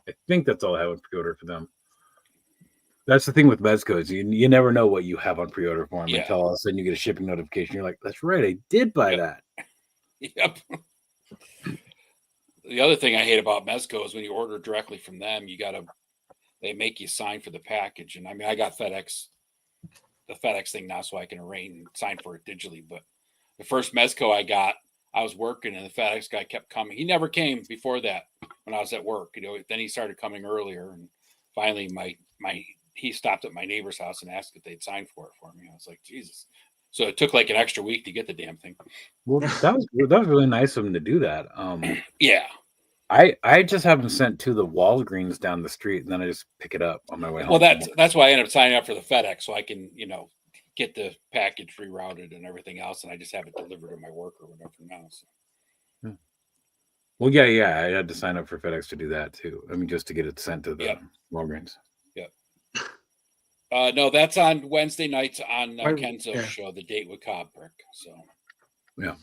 [SPEAKER 9] I think that's all I have on pre-order for them. That's the thing with Mezco is you never know what you have on pre-order for them until all of a sudden you get a shipping notification. You're like, that's right, I did buy that.
[SPEAKER 1] Yep. The other thing I hate about Mezco is when you order directly from them, they make you sign for the package. And I mean, I got the FedEx thing now, so I can arrange and sign for it digitally. But the first Mezco I got, I was working and the FedEx guy kept coming. He never came before that when I was at work. Then he started coming earlier, and finally he stopped at my neighbor's house and asked if they'd sign for it for me. I was like, Jesus. So it took like an extra week to get the damn thing.
[SPEAKER 9] Well, that was really nice of him to do that.
[SPEAKER 1] Yeah.
[SPEAKER 9] I just have them sent to the Walgreens down the street, and then I just pick it up on my way home.
[SPEAKER 1] Well, that's why I ended up signing up for the FedEx, so I can, get the package rerouted and everything else, and I just have it delivered to my work or whatever now. So.
[SPEAKER 9] Well, yeah, I had to sign up for FedEx to do that too. I mean, just to get it sent to the Walgreens.
[SPEAKER 1] Yep. No, that's on Wednesday nights on Kenzo's show, The Date with Cobb Brick. So.
[SPEAKER 9] Yeah.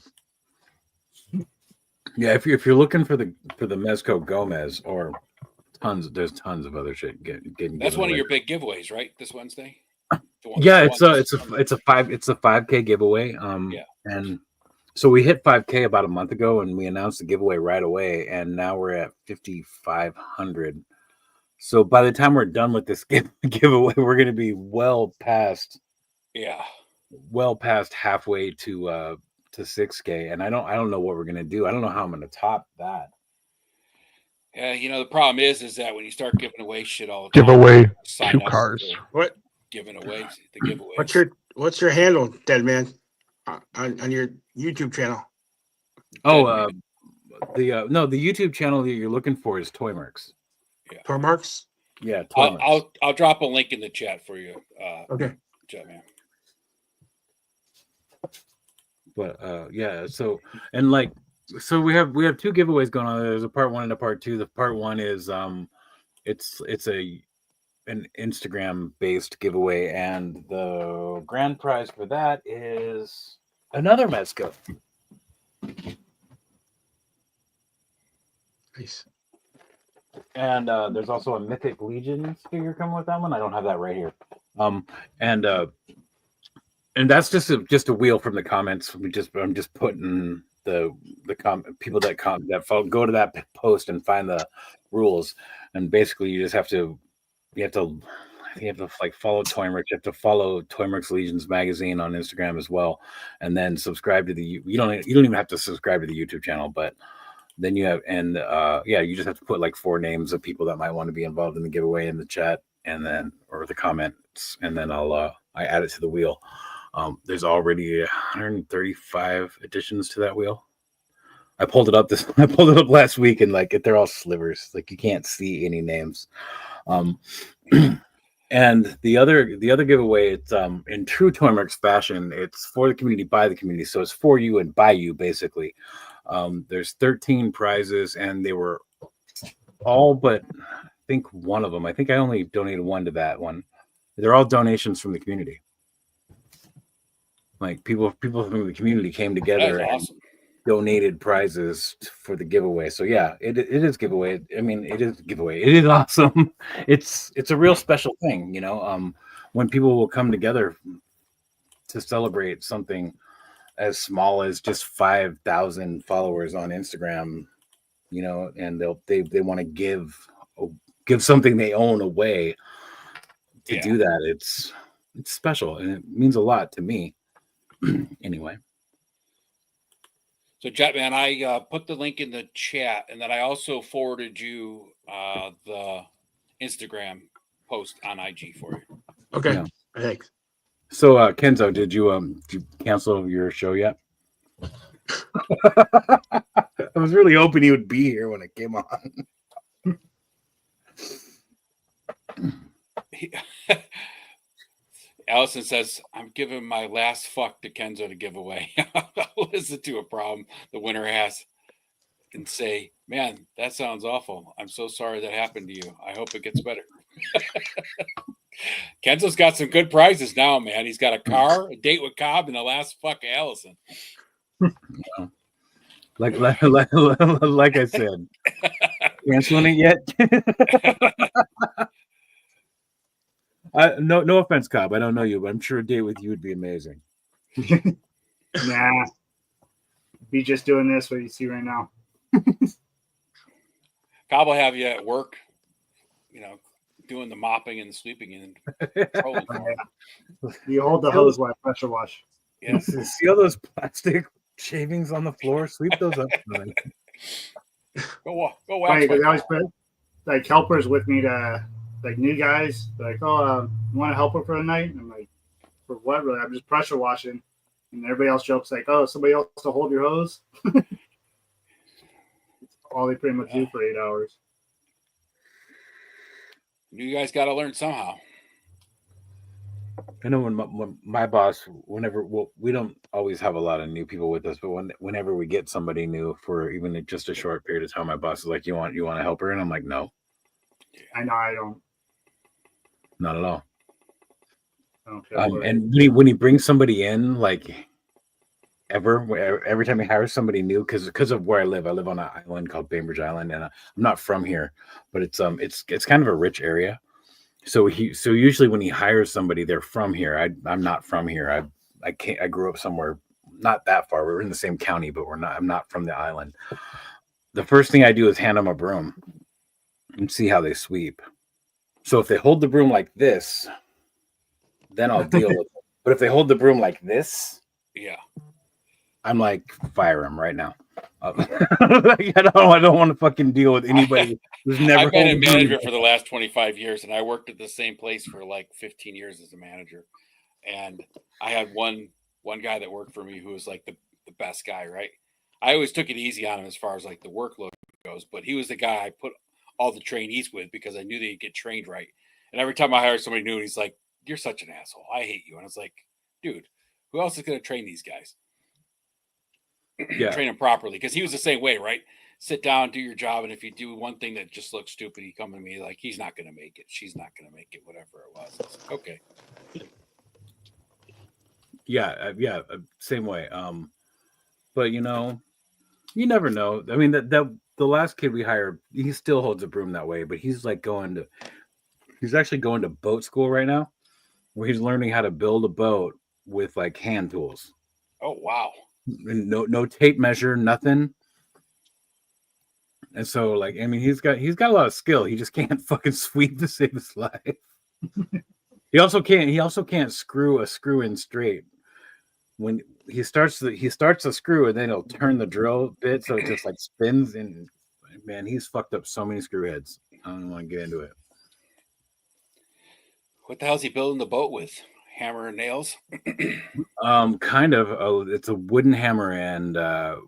[SPEAKER 9] Yeah, if you're looking for the Mezco Gomez or there's tons of other shit getting.
[SPEAKER 1] That's one of your big giveaways, right? This Wednesday.
[SPEAKER 9] Yeah, it's a 5K giveaway. And so we hit 5K about a month ago, and we announced the giveaway right away, and now we're at 5,500. So by the time we're done with this giveaway, we're going to be well past halfway to 6K, and I don't know what we're gonna do. I don't know how I'm gonna top that.
[SPEAKER 1] Yeah, the problem is that when you start giving away shit all the
[SPEAKER 3] time, give away 2 cars.
[SPEAKER 5] What?
[SPEAKER 1] Giving away the giveaway.
[SPEAKER 5] What's your handle, Dead Man, on your YouTube channel?
[SPEAKER 9] Oh, the YouTube channel that you're looking for is Toymerks.
[SPEAKER 1] Yeah.
[SPEAKER 5] Toymerks.
[SPEAKER 9] Yeah, Toymerks.
[SPEAKER 1] I'll drop a link in the chat for you.
[SPEAKER 5] Okay.
[SPEAKER 1] Chat man.
[SPEAKER 9] But we have 2 giveaways going on. There's a part 1 and a part 2. The part 1 is it's an Instagram based giveaway, and the grand prize for that is another Mezco.
[SPEAKER 5] Nice.
[SPEAKER 9] And there's also a Mythic Legions figure coming with that one. I don't have that right here. And that's just a wheel from the comments. I'm just putting the people that go to that post and find the rules, and basically you have to like follow Toymerks. You have to follow Toymerks Legions magazine on Instagram as well, and then subscribe to the. You don't even have to subscribe to the YouTube channel, but then you have you just have to put like 4 names of people that might want to be involved in the giveaway in the chat, and then or the comments, and then I add it to the wheel. There's already 135 additions to that wheel. I pulled it up last week, and like they're all slivers. Like you can't see any names. And the other giveaway, it's in true Toymarks fashion, it's for the community, by the community. So it's for you and by you, basically. There's 13 prizes, and they were all but I think one of them. I think I only donated one to that one. They're all donations from the community. Like people from the community came together
[SPEAKER 1] That's
[SPEAKER 9] and
[SPEAKER 1] awesome.
[SPEAKER 9] donated prizes for the giveaway. So yeah, it is giveaway. I mean, it is giveaway. It is awesome. It's a real special thing, you know. When people will come together to celebrate something as small as just 5,000 followers on Instagram, you know, and they want to give something they own away to do that. It's special, and it means a lot to me. Anyway.
[SPEAKER 1] So Jetman, I put the link in the chat, and then I also forwarded you the Instagram post on IG for you.
[SPEAKER 5] Okay,
[SPEAKER 9] Yeah.
[SPEAKER 5] thanks.
[SPEAKER 9] So Kenzo, did you cancel your show yet? I was really hoping he would be here when it came on.
[SPEAKER 1] Allison says, I'm giving my last fuck to Kenzo to give away. I'll listen to a problem the winner has and say, man, that sounds awful. I'm so sorry that happened to you. I hope it gets better. Kenzo's got some good prizes now, man. He's got a car, a date with Cobb, and the last fuck of Allison.
[SPEAKER 9] Yeah. Like I said, canceling it yet? No offense, Cobb. I don't know you, but I'm sure a date with you would be amazing.
[SPEAKER 10] Nah. Be just doing this, what you see right now.
[SPEAKER 1] Cobb will have you at work, you know, doing the mopping and the sweeping and trolling for him.
[SPEAKER 10] You hold the hose while I pressure wash.
[SPEAKER 1] Yes.
[SPEAKER 9] See all those plastic shavings on the floor? Sweep those up.
[SPEAKER 1] Go wax.
[SPEAKER 10] Funny, 'cause
[SPEAKER 1] my
[SPEAKER 10] I always
[SPEAKER 1] car.
[SPEAKER 10] put like helpers with me to like new guys. They're like, oh, you want a helper for the night? And I'm like, for what? Really? I'm just pressure washing. And everybody else jokes like, oh, somebody else to hold your hose. It's all they pretty much do for 8 hours.
[SPEAKER 1] You guys got to learn somehow.
[SPEAKER 9] I know when my boss, whenever, well, we don't always have a lot of new people with us, but whenever we get somebody new for even just a short period of time, my boss is like, you want a helper? And I'm like, no,
[SPEAKER 10] I know I don't
[SPEAKER 9] not at all.
[SPEAKER 10] care for it.
[SPEAKER 9] And when he brings somebody in, like every time he hires somebody new, because of where I live on an island called Bainbridge Island, and I'm not from here, but it's kind of a rich area. So usually when he hires somebody, they're from here. I'm not from here. I grew up somewhere not that far. We're in the same county, but I'm not from the island. The first thing I do is hand them a broom and see how they sweep. So if they hold the broom like this, then I'll deal with it. But if they hold the broom like this,
[SPEAKER 1] yeah,
[SPEAKER 9] I'm like, fire them right now. I don't want to fucking deal with anybody who's never.
[SPEAKER 1] I've been a manager for the last 25 years, and I worked at the same place for like 15 years as a manager. And I had one guy that worked for me who was like the best guy, right? I always took it easy on him as far as like the workload goes, but he was the guy I put all the trainees with because I knew they'd get trained right. And every time I hired somebody new, he's like, you're such an asshole. I hate you. And I was like, dude, who else is going to train these guys?
[SPEAKER 9] Yeah.
[SPEAKER 1] Train them properly, because he was the same way, right? Sit down, do your job, and if you do one thing that just looks stupid, he come to me like, he's not going to make it, she's not going to make it, whatever it was. I was like, okay.
[SPEAKER 9] Yeah, same way. But you never know. I mean, that the last kid we hired, he still holds a broom that way, but he's actually going to boat school right now, where he's learning how to build a boat with like hand tools.
[SPEAKER 1] Oh wow.
[SPEAKER 9] And no tape measure, nothing. And so, like, I mean, he's got a lot of skill. He just can't fucking sweep to save his life. He also can't screw a screw in straight. When he starts the screw, and then he'll turn the drill bit so it just like spins. And man, he's fucked up so many screw heads. I don't want to get into it.
[SPEAKER 1] What the hell is he building the boat with? hammer and nails?
[SPEAKER 9] Kind of. Oh, it's a wooden hammer and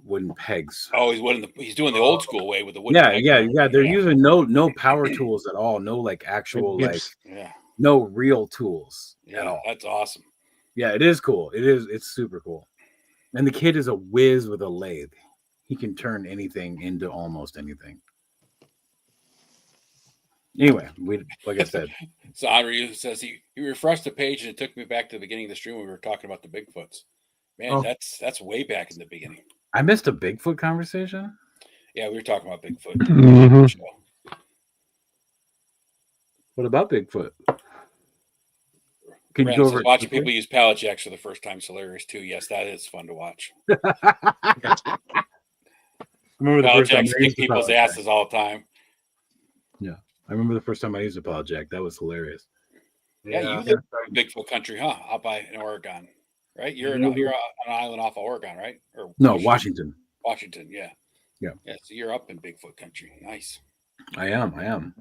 [SPEAKER 9] wooden pegs.
[SPEAKER 1] Oh, he's doing the old school way with the wooden.
[SPEAKER 9] Yeah,
[SPEAKER 1] peg.
[SPEAKER 9] yeah. They're using no power tools at all. No like actual like
[SPEAKER 1] Yeah,
[SPEAKER 9] no real tools
[SPEAKER 1] yeah,
[SPEAKER 9] at all.
[SPEAKER 1] that's awesome.
[SPEAKER 9] Yeah, it is cool. It's super cool. And the kid is a whiz with a lathe. He can turn anything into almost anything. Anyway, like I said.
[SPEAKER 1] So Henry says he refreshed the page and it took me back to the beginning of the stream when we were talking about the Bigfoots. Man, that's way back in the beginning.
[SPEAKER 9] I missed a Bigfoot conversation.
[SPEAKER 1] Yeah, we were talking about Bigfoot.
[SPEAKER 3] Mhm.
[SPEAKER 9] What about Bigfoot? Can you
[SPEAKER 1] Brandon
[SPEAKER 9] go
[SPEAKER 1] says,
[SPEAKER 9] over
[SPEAKER 1] watching people use pallet jacks for the first time is hilarious too. Yes, that is fun to watch.
[SPEAKER 9] Remember the
[SPEAKER 1] Pallet
[SPEAKER 9] first time
[SPEAKER 1] jacks
[SPEAKER 9] I
[SPEAKER 1] kick
[SPEAKER 9] used a
[SPEAKER 1] people's
[SPEAKER 9] pallet jack.
[SPEAKER 1] asses all the time.
[SPEAKER 9] Yeah, I remember the first time I used a pallet jack. That was hilarious.
[SPEAKER 1] Yeah, you live in Bigfoot country, huh? Out by in Oregon, right? You're on an island off of Oregon, right? Or
[SPEAKER 9] No, Washington.
[SPEAKER 1] Washington, yeah.
[SPEAKER 9] Yeah.
[SPEAKER 1] Yeah, so you're up in Bigfoot country. Nice.
[SPEAKER 9] I am.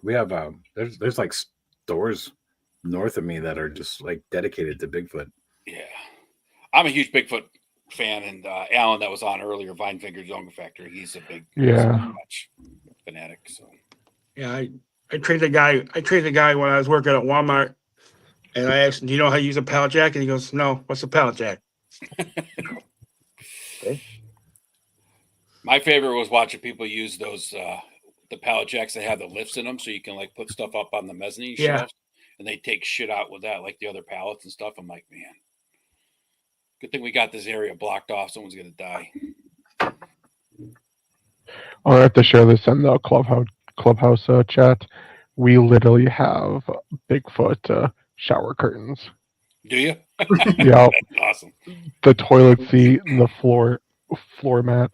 [SPEAKER 9] We have there's like stores north of me that are just like dedicated to Bigfoot.
[SPEAKER 1] Yeah. I'm a huge Bigfoot fan, and Alan that was on earlier, Vine Finger Jungle Factory, he's a big fanatic. So
[SPEAKER 5] Yeah, I trained a guy when I was working at Walmart, and I asked him, "Do you know how to use a pallet jack?" And he goes, "No, what's a pallet jack?"
[SPEAKER 1] my favorite was watching people use those the pallet jacks that have the lifts in them, so you can like put stuff up on the mezzanine shelves, and they take shit out with that, like the other pallets and stuff. I'm like, man, good thing we got this area blocked off. Someone's gonna die.
[SPEAKER 3] I have to share this in the clubhouse chat. We literally have Bigfoot shower curtains.
[SPEAKER 1] Do you?
[SPEAKER 3] Yeah.
[SPEAKER 1] Awesome.
[SPEAKER 3] The toilet seat and the floor mat.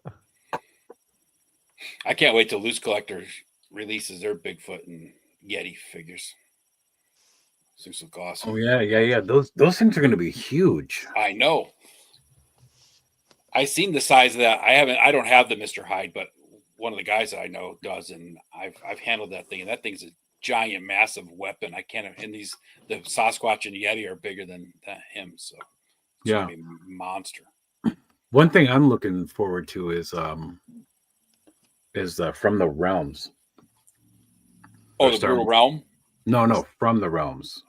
[SPEAKER 1] I can't wait till Loose Collector releases their Bigfoot and Yeti figures. Things look awesome.
[SPEAKER 9] Oh yeah. Those things are going to be huge.
[SPEAKER 1] I know. I seen the size of that. I don't have the Mr. Hyde, but one of the guys that I know does, and I've handled that thing, and that thing's a giant, massive weapon. I can't. And the Sasquatch and Yeti are bigger than him, so it's gonna be a monster.
[SPEAKER 9] One thing I'm looking forward to is From the Realms.
[SPEAKER 1] Oh, the Brutal Realm?
[SPEAKER 9] No, From the Realms.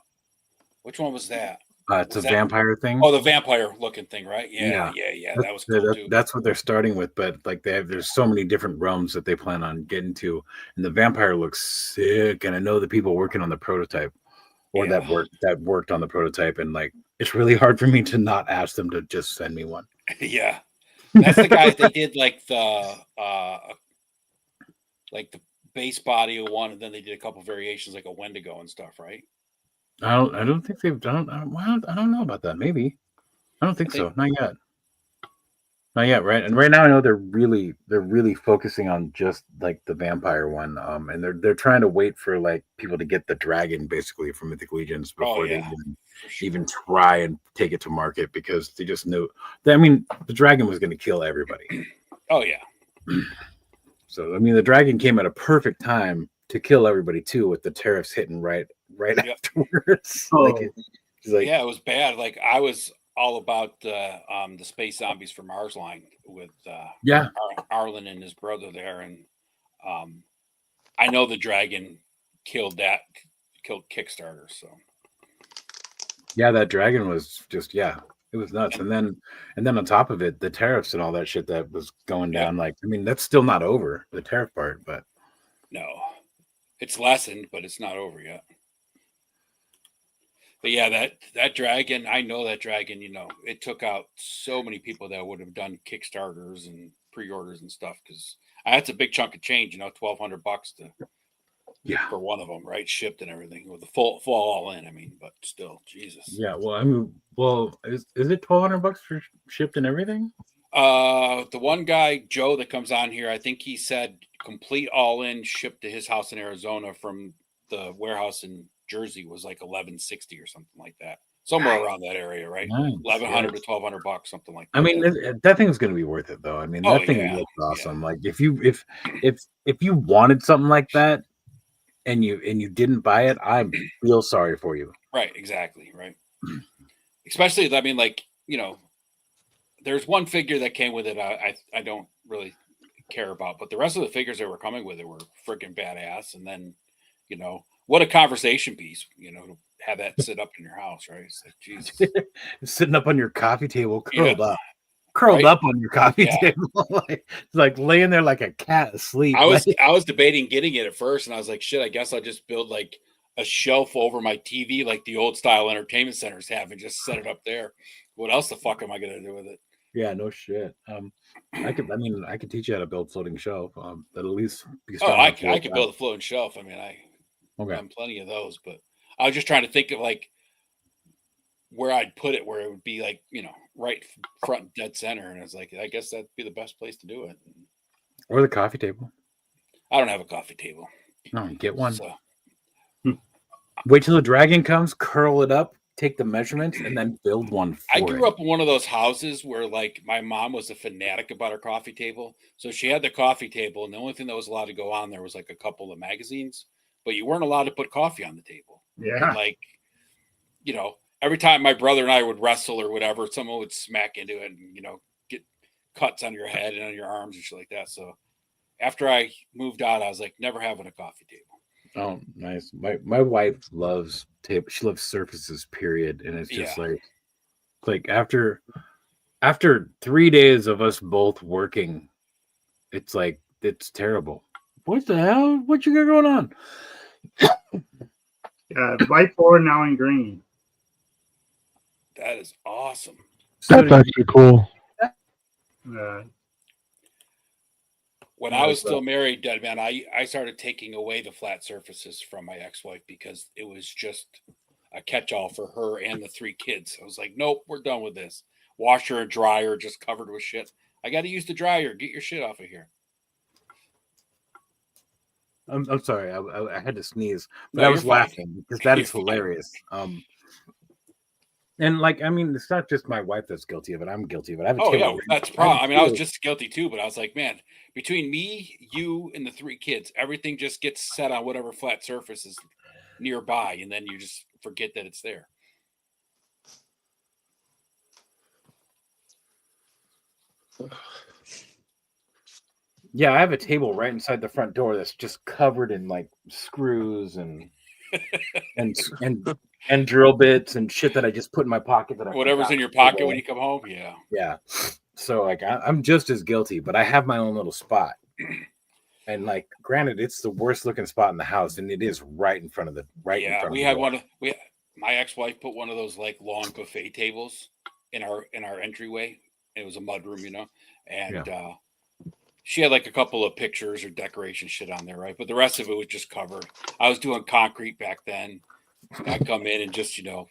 [SPEAKER 1] Which one was that?
[SPEAKER 9] It's a vampire thing.
[SPEAKER 1] Oh, the vampire looking thing, right? Yeah. That was cool too.
[SPEAKER 9] That's what they're starting with, but like there's so many different realms that they plan on getting to, and the vampire looks sick. And I know the people working on the prototype, or that worked on the prototype, and like it's really hard for me to not ask them to just send me one.
[SPEAKER 1] Yeah, that's the guy that did like the base body of one, and then they did a couple variations like a Wendigo and stuff, right?
[SPEAKER 9] I don't think they've done. Well, I don't know about that. Maybe. I don't think so. Not yet. Right. And right now, I know they're really focusing on just like the vampire one. And they're trying to wait for like people to get the dragon basically from Mythic Legions before they even try and take it to market, because they just knew. I mean, the dragon was going to kill everybody.
[SPEAKER 1] Oh yeah.
[SPEAKER 9] So I mean, the dragon came at a perfect time to kill everybody too, with the tariffs hitting right afterwards. It
[SPEAKER 1] was bad. Like I was all about the space zombies from Mars line with Arlen and his brother there, and I know the dragon killed Kickstarter. So
[SPEAKER 9] that dragon was just it was nuts. And then on top of it, the tariffs and all that shit that was going down. Like I mean, that's still not over, the tariff part, but
[SPEAKER 1] no. It's lessened, but it's not over yet. But yeah, that dragon, I know that dragon, it took out so many people that would have done Kickstarters and pre-orders and stuff, because that's a big chunk of change, $1,200 for one of them, right? Shipped and everything with the full all in. I mean, but still, Jesus.
[SPEAKER 9] Yeah, well, I mean, is it $1,200 for shipped and everything?
[SPEAKER 1] The one guy, Joe, that comes on here, I think he said complete all in shipped to his house in Arizona from the warehouse in Jersey was like $1,160 or something like that. Somewhere around that area, right?
[SPEAKER 9] Nice.
[SPEAKER 1] $1,100 to $1,200, something like that.
[SPEAKER 9] I mean, that thing's going to be worth it, though. I mean, that thing looks awesome. Yeah. Like if you wanted something like that, and you didn't buy it, I feel sorry for you.
[SPEAKER 1] Right, exactly, right. Especially, I mean, like, you know, there's one figure that came with it I don't really care about, but the rest of the figures that were coming with it were freaking badass. And then, you know, what a conversation piece, you know, to have that sit up in your house, right? It's like, Jesus.
[SPEAKER 9] Sitting up on your coffee table, curled
[SPEAKER 1] Yeah.
[SPEAKER 9] up. Curled
[SPEAKER 1] Right?
[SPEAKER 9] up on your coffee
[SPEAKER 1] Yeah.
[SPEAKER 9] table. like laying there like a cat asleep.
[SPEAKER 1] I was
[SPEAKER 9] Like,
[SPEAKER 1] debating getting it at first, and I was like, shit, I guess I'll just build like a shelf over my TV like the old style entertainment centers have and just set it up there. What else the fuck am I gonna do with it?
[SPEAKER 9] yeah, no shit. I could teach you how to build floating shelf. That at least be
[SPEAKER 1] Oh,
[SPEAKER 9] strong
[SPEAKER 1] I
[SPEAKER 9] enough to
[SPEAKER 1] I
[SPEAKER 9] lift
[SPEAKER 1] could
[SPEAKER 9] up.
[SPEAKER 1] build a floating shelf. I mean, I've
[SPEAKER 9] Okay.
[SPEAKER 1] done plenty of those, but I was just trying to think of like where I'd put it, where it would be like, you know, right front dead center. And I was like, I guess that'd be the best place to do it.
[SPEAKER 9] Or the coffee table.
[SPEAKER 1] I don't have a coffee table.
[SPEAKER 9] No, get one.
[SPEAKER 1] So
[SPEAKER 9] Wait till the dragon comes, curl it up, take the measurements, and then build one for
[SPEAKER 1] I
[SPEAKER 9] it.
[SPEAKER 1] grew up in one of those houses where like my mom was a fanatic about her coffee table. So she had the coffee table, and the only thing that was allowed to go on there was like a couple of magazines, but you weren't allowed to put coffee on the table.
[SPEAKER 10] Yeah.
[SPEAKER 1] And, like, you know, every time my brother and I would wrestle or whatever, someone would smack into it and, you know, get cuts on your head and on your arms and shit like that. So after I moved out, I was like, never having a coffee table.
[SPEAKER 9] Oh, nice. My wife loves table. She loves surfaces, period. And it's just
[SPEAKER 1] Yeah.
[SPEAKER 9] like after 3 days of us both working, it's like it's terrible. What the hell? What you got going on?
[SPEAKER 10] Whiteboard now in green.
[SPEAKER 1] That is awesome.
[SPEAKER 3] That's actually cool.
[SPEAKER 1] When I was still married, Dead Man, I started taking away the flat surfaces from my ex-wife because it was just a catch-all for her and the 3 kids. I was like, nope, we're done with this. Washer and dryer just covered with shit. I got to use the dryer. Get your shit off of here.
[SPEAKER 9] I'm sorry. I had to sneeze, but
[SPEAKER 1] No,
[SPEAKER 9] I
[SPEAKER 1] you're
[SPEAKER 9] was
[SPEAKER 1] fine.
[SPEAKER 9] laughing because that is
[SPEAKER 1] You're fine.
[SPEAKER 9] hilarious. And like, I mean, it's not just my wife that's guilty of it. I'm guilty of it. I have a
[SPEAKER 1] Oh
[SPEAKER 9] table
[SPEAKER 1] yeah,
[SPEAKER 9] right-
[SPEAKER 1] that's the problem. I mean, I was just guilty too, but I was like, man, between me, you, and the 3 kids, everything just gets set on whatever flat surface is nearby, and then you just forget that it's there.
[SPEAKER 9] Yeah, I have a table right inside the front door that's just covered in like screws and and drill bits and shit that I just put in my pocket that I
[SPEAKER 1] Whatever's
[SPEAKER 9] forgot
[SPEAKER 1] in your
[SPEAKER 9] to put
[SPEAKER 1] pocket
[SPEAKER 9] away.
[SPEAKER 1] when you come home, yeah.
[SPEAKER 9] Yeah. So like I'm just as guilty, but I have my own little spot. And like, granted, it's the worst looking spot in the house, and it is right in front of the in
[SPEAKER 1] Yeah,
[SPEAKER 9] front
[SPEAKER 1] we
[SPEAKER 9] of
[SPEAKER 1] had
[SPEAKER 9] the
[SPEAKER 1] one. My ex-wife put one of those like long buffet tables in our entryway. It was a mud room, you know, and she had like a couple of pictures or decoration shit on there, right? But the rest of it was just covered. I was doing concrete back then. I'd come in and just, you know,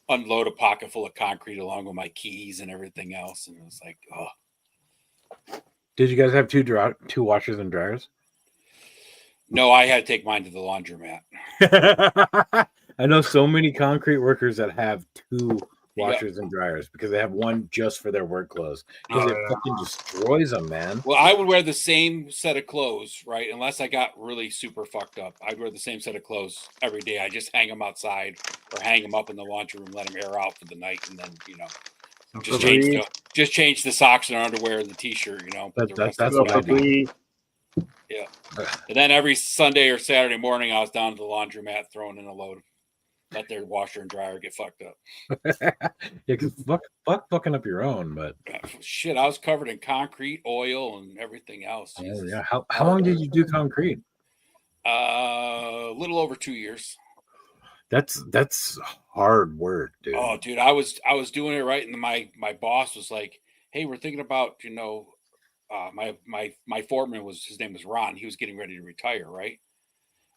[SPEAKER 1] unload a pocket full of concrete along with my keys and everything else, and it was like, oh.
[SPEAKER 9] Did you guys have two washers and dryers?
[SPEAKER 1] No, I had to take mine to the laundromat.
[SPEAKER 9] I know so many concrete workers that have 2
[SPEAKER 1] Yeah.
[SPEAKER 9] washers and dryers because they have one just for their work clothes because it fucking destroys them, man.
[SPEAKER 1] Well, I would wear the same set of clothes, right? Unless I got really super fucked up. I'd wear the same set of clothes every day. I just hang them outside or hang them up in the laundry room, let them air out for the night, and then, you know, just change the socks and underwear and the t-shirt, you know.
[SPEAKER 9] That's what I do.
[SPEAKER 1] Yeah. And then every Sunday or Saturday morning, I was down to the laundromat throwing in a load. Let their washer and dryer get fucked up.
[SPEAKER 9] Yeah, because fuck fucking up your own, but
[SPEAKER 1] Shit, I was covered in concrete, oil, and everything else.
[SPEAKER 9] oh, yeah. How long did you do concrete?
[SPEAKER 1] A little over 2 years.
[SPEAKER 9] That's hard work, dude.
[SPEAKER 1] Oh, dude, I was doing it right, and my boss was like, "Hey, we're thinking about, you know, my foreman his name was Ron. He was getting ready to retire, right?"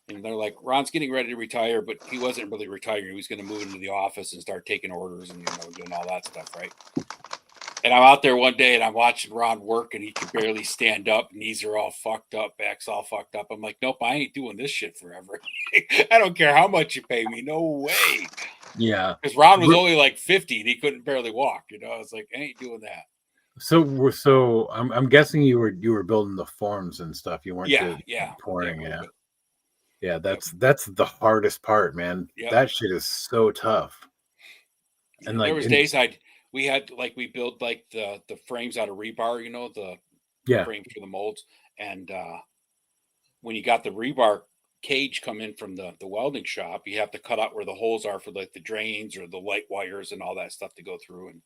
[SPEAKER 1] And they're like, "Ron's getting ready to retire, but he wasn't really retiring. He was going to move into the office and start taking orders and, you know, doing all that stuff, right?" And I'm out there one day and I'm watching Ron work, and he can barely stand up. Knees are all fucked up, back's all fucked up. I'm like, nope, I ain't doing this shit forever. I don't care how much you pay me. No way.
[SPEAKER 9] Yeah.
[SPEAKER 1] Because Ron was only like 50 and he couldn't barely walk. You know, I was like, I ain't doing that.
[SPEAKER 9] So I'm guessing you were building the forms and stuff. You weren't
[SPEAKER 1] Yeah.
[SPEAKER 9] pouring.
[SPEAKER 1] Yeah.
[SPEAKER 9] Yeah, that's the hardest part, man.
[SPEAKER 1] Yep.
[SPEAKER 9] That shit is so tough. And like
[SPEAKER 1] there was days we build like the frames out of rebar, the
[SPEAKER 9] yeah,
[SPEAKER 1] frames for the molds. And when you got the rebar cage come in from the welding shop, you have to cut out where the holes are for like the drains or the light wires and all that stuff to go through. And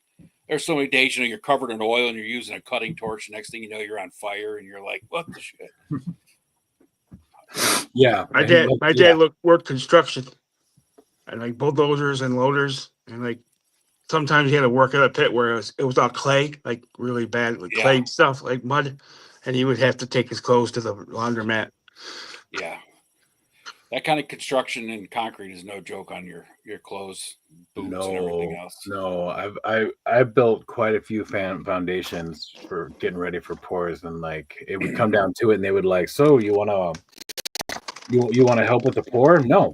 [SPEAKER 1] there's so many days, you're covered in oil and you're using a cutting torch. Next thing you know, you're on fire and you're like, what the shit?
[SPEAKER 9] yeah.
[SPEAKER 5] My dad worked construction and like bulldozers and loaders, and like sometimes he had to work at a pit where it was all clay, like really bad with clay stuff, like mud, and he would have to take his clothes to the laundromat.
[SPEAKER 1] Yeah. That kind of construction and concrete is no joke on your clothes, boots, and everything else.
[SPEAKER 9] No, I've built quite a few foundations for getting ready for pours, and like it would come down to it, and they would like, so you wanna help with the pour? No,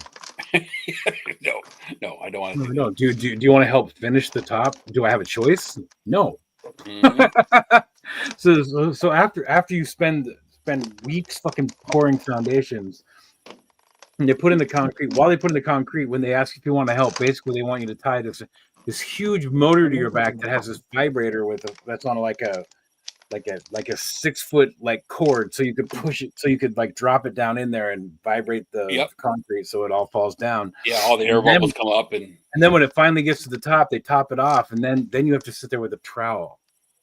[SPEAKER 1] no, I don't want to.
[SPEAKER 9] No. Do you want to help finish the top? Do I have a choice? No.
[SPEAKER 1] Mm-hmm.
[SPEAKER 9] So after you spend weeks fucking pouring foundations. And they put in the concrete. While they put in the concrete, when they ask if you want to help, basically they want you to tie this huge motor to your back that has this vibrator that's on like a 6 foot like cord, so you could push it, so you could like drop it down in there and vibrate the concrete so it all falls down.
[SPEAKER 1] Yeah, all the air bubbles come up, and
[SPEAKER 9] then when it finally gets to the top, they top it off, and then you have to sit there with a trowel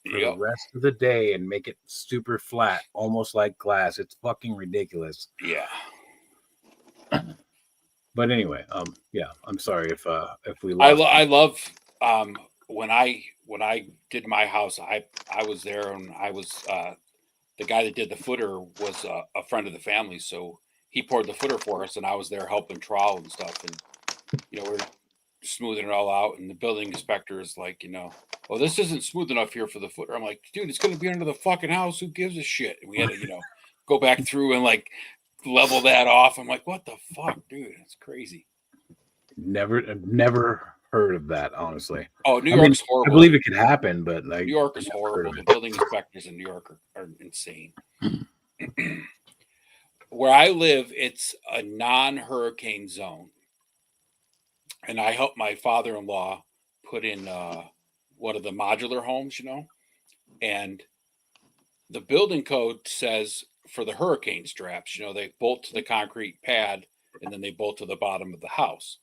[SPEAKER 9] for the rest of the day and make it super flat, almost like glass. It's fucking ridiculous.
[SPEAKER 1] Yeah.
[SPEAKER 9] But anyway, I'm sorry if we
[SPEAKER 1] lost. I love when I did my house, I was there, and I was the guy that did the footer was a friend of the family, so he poured the footer for us, and I was there helping trowel and stuff, and we're smoothing it all out, and the building inspector is like, well, this isn't smooth enough here for the footer. I'm like, dude, it's going to be under the fucking house. Who gives a shit? And we had to go back through and like level that off. I'm like, what the fuck, dude? It's crazy.
[SPEAKER 9] Never heard of that, honestly.
[SPEAKER 1] Oh, New York's horrible.
[SPEAKER 9] I believe it could happen, but like
[SPEAKER 1] New York is horrible. The building inspectors in New York are insane. Where I live, it's a non-hurricane zone, and I helped my father-in-law put in one of the modular homes, and the building code says for the hurricane straps, they bolt to the concrete pad and then they bolt to the bottom of the house.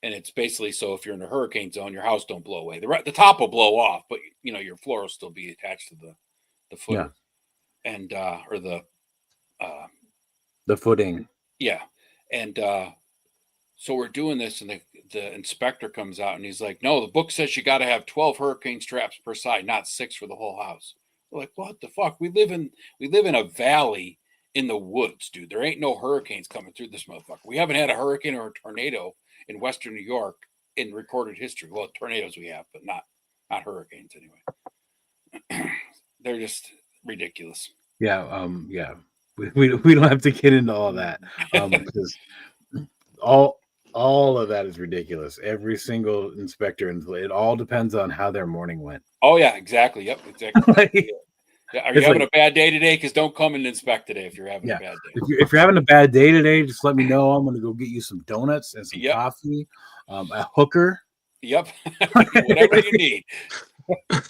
[SPEAKER 1] And it's basically so if you're in a hurricane zone, your house don't blow away. The top will blow off, but your floor will still be attached to the footer and or
[SPEAKER 9] the footing.
[SPEAKER 1] Yeah. And so we're doing this, and the inspector comes out and he's like, no, the book says you got to have 12 hurricane straps per side, not 6 for the whole house. We're like, what the fuck? We live in a valley in the woods, dude. There ain't no hurricanes coming through this motherfucker. We haven't had a hurricane or a tornado in Western New York in recorded history. Well, tornadoes we have, but not hurricanes anyway. They're just ridiculous.
[SPEAKER 9] Yeah. We don't have to get into all that. Because all of that is ridiculous. Every single inspector, and it all depends on how their morning went.
[SPEAKER 1] Oh yeah, exactly. Yep, exactly. Are you having a bad day today? Because don't come and inspect today if you're having a bad day.
[SPEAKER 9] If you're having a bad day today, just let me know. I'm going to go get you some donuts and some coffee, a hooker.
[SPEAKER 1] Yep, whatever you need.
[SPEAKER 10] I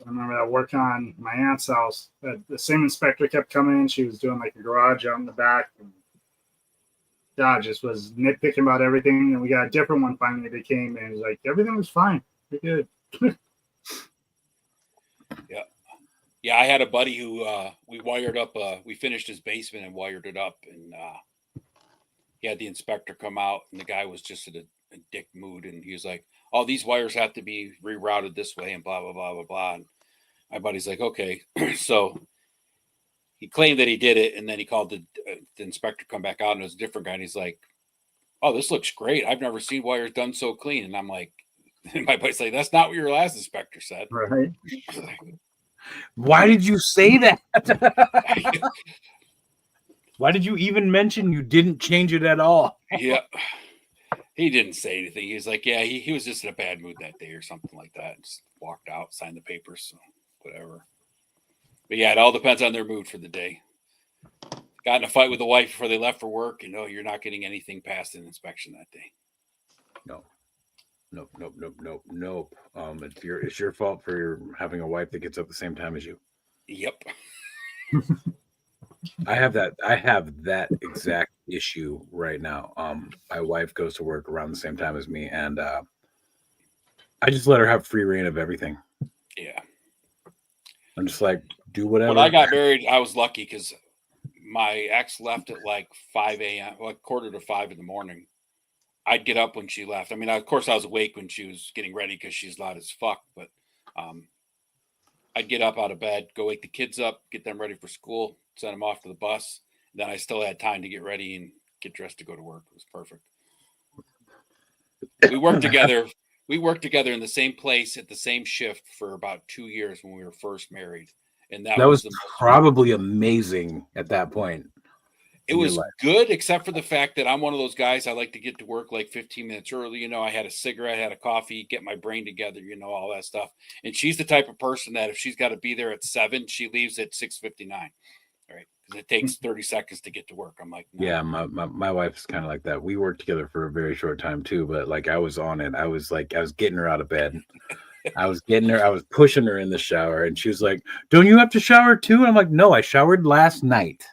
[SPEAKER 10] remember that working on my aunt's house. The same inspector kept coming in. She was doing like a garage out in the back. And God just was nitpicking about everything. And we got a different one finally that came in. It was like, everything was fine. We're good.
[SPEAKER 1] Yeah, I had a buddy who we wired up. We finished his basement and wired it up, and he had the inspector come out, and the guy was just in a dick mood, and he was like, "Oh, these wires have to be rerouted this way," and blah blah blah blah blah. And my buddy's like, "Okay," so he claimed that he did it, and then he called the inspector come back out, and it was a different guy, and he's like, "Oh, this looks great. I've never seen wires done so clean." And I'm like, and my buddy's like, "That's not what your last inspector said."
[SPEAKER 10] Right.
[SPEAKER 9] Why did you say that? Why did you even mention you didn't change it at all?
[SPEAKER 1] Yeah. He didn't say anything. He was like, yeah, he was just in a bad mood that day or something like that. Just walked out, signed the papers, so whatever. But yeah, it all depends on their mood for the day. got in a fight with the wife before they left for work. You're not getting anything past an inspection that day.
[SPEAKER 9] Nope. It's your fault for having a wife that gets up the same time as you.
[SPEAKER 1] Yep.
[SPEAKER 9] I have that exact issue right now. My wife goes to work around the same time as me, and I just let her have free reign of everything.
[SPEAKER 1] Yeah.
[SPEAKER 9] I'm just like, do whatever.
[SPEAKER 1] When I got married, I was lucky because my ex left at like 5 a.m., like 4:45 in the morning. I'd get up when she left. I mean, of course, I was awake when she was getting ready because she's loud as fuck. But I'd get up out of bed, go wake the kids up, get them ready for school, send them off to the bus. Then I still had time to get ready and get dressed to go to work. It was perfect. We worked together. We worked together in the same place at the same shift for about 2 years when we were first married. And that
[SPEAKER 9] was
[SPEAKER 1] the most
[SPEAKER 9] probably amazing at that point.
[SPEAKER 1] It was good, except for the fact that I'm one of those guys. I like to get to work like 15 minutes early. I had a cigarette, had a coffee, get my brain together, all that stuff. And she's the type of person that if she's got to be there at 7, she leaves at 6:59. Right. Because it takes 30 seconds to get to work. I'm like, no.
[SPEAKER 9] Yeah, my wife's kind of like that. We worked together for a very short time too, but like I was on it. I was getting her out of bed. I was pushing her in the shower, and she was like, "Don't you have to shower too?" And I'm like, "No, I showered last night."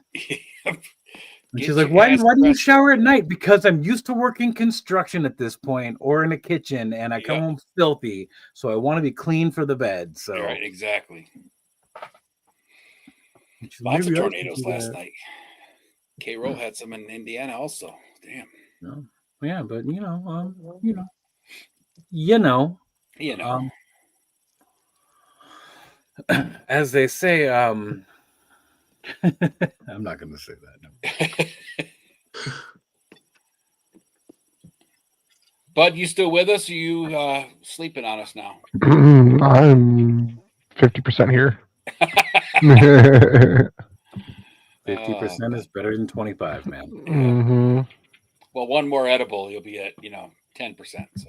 [SPEAKER 9] And she's like, why do you shower at night? Because I'm used to working construction at this point or in a kitchen, and I come home filthy. So I want to be clean for the bed. So
[SPEAKER 1] right, exactly. Lots of tornadoes last night. K-Roll had some in Indiana also. Damn.
[SPEAKER 9] No. Yeah, but as they say, I'm not going to say that. No.
[SPEAKER 1] Bud, you still with us? Or you sleeping on us now?
[SPEAKER 3] I'm 50% here.
[SPEAKER 9] 50% is better than 25, man.
[SPEAKER 3] Mm-hmm.
[SPEAKER 1] Well, one more edible, you'll be at 10%. So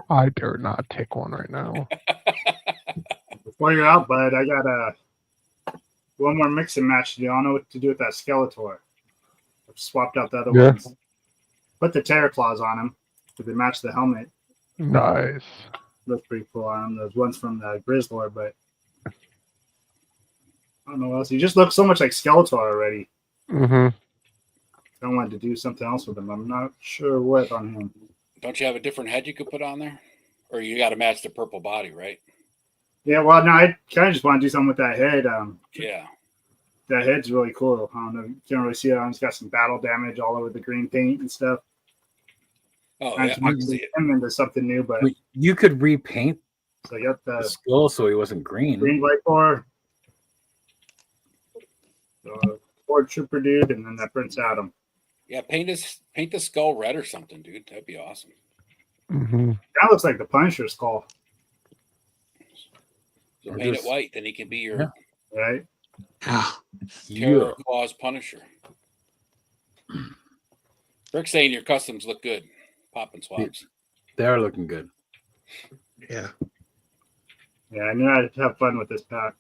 [SPEAKER 3] I dare not take one right now.
[SPEAKER 10] Before you're out, Bud, I got one more mix and match to do. I don't know what to do with that Skeletor. I've swapped out the other ones. Put the Terror Claws on him because they match the helmet.
[SPEAKER 3] Nice.
[SPEAKER 10] Looks pretty cool on him. Those ones from the Grizzlord, but I don't know what else. He just looks so much like Skeletor already.
[SPEAKER 3] Mm-hmm.
[SPEAKER 10] I wanted to do something else with him. I'm not sure what on him.
[SPEAKER 1] Don't you have a different head you could put on there? Or you got to match the purple body, right?
[SPEAKER 10] Yeah, well, no, I kind of just want to do something with that head.
[SPEAKER 1] Yeah.
[SPEAKER 10] That head's really cool. I don't know. You can't really see it. It's got some battle damage all over the green paint and stuff.
[SPEAKER 1] Oh,
[SPEAKER 10] I
[SPEAKER 1] yeah, I can see it.
[SPEAKER 10] him into something new, but
[SPEAKER 9] you could repaint
[SPEAKER 10] so you got
[SPEAKER 9] the skull so he wasn't green.
[SPEAKER 10] Green Viper, the Ford Trooper dude, and then that Prince Adam.
[SPEAKER 1] Yeah, paint the skull red or something, dude. That'd be awesome.
[SPEAKER 3] Mm-hmm.
[SPEAKER 10] That looks like the Punisher skull.
[SPEAKER 1] So paint it white, then he can be your
[SPEAKER 10] right.
[SPEAKER 1] Terror Claws Punisher. Rick's saying your customs look good. Pop and swaps.
[SPEAKER 9] They are looking good.
[SPEAKER 5] Yeah.
[SPEAKER 10] Yeah, I knew I'd have fun with this pack.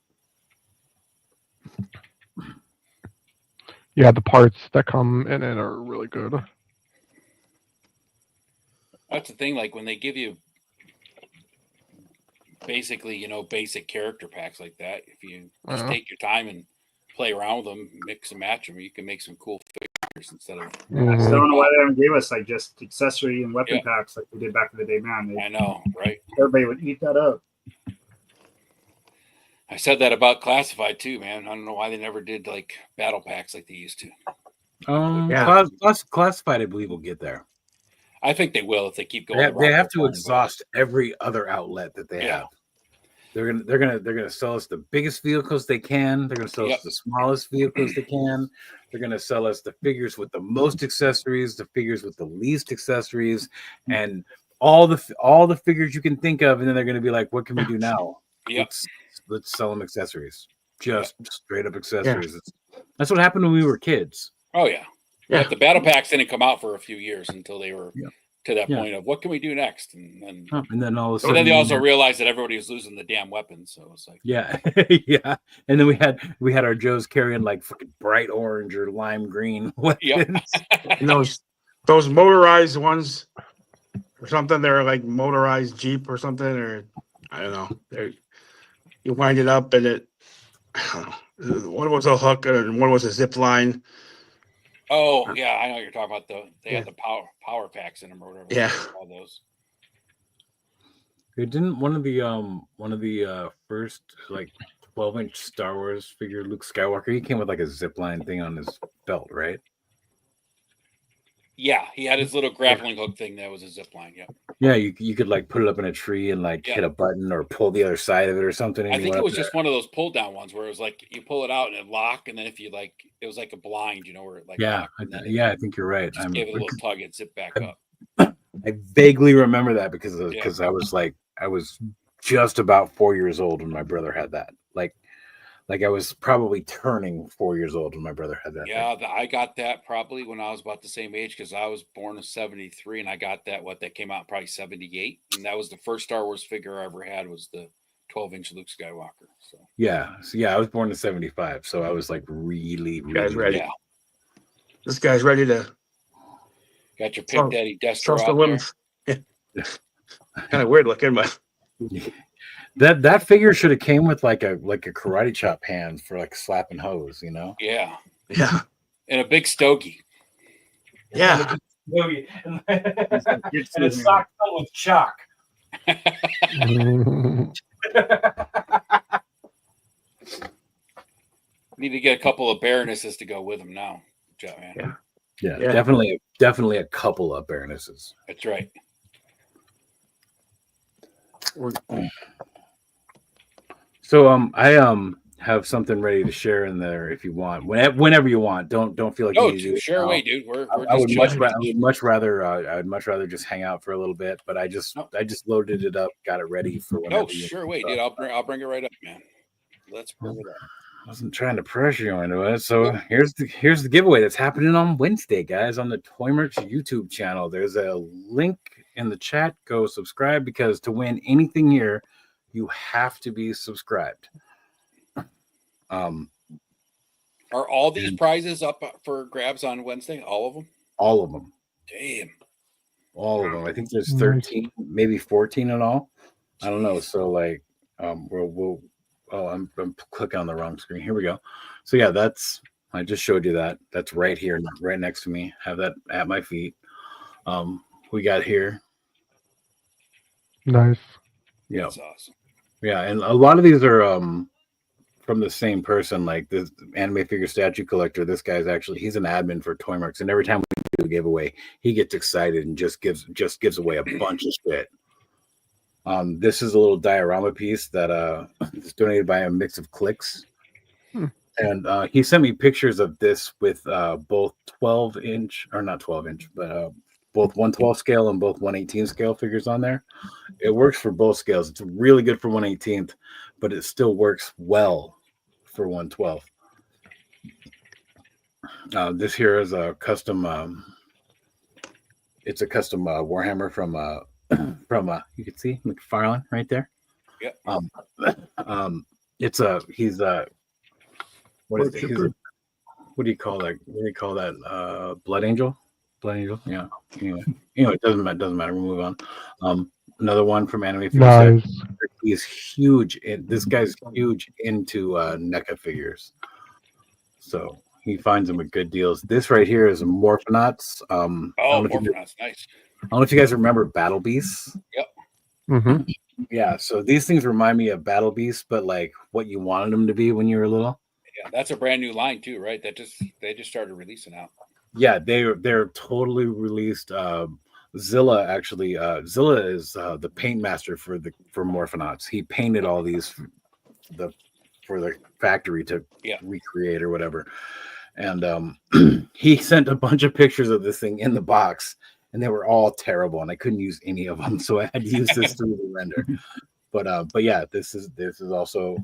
[SPEAKER 3] Yeah, the parts that come in it are really good.
[SPEAKER 1] That's the thing. Like when they give you basically, basic character packs like that, if you just take your time and play around with them, mix and match them, you can make some cool figures instead of.
[SPEAKER 10] I still don't know why they haven't gave us like just accessory and weapon packs like we did back in the day, man.
[SPEAKER 1] I know, right?
[SPEAKER 10] Everybody would eat that up.
[SPEAKER 1] I said that about Classified too, man. I don't know why they never did like battle packs like they used to.
[SPEAKER 9] Classified, I believe, will get there.
[SPEAKER 1] I think they will if they keep going.
[SPEAKER 9] They have to exhaust every other outlet that they have. They're gonna sell us the biggest vehicles they can. They're gonna sell us the smallest vehicles they can. They're gonna sell us the figures with the most accessories, the figures with the least accessories, and all the figures you can think of. And then they're gonna be like, "What can we do now? Let's sell them accessories, just straight up accessories." That's what happened when we were kids.
[SPEAKER 1] Oh yeah. But the battle packs didn't come out for a few years until to that
[SPEAKER 9] Yeah.
[SPEAKER 1] point of what can we do next, and
[SPEAKER 9] then all of a
[SPEAKER 1] so
[SPEAKER 9] sudden,
[SPEAKER 1] then they also realized that everybody was losing the damn weapons. So it's like,
[SPEAKER 9] yeah, yeah. And then we had our Joes carrying like fucking bright orange or lime green weapons.
[SPEAKER 5] And those motorized ones or something, they're like motorized Jeep or something, or I don't know. You wind it up and I don't know. One was a hook and one was a zip line.
[SPEAKER 1] oh yeah, I know what you're talking about. They had the power packs in them or whatever.
[SPEAKER 5] Yeah.
[SPEAKER 1] All those.
[SPEAKER 9] It didn't one of the first like 12-inch Star Wars figure Luke Skywalker. He came with like a zip line thing on his belt, right?
[SPEAKER 1] Yeah, he had his little grappling hook thing that was a zip line. Yeah,
[SPEAKER 9] Yeah, you could like put it up in a tree and like hit a button or pull the other side of it or something. And
[SPEAKER 1] I
[SPEAKER 9] you
[SPEAKER 1] think
[SPEAKER 9] went
[SPEAKER 1] it
[SPEAKER 9] up
[SPEAKER 1] was
[SPEAKER 9] there.
[SPEAKER 1] just one of those pull down ones where it was like you pull it out and it lock, and then if you like, it was like a blind, where it like
[SPEAKER 9] Yeah,
[SPEAKER 1] locked, and then
[SPEAKER 9] yeah, I think you're right.
[SPEAKER 1] just gave it a little tug and zip back up.
[SPEAKER 9] I vaguely remember that because I was just about 4 years old when my brother had that. Like I was probably turning 4 years old when my brother had that.
[SPEAKER 1] Yeah, I got that probably when I was about the same age because I was born in '73, and I got that came out probably '78, and that was the first Star Wars figure I ever had was the 12-inch Luke Skywalker. So
[SPEAKER 9] Yeah, I was born in '75, so I was like really,
[SPEAKER 5] Guys ready?
[SPEAKER 1] yeah,
[SPEAKER 5] This guy's ready to
[SPEAKER 1] got your Pig Daddy Destro
[SPEAKER 5] trust the
[SPEAKER 1] out
[SPEAKER 5] women. Kind of weird looking, but
[SPEAKER 9] that figure should have came with like a karate chop hand for like slapping hose,
[SPEAKER 1] there. Yeah,
[SPEAKER 5] yeah,
[SPEAKER 1] and a big stogie.
[SPEAKER 5] yeah.
[SPEAKER 9] and a sock filled with chalk.
[SPEAKER 1] Need to get a couple of Baronesses to go with him now, man.
[SPEAKER 5] Yeah.
[SPEAKER 9] Yeah, definitely a couple of Baronesses.
[SPEAKER 1] That's right.
[SPEAKER 9] So I have something ready to share in there if you want. Whenever you want. Don't feel like
[SPEAKER 1] Oh,
[SPEAKER 9] you need to do it
[SPEAKER 1] share
[SPEAKER 9] now.
[SPEAKER 1] away, dude. We're
[SPEAKER 9] I would
[SPEAKER 1] just
[SPEAKER 9] much rather just hang out for a little bit, but I just loaded it up, got it ready for whenever.
[SPEAKER 1] Oh, sure, wait, dude. I'll bring it right up, man. Let's bring it up.
[SPEAKER 9] I wasn't trying to pressure you into it. So here's the giveaway that's happening on Wednesday, guys, on the Toy Merch YouTube channel. There's a link in the chat. Go subscribe because to win anything here, you have to be subscribed.
[SPEAKER 1] Are all these prizes up for grabs on Wednesday? All of them?
[SPEAKER 9] All of them.
[SPEAKER 1] Damn.
[SPEAKER 9] All of them. I think there's 13, maybe 14 in all. I don't know. So like, we'll. Oh, I'm clicking on the wrong screen. Here we go. So yeah, I just showed you that. That's right here, right next to me. Have that at my feet. We got here.
[SPEAKER 3] Nice.
[SPEAKER 9] Yeah.
[SPEAKER 1] That's awesome.
[SPEAKER 9] Yeah, and a lot of these are from the same person. Like this anime figure statue collector. This guy's he's an admin for Toymarks, and every time we do a giveaway, he gets excited and just gives away a bunch of shit. This is a little diorama piece that is donated by a Mix of Clicks. And he sent me pictures of this with both 12-inch, or not 12-inch, but both 112 scale and both 118 scale figures on there. It works for both scales. It's really good for 118th, but it still works well for 112. This here is a custom. It's a custom Warhammer from you can see McFarlane right there.
[SPEAKER 1] Yep.
[SPEAKER 9] What is it? What do you call that? What do you call that? Blood Angel? Blood Angel? Yeah. Anyway, it doesn't matter. We'll move on. Another one from Anime Figures.
[SPEAKER 3] Nice.
[SPEAKER 9] He's huge. This guy's huge into NECA figures. So he finds them at good deals. This right here is a Morphonauts.
[SPEAKER 1] Morphonauts, nice.
[SPEAKER 9] I don't know if you guys remember Battle Beasts.
[SPEAKER 1] Yep.
[SPEAKER 3] Mm-hmm.
[SPEAKER 9] Yeah, so these things remind me of Battle Beasts, but like what you wanted them to be when you were little.
[SPEAKER 1] Yeah, that's a brand new line too, right? They just started releasing out.
[SPEAKER 9] Yeah, they're totally released. Zilla actually, Zilla is the paint master for Morphonauts. He painted all these for the factory to recreate or whatever. And he sent a bunch of pictures of this thing in the box, and they were all terrible, and I couldn't use any of them, so I had to use this through the render. But yeah, this is also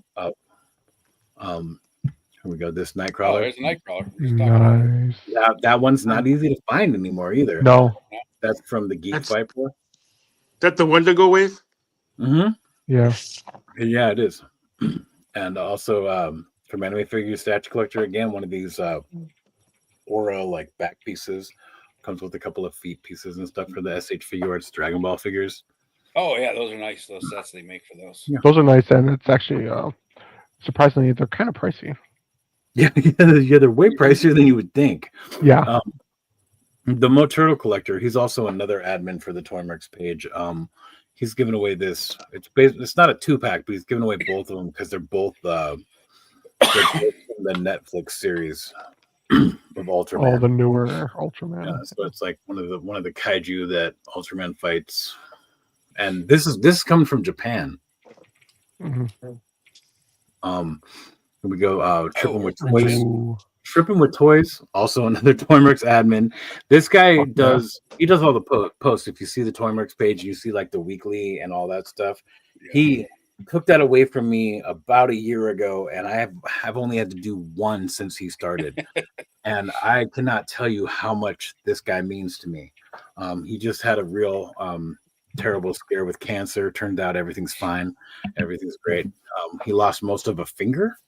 [SPEAKER 9] here we go. This Nightcrawler.
[SPEAKER 1] Oh, there's a Nightcrawler.
[SPEAKER 3] Nice.
[SPEAKER 9] Yeah, that one's not easy to find anymore either.
[SPEAKER 3] No.
[SPEAKER 9] That's from the Geek
[SPEAKER 5] That's-
[SPEAKER 9] Viper.
[SPEAKER 5] That the Wendigo wave?
[SPEAKER 9] Mm-hmm.
[SPEAKER 3] Yeah.
[SPEAKER 9] Yeah, it is. And also from Anime Figure Statue Collector, again, one of these Aura like back pieces. Comes with a couple of feet pieces and stuff for the SH Figure Arts Dragon Ball figures.
[SPEAKER 1] Oh yeah, those are nice. Those sets they make for those.
[SPEAKER 9] Yeah.
[SPEAKER 3] Those are nice, and it's actually surprisingly they're kind of pricey.
[SPEAKER 9] Yeah, they're way pricier than you would think.
[SPEAKER 3] Yeah.
[SPEAKER 9] The Mo Turtle Collector, he's also another admin for the Toymerx page. He's giving away this. It's not a 2-pack, but he's giving away both of them because they're both from the Netflix series of Ultraman.
[SPEAKER 3] All the newer Ultraman.
[SPEAKER 9] Yeah, so it's like one of the kaiju that Ultraman fights, and this is coming from Japan.
[SPEAKER 3] Mhm.
[SPEAKER 9] Here we go. Tripping with
[SPEAKER 1] Oh,
[SPEAKER 9] toys.
[SPEAKER 3] Ooh.
[SPEAKER 9] Tripping with Toys, also another Toymerx admin. This guy
[SPEAKER 3] Fuck yeah.
[SPEAKER 9] does all the posts. If you see the Toymerx page, you see like the weekly and all that stuff. He took that away from me about a year ago, and I've only had to do one since he started. And I cannot tell you how much this guy means to me. He just had a real terrible scare with cancer. Turned out everything's fine. Everything's great. He lost most of a finger.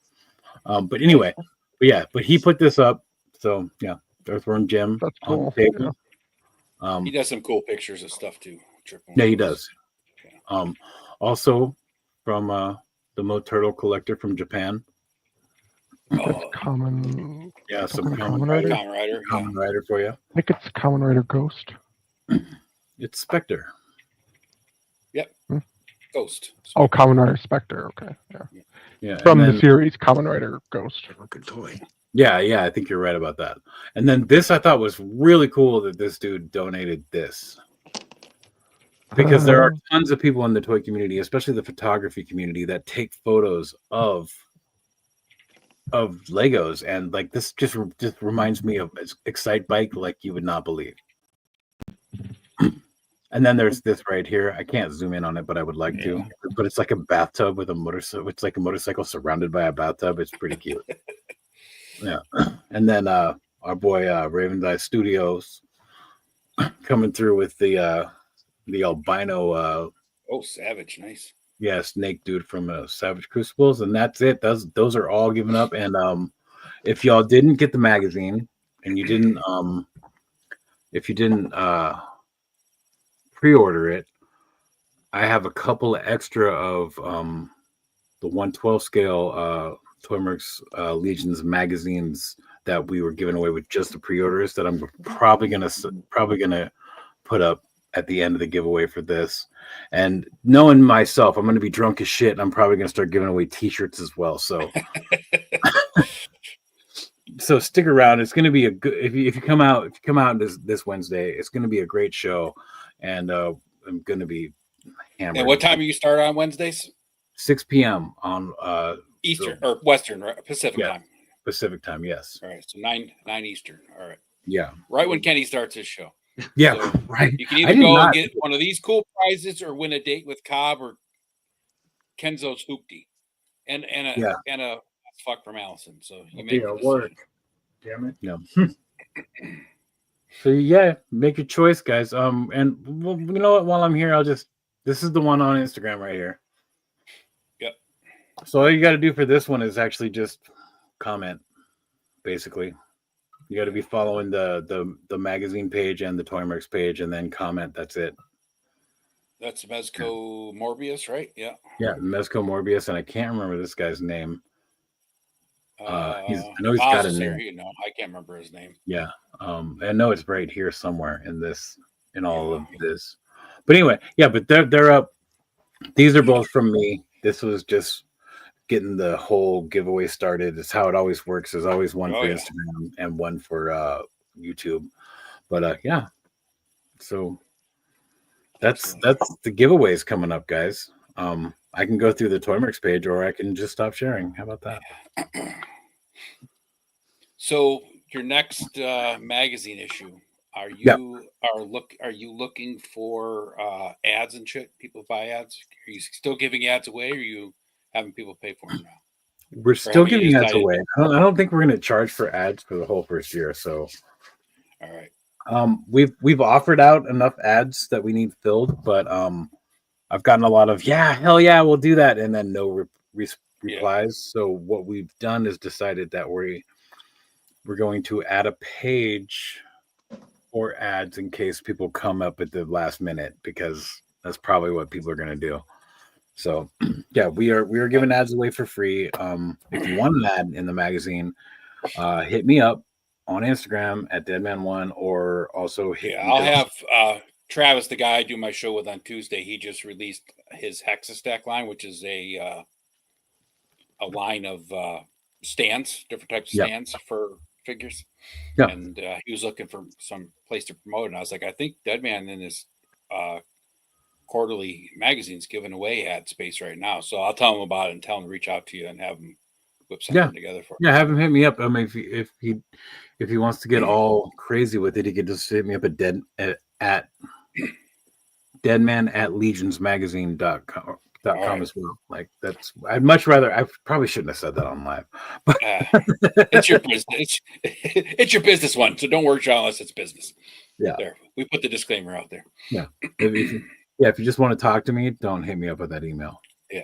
[SPEAKER 9] But anyway, but he put this up. So yeah, Earthworm Jim.
[SPEAKER 3] That's
[SPEAKER 9] on
[SPEAKER 3] cool.
[SPEAKER 9] the table.
[SPEAKER 3] Yeah.
[SPEAKER 1] He does some cool pictures of stuff too. Triple
[SPEAKER 9] Yeah, he
[SPEAKER 1] X.
[SPEAKER 9] does. Also from the Mo Turtle Collector from Japan.
[SPEAKER 3] It's
[SPEAKER 1] Oh,
[SPEAKER 3] common.
[SPEAKER 9] Yeah, some
[SPEAKER 3] Something
[SPEAKER 9] Common
[SPEAKER 3] Kamen
[SPEAKER 9] Rider,
[SPEAKER 3] Rider?
[SPEAKER 1] Kamen Rider. Yeah.
[SPEAKER 9] Kamen Rider for you.
[SPEAKER 3] I think it's Kamen Rider Ghost.
[SPEAKER 9] It's Spectre.
[SPEAKER 1] Ghost.
[SPEAKER 3] Oh, Kamen Rider Spectre. Okay. Yeah.
[SPEAKER 9] Yeah,
[SPEAKER 3] From
[SPEAKER 9] and
[SPEAKER 3] the
[SPEAKER 9] then-
[SPEAKER 3] series Kamen Rider Ghost.
[SPEAKER 5] Fucking toy.
[SPEAKER 9] yeah, I think you're right about that. And then this I thought was really cool that this dude donated this. Because there are tons of people in the toy community, especially the photography community, that take photos of Legos, and like this just reminds me of Excite Bike like you would not believe. And then there's this right here. I can't zoom in on it, but I would like to. But it's like a bathtub with a motorcycle. It's like a motorcycle surrounded by a bathtub. It's pretty cute. Yeah. And then our boy Raven's Eye Studios coming through with the albino
[SPEAKER 1] Oh, Savage. Nice.
[SPEAKER 9] snake dude from Savage Crucibles, and that's it. Those are all given up. And if y'all didn't get the magazine and you didn't if you didn't pre-order it, I have a couple extra of the 1/12 scale Toymerx Legions magazines that we were giving away with just the pre-orders that I'm probably gonna put up at the end of the giveaway for this. And knowing myself, I'm gonna be drunk as shit, and I'm probably gonna start giving away t-shirts as well. So so stick around. It's gonna be a good if you come out this Wednesday, it's gonna be a great show. And I'm gonna be hammered.
[SPEAKER 1] And what time do you start on Wednesdays?
[SPEAKER 9] 6 p.m. on
[SPEAKER 1] Eastern or Western, right? Pacific
[SPEAKER 9] Yeah.
[SPEAKER 1] time.
[SPEAKER 9] Pacific time. Yes.
[SPEAKER 1] All right. So 9 Eastern. All right.
[SPEAKER 9] Yeah.
[SPEAKER 1] Right when Kenny starts his show.
[SPEAKER 9] Yeah.
[SPEAKER 1] So
[SPEAKER 9] right.
[SPEAKER 1] you can
[SPEAKER 9] I
[SPEAKER 1] either
[SPEAKER 9] did
[SPEAKER 1] go
[SPEAKER 9] not-
[SPEAKER 1] and get one of these cool prizes or win a date with Cobb or Kenzo's Hoopty. And a fuck from Allison. So you make
[SPEAKER 10] Yeah,
[SPEAKER 1] the decision.
[SPEAKER 10] work. Damn it.
[SPEAKER 9] So yeah, make your choice, guys. And well, you know what? While I'm here, this is the one on Instagram right here.
[SPEAKER 1] Yep.
[SPEAKER 9] So all you got to do for this one is actually just comment. Basically, you got to be following the magazine page and the Toymerx page, and then comment. That's it.
[SPEAKER 1] That's Mezco Morbius, right? Yeah.
[SPEAKER 9] Yeah, Mezco Morbius, and I can't remember this guy's name. I know he's
[SPEAKER 1] Miles
[SPEAKER 9] got a
[SPEAKER 1] is here,
[SPEAKER 9] name.
[SPEAKER 1] you know, I can't remember his name.
[SPEAKER 9] Yeah. I know it's right here somewhere in all of this. But anyway, yeah, but they're up. These are both from me. This was just getting the whole giveaway started. It's how it always works. There's always one for Instagram and one for YouTube. But yeah. So that's the giveaways coming up, guys. I can go through the Toymerx page, or I can just stop sharing. How about that?
[SPEAKER 1] So your next magazine issue, are you looking for ads and shit? People buy ads? Are you still giving ads away, or are you having people pay for them now?
[SPEAKER 9] We're still
[SPEAKER 1] have you
[SPEAKER 9] giving ads
[SPEAKER 1] decided-
[SPEAKER 9] away. I don't think we're going to charge for ads for the whole first year. So
[SPEAKER 1] All right.
[SPEAKER 9] We've offered out enough ads that we need filled, but I've gotten a lot of hell yeah, we'll do that, and then no replies. So what we've done is decided that we're going to add a page or ads in case people come up at the last minute, because that's probably what people are going to do. So yeah, we are giving ads away for free. If you want an ad in the magazine, hit me up on Instagram at Deadman1, or also
[SPEAKER 1] I'll have Travis, the guy I do my show with on Tuesday. He just released his Hexastack line, which is a line of stands, different types of stands for figures.
[SPEAKER 9] Yeah.
[SPEAKER 1] And he was looking for some place to promote it. And I was like, I think Deadman in his quarterly magazine's giving away ad space right now. So I'll tell him about it and tell him to reach out to you and have him whip something together for
[SPEAKER 9] Yeah, have him hit me up. I mean, if he wants to get all crazy with it, he could just hit me up at deadman@legionsmagazine.com as well. Like, that's, I probably shouldn't have said that on live, but
[SPEAKER 1] it's your business. It's your business one, so don't work unless it's business.
[SPEAKER 9] Yeah,
[SPEAKER 1] there, we put the disclaimer out there.
[SPEAKER 9] Yeah, if you just want to talk to me, don't hit me up with that email.
[SPEAKER 1] Yeah,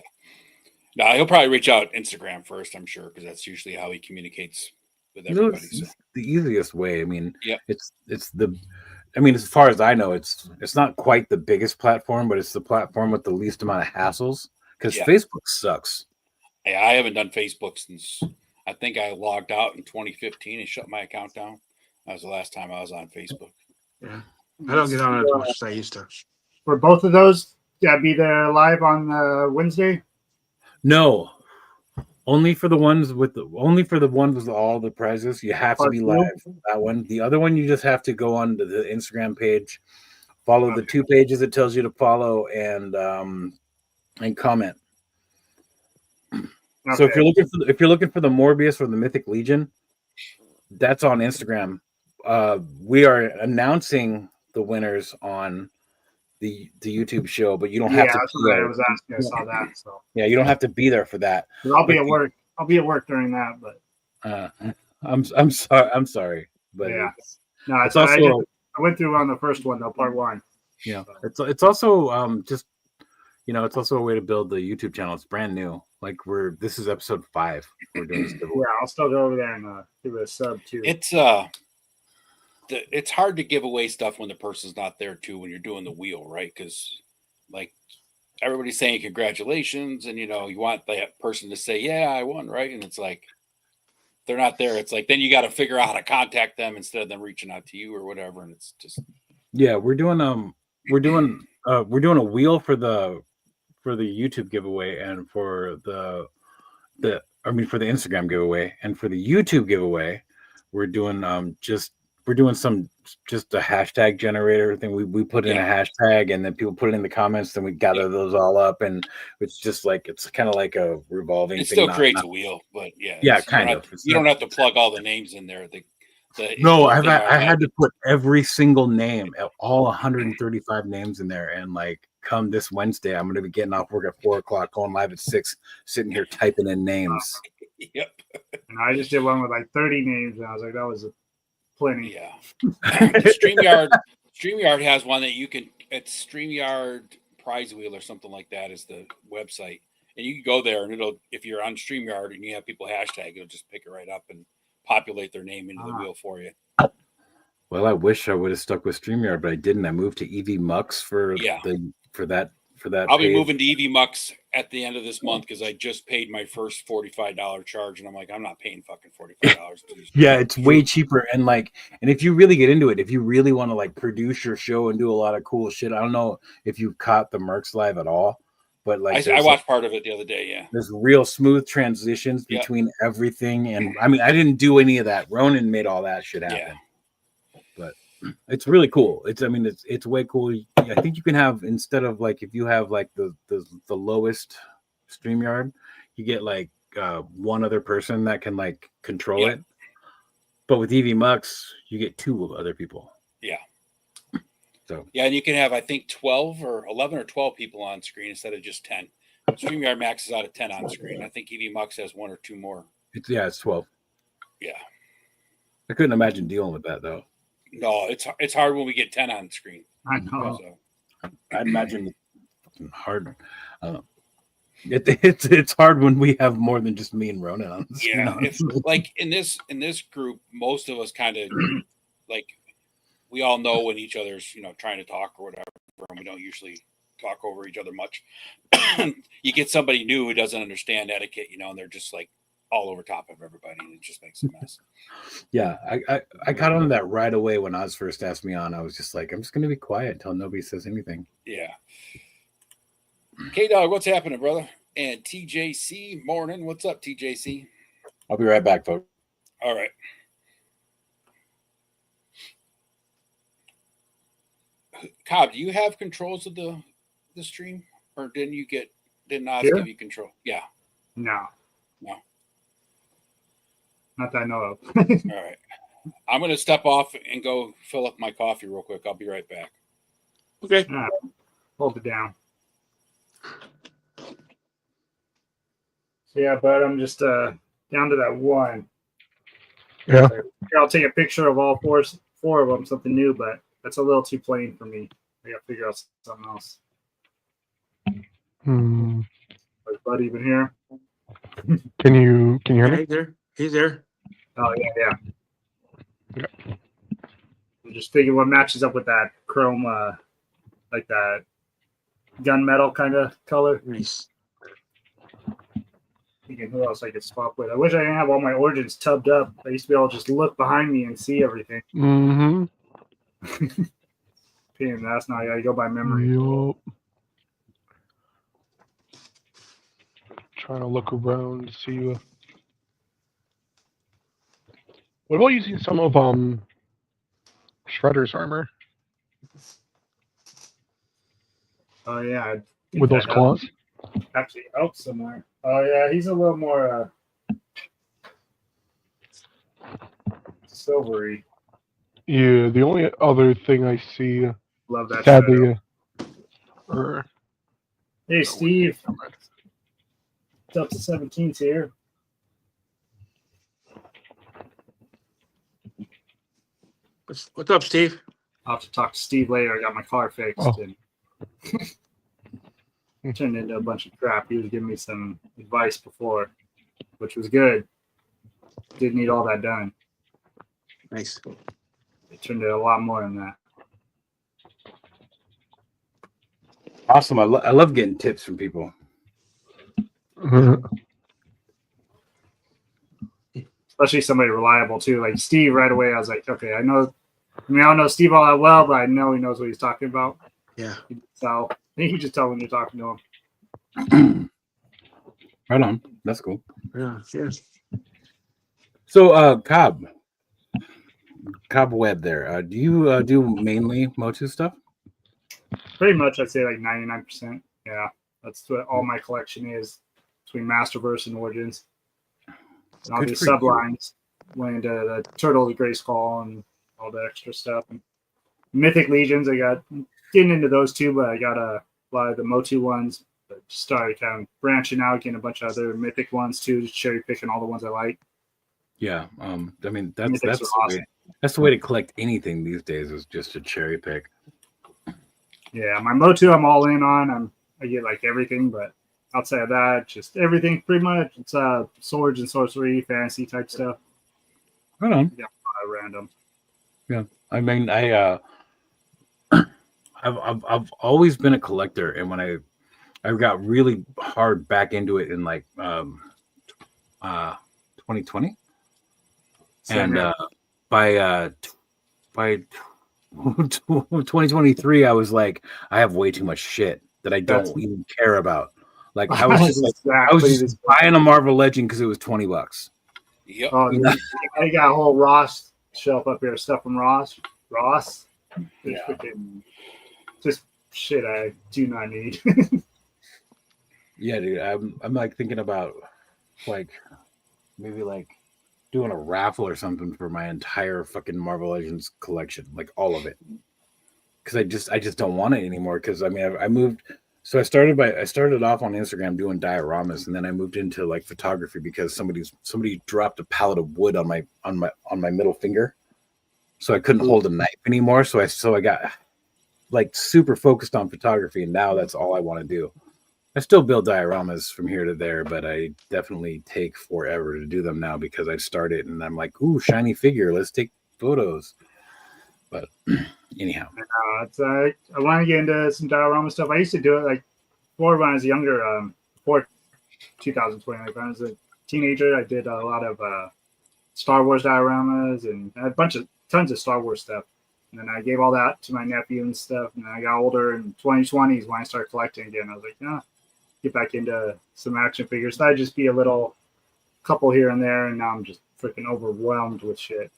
[SPEAKER 1] no, he'll probably reach out Instagram first, I'm sure, because that's usually how he communicates with everybody.
[SPEAKER 9] It's the easiest way. I mean, I mean, as far as I know, it's not quite the biggest platform, but it's the platform with the least amount of hassles, because Facebook sucks.
[SPEAKER 1] Yeah, I haven't done Facebook since I think I logged out in 2015 and shut my account down. That was the last time I was on Facebook.
[SPEAKER 5] Yeah, I don't get on it as much as I used to.
[SPEAKER 10] For both of those, be there live on Wednesday?
[SPEAKER 9] No, only for the ones with all the prizes. You have to be live for that one. The other one, you just have to go on to the Instagram page, follow the 2 pages it tells you to follow, and comment. Okay. So if you're looking for the Morbius or the Mythic Legion, that's on Instagram. We are announcing the winners on the YouTube show, but you don't have to.
[SPEAKER 10] That's what I was asking. I saw that. So
[SPEAKER 9] yeah, you don't have to be there for that.
[SPEAKER 10] I'll be at work. I'll be at work during that, but
[SPEAKER 9] I'm sorry, but
[SPEAKER 10] yeah, no, it's also. I went through on the first one though, part 1.
[SPEAKER 9] Yeah, it's also just, it's also a way to build the YouTube channel. It's brand new. Like, this is episode 5. We're doing this.
[SPEAKER 10] Yeah, I'll still go over there and do a sub too.
[SPEAKER 1] It's hard to give away stuff when the person's not there too, when you're doing the wheel, right? Because like everybody's saying congratulations, and you want that person to say, yeah, I won, right? And it's like they're not there. It's like then you got to figure out how to contact them instead of them reaching out to you or whatever. And it's just
[SPEAKER 9] we're doing a wheel for the YouTube giveaway, and for the Instagram giveaway, and for the YouTube giveaway, we're doing just a hashtag generator thing. We put in a hashtag, and then people put it in the comments, then we gather those all up, and it's just like, it's kind of like a revolving
[SPEAKER 1] it
[SPEAKER 9] thing.
[SPEAKER 1] still creates a wheel, but
[SPEAKER 9] kind of.
[SPEAKER 1] You don't have to plug all the names in there.
[SPEAKER 9] I had to put every single name, all 135 names in there, and like, come this Wednesday, I'm going to be getting off work at 4:00, going live at 6, sitting here typing in names.
[SPEAKER 1] Yep.
[SPEAKER 10] And I just did one with like 30 names, and I was like, that was plenty.
[SPEAKER 1] Yeah. StreamYard has one that you can. It's StreamYard Prize Wheel or something like that is the website, and you can go there, and if you're on StreamYard and you have people hashtag, it'll just pick it right up and populate their name into the wheel for you.
[SPEAKER 9] Well, I wish I would have stuck with StreamYard, but I didn't. I moved to EV Mux for that.
[SPEAKER 1] I'll be moving to EV Mux at the end of this month because I just paid my first $45 charge, and I'm like, I'm not paying fucking $45.
[SPEAKER 9] Yeah, it's way cheaper, and if you really get into it, if you really want to like produce your show and do a lot of cool shit, I don't know if you caught the Mercs live at all, but like
[SPEAKER 1] I watched part of it the other day. Yeah,
[SPEAKER 9] there's real smooth transitions between everything, and I mean, I didn't do any of that. Ronan made all that shit happen. But it's really cool. It's way cool. I think you can have, instead of like, if you have like the lowest StreamYard, you get like one other person that can like control it. But with EV Mux, you get 2 other people.
[SPEAKER 1] Yeah.
[SPEAKER 9] So
[SPEAKER 1] and you can have, I think, 12 or 11 or 12 people on screen instead of just 10. StreamYard maxes out at 10 on screen. I think EV Mux has 1 or 2 more.
[SPEAKER 9] It's 12.
[SPEAKER 1] Yeah.
[SPEAKER 9] I couldn't imagine dealing with that though.
[SPEAKER 1] No, it's hard when we get 10 on screen.
[SPEAKER 10] I know.
[SPEAKER 1] So,
[SPEAKER 9] I'd imagine it's fucking hard. It's hard when we have more than just me and Ronan on the screen.
[SPEAKER 1] yeah, if like in this group, most of us kind of like we all know when each other's trying to talk or whatever, and we don't usually talk over each other much. You get somebody new who doesn't understand etiquette, and they're just like all over top of everybody, and it just makes a mess.
[SPEAKER 9] Yeah, I got on that right away when Oz first asked me on. I was just like, I'm just gonna be quiet until nobody says anything.
[SPEAKER 1] Yeah. K-Dog, what's happening, brother? And TJC, morning. What's up, TJC?
[SPEAKER 9] I'll be right back, folks.
[SPEAKER 1] All right. Cobb, do you have controls of the stream, or didn't Oz
[SPEAKER 10] Here?
[SPEAKER 1] give you control? Yeah.
[SPEAKER 10] No.
[SPEAKER 1] No.
[SPEAKER 10] Not that I know of.
[SPEAKER 1] All right. I'm gonna step off and go fill up my coffee real quick. I'll be right back.
[SPEAKER 5] Okay.
[SPEAKER 10] All right. Hold it down. So yeah, but I'm just down to that one.
[SPEAKER 3] Yeah.
[SPEAKER 10] I'll take a picture of all four of them, something new, but that's a little too plain for me. I gotta figure out something else. Is Bud even here?
[SPEAKER 3] Can you hear
[SPEAKER 5] Yeah,
[SPEAKER 3] me?
[SPEAKER 5] he's there.
[SPEAKER 10] Oh yeah. I'm just thinking what matches up with that chrome, like that gunmetal kind of color.
[SPEAKER 5] Nice.
[SPEAKER 10] Thinking who else I could swap with. I wish I didn't have all my origins tubbed up. I used to be able to just look behind me and see everything.
[SPEAKER 3] Mm-hmm.
[SPEAKER 10] Pain, that's not. I gotta go by memory.
[SPEAKER 3] Yup. Trying to look around to see. What about using some of Shredder's armor
[SPEAKER 10] Oh yeah, I think
[SPEAKER 3] with those
[SPEAKER 10] that
[SPEAKER 3] claws?
[SPEAKER 10] actually out somewhere. Oh yeah, he's a little more silvery.
[SPEAKER 3] Yeah. The only other thing I see,
[SPEAKER 10] Love that.
[SPEAKER 3] sadly,
[SPEAKER 10] Hey Steve, Delta 17's here.
[SPEAKER 5] What's up, Steve?
[SPEAKER 10] I'll have to talk to Steve later. I got my car fixed
[SPEAKER 3] Oh.
[SPEAKER 10] and turned into a bunch of crap. He was giving me some advice before, which was good. Didn't need all that done.
[SPEAKER 5] Nice.
[SPEAKER 10] It turned into a lot more than that.
[SPEAKER 9] Awesome. I love getting tips from people.
[SPEAKER 10] Especially somebody reliable too. Like Steve, right away, I was like, okay, I know. I mean, I don't know Steve all that well, but I know he knows what he's talking about.
[SPEAKER 5] Yeah.
[SPEAKER 10] So I think you just tell when you're talking to him.
[SPEAKER 9] Right on. That's cool.
[SPEAKER 5] Yeah. Cheers.
[SPEAKER 9] So, Cobb Webb there. Do you do mainly Motu stuff?
[SPEAKER 10] Pretty much, I'd say like 99%. Yeah, that's what all my collection is between Masterverse and Origins. And all
[SPEAKER 9] Good
[SPEAKER 10] these
[SPEAKER 9] for you.
[SPEAKER 10] sublines went into the Turtles, Gray Skull, and all the extra stuff. And Mythic Legions, I got getting into those too, but I got a lot of the Motu ones. But just started kind of branching out, getting a bunch of other Mythic ones too, just cherry picking all the ones I like.
[SPEAKER 9] Yeah. I mean,
[SPEAKER 10] Mythics
[SPEAKER 9] that's
[SPEAKER 10] are
[SPEAKER 9] the
[SPEAKER 10] awesome.
[SPEAKER 9] way, that's the way to collect anything these days is just to cherry pick.
[SPEAKER 10] Yeah, my Motu I'm all in on. I get like everything, but outside of that, just everything pretty much. It's swords and sorcery, fantasy type stuff.
[SPEAKER 9] Right on.
[SPEAKER 10] Random.
[SPEAKER 9] Yeah. I mean, I've always been a collector, and when I got really hard back into it in like 2020,
[SPEAKER 10] Same
[SPEAKER 9] and
[SPEAKER 10] here.
[SPEAKER 9] by 2023, I was like, I have way too much shit that I don't
[SPEAKER 10] That's-
[SPEAKER 9] even care about. Like I was just like, I was
[SPEAKER 10] Exactly
[SPEAKER 9] just
[SPEAKER 10] this-
[SPEAKER 9] buying a Marvel Legend because it was $20.
[SPEAKER 1] Yep.
[SPEAKER 10] Oh, dude, I got a whole Ross shelf up here, stuff from Ross. Just
[SPEAKER 1] Yeah.
[SPEAKER 10] freaking- just shit I do not need.
[SPEAKER 9] Yeah, dude. I'm like thinking about like maybe like doing a raffle or something for my entire fucking Marvel Legends collection, like all of it. Because I just don't want it anymore. Because I mean, I moved. So I started off on Instagram doing dioramas, and then I moved into like photography because somebody dropped a pallet of wood on my middle finger. so I couldn't hold a knife anymore. So I got like super focused on photography, and now that's all I want to do. I still build dioramas from here to there, but I definitely take forever to do them now because I've started and I'm like, ooh, shiny figure, let's take photos. But anyhow,
[SPEAKER 10] I want to get into some diorama stuff. I used to do it like before when I was younger, before 2020. Like when I was a teenager, I did a lot of Star Wars dioramas and a tons of Star Wars stuff. And then I gave all that to my nephew and stuff. And then I got older in 2020 is when I started collecting again. I was like, get back into some action figures. So I'd just be a little couple here and there. And now I'm just freaking overwhelmed with shit.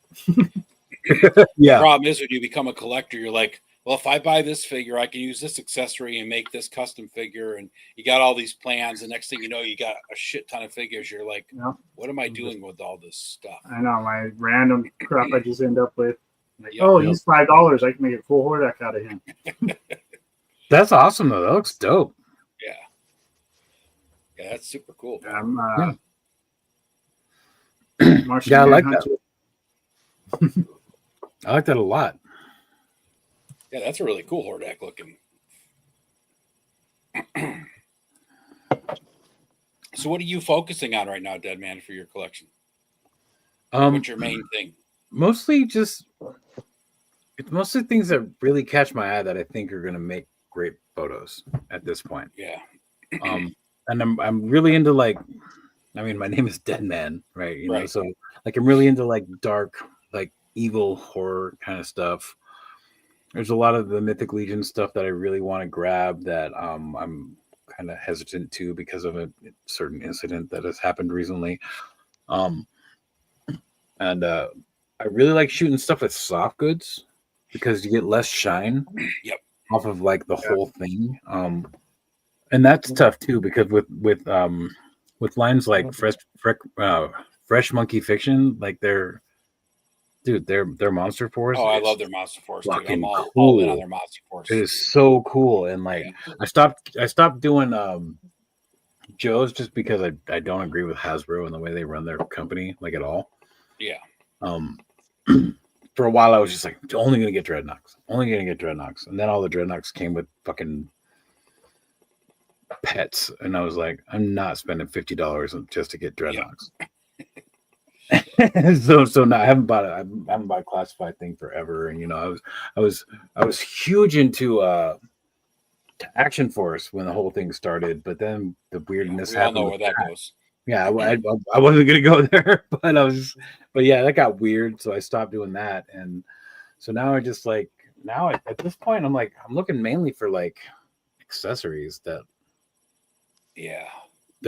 [SPEAKER 9] yeah.
[SPEAKER 1] The problem is when you become a collector, you're like, well, if I buy this figure, I can use this accessory and make this custom figure. And you got all these plans. The next thing you know, you got a shit ton of figures. You're like, what am I doing with all this stuff?
[SPEAKER 10] I know, my random crap I just end up with. Like,
[SPEAKER 1] Yep.
[SPEAKER 10] he's $5. I can make a cool Hordak out of him.
[SPEAKER 9] That's awesome though. That looks dope.
[SPEAKER 1] Yeah, that's super cool.
[SPEAKER 10] I'm Martian
[SPEAKER 9] Yeah, I like
[SPEAKER 10] Manhunter.
[SPEAKER 9] that. I like that a lot.
[SPEAKER 1] Yeah, that's a really cool Hordak looking. So what are you focusing on right now, Deadman, for your collection? What's your main thing?
[SPEAKER 9] Mostly just it's mostly things that really catch my eye that I think are gonna make great photos at this point.
[SPEAKER 1] Yeah.
[SPEAKER 9] And I'm really into like, I mean, my name is Deadman, right? You know,
[SPEAKER 1] Right.
[SPEAKER 9] so like I'm really into like dark, like evil horror kind of stuff. There's a lot of the Mythic Legion stuff that I really want to grab that I'm kind of hesitant to because of a certain incident that has happened recently. And I really like shooting stuff with soft goods because you get less shine off of like the whole thing. And that's tough too because with lines like Fresh Monkey Fiction, like their Monster Force.
[SPEAKER 1] Oh, I love their Monster Force. Dude.
[SPEAKER 9] Fucking
[SPEAKER 1] I'm all
[SPEAKER 9] cool.
[SPEAKER 1] in on their Monster Force.
[SPEAKER 9] It is so cool, and like I stopped doing Joe's just because I don't agree with Hasbro and the way they run their company like at all.
[SPEAKER 1] Yeah.
[SPEAKER 9] For a while I was just like only gonna get Dreadnoks, and then all the Dreadnoks came with fucking pets, and I was like, I'm not spending $50 just to get Dreadnoks. So now I haven't bought a classified thing forever, and you know I was huge into Action Force when the whole thing started, but then the weirdness
[SPEAKER 1] we all
[SPEAKER 9] happened.
[SPEAKER 1] know where that goes.
[SPEAKER 9] Yeah, I wasn't gonna go there, but yeah, that got weird, so I stopped doing that, and so now I just like at this point I'm looking mainly for like accessories that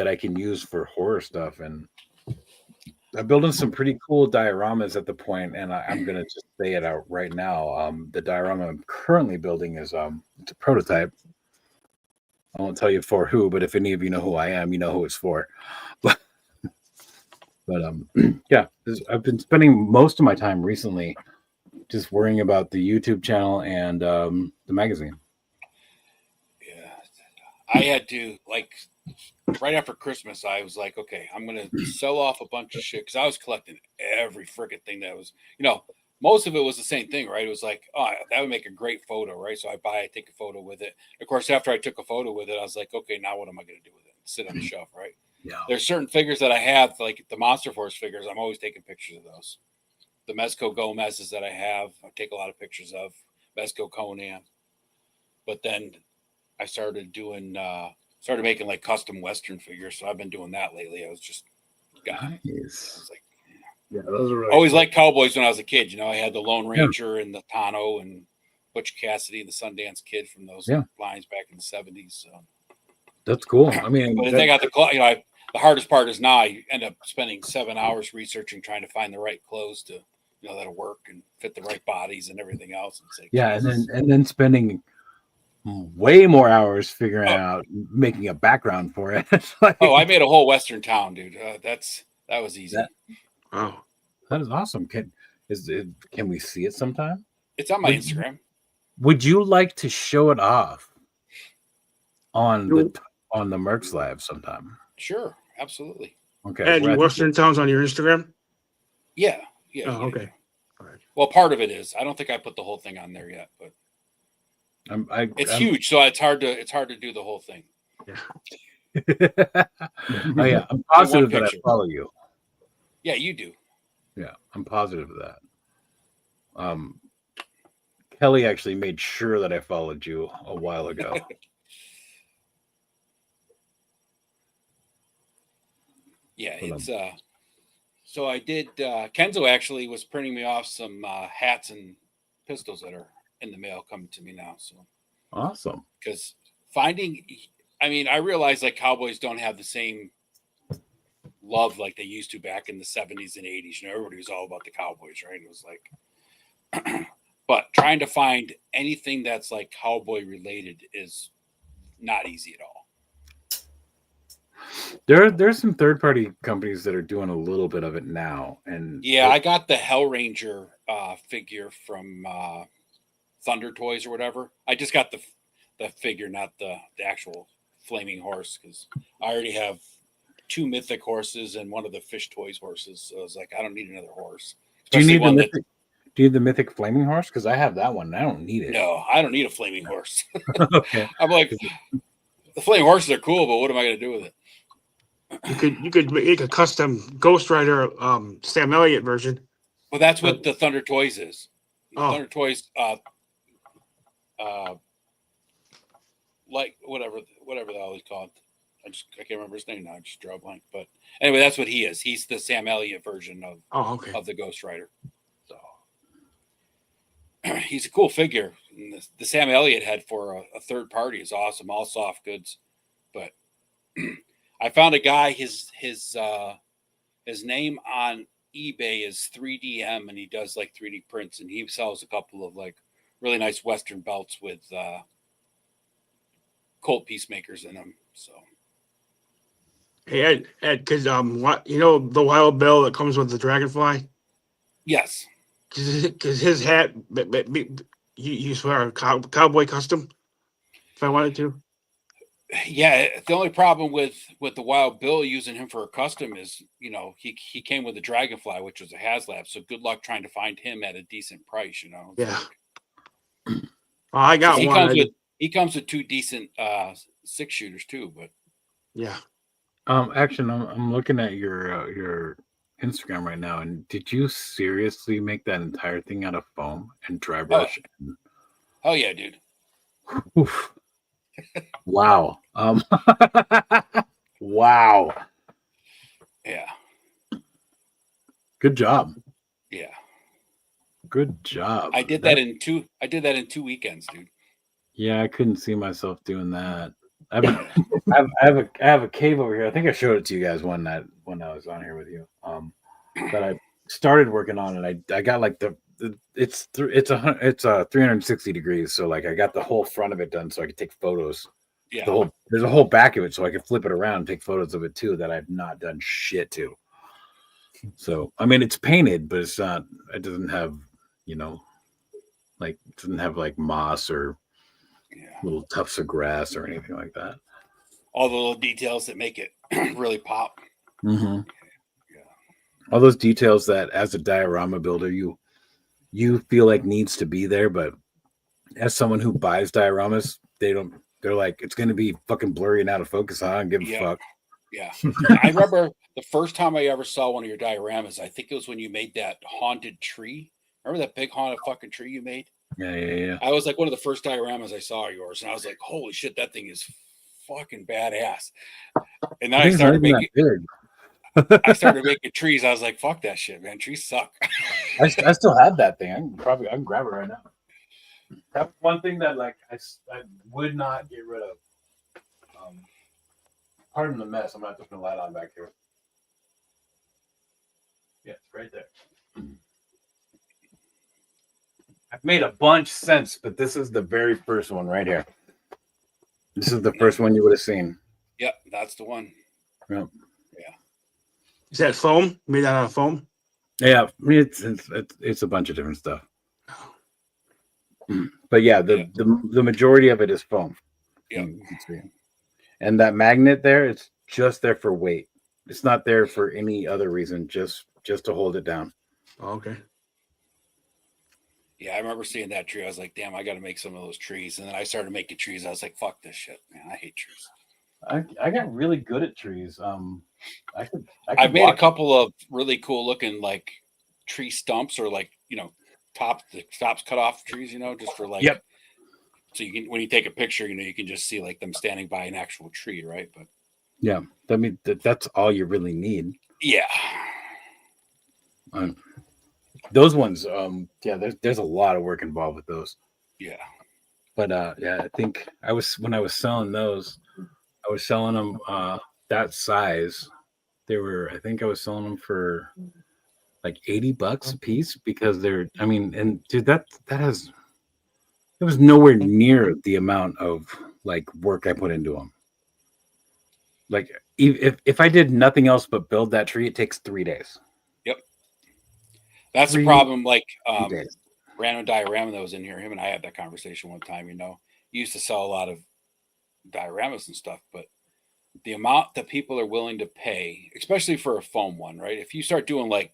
[SPEAKER 9] I can use for horror stuff, and I'm building some pretty cool dioramas at the point, and I'm gonna just say it out right now. The diorama I'm currently building is it's a prototype. I won't tell you for who, but if any of you know who I am, you know who it's for. But yeah, I've been spending most of my time recently just worrying about the YouTube channel and the magazine.
[SPEAKER 1] Yeah, I had to like right after Christmas. I was like, okay, I'm gonna sell off a bunch of shit because I was collecting every freaking thing that was, most of it was the same thing, right? It was like, oh, that would make a great photo, right? So I take a photo with it. Of course, after I took a photo with it, I was like, okay, now what am I going to do with it? Sit on the shelf, right?
[SPEAKER 9] Yeah.
[SPEAKER 1] There's certain figures that I have, like the Monster Force figures. I'm always taking pictures of those. The Mezco Gomez's that I have, I take a lot of pictures of. Mezco Conan. But then I started making like custom Western figures. So I've been doing that lately. I was just, I was like,
[SPEAKER 10] yeah, those are really
[SPEAKER 1] always
[SPEAKER 10] cool.
[SPEAKER 1] liked cowboys when I was a kid. I had the Lone Ranger and the Tonto and Butch Cassidy and the Sundance Kid from those lines back in the 70s. So
[SPEAKER 9] that's cool. I mean,
[SPEAKER 1] but the thing the hardest part is now I end up spending 7 hours researching, trying to find the right clothes to, that'll work and fit the right bodies and everything else. It's like,
[SPEAKER 9] yeah, and then spending way more hours figuring out making a background for it. Like,
[SPEAKER 1] I made a whole Western town, dude. That was easy.
[SPEAKER 5] Wow,
[SPEAKER 9] that is awesome. Can we see it sometime?
[SPEAKER 1] It's on my Instagram.
[SPEAKER 9] Would you like to show it off on the Mercs Live sometime?
[SPEAKER 1] Sure, absolutely.
[SPEAKER 9] Okay.
[SPEAKER 5] And Western Towns on your Instagram?
[SPEAKER 1] Yeah.
[SPEAKER 5] Oh, okay.
[SPEAKER 1] Well, part of it is. I don't think I put the whole thing on there yet, but it's huge, so it's hard to do the whole thing.
[SPEAKER 9] Oh yeah, I'm positive that I
[SPEAKER 1] picture.
[SPEAKER 9] follow you.
[SPEAKER 1] Yeah, you do.
[SPEAKER 9] Yeah, I'm positive of that. Kelly actually made sure that I followed you a while ago.
[SPEAKER 1] Yeah, it's so I did Kenzo actually was printing me off some hats and pistols that are in the mail coming to me now. So
[SPEAKER 9] Awesome.
[SPEAKER 1] because I realize like cowboys don't have the same love like they used to back in the 70s and 80s. You know, everybody was all about the Cowboys, right? It was like but trying to find anything that's like cowboy related is not easy at all.
[SPEAKER 9] There's some third party companies that are doing a little bit of it now, and
[SPEAKER 1] Yeah, I got the Hellranger figure from Thunder Toys or whatever. I just got the figure, not the actual flaming horse, because I already have 2 mythic horses and one of the Fish Toys horses. So I was like, I don't need another horse.
[SPEAKER 9] do you
[SPEAKER 1] Especially
[SPEAKER 9] need the
[SPEAKER 1] one
[SPEAKER 9] mythic? Do you need the mythic flaming horse? Because I have that one. And I don't need it.
[SPEAKER 1] No, I don't need a flaming horse.
[SPEAKER 9] Okay.
[SPEAKER 1] I'm like, the flaming horses are cool, but what am I going to do with it?
[SPEAKER 5] You could make a custom Ghost Rider Sam Elliott version.
[SPEAKER 1] Well, that's what the Thunder Toys is. The
[SPEAKER 5] Oh.
[SPEAKER 1] Thunder Toys, like whatever the hell he's called. I can't remember his name now. I just draw a blank. But anyway, that's what he is. He's the Sam Elliott version of the Ghost Rider. So he's a cool figure. And the Sam Elliott head for a third party is awesome. All soft goods. But I found a guy. His name on eBay is 3DM, and he does like 3D prints, and he sells a couple of like really nice Western belts with Colt Peacemakers in them. So
[SPEAKER 5] Hey Ed, because what the Wild Bill that comes with the Dragonfly?
[SPEAKER 1] yes,
[SPEAKER 5] Because his hat, you swear cowboy custom. If I wanted to.
[SPEAKER 1] yeah. The only problem with the Wild Bill using him for a custom is, he came with a Dragonfly, which was a HasLab. So good luck trying to find him at a decent price. It's
[SPEAKER 5] Yeah.
[SPEAKER 1] like-
[SPEAKER 5] Oh, I got
[SPEAKER 1] he
[SPEAKER 5] one.
[SPEAKER 1] he comes with 2 decent 6-shooters too. But
[SPEAKER 5] Yeah.
[SPEAKER 9] Action. I'm looking at your Instagram right now, and did you seriously make that entire thing out of foam and dry brush?
[SPEAKER 1] oh yeah, dude.
[SPEAKER 9] Oof. Wow. Wow.
[SPEAKER 1] Yeah,
[SPEAKER 9] Good job.
[SPEAKER 1] yeah.
[SPEAKER 9] Good job.
[SPEAKER 1] I did that in 2 weekends, dude.
[SPEAKER 9] Yeah, I couldn't see myself doing that. I have a cave over here. I think I showed it to you guys one night when I was on here with you. That I started working on, and I got like it's 360 degrees, so like I got the whole front of it done, so I could take photos.
[SPEAKER 1] Yeah.
[SPEAKER 9] There's a whole back of it, so I could flip it around and take photos of it too. That I've not done shit to. So I mean, it's painted, but it's not. It doesn't have, like it doesn't have like moss or little tufts of grass or anything like that.
[SPEAKER 1] All the little details that make it really pop.
[SPEAKER 9] Mm-hmm. All those details that, as a diorama builder, you feel like needs to be there, but as someone who buys dioramas, they're like, it's going to be fucking blurry and out of focus. I don't give a fuck.
[SPEAKER 1] Yeah. I remember the first time I ever saw one of your dioramas. I think it was when you made that haunted tree. Remember that big haunted fucking tree you made?
[SPEAKER 9] Yeah.
[SPEAKER 1] I was like one of the first dioramas I saw of yours, and I was like, holy shit, that thing is fucking badass. And then I started making trees. I was like, fuck that shit, man. Trees suck.
[SPEAKER 9] I still have that thing. I can grab it right now. That's one thing that like I would not get rid of. Pardon the mess. I'm not putting a light on back here. Yeah, it's right there. I've made a bunch since, but this is the very first one right here. This is the first one you would have seen.
[SPEAKER 1] Yep, that's the one.
[SPEAKER 9] Yep.
[SPEAKER 1] Yeah.
[SPEAKER 5] Is that foam? Made out of foam?
[SPEAKER 9] Yeah, it's a bunch of different stuff. But yeah, the majority of it is foam.
[SPEAKER 1] Yeah.
[SPEAKER 9] And that magnet there, it's just there for weight. It's not there for any other reason, just to hold it down.
[SPEAKER 5] Oh, okay.
[SPEAKER 1] Yeah, I remember seeing that tree. I was like, damn, I got to make some of those trees. And then I started making trees. I was like, fuck this shit, man. I hate trees.
[SPEAKER 9] I got really good at trees.
[SPEAKER 1] I've made a couple of really cool looking like tree stumps or like, the tops cut off trees, just for like,
[SPEAKER 9] Yep.
[SPEAKER 1] So you can, when you take a picture, you can just see like them standing by an actual tree, right? But
[SPEAKER 9] yeah, I mean that's all you really need.
[SPEAKER 1] yeah,
[SPEAKER 9] those ones, there's a lot of work involved with those.
[SPEAKER 1] yeah.
[SPEAKER 9] But I think when I was selling those, I was selling them that size. I think I was selling them for like $80 a piece because and dude, it was nowhere near the amount of like work I put into them. Like if I did nothing else but build that tree, it takes 3 days.
[SPEAKER 1] Yep. That's the problem. Like
[SPEAKER 9] days.
[SPEAKER 1] Random Diorama that was in here, him and I had that conversation one time, he used to sell a lot of dioramas and stuff, but the amount that people are willing to pay, especially for a foam one, right? If you start doing like,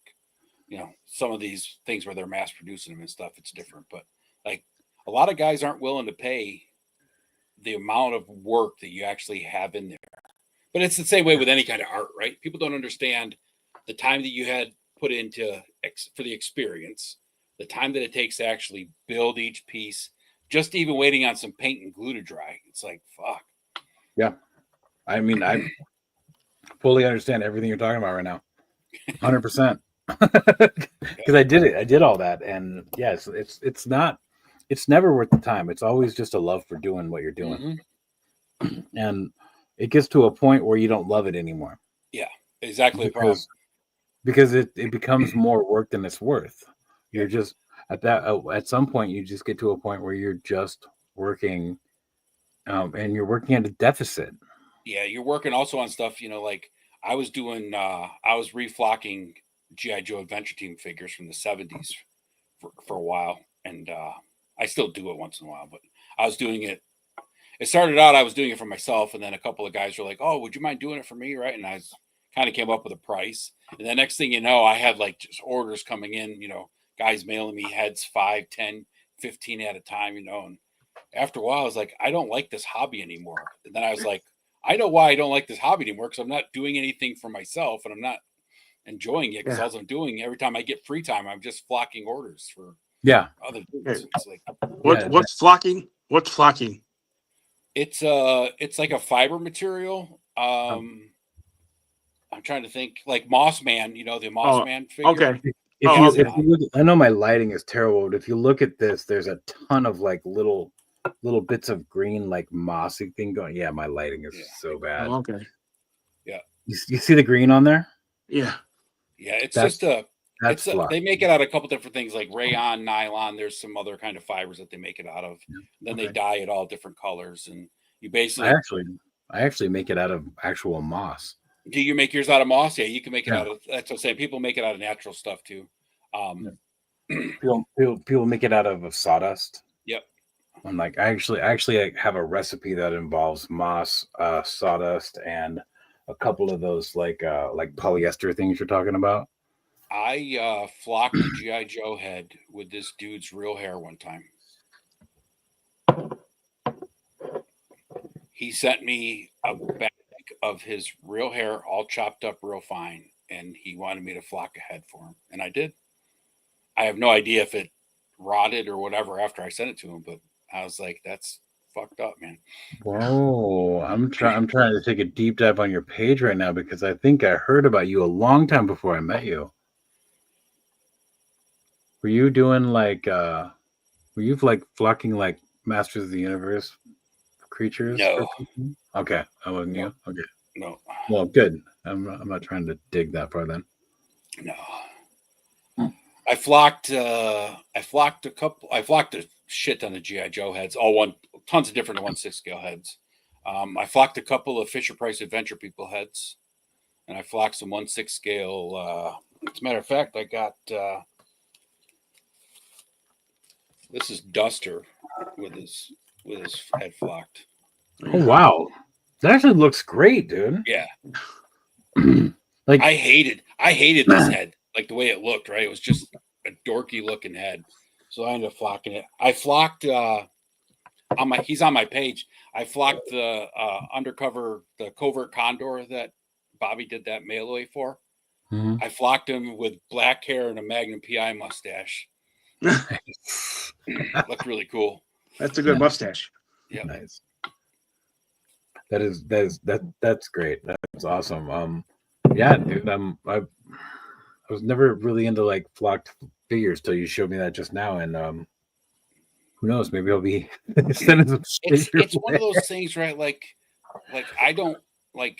[SPEAKER 1] some of these things where they're mass producing them and stuff, it's different. But like a lot of guys aren't willing to pay the amount of work that you actually have in there. But it's the same way with any kind of art, right? People don't understand the time that you had put into for the experience, the time that it takes to actually build each piece, just even waiting on some paint and glue to dry. It's like, fuck.
[SPEAKER 9] Yeah. I mean, I fully understand everything you're talking about right now. 100%. Because I did it. I did all that. And yes, it's never worth the time. It's always just a love for doing what you're doing. Mm-hmm. And it gets to a point where you don't love it anymore.
[SPEAKER 1] Yeah, exactly.
[SPEAKER 9] Because it becomes more work than it's worth. You're just at some point you just get to a point where you're just working and you're working at a deficit.
[SPEAKER 1] Yeah, you're working also on stuff, like I was doing I was reflocking G.I. Joe Adventure Team figures from the 70s for a while, and I still do it once in a while, but I was doing it. It started out I was doing it for myself, and then a couple of guys were like, "Oh, would you mind doing it for me?" Right? And I kind of came up with a price, and the next thing you know, I had like just orders coming in, guys mailing me heads 5, 10, 15 at a time, and after a while I was like, I don't like this hobby anymore. And then I was like, I know why I don't like this hobby anymore, because I'm not doing anything for myself and I'm not enjoying it, because all I'm doing every time I get free time, I'm just flocking orders for other dudes. It's like
[SPEAKER 5] what's flocking? What's flocking?
[SPEAKER 1] It's like a fiber material. I'm trying to think, like Moss Man, the Moss Man figure.
[SPEAKER 5] Okay.
[SPEAKER 9] If you look, I know my lighting is terrible, but if you look at this, there's a ton of like little bits of green, like mossy thing going. Yeah, my lighting is so bad.
[SPEAKER 5] Oh, okay.
[SPEAKER 1] Yeah.
[SPEAKER 9] You see the green on there?
[SPEAKER 5] Yeah.
[SPEAKER 1] Yeah, it's they make it out of a couple different things like rayon, nylon. There's some other kind of fibers that they make it out of. Then they dye it all different colors, and you basically.
[SPEAKER 9] I actually make it out of actual moss.
[SPEAKER 1] Do you make yours out of moss? Yeah, you can make it out of. That's what I'm saying. People make it out of natural stuff too.
[SPEAKER 9] People make it out of sawdust.
[SPEAKER 1] Yep.
[SPEAKER 9] I'm like, I actually have a recipe that involves moss, sawdust, and a couple of those like polyester things you're talking about.
[SPEAKER 1] I flocked the G.I. Joe head with this dude's real hair one time. He sent me a bag of his real hair, all chopped up real fine, and he wanted me to flock a head for him, and I did. I have no idea if it rotted or whatever after I sent it to him, but I was like, that's fucked up, man.
[SPEAKER 9] Whoa, I'm trying to take a deep dive on your page right now, because I think I heard about you a long time before I met you. Were you doing like flocking like Masters of the Universe creatures?
[SPEAKER 1] No.
[SPEAKER 9] Okay, I wasn't you. Okay.
[SPEAKER 1] No.
[SPEAKER 9] Well, good. I'm not trying to dig that far then.
[SPEAKER 1] No. I flocked a shit ton of G.I. Joe heads, tons of different 1/6 scale heads. I flocked a couple of Fisher Price Adventure People heads, and I flocked some 1/6 scale. As a matter of fact, I got this is Duster with his head flocked.
[SPEAKER 9] Oh wow, that actually looks great, dude.
[SPEAKER 1] Yeah.
[SPEAKER 9] Like
[SPEAKER 1] I hated this head, like the way it looked. Right, it was just a dorky looking head. So I ended up flocking it. I flocked he's on my page. I flocked the the covert condor that Bobby did that mail away for.
[SPEAKER 9] Mhm.
[SPEAKER 1] I flocked him with black hair and a Magnum PI mustache. Looked really cool.
[SPEAKER 5] That's a good mustache.
[SPEAKER 1] Yeah.
[SPEAKER 9] Nice. That's great. That's awesome. Yeah, dude. I was never really into like flocked figures till you showed me that just now, and who knows? Maybe I'll be sending some
[SPEAKER 1] It's
[SPEAKER 9] figures
[SPEAKER 1] one of
[SPEAKER 9] away.
[SPEAKER 1] those things, right? Like I don't like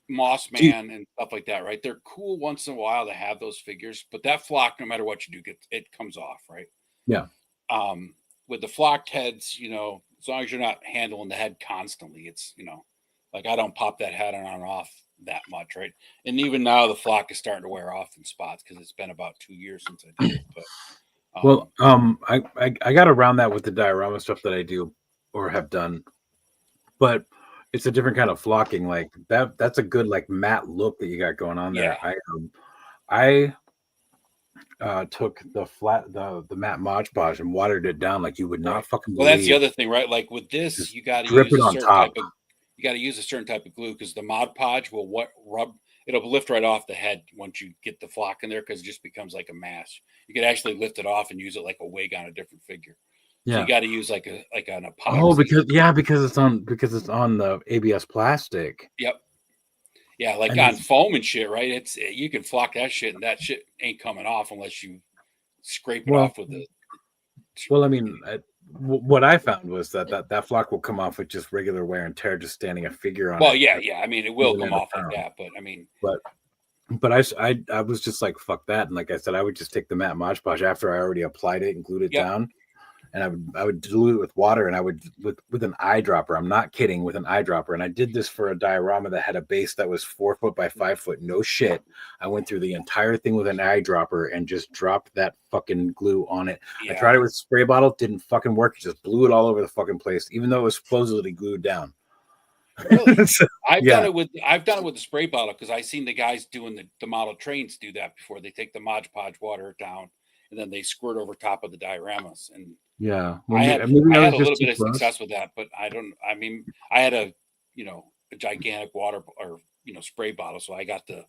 [SPEAKER 1] Moss Man and stuff like that, right? They're cool once in a while to have those figures, but that flock, no matter what you do, it comes off, right?
[SPEAKER 9] Yeah.
[SPEAKER 1] With the flocked heads, as long as you're not handling the head constantly, it's like I don't pop that head on and off that much, right? And even now the flock is starting to wear off in spots because it's been about 2 years since I did it. But
[SPEAKER 9] Well, I got around that with the diorama stuff that I do or have done, but it's a different kind of flocking. Like that's a good like matte look that you got going on there. I took the matte Mod Podge and watered it down like you would not fucking believe.
[SPEAKER 1] well, that's the other thing, right? Like with this,
[SPEAKER 9] Just
[SPEAKER 1] you got to
[SPEAKER 9] drip
[SPEAKER 1] use
[SPEAKER 9] it
[SPEAKER 1] a
[SPEAKER 9] on
[SPEAKER 1] certain
[SPEAKER 9] top.
[SPEAKER 1] you got to use a certain type of glue because the Mod Podge will rub. It'll lift right off the head once you get the flock in there because it just becomes like a mass. You could actually lift it off and use it like a wig on a different figure. So
[SPEAKER 9] Yeah.
[SPEAKER 1] you got to use like an epoxy.
[SPEAKER 9] Oh, because it's on the ABS plastic.
[SPEAKER 1] Yep. Yeah, like
[SPEAKER 9] And
[SPEAKER 1] on
[SPEAKER 9] it's-
[SPEAKER 1] foam and shit, right? You can flock that shit, and that shit ain't coming off unless you scrape it
[SPEAKER 9] Well-
[SPEAKER 1] off with the.
[SPEAKER 9] Well, I mean, what I found was that flock will come off with just regular wear and tear, just standing a figure on
[SPEAKER 1] Well,
[SPEAKER 9] it.
[SPEAKER 1] yeah. I mean, it will
[SPEAKER 9] Even
[SPEAKER 1] come
[SPEAKER 9] in the
[SPEAKER 1] off like
[SPEAKER 9] pound.
[SPEAKER 1] that, but I mean,
[SPEAKER 9] But I was just like, fuck that. And like I said, I would just take the matte Mod Podge after I already applied it and glued it
[SPEAKER 1] Yep.
[SPEAKER 9] down. And I would dilute it with water and I would with an eyedropper. I'm not kidding, with an eyedropper. And I did this for a diorama that had a base that was 4 foot by 5 foot. No shit. I went through the entire thing with an eyedropper and just dropped that fucking glue on it.
[SPEAKER 1] yeah.
[SPEAKER 9] I tried it with a spray bottle, didn't fucking work. It just blew it all over the fucking place, even though it was supposedly glued down.
[SPEAKER 1] Really?
[SPEAKER 9] So,
[SPEAKER 1] I've
[SPEAKER 9] yeah.
[SPEAKER 1] done it with the spray bottle because I seen the guys doing the model trains do that before. They take the Mod Podge, water it down, and then they squirt over top of the dioramas. And
[SPEAKER 9] Yeah.
[SPEAKER 1] I had
[SPEAKER 9] maybe
[SPEAKER 1] a
[SPEAKER 9] that was
[SPEAKER 1] little
[SPEAKER 9] just
[SPEAKER 1] bit
[SPEAKER 9] too
[SPEAKER 1] of
[SPEAKER 9] close.
[SPEAKER 1] success with that, but I had a gigantic water or spray bottle, so I got to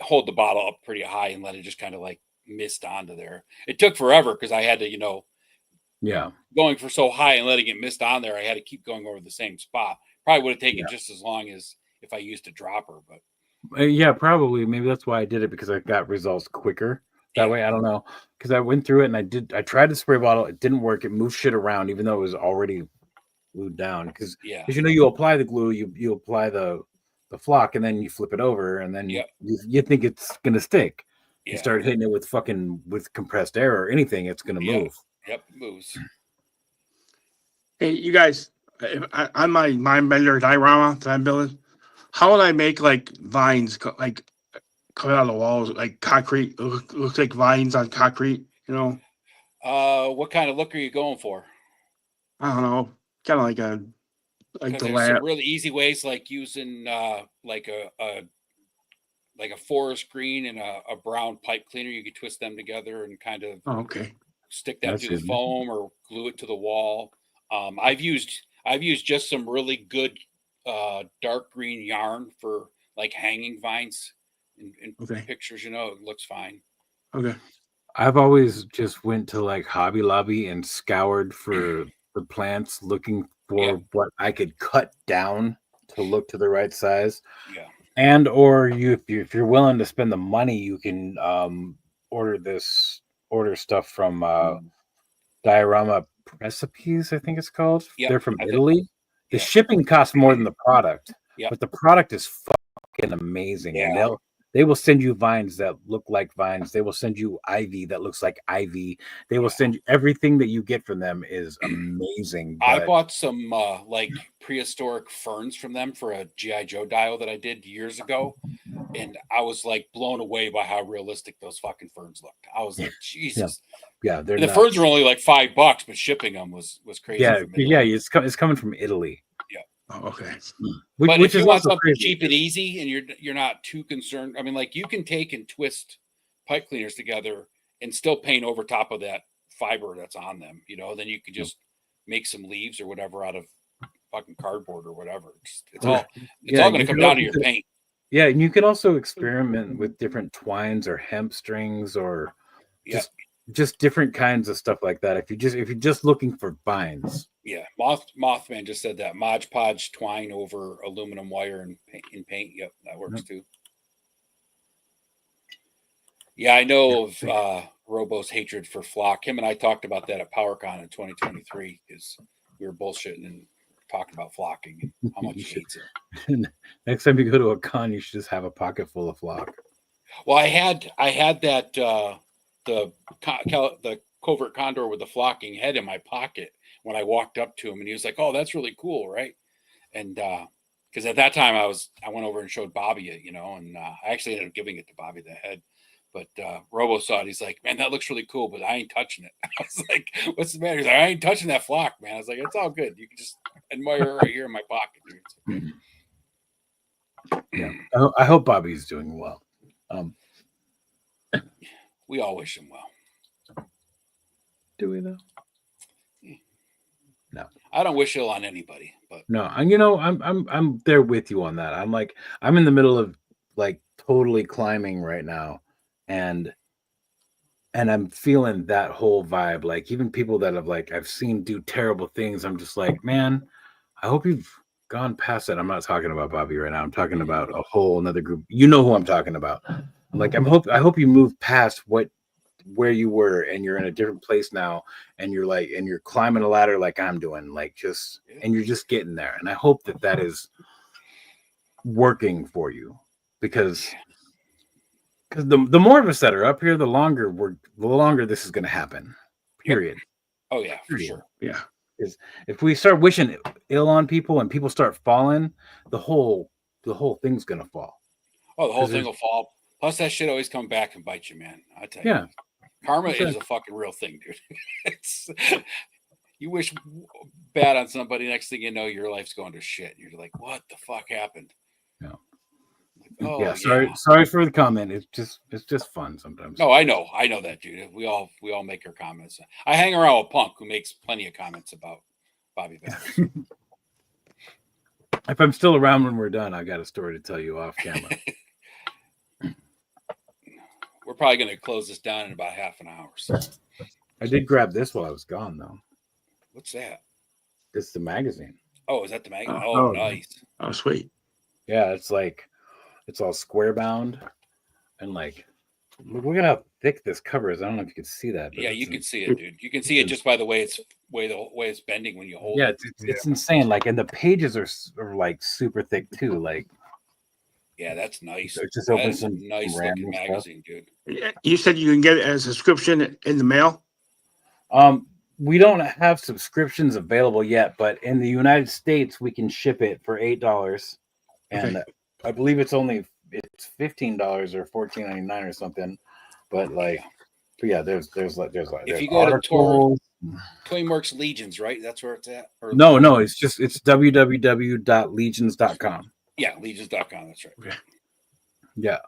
[SPEAKER 1] hold the bottle up pretty high and let it just kind of like mist onto there. It took forever because I had to
[SPEAKER 9] Yeah.
[SPEAKER 1] going for so high and letting it mist on there. I had to keep going over the same spot. Probably would have taken just as long as if I used a dropper, but
[SPEAKER 9] Yeah, probably. Maybe that's why I did it, because I got results quicker that
[SPEAKER 1] Yeah.
[SPEAKER 9] way. I don't know, because I went through it and I tried the spray bottle. It didn't work. It moved shit around, even though it was already glued down. Because
[SPEAKER 1] yeah,
[SPEAKER 9] you apply the glue, you apply the flock, and then you flip it over, and then
[SPEAKER 1] Yep.
[SPEAKER 9] you think it's gonna stick.
[SPEAKER 1] yeah,
[SPEAKER 9] You start hitting it with compressed air or anything, it's gonna
[SPEAKER 1] Yeah.
[SPEAKER 9] move.
[SPEAKER 1] yep, moves.
[SPEAKER 5] Hey, you guys, on my Mindbender diorama that I'm building, how would I make like vines like coming out of the walls, like concrete? Looks like vines on concrete.
[SPEAKER 1] What kind of look are you going for?
[SPEAKER 5] I don't know, kind of like a
[SPEAKER 1] Because
[SPEAKER 5] the
[SPEAKER 1] there's some
[SPEAKER 5] lab.
[SPEAKER 1] really easy ways, like using like a forest green and a brown pipe cleaner. You could twist them together and kind of
[SPEAKER 5] Oh, okay.
[SPEAKER 1] stick that
[SPEAKER 9] That's
[SPEAKER 1] through the
[SPEAKER 9] easy.
[SPEAKER 1] foam or glue it to the wall. I've used just some really good dark green yarn for like hanging vines in
[SPEAKER 5] Okay.
[SPEAKER 1] pictures. It looks fine.
[SPEAKER 5] Okay.
[SPEAKER 9] I've always just went to like Hobby Lobby and scoured for the plants, looking for
[SPEAKER 1] Yeah.
[SPEAKER 9] what I could cut down to look to the right size.
[SPEAKER 1] Yeah.
[SPEAKER 9] And or if you're willing to spend the money, you can order stuff from Diorama Recipes, I think it's called.
[SPEAKER 1] Yep,
[SPEAKER 9] They're from
[SPEAKER 1] I think-
[SPEAKER 9] Italy. The
[SPEAKER 1] yeah.
[SPEAKER 9] shipping costs more than the product,
[SPEAKER 1] Yep.
[SPEAKER 9] but the product is fucking amazing. And
[SPEAKER 1] Yeah.
[SPEAKER 9] they will send you vines that look like vines. They will send you ivy that looks like ivy. They will send you everything that you get from them is amazing.
[SPEAKER 1] I
[SPEAKER 9] but-
[SPEAKER 1] bought some like prehistoric ferns from them for a GI Joe dial that I did years ago, and I was like blown away by how realistic those fucking ferns looked. I was like, Jesus.
[SPEAKER 9] yeah, they're
[SPEAKER 1] The
[SPEAKER 9] nuts.
[SPEAKER 1] ferns were only like $5, but shipping them was crazy.
[SPEAKER 9] Yeah,
[SPEAKER 1] from Italy.
[SPEAKER 9] yeah, it's coming from Italy,
[SPEAKER 5] Oh, okay.
[SPEAKER 9] which,
[SPEAKER 1] But
[SPEAKER 9] which
[SPEAKER 1] if
[SPEAKER 9] is
[SPEAKER 1] you want
[SPEAKER 9] also
[SPEAKER 1] something
[SPEAKER 9] crazy.
[SPEAKER 1] cheap and easy, and you're not too concerned, I mean, like you can take and twist pipe cleaners together and still paint over top of that fiber that's on them, then you could just make some leaves or whatever out of fucking cardboard or whatever. It's all going to come down to your paint.
[SPEAKER 9] Yeah, and you can also experiment with different twines or hemp strings or just different kinds of stuff like that. If you're just looking for vines.
[SPEAKER 1] Yeah, Mothman just said that Mod Podge twine over aluminum wire and paint. Yep, that works too. Yeah, I know of Robo's hatred for flock. Him and I talked about that at PowerCon in 2023 because we were bullshitting and talking about flocking and how much he hates it.
[SPEAKER 9] Next time you go to a con, you should just have a pocket full of flock.
[SPEAKER 1] Well, I had that the covert condor with the flocking head in my pocket when I walked up to him, and he was like, "Oh, that's really cool, right?" And because at that time I went over and showed Bobby it, and I actually ended up giving it to Bobby the head. But Robo saw it. He's like, "Man, that looks really cool, but I ain't touching it." I was like, "What's the matter?" He's like, "I ain't touching that flock, man." I was like, "It's all good. You can just admire it right here in my pocket, dude."
[SPEAKER 9] Yeah, I hope Bobby's doing well.
[SPEAKER 1] We all wish him well.
[SPEAKER 9] Do we though? No,
[SPEAKER 1] I don't wish ill on anybody, but
[SPEAKER 9] no, and I'm there with you on that. I'm in the middle of like totally climbing right now, and I'm feeling that whole vibe. Like even people that I've seen do terrible things, I'm just like, man, I hope you've gone past that. I'm not talking about Bobby right now. I'm talking about a whole another group. You know who I'm talking about. Like I hope you move past where you were and you're in a different place now, and you're climbing a ladder like I'm doing, and you're just getting there. And I hope that is working for you, because the more of us that are up here, the longer this is going to happen. Period.
[SPEAKER 1] Oh yeah, for sure.
[SPEAKER 9] Yeah. Is if we start wishing ill on people and people start falling, the whole thing's going to fall.
[SPEAKER 1] Oh, the whole thing will fall. Plus, that shit always come back and bite you, man. I tell you.
[SPEAKER 9] Yeah.
[SPEAKER 1] Karma is a fucking real thing, dude. You wish bad on somebody, next thing you know, your life's going to shit. You're like, what the fuck happened?
[SPEAKER 9] Yeah.
[SPEAKER 1] Like, oh,
[SPEAKER 9] yeah. Sorry for the comment. It's just fun sometimes.
[SPEAKER 1] No, I know that, dude. We all make our comments. I hang around with Punk, who makes plenty of comments about Bobby Bass.
[SPEAKER 9] If I'm still around when we're done, I got a story to tell you off camera.
[SPEAKER 1] We're probably going to close this down in about half an hour. So.
[SPEAKER 9] I did grab this while I was gone, though.
[SPEAKER 1] What's that?
[SPEAKER 9] It's the magazine.
[SPEAKER 1] Oh, is that the magazine? Oh, nice.
[SPEAKER 5] Oh, sweet.
[SPEAKER 9] Yeah, it's all square bound, and look at how thick this cover is. I don't know if you can see that.
[SPEAKER 1] Yeah, you can see it, dude. You can see it just by the way it's bending when you hold
[SPEAKER 9] it.
[SPEAKER 1] Yeah,
[SPEAKER 9] it's insane. And the pages are super thick too.
[SPEAKER 1] Yeah, that's nice.
[SPEAKER 9] So it just opens
[SPEAKER 1] some nice looking magazine, dude.
[SPEAKER 5] Yeah, you said you can get it as a subscription in the mail?
[SPEAKER 9] We don't have subscriptions available yet, but in the United States, we can ship it for $8, and I believe it's $15 or $14.99 or something. But yeah, there's
[SPEAKER 1] if you go to Toyworks Legions, right? That's where it's at. Or
[SPEAKER 9] no, it's www.legions.com.
[SPEAKER 1] Yeah, legions.com. That's right.
[SPEAKER 9] Okay. Yeah.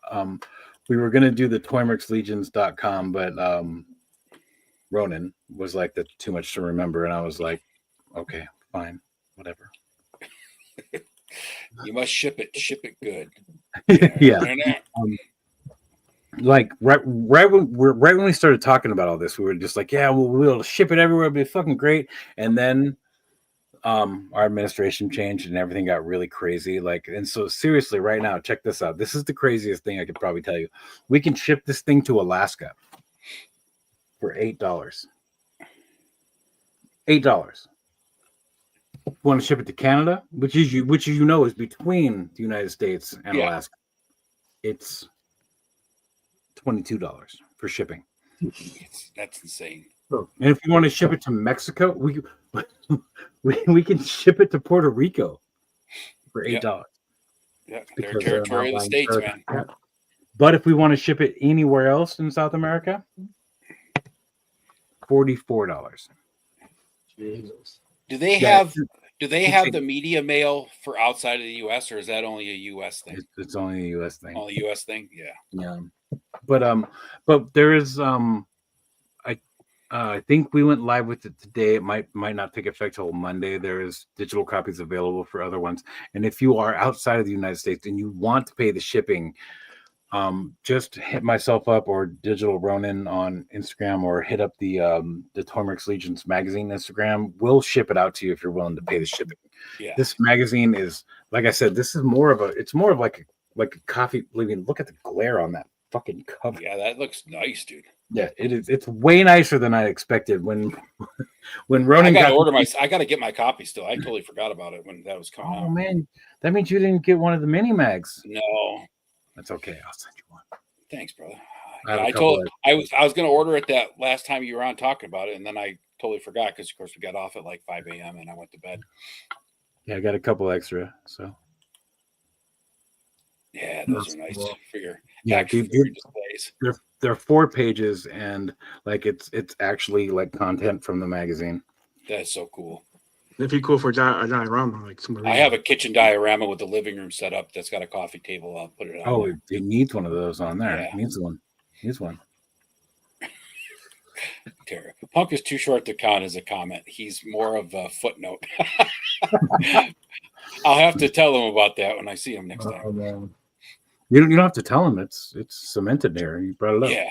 [SPEAKER 9] We were gonna do the Toyworkslegions.com, but Ronan was like, that's too much to remember, and I was like, okay, fine, whatever.
[SPEAKER 1] You must ship it good.
[SPEAKER 9] Yeah. Right when we started talking about all this, we were just like, yeah, we'll ship it everywhere, it'll be fucking great. And then our administration changed and everything got really crazy. And so seriously, right now, check this out. This is the craziest thing I could probably tell you. We can ship this thing to Alaska for $8. $8. Want to ship it to Canada, which is between the United States and Alaska. It's $22 for shipping.
[SPEAKER 1] That's insane.
[SPEAKER 9] And if you want to ship it to Mexico, we can ship it to Puerto Rico for $8.
[SPEAKER 1] Yeah, they're territory of the states, man.
[SPEAKER 9] But if we want to ship it anywhere else in South America, $44.
[SPEAKER 1] Jesus. Do they have the media mail for outside of the U.S. or is that only a U.S. thing?
[SPEAKER 9] It's only a U.S. thing.
[SPEAKER 1] Only a U.S. thing, yeah.
[SPEAKER 9] Yeah. But there is I think we went live with it today. It might not take effect till Monday. There is digital copies available for other ones. And if you are outside of the United States and you want to pay the shipping, just hit myself up or Digital Ronin on Instagram, or hit up the Toymarks Legions magazine Instagram. We'll ship it out to you if you're willing to pay the shipping.
[SPEAKER 1] Yeah.
[SPEAKER 9] This magazine is, like I said, this is more of like a coffee. I mean, look at the glare on that fucking cover.
[SPEAKER 1] Yeah, that looks nice, dude.
[SPEAKER 9] Yeah, it is. It's way nicer than I expected. When Ronin
[SPEAKER 1] I gotta get my copy still. I totally forgot about it when that was coming
[SPEAKER 9] Oh
[SPEAKER 1] out.
[SPEAKER 9] man, that means you didn't get one of the mini mags.
[SPEAKER 1] No.
[SPEAKER 9] That's okay. I'll send you one.
[SPEAKER 1] Thanks, brother.
[SPEAKER 9] I have a
[SPEAKER 1] I
[SPEAKER 9] couple
[SPEAKER 1] told I was gonna order it that last time you were on talking about it, and then I totally forgot because of course we got off at like 5 a.m. and I went to bed.
[SPEAKER 9] Yeah, I got a couple extra. So
[SPEAKER 1] Yeah, those
[SPEAKER 2] That's
[SPEAKER 1] are nice
[SPEAKER 2] cool.
[SPEAKER 1] for your
[SPEAKER 9] dude,
[SPEAKER 1] for your displays.
[SPEAKER 9] they're 4 pages, and like it's actually like content from the magazine.
[SPEAKER 1] That's so cool.
[SPEAKER 5] It'd be cool for a diorama, like somebody.
[SPEAKER 1] I have a kitchen diorama with the living room set up that's got a coffee table. I'll put it on.
[SPEAKER 9] Oh,
[SPEAKER 1] there.
[SPEAKER 9] it needs one of those on there.
[SPEAKER 1] Yeah.
[SPEAKER 9] It needs one. Needs one.
[SPEAKER 1] Tara. Punk is too short to count as a comment. He's more of a footnote. I'll have to tell him about that when I see him next time.
[SPEAKER 2] man.
[SPEAKER 9] You don't have to tell him. It's cemented there. You brought it up.
[SPEAKER 1] Yeah.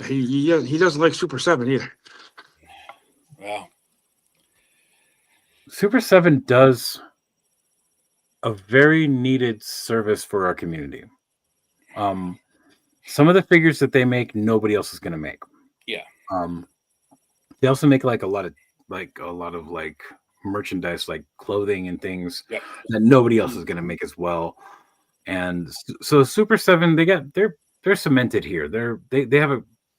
[SPEAKER 5] He doesn't like Super 7 either.
[SPEAKER 1] Well,
[SPEAKER 9] Super 7 does a very needed service for our community. Some of the figures that they make, nobody else is going to make.
[SPEAKER 1] Yeah.
[SPEAKER 9] They also make like a lot of merchandise, like clothing and things
[SPEAKER 1] Yep.
[SPEAKER 9] that nobody else is going to make as well. And so Super 7, they're cemented here.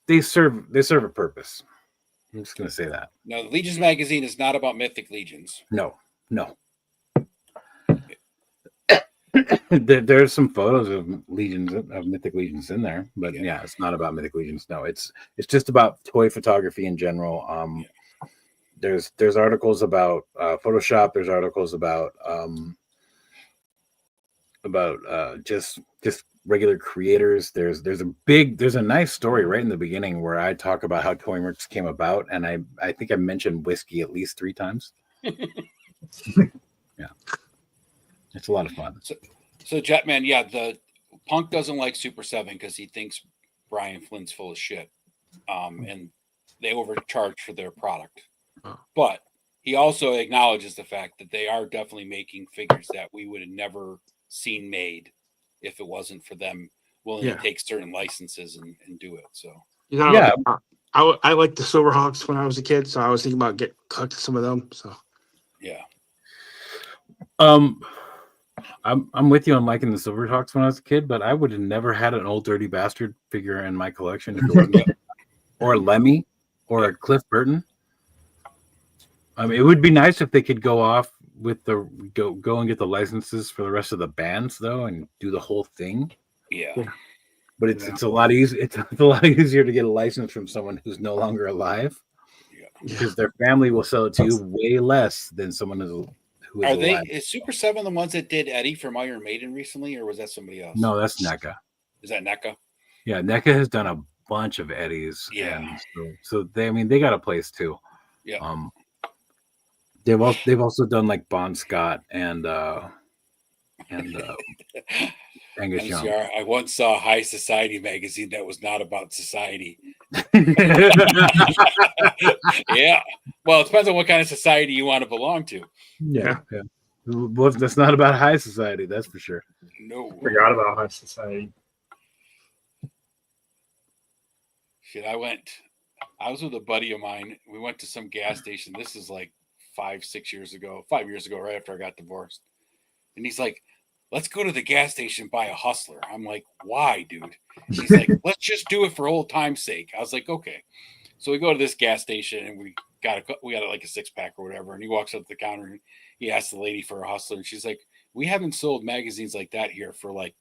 [SPEAKER 9] They serve a purpose. I'm just going to say that.
[SPEAKER 1] no, the Legions magazine is not about Mythic Legions.
[SPEAKER 9] No. There's some photos of Mythic Legions in there, but yeah, it's not about Mythic Legions. No, it's just about toy photography in general. There's articles about Photoshop. There's articles about just regular creators. There's a nice story right in the beginning where I talk about how Toymarks came about, and I think I mentioned whiskey at least 3 times. Yeah. It's a lot of fun.
[SPEAKER 1] So Jetman, yeah, the Punk doesn't like Super 7 because he thinks Brian Flynn's full of shit. And they overcharge for their product.
[SPEAKER 5] Oh.
[SPEAKER 1] But he also acknowledges the fact that they are definitely making figures that we would have never seen made if it wasn't for them willing
[SPEAKER 5] Yeah.
[SPEAKER 1] to take certain licenses and do it. So
[SPEAKER 5] Yeah. I liked the Silverhawks when I was a kid, so I was thinking about collecting some of them. So
[SPEAKER 1] yeah.
[SPEAKER 9] I'm with you on liking the Silverhawks when I was a kid, but I would have never had an Old Dirty Bastard figure in my collection if it wasn't or a Lemmy or a Cliff Burton. It would be nice if they could go off with go and get the licenses for the rest of the bands though, and do the whole thing.
[SPEAKER 1] Yeah.
[SPEAKER 9] But it's a lot easier. It's a lot easier to get a license from someone who's no longer alive, because their family will sell it to you way less than someone who is
[SPEAKER 1] Are
[SPEAKER 9] alive.
[SPEAKER 1] is Super 7 the ones that did Eddie from Iron Maiden recently, or was that somebody else?
[SPEAKER 9] No, that's NECA.
[SPEAKER 1] Is that NECA?
[SPEAKER 9] Yeah, NECA has done a bunch of Eddies.
[SPEAKER 1] Yeah.
[SPEAKER 9] and so they got a place too.
[SPEAKER 1] Yeah.
[SPEAKER 9] They've also done like Bon Scott and Angus Young.
[SPEAKER 1] NCR, I once saw a High Society magazine that was not about society. Yeah. Well, it depends on what kind of society you want to belong to.
[SPEAKER 9] Yeah. Well, that's not about high society, that's for sure.
[SPEAKER 1] No.
[SPEAKER 10] Forgot about High Society.
[SPEAKER 1] Shit, I was with a buddy of mine. We went to some gas station. This is like 5 years ago, right after I got divorced. And he's like, let's go to the gas station and buy a Hustler. I'm like, why, dude? He's like, let's just do it for old time's sake. I was like, okay. So we go to this gas station and we got like a 6-pack or whatever. And he walks up to the counter and he asks the lady for a Hustler. And she's like, we haven't sold magazines like that here for like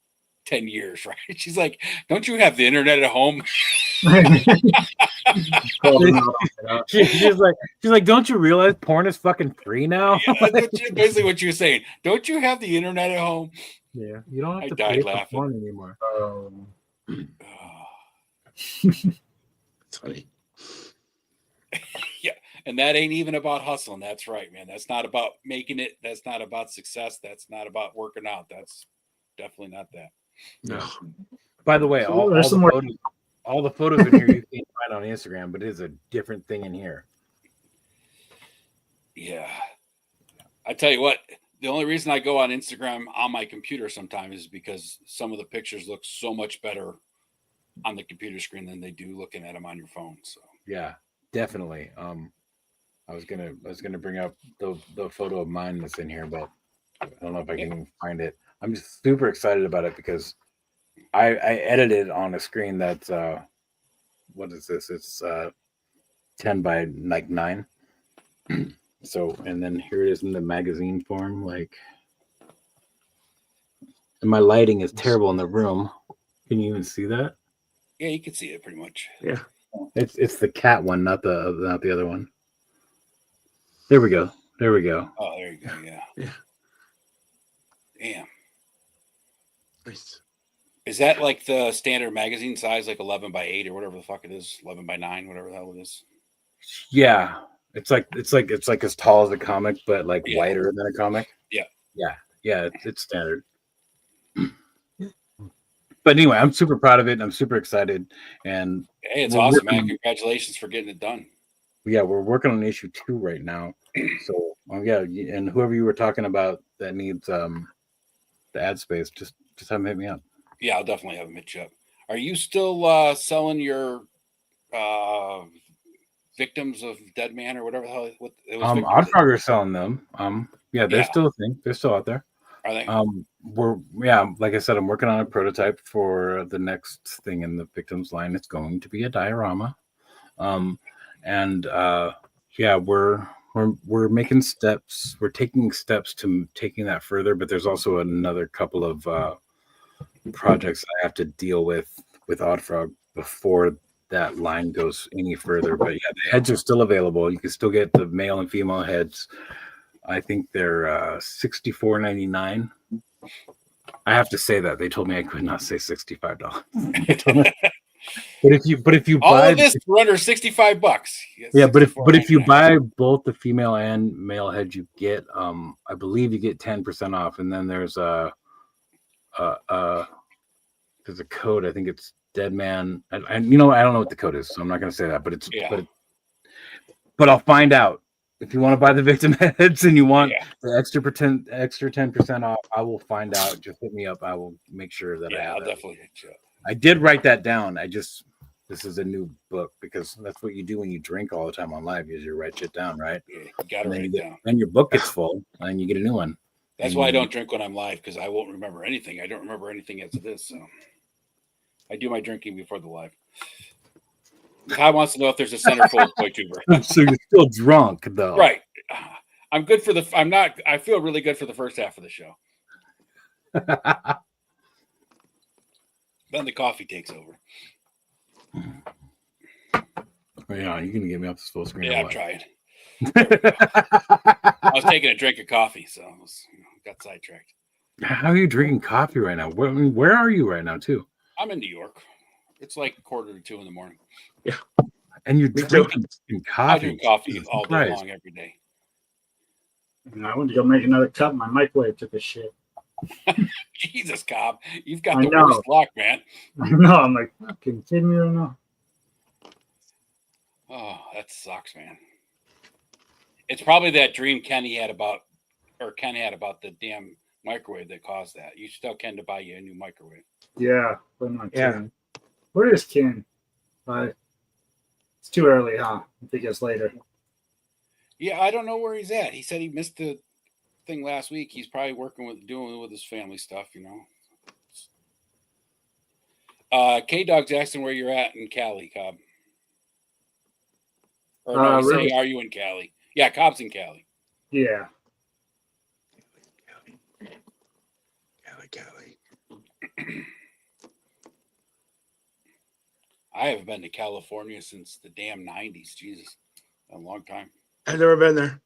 [SPEAKER 1] 10 years, right? She's like, don't you have the internet at home?
[SPEAKER 9] she's like, don't you realize porn is fucking free now?
[SPEAKER 1] Yeah, that's basically what you're saying. Don't you have the internet at home?
[SPEAKER 9] Yeah, you don't have
[SPEAKER 1] I
[SPEAKER 9] to
[SPEAKER 1] died
[SPEAKER 9] pay for
[SPEAKER 1] laughing.
[SPEAKER 9] porn anymore.
[SPEAKER 5] It's funny.
[SPEAKER 1] And that ain't even about hustling. That's right, man. That's not about making it. That's not about success. That's not about working out. That's definitely not that.
[SPEAKER 5] No.
[SPEAKER 9] By the way,
[SPEAKER 10] So
[SPEAKER 9] all
[SPEAKER 10] there's
[SPEAKER 9] the
[SPEAKER 10] some more-
[SPEAKER 9] photos, all the photos in here you can't find on Instagram, but it is a different thing in here.
[SPEAKER 1] Yeah. I tell you what, the only reason I go on Instagram on my computer sometimes is because some of the pictures look so much better on the computer screen than they do looking at them on your phone. So
[SPEAKER 9] Yeah, definitely. I was gonna bring up the photo of mine that's in here, but I don't know if I can even find it. I'm just super excited about it because I edited on a screen that's what is this? It's 10 by like 9. So, and then here it is in the magazine form. Like, and my lighting is terrible in the room. Can you even see that?
[SPEAKER 1] yeah, you can see it pretty much.
[SPEAKER 5] Yeah.
[SPEAKER 9] It's the cat one, not the other one. There we go. There we go.
[SPEAKER 1] Oh, there you go. Yeah.
[SPEAKER 5] Yeah.
[SPEAKER 1] Damn.
[SPEAKER 5] Nice.
[SPEAKER 1] Is that like the standard magazine size, like 11 by 8 or whatever the fuck it is, 11 by 9, whatever the hell it is?
[SPEAKER 9] Yeah, it's like as tall as a comic, but like
[SPEAKER 1] Yeah.
[SPEAKER 9] wider than a comic.
[SPEAKER 1] Yeah.
[SPEAKER 9] Yeah. It's standard. But anyway, I'm super proud of it. And I'm super excited, and
[SPEAKER 1] Hey, it's
[SPEAKER 9] We're
[SPEAKER 1] awesome, man.
[SPEAKER 9] working-
[SPEAKER 1] Congratulations for getting it done.
[SPEAKER 9] yeah, we're working on issue 2 right now. So yeah, and whoever you were talking about that needs the ad space, just have them hit me up.
[SPEAKER 1] Yeah, I'll definitely have them hit you up. Are you still selling your victims of Dead Man or whatever the hell? What it was? Victims of-
[SPEAKER 9] Oddfrog are selling them. Yeah, they're
[SPEAKER 1] Yeah.
[SPEAKER 9] still a thing. They're still out there.
[SPEAKER 1] Are they?
[SPEAKER 9] Like I said, I'm working on a prototype for the next thing in the victims line. It's going to be a diorama. We're making steps. We're taking steps to taking that further, but there's also another couple of projects I have to deal with Oddfrog before that line goes any further. But yeah, the heads are still available. You can still get the male and female heads. I think they're $64.99. I have to say that they told me I could not say $65. But if you
[SPEAKER 1] All
[SPEAKER 9] buy
[SPEAKER 1] of this for under $65.
[SPEAKER 9] yeah, but if you
[SPEAKER 1] $64.99.
[SPEAKER 9] buy both the female and male head, you get I believe you get 10% off, and then there's a code. I think it's Dead Man. And I don't know what the code is, so I'm not going to say that. But it's
[SPEAKER 1] Yeah.
[SPEAKER 9] but I'll find out. If you want to buy the victim heads and you want
[SPEAKER 1] Yeah.
[SPEAKER 9] the extra 10% off, I will find out. Just hit me up. I will make sure that I
[SPEAKER 1] Yeah,
[SPEAKER 9] have
[SPEAKER 1] I'll
[SPEAKER 9] that.
[SPEAKER 1] definitely hit you up.
[SPEAKER 9] I did write that down. This is a new book because that's what you do when you drink all the time on live. Is you write shit down, right?
[SPEAKER 1] Yeah, you gotta
[SPEAKER 9] And then
[SPEAKER 1] write
[SPEAKER 9] you
[SPEAKER 1] it down.
[SPEAKER 9] then your book gets full, and then you get a new one.
[SPEAKER 1] That's why I don't drink when I'm live, because I won't remember anything. I don't remember anything as it is. So I do my drinking before the live. Todd wants to know if there's a centerfold toy tuber.
[SPEAKER 9] So you're still drunk, though,
[SPEAKER 1] Right. I'm good for I'm not. I feel really good for the first half of the show. Then the coffee takes over.
[SPEAKER 9] Yeah, you gonna get me off this full screen?
[SPEAKER 1] Yeah,
[SPEAKER 9] or
[SPEAKER 1] I'm
[SPEAKER 9] what?
[SPEAKER 1] trying. I was taking a drink of coffee, so I got sidetracked.
[SPEAKER 9] How are you drinking coffee right now? Where are you right now, too?
[SPEAKER 1] I'm in New York. It's like 1:45 in the morning.
[SPEAKER 9] And you're
[SPEAKER 5] Me too.
[SPEAKER 9] drinking
[SPEAKER 1] I
[SPEAKER 9] coffee.
[SPEAKER 1] drink coffee
[SPEAKER 9] Jesus
[SPEAKER 1] all day
[SPEAKER 9] Christ.
[SPEAKER 1] long, every day.
[SPEAKER 10] And I went to go make another cup. My microwave took a shit.
[SPEAKER 1] Jesus, Cobb, you've got
[SPEAKER 10] I
[SPEAKER 1] the
[SPEAKER 10] know.
[SPEAKER 1] worst luck, man.
[SPEAKER 10] No, I'm like, fucking kidding me or no?
[SPEAKER 1] Oh, that sucks, man. It's probably that dream Ken had about the damn microwave that caused that. You should tell Ken to buy you a new microwave.
[SPEAKER 10] Yeah, put my
[SPEAKER 9] Yeah.
[SPEAKER 10] tin. Where is Ken? It's too early, huh? I think it's later.
[SPEAKER 1] Yeah, I don't know where he's at. He said he missed the thing last week. He's probably doing with his family stuff, K-Dog's asking where you're at in Cali, Cobb. Or no, he's saying,
[SPEAKER 10] River-
[SPEAKER 1] are you in Cali? Yeah, Cobb's in Cali.
[SPEAKER 10] Yeah.
[SPEAKER 5] Cali.
[SPEAKER 1] I haven't been to California since the damn 90s. Jesus, a long time.
[SPEAKER 5] I've never been there.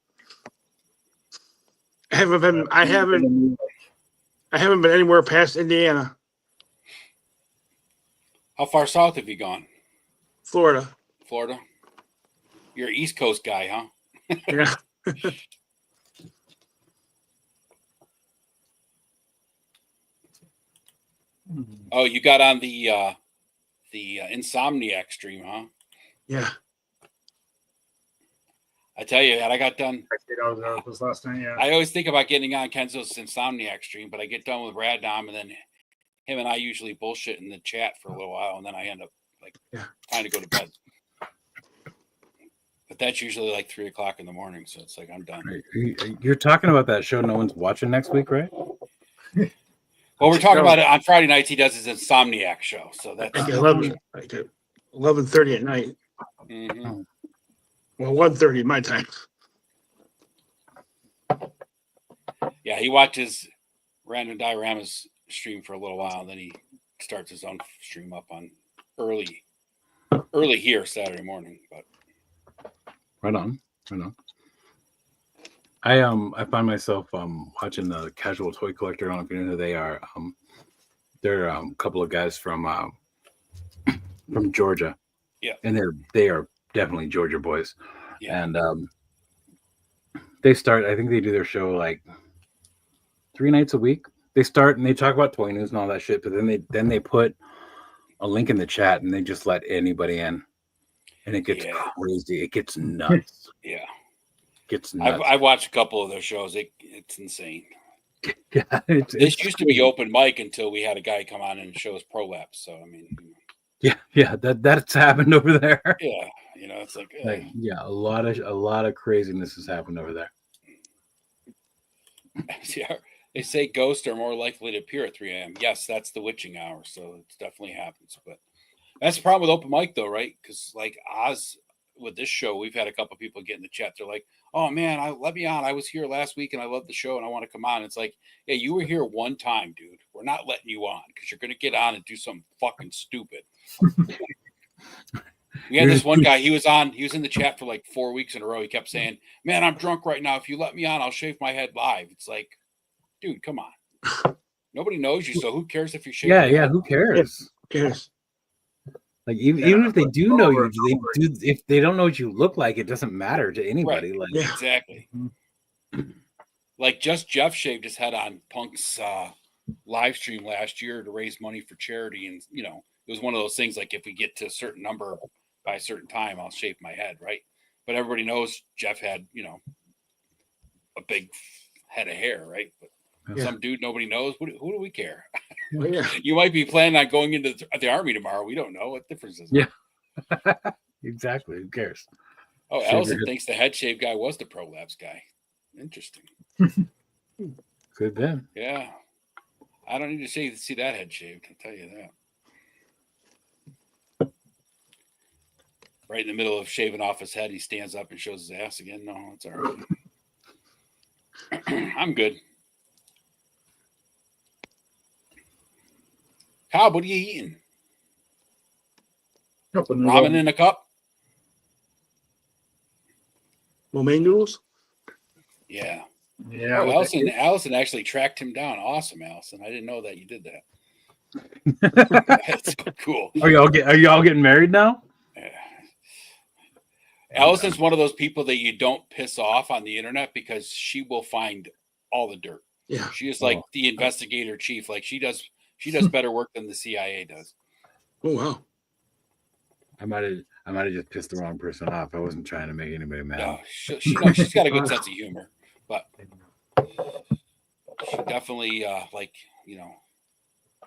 [SPEAKER 5] I haven't been anywhere past Indiana.
[SPEAKER 1] How far south have you gone?
[SPEAKER 5] Florida.
[SPEAKER 1] Florida. You're an East Coast guy, huh?
[SPEAKER 5] Yeah.
[SPEAKER 1] Oh, you got on the Insomniac stream, huh?
[SPEAKER 5] Yeah.
[SPEAKER 1] I tell you, and I got done.
[SPEAKER 10] That was last time, yeah.
[SPEAKER 1] I always think about getting on Kenzo's Insomniac stream, but I get done with Radnom, and then him and I usually bullshit in the chat for a little while, and then I end up like trying to go to bed. But that's usually like 3 o'clock in the morning, so it's like I'm done.
[SPEAKER 9] You're talking about that show no one's watching next week, right?
[SPEAKER 1] Well, we're talking about it on Friday nights. He does his Insomniac show, so that's
[SPEAKER 5] Like 11:30 at night.
[SPEAKER 1] Mm-hmm.
[SPEAKER 5] Well, 1:30 my time.
[SPEAKER 1] Yeah, he watches Random Diorama's stream for a little while, and then he starts his own stream up on early here Saturday morning. But
[SPEAKER 9] Right on. I find myself watching the Casual Toy Collector. I don't know if you know who they are. They're a couple of guys from Georgia.
[SPEAKER 1] Yeah,
[SPEAKER 9] and they are definitely Georgia boys.
[SPEAKER 1] Yeah.
[SPEAKER 9] And they start. I think they do their show like 3 nights a week. They start and they talk about toy news and all that shit. But then they put a link in the chat and they just let anybody in, and it gets crazy. It gets nuts.
[SPEAKER 1] Yeah.
[SPEAKER 9] Gets nuts.
[SPEAKER 1] I've watched a couple of their shows. It's insane.
[SPEAKER 9] Yeah,
[SPEAKER 1] this used to be open mic until we had a guy come on and show us prolapse. So I mean,
[SPEAKER 9] yeah, that's happened over there.
[SPEAKER 1] yeah, it's like
[SPEAKER 9] a lot of craziness has happened over there.
[SPEAKER 1] Yeah, they say ghosts are more likely to appear at 3 a.m. Yes, that's the witching hour, so it definitely happens. But that's the problem with open mic, though, right? Because like Oz with this show, we've had a couple people get in the chat. They're like, "Oh man, let me on. I was here last week and I love the show and I want to come on." It's like, yeah, you were here one time, dude. We're not letting you on because you're gonna get on and do something fucking stupid. We had this one guy. He was in the chat for like 4 weeks in a row. He kept saying, "Man, I'm drunk right now. If you let me on, I'll shave my head live." It's like, dude, come on. Nobody knows you, so who cares if you shave?
[SPEAKER 9] Yeah. Who cares?
[SPEAKER 5] Who cares?
[SPEAKER 9] Like even if they do know you, if they don't know what you look like, it doesn't matter to anybody.
[SPEAKER 1] Right.
[SPEAKER 9] Like
[SPEAKER 1] Exactly. Like just Jeff shaved his head on Punk's live stream last year to raise money for charity, and it was one of those things like if we get to a certain number by a certain time, I'll shave my head, right? But everybody knows Jeff had a big head of hair, right? But some dude nobody knows. Who do we care?
[SPEAKER 5] Well, yeah.
[SPEAKER 1] You might be planning on going into the army tomorrow. We don't know. What difference is it?
[SPEAKER 9] Yeah. Exactly. Who cares?
[SPEAKER 1] Oh, Allison thinks the head shave guy was the prolapse guy. Interesting.
[SPEAKER 9] Could been.
[SPEAKER 1] Yeah. I don't need to see that head shaved. I'll tell you that. Right in the middle of shaving off his head, he stands up and shows his ass again. No, it's all right. I'm good. Cobb, what are you eating? Ramen in a cup?
[SPEAKER 5] Lo mein noodles?
[SPEAKER 1] Yeah.
[SPEAKER 10] Yeah.
[SPEAKER 1] Oh, Allison actually tracked him down. Awesome, Allison. I didn't know that you did that. That's so cool.
[SPEAKER 9] Are y'all getting married now?
[SPEAKER 1] Yeah. Allison's one of those people that you don't piss off on the internet because she will find all the dirt.
[SPEAKER 5] Yeah.
[SPEAKER 1] She is like the investigator chief. Like she does better work than the CIA does.
[SPEAKER 5] Oh wow.
[SPEAKER 9] I might have just pissed the wrong person off. I wasn't trying to make anybody mad.
[SPEAKER 1] No, she's got a good sense of humor, but she definitely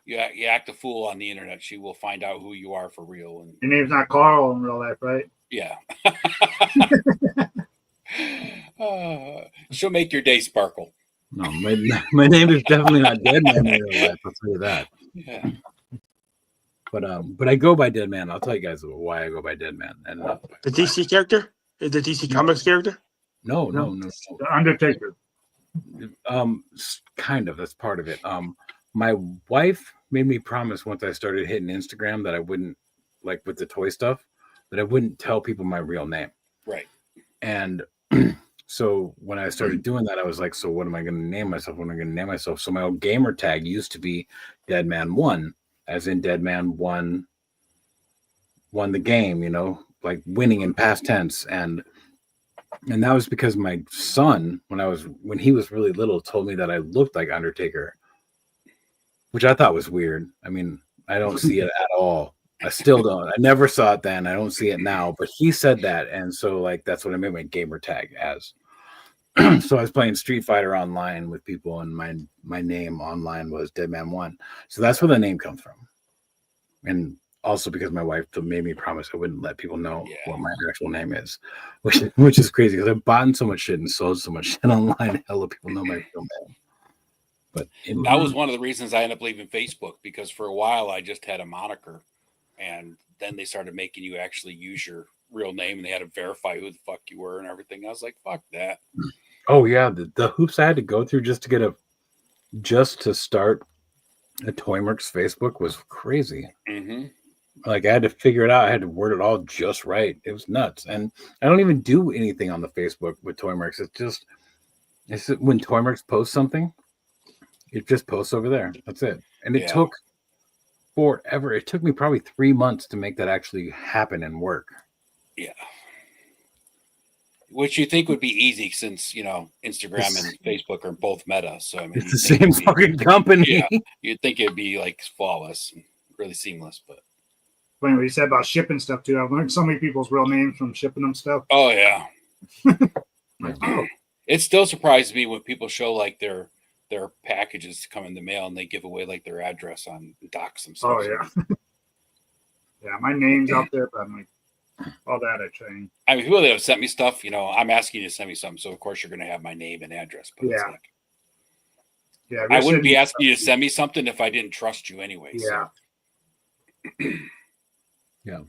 [SPEAKER 1] you act a fool on the internet, she will find out who you are for real. And
[SPEAKER 10] your name's not Carl in real life, right?
[SPEAKER 1] yeah. She'll make your day sparkle.
[SPEAKER 9] No, my name is definitely not Dead Man in real life. I'll tell you that.
[SPEAKER 1] Yeah.
[SPEAKER 9] But I go by Dead Man. I'll tell you guys why I go by Dead Man. And
[SPEAKER 5] the DC character? Is the DC Comics character?
[SPEAKER 9] No.
[SPEAKER 10] The Undertaker.
[SPEAKER 9] Kind of. That's part of it. My wife made me promise once I started hitting Instagram that I wouldn't, like with the toy stuff, that I wouldn't tell people my real name.
[SPEAKER 1] Right.
[SPEAKER 9] And so when I started doing that, I was like, so what am I going to name myself? What am I going to name myself? So my old gamer tag used to be Deadman1, as in Deadman1 won the game, you know, like winning in past tense. And that was because my son, when he was really little, told me that I looked like Undertaker, which I thought was weird. I mean, I don't see it at all. I still don't. I never saw it then. I don't see it now. But he said that, and so like that's what I made my gamer tag as. So I was playing Street Fighter online with people, and my name online was Deadman1. So that's where the name comes from. And also because my wife made me promise I wouldn't let people know what my actual name is, which is crazy because I've bought so much shit and sold so much shit online. Hell of people know my real name. But
[SPEAKER 1] that was one of the reasons I ended up leaving Facebook, because for a while I just had a moniker, and then they started making you actually use your real name, and they had to verify who the fuck you were and everything. I was like, fuck that.
[SPEAKER 9] Oh yeah, the hoops I had to go through just to start a Toymerks Facebook was crazy.
[SPEAKER 1] Mm-hmm.
[SPEAKER 9] Like I had to figure it out. I had to word it all just right. It was nuts. And I don't even do anything on the Facebook with Toymerks. It's when Toymerks posts something, it just posts over there. That's it. And it took forever. It took me probably 3 months to make that actually happen and work.
[SPEAKER 1] Yeah. Which you think would be easy, since, you know, Instagram and Facebook are both Meta. So I mean,
[SPEAKER 9] it's the same fucking company.
[SPEAKER 1] Yeah, you'd think it'd be like flawless and really seamless, but
[SPEAKER 10] Funny what you said about shipping stuff too. I've learned so many people's real names from shipping them stuff.
[SPEAKER 1] oh yeah. It still surprises me when people show like their packages to come in the mail and they give away like their address on docs themselves.
[SPEAKER 10] Oh yeah. Yeah, my name's out there, but I'm like, all that I train.
[SPEAKER 1] I mean, people that have sent me stuff, you know, I'm asking you to send me something, so of course you're going to have my name and address. But it's like,
[SPEAKER 10] yeah,
[SPEAKER 1] I wouldn't be asking you to send me something if I didn't trust you anyway.
[SPEAKER 10] Yeah.
[SPEAKER 1] So.
[SPEAKER 9] Yeah.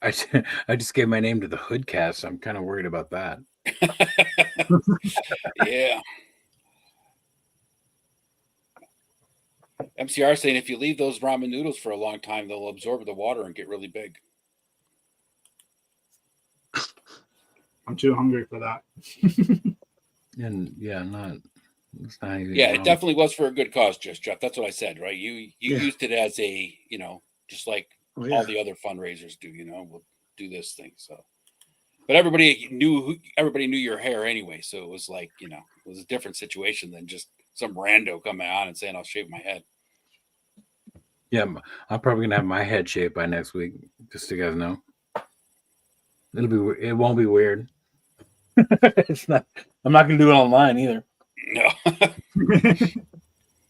[SPEAKER 9] I just gave my name to the Hoodcast. I'm kind of worried about that.
[SPEAKER 1] Yeah. MCR saying if you leave those ramen noodles for a long time, they'll absorb the water and get really big.
[SPEAKER 10] I'm too hungry for that.
[SPEAKER 9] And yeah, it's not even
[SPEAKER 1] Yeah,
[SPEAKER 9] wrong.
[SPEAKER 1] it definitely was for a good cause, just Jeff. That's what I said, right? You used it as a, you know, just like all the other fundraisers do, you know, we'll do this thing. So, but everybody knew your hair anyway. So it was like, you know, it was a different situation than just some rando coming on and saying, I'll shave my head.
[SPEAKER 9] Yeah, I'm probably gonna have my head shaved by next week, just so you guys know. It won't be weird. It's not. I'm not gonna do it online either.
[SPEAKER 1] No.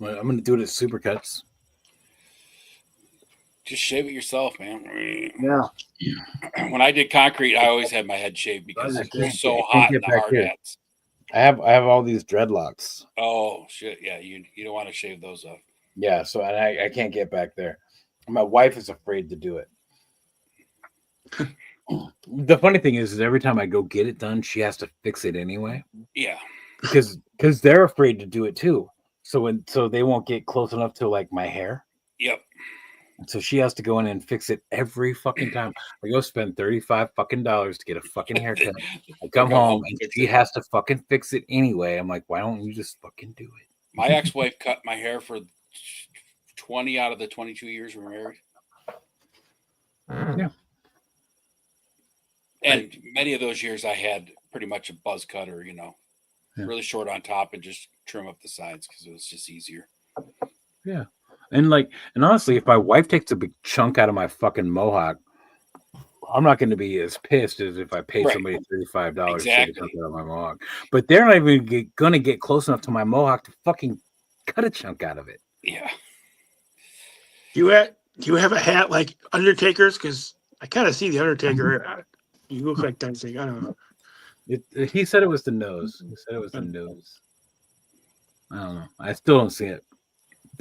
[SPEAKER 9] I'm gonna do it at Supercuts.
[SPEAKER 1] Just shave it yourself, man.
[SPEAKER 10] Yeah.
[SPEAKER 1] When I did concrete, I always had my head shaved because it was so hot in the hard hats.
[SPEAKER 9] I have all these dreadlocks.
[SPEAKER 1] Oh shit! Yeah, you don't want to shave those off.
[SPEAKER 9] Yeah, so I can't get back there. My wife is afraid to do it. The funny thing is every time I go get it done, she has to fix it anyway.
[SPEAKER 1] Yeah,
[SPEAKER 9] because they're afraid to do it too. So they won't get close enough to like my hair.
[SPEAKER 1] Yep.
[SPEAKER 9] So she has to go in and fix it every fucking time. I go spend $35 fucking to get a fucking haircut. I come home and she has to fucking fix it anyway. I'm like, why don't you just fucking do it?
[SPEAKER 1] My ex-wife cut my hair for 20 out of the 22 years we were married.
[SPEAKER 9] Yeah.
[SPEAKER 1] And many of those years I had pretty much a buzz cut, or, you know, really short on top and just trim up the sides because it was just easier.
[SPEAKER 9] Yeah. And honestly, if my wife takes a big chunk out of my fucking mohawk, I'm not going to be as pissed as if I pay somebody $35 to take a chunk out of my mohawk. But they're not even going to get close enough to my mohawk to fucking cut a chunk out of it.
[SPEAKER 1] Yeah.
[SPEAKER 5] Do you have a hat like Undertaker's? Because I kind of see the Undertaker. You look like that thing. I don't know.
[SPEAKER 9] He said it was the nose. He said it was the nose. I don't know. I still don't see it.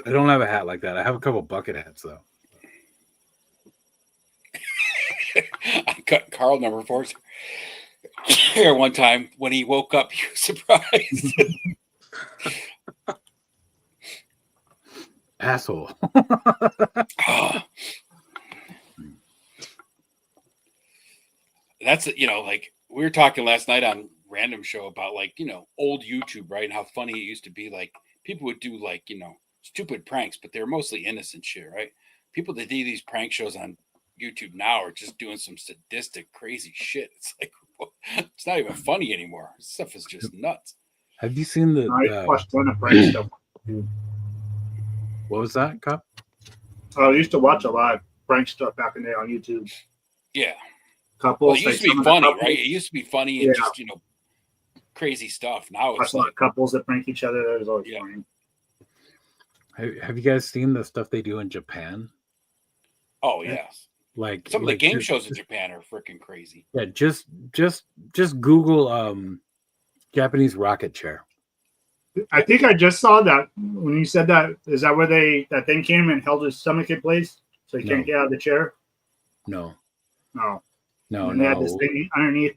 [SPEAKER 9] I don't have a hat like that. I have a couple bucket hats though.
[SPEAKER 1] I cut Carl number 4's hair one time. When he woke up, he was surprised.
[SPEAKER 9] Asshole.
[SPEAKER 1] That's, you know, like we were talking last night on Random Show about, like, you know, old YouTube, right? And how funny it used to be. Like people would do like, you know, stupid pranks, but they're mostly innocent shit, right? People that do these prank shows on YouTube now are just doing some sadistic, crazy shit. It's like it's not even funny anymore. This stuff is just nuts.
[SPEAKER 9] Have you seen the?
[SPEAKER 10] I watched a ton of prank stuff.
[SPEAKER 9] What was that, Cop?
[SPEAKER 10] I used to watch a lot of prank stuff back in the day on YouTube.
[SPEAKER 1] Yeah.
[SPEAKER 10] Couples.
[SPEAKER 1] Well, it used
[SPEAKER 10] like
[SPEAKER 1] to be
[SPEAKER 10] some of the
[SPEAKER 1] funny,
[SPEAKER 10] couples-
[SPEAKER 1] right? It used to be funny and
[SPEAKER 10] Yeah.
[SPEAKER 1] just, crazy stuff. Now
[SPEAKER 10] Watch
[SPEAKER 1] it's
[SPEAKER 10] a lot
[SPEAKER 1] like,
[SPEAKER 10] of couples that prank each other. That was always
[SPEAKER 1] Yeah.
[SPEAKER 10] funny.
[SPEAKER 9] Have you guys seen the stuff they do in Japan?
[SPEAKER 1] oh, yeah.
[SPEAKER 9] Like
[SPEAKER 1] Some of the
[SPEAKER 9] like
[SPEAKER 1] game
[SPEAKER 9] just-
[SPEAKER 1] shows in Japan are freaking crazy.
[SPEAKER 9] Yeah, just Google Japanese rocket chair.
[SPEAKER 10] I think I just saw that when you said that. Is that where that thing came and held his stomach in place so he
[SPEAKER 9] No.
[SPEAKER 10] can't get out of the chair?
[SPEAKER 9] No,
[SPEAKER 10] No.
[SPEAKER 9] no,
[SPEAKER 10] And they had this
[SPEAKER 9] no.
[SPEAKER 10] thing underneath.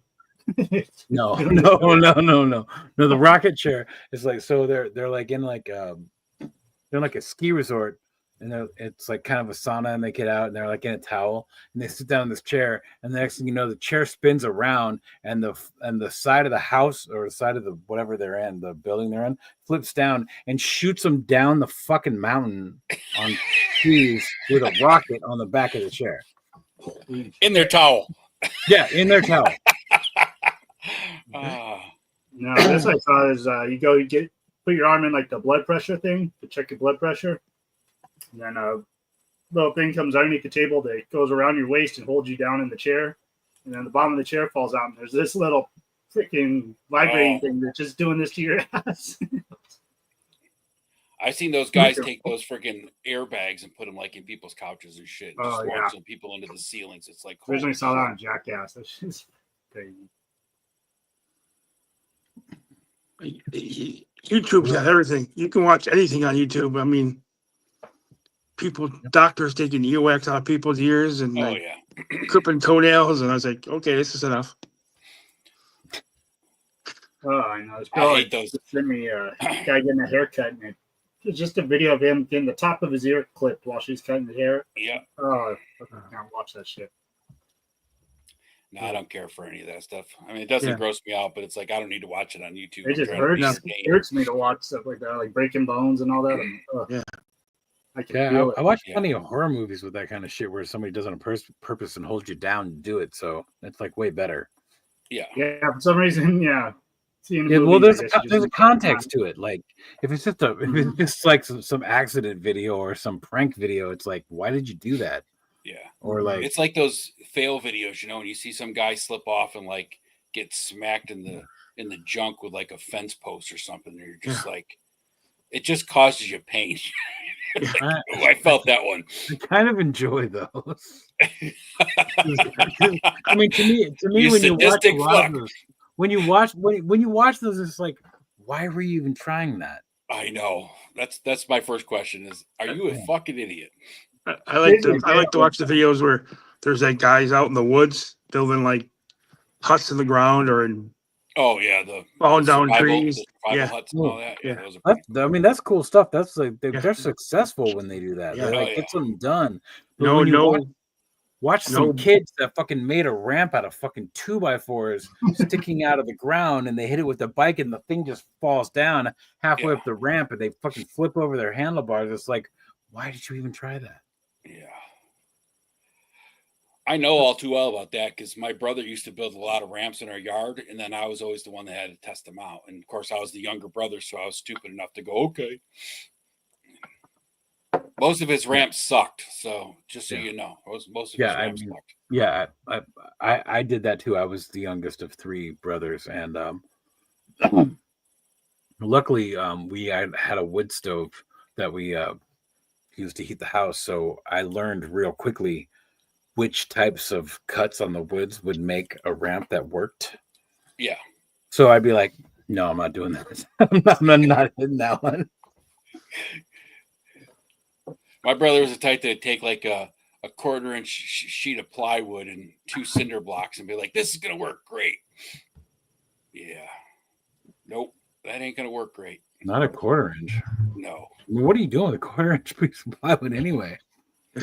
[SPEAKER 9] No, no. The rocket chair is like, so they're like in like they're like a ski resort, and it's like kind of a sauna, and they get out and they're like in a towel and they sit down in this chair, and the next thing you know, the chair spins around and the side of the house or the side of the whatever they're in, the building they're in, flips down and shoots them down the fucking mountain on trees with a rocket on the back of the chair.
[SPEAKER 1] In their towel.
[SPEAKER 9] Yeah, in their towel.
[SPEAKER 10] No, this I saw is you put your arm in like the blood pressure thing to check your blood pressure. And then a little thing comes underneath the table that goes around your waist and holds you down in the chair. And then the bottom of the chair falls out, and there's this little freaking vibrating thing that's just doing this to your ass.
[SPEAKER 1] I've seen those guys take those freaking airbags and put them like in people's couches and shit. And
[SPEAKER 10] Oh,
[SPEAKER 1] just
[SPEAKER 10] yeah.
[SPEAKER 1] launch some people into the ceilings. It's like
[SPEAKER 10] Originally
[SPEAKER 1] holy
[SPEAKER 10] saw that
[SPEAKER 1] shit.
[SPEAKER 10] on Jackass. That's just crazy.
[SPEAKER 5] YouTube's got everything. You can watch anything on YouTube. I mean, doctors taking earwax out of people's ears and
[SPEAKER 1] Oh
[SPEAKER 5] like,
[SPEAKER 1] yeah.
[SPEAKER 5] clipping toenails, and I was like, okay, this is enough.
[SPEAKER 10] Oh, I know. This
[SPEAKER 1] I
[SPEAKER 10] girl
[SPEAKER 1] hate those.
[SPEAKER 10] just sent me a guy getting a haircut, and it's just a video of him getting the top of his ear clipped while she's cutting the hair.
[SPEAKER 1] Yeah.
[SPEAKER 10] Oh, I can't watch that shit.
[SPEAKER 1] No, I don't care for any of that stuff. I mean, it doesn't
[SPEAKER 5] Yeah.
[SPEAKER 1] gross me out, but it's like I don't need to watch it on YouTube.
[SPEAKER 10] It
[SPEAKER 1] I'm
[SPEAKER 10] just
[SPEAKER 1] trying to
[SPEAKER 10] hurts.
[SPEAKER 1] be
[SPEAKER 5] Yeah.
[SPEAKER 1] sane.
[SPEAKER 10] It hurts me to watch stuff like that, like breaking bones and all that.
[SPEAKER 5] Yeah.
[SPEAKER 10] I can
[SPEAKER 9] Yeah,
[SPEAKER 10] feel
[SPEAKER 9] I
[SPEAKER 10] it.
[SPEAKER 9] watch
[SPEAKER 1] Yeah.
[SPEAKER 9] plenty of horror movies with that kind of shit where somebody does it on purpose and holds you down to do it. So it's like way better.
[SPEAKER 1] Yeah.
[SPEAKER 10] Yeah, for some reason, yeah. Seeing
[SPEAKER 9] Yeah, well,
[SPEAKER 10] movies,
[SPEAKER 9] there's
[SPEAKER 10] I guess you
[SPEAKER 9] there's a
[SPEAKER 10] just-
[SPEAKER 9] context to it. Like if it's just like some accident video or some prank video, it's like, why did you do that?
[SPEAKER 1] Yeah.
[SPEAKER 9] Or like,
[SPEAKER 1] It's like those fail videos, and you see some guy slip off and like get smacked in the junk with like a fence post or something. And you're just like, it just causes you pain.
[SPEAKER 9] I,
[SPEAKER 1] Oh, I felt that one.
[SPEAKER 9] I kind of enjoy those. I mean, to me,
[SPEAKER 1] You
[SPEAKER 9] when you watch a
[SPEAKER 1] sadistic
[SPEAKER 9] lot
[SPEAKER 1] fuck.
[SPEAKER 9] of those, when you watch those, it's like, why were you even trying that?
[SPEAKER 1] I know. That's my first question is, are you a fucking idiot?
[SPEAKER 5] I like to watch the videos where there's like guys out in the woods building like huts in the ground or in
[SPEAKER 1] Oh yeah, the
[SPEAKER 5] falling down
[SPEAKER 1] survival-
[SPEAKER 5] trees.
[SPEAKER 1] the survival
[SPEAKER 5] Yeah.
[SPEAKER 1] huts and all that. Yeah,
[SPEAKER 5] Yeah.
[SPEAKER 1] those are pretty
[SPEAKER 9] I mean, that's cool stuff. That's like
[SPEAKER 5] Yeah.
[SPEAKER 9] they're successful when they do that.
[SPEAKER 5] Yeah.
[SPEAKER 9] They
[SPEAKER 1] Oh,
[SPEAKER 9] like
[SPEAKER 1] yeah.
[SPEAKER 9] get something done. But
[SPEAKER 5] No,
[SPEAKER 9] when you
[SPEAKER 5] no,
[SPEAKER 9] watch some
[SPEAKER 5] no.
[SPEAKER 9] kids that fucking made a ramp out of fucking 2x4s sticking out of the ground, and they hit it with a bike, and the thing just falls down halfway
[SPEAKER 1] Yeah.
[SPEAKER 9] up the ramp, and they fucking flip over their handlebars. It's like, why did you even try that?
[SPEAKER 1] Yeah. I know all too well about that because my brother used to build a lot of ramps in our yard, and then I was always the one that had to test them out. And of course, I was the younger brother, so I was stupid enough to go, okay. Most of his ramps sucked, so just so
[SPEAKER 9] Yeah.
[SPEAKER 1] you know, most of
[SPEAKER 9] Yeah,
[SPEAKER 1] his
[SPEAKER 9] I
[SPEAKER 1] ramps
[SPEAKER 9] mean,
[SPEAKER 1] sucked.
[SPEAKER 9] Yeah, I did that too. I was the youngest of three brothers, and luckily, we had a wood stove that we used to heat the house. So I learned real quickly which types of cuts on the woods would make a ramp that worked.
[SPEAKER 1] Yeah.
[SPEAKER 9] So I'd be like, no, I'm not doing that. I'm not hitting that one.
[SPEAKER 1] My brother was the type to take like a quarter-inch sheet of plywood and 2 cinder blocks and be like, this is going to work great. Yeah. Nope. That ain't going to work great.
[SPEAKER 9] Not a quarter inch.
[SPEAKER 1] No.
[SPEAKER 9] I mean, what are you doing with a quarter inch piece of plywood anyway?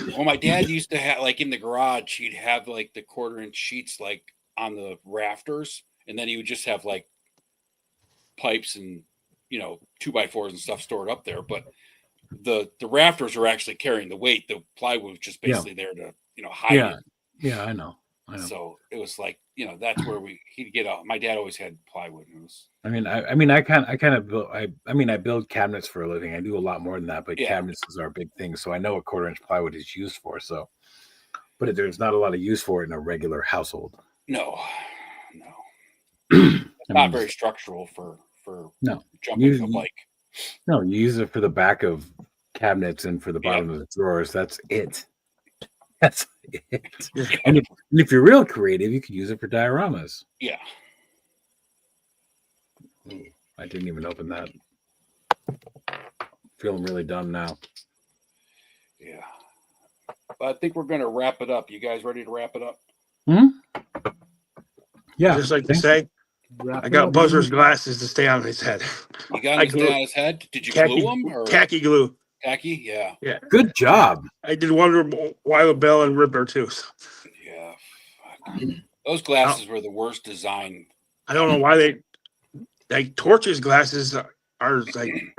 [SPEAKER 1] Well, my dad used to have, like in the garage, he'd have like the quarter-inch sheets like on the rafters. And then he would just have like pipes and, 2x4s and stuff stored up there. But the rafters are actually carrying the weight. The plywood was just basically there to hide
[SPEAKER 9] Yeah.
[SPEAKER 1] it.
[SPEAKER 9] Yeah, I know.
[SPEAKER 1] So it was like that's where he'd get out. My dad always had plywood. It was
[SPEAKER 9] I build cabinets for a living. I do a lot more than that, but
[SPEAKER 1] Yeah.
[SPEAKER 9] cabinets is our big thing. So I know what 1/4 inch plywood is used for. So, but there's not a lot of use for it in a regular household.
[SPEAKER 1] no.
[SPEAKER 9] I
[SPEAKER 1] Not
[SPEAKER 9] mean,
[SPEAKER 1] very structural for
[SPEAKER 9] No.
[SPEAKER 1] jumping
[SPEAKER 9] You-
[SPEAKER 1] the bike.
[SPEAKER 9] No, you use it for the back of cabinets and for the bottom of the drawers. That's it. That's it. And if you're real creative, you could use it for dioramas.
[SPEAKER 1] Yeah.
[SPEAKER 9] I didn't even open that. Feeling really dumb now.
[SPEAKER 1] Yeah. But I think we're gonna wrap it up. You guys ready to wrap it up?
[SPEAKER 9] Yeah.
[SPEAKER 5] Just like to say, I got Buzzer's glasses to stay on his head.
[SPEAKER 1] You got
[SPEAKER 5] I
[SPEAKER 1] him to
[SPEAKER 5] glue-
[SPEAKER 1] stay on his head? Did you
[SPEAKER 5] Khaki-
[SPEAKER 1] glue him or
[SPEAKER 5] Khaki glue.
[SPEAKER 1] khaki? Yeah.
[SPEAKER 5] Yeah.
[SPEAKER 9] Good job.
[SPEAKER 5] I did Wonder Wild Bell and Ripper too.
[SPEAKER 1] Yeah. Fuck. Those glasses were the worst design.
[SPEAKER 5] I don't know why they like Torch's glasses are like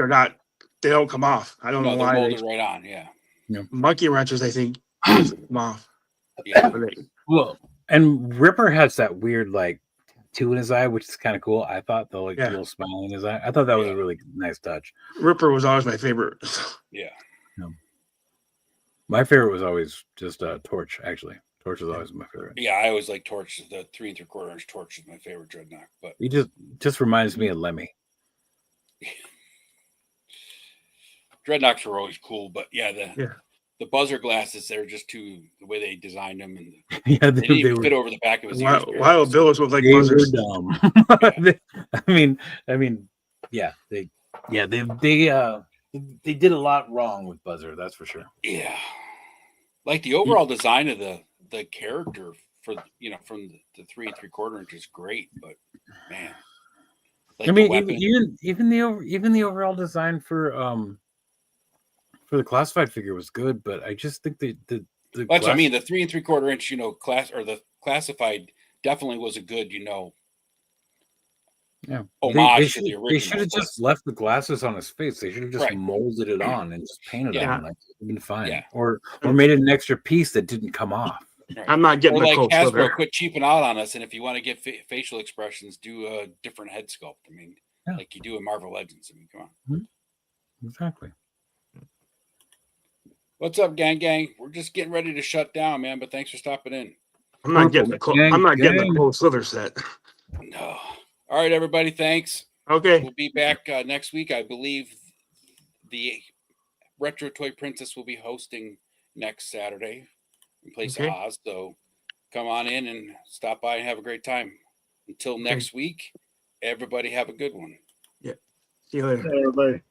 [SPEAKER 5] they don't come off. I don't
[SPEAKER 1] No,
[SPEAKER 5] know
[SPEAKER 1] they're
[SPEAKER 5] why.
[SPEAKER 1] molded right on. Yeah.
[SPEAKER 5] Monkey wrenches, I think, come off.
[SPEAKER 1] Yeah.
[SPEAKER 5] But they-
[SPEAKER 9] Well, and Ripper has that weird like tattoo in his eye, which is kind of cool. I thought the
[SPEAKER 5] Yeah.
[SPEAKER 9] little smile in his eye. I thought that was a really nice touch.
[SPEAKER 5] Ripper was always my favorite.
[SPEAKER 1] Yeah.
[SPEAKER 9] My favorite was always just Torch. Actually, Torch was always my favorite.
[SPEAKER 1] Yeah, I always like Torch. The 3 3/4 inch Torch is my favorite dreadnought. But
[SPEAKER 9] He just reminds me of Lemmy.
[SPEAKER 1] dreadnoughts were always cool. But yeah,
[SPEAKER 5] Yeah.
[SPEAKER 1] the buzzer glasses, they're just too the way they designed them, and
[SPEAKER 9] Yeah,
[SPEAKER 1] they didn't even fit over the back of his ears.
[SPEAKER 5] Wild Bills look like
[SPEAKER 9] They were
[SPEAKER 5] buzzers.
[SPEAKER 9] dumb. I mean, yeah, they did a lot wrong with Buzzer. That's for sure.
[SPEAKER 1] Yeah, like the overall design of the character for from the 3 3/4 inch is great, but man, like
[SPEAKER 9] I mean,
[SPEAKER 1] the weapon,
[SPEAKER 9] even the overall design for the classified figure was good, but I just think the
[SPEAKER 1] that's what I mean. The 3 3/4 inch, class or the classified definitely was a good,
[SPEAKER 9] yeah,
[SPEAKER 1] homage to the
[SPEAKER 9] they
[SPEAKER 1] original.
[SPEAKER 9] should have just left the glasses on his face. They should have just
[SPEAKER 1] Right.
[SPEAKER 9] molded it on and just painted it
[SPEAKER 1] Yeah.
[SPEAKER 9] on. Like, it'd been fine.
[SPEAKER 1] Yeah.
[SPEAKER 9] Or made it an extra piece that didn't come off.
[SPEAKER 1] Right.
[SPEAKER 5] I'm not getting
[SPEAKER 1] Or
[SPEAKER 5] the
[SPEAKER 1] like
[SPEAKER 5] Colt
[SPEAKER 1] Hasbro,
[SPEAKER 5] Slither.
[SPEAKER 1] quit cheaping out on us, and if you want to get facial expressions, do a different head sculpt. I mean,
[SPEAKER 9] Yeah.
[SPEAKER 1] like you do in Marvel Legends. I mean, come on.
[SPEAKER 9] Exactly.
[SPEAKER 1] What's up, gang? We're just getting ready to shut down, man. But thanks for stopping in.
[SPEAKER 5] I'm not getting the Colt. I'm not getting the Colt Slither set.
[SPEAKER 1] No. All right, everybody. Thanks.
[SPEAKER 5] Okay.
[SPEAKER 1] We'll be back next week. I believe the Retro Toy Princess will be hosting next Saturday in place
[SPEAKER 5] Okay.
[SPEAKER 1] of Oz. So come on in and stop by and have a great time. Until next week, everybody have a good one.
[SPEAKER 5] See you later.
[SPEAKER 10] Everybody.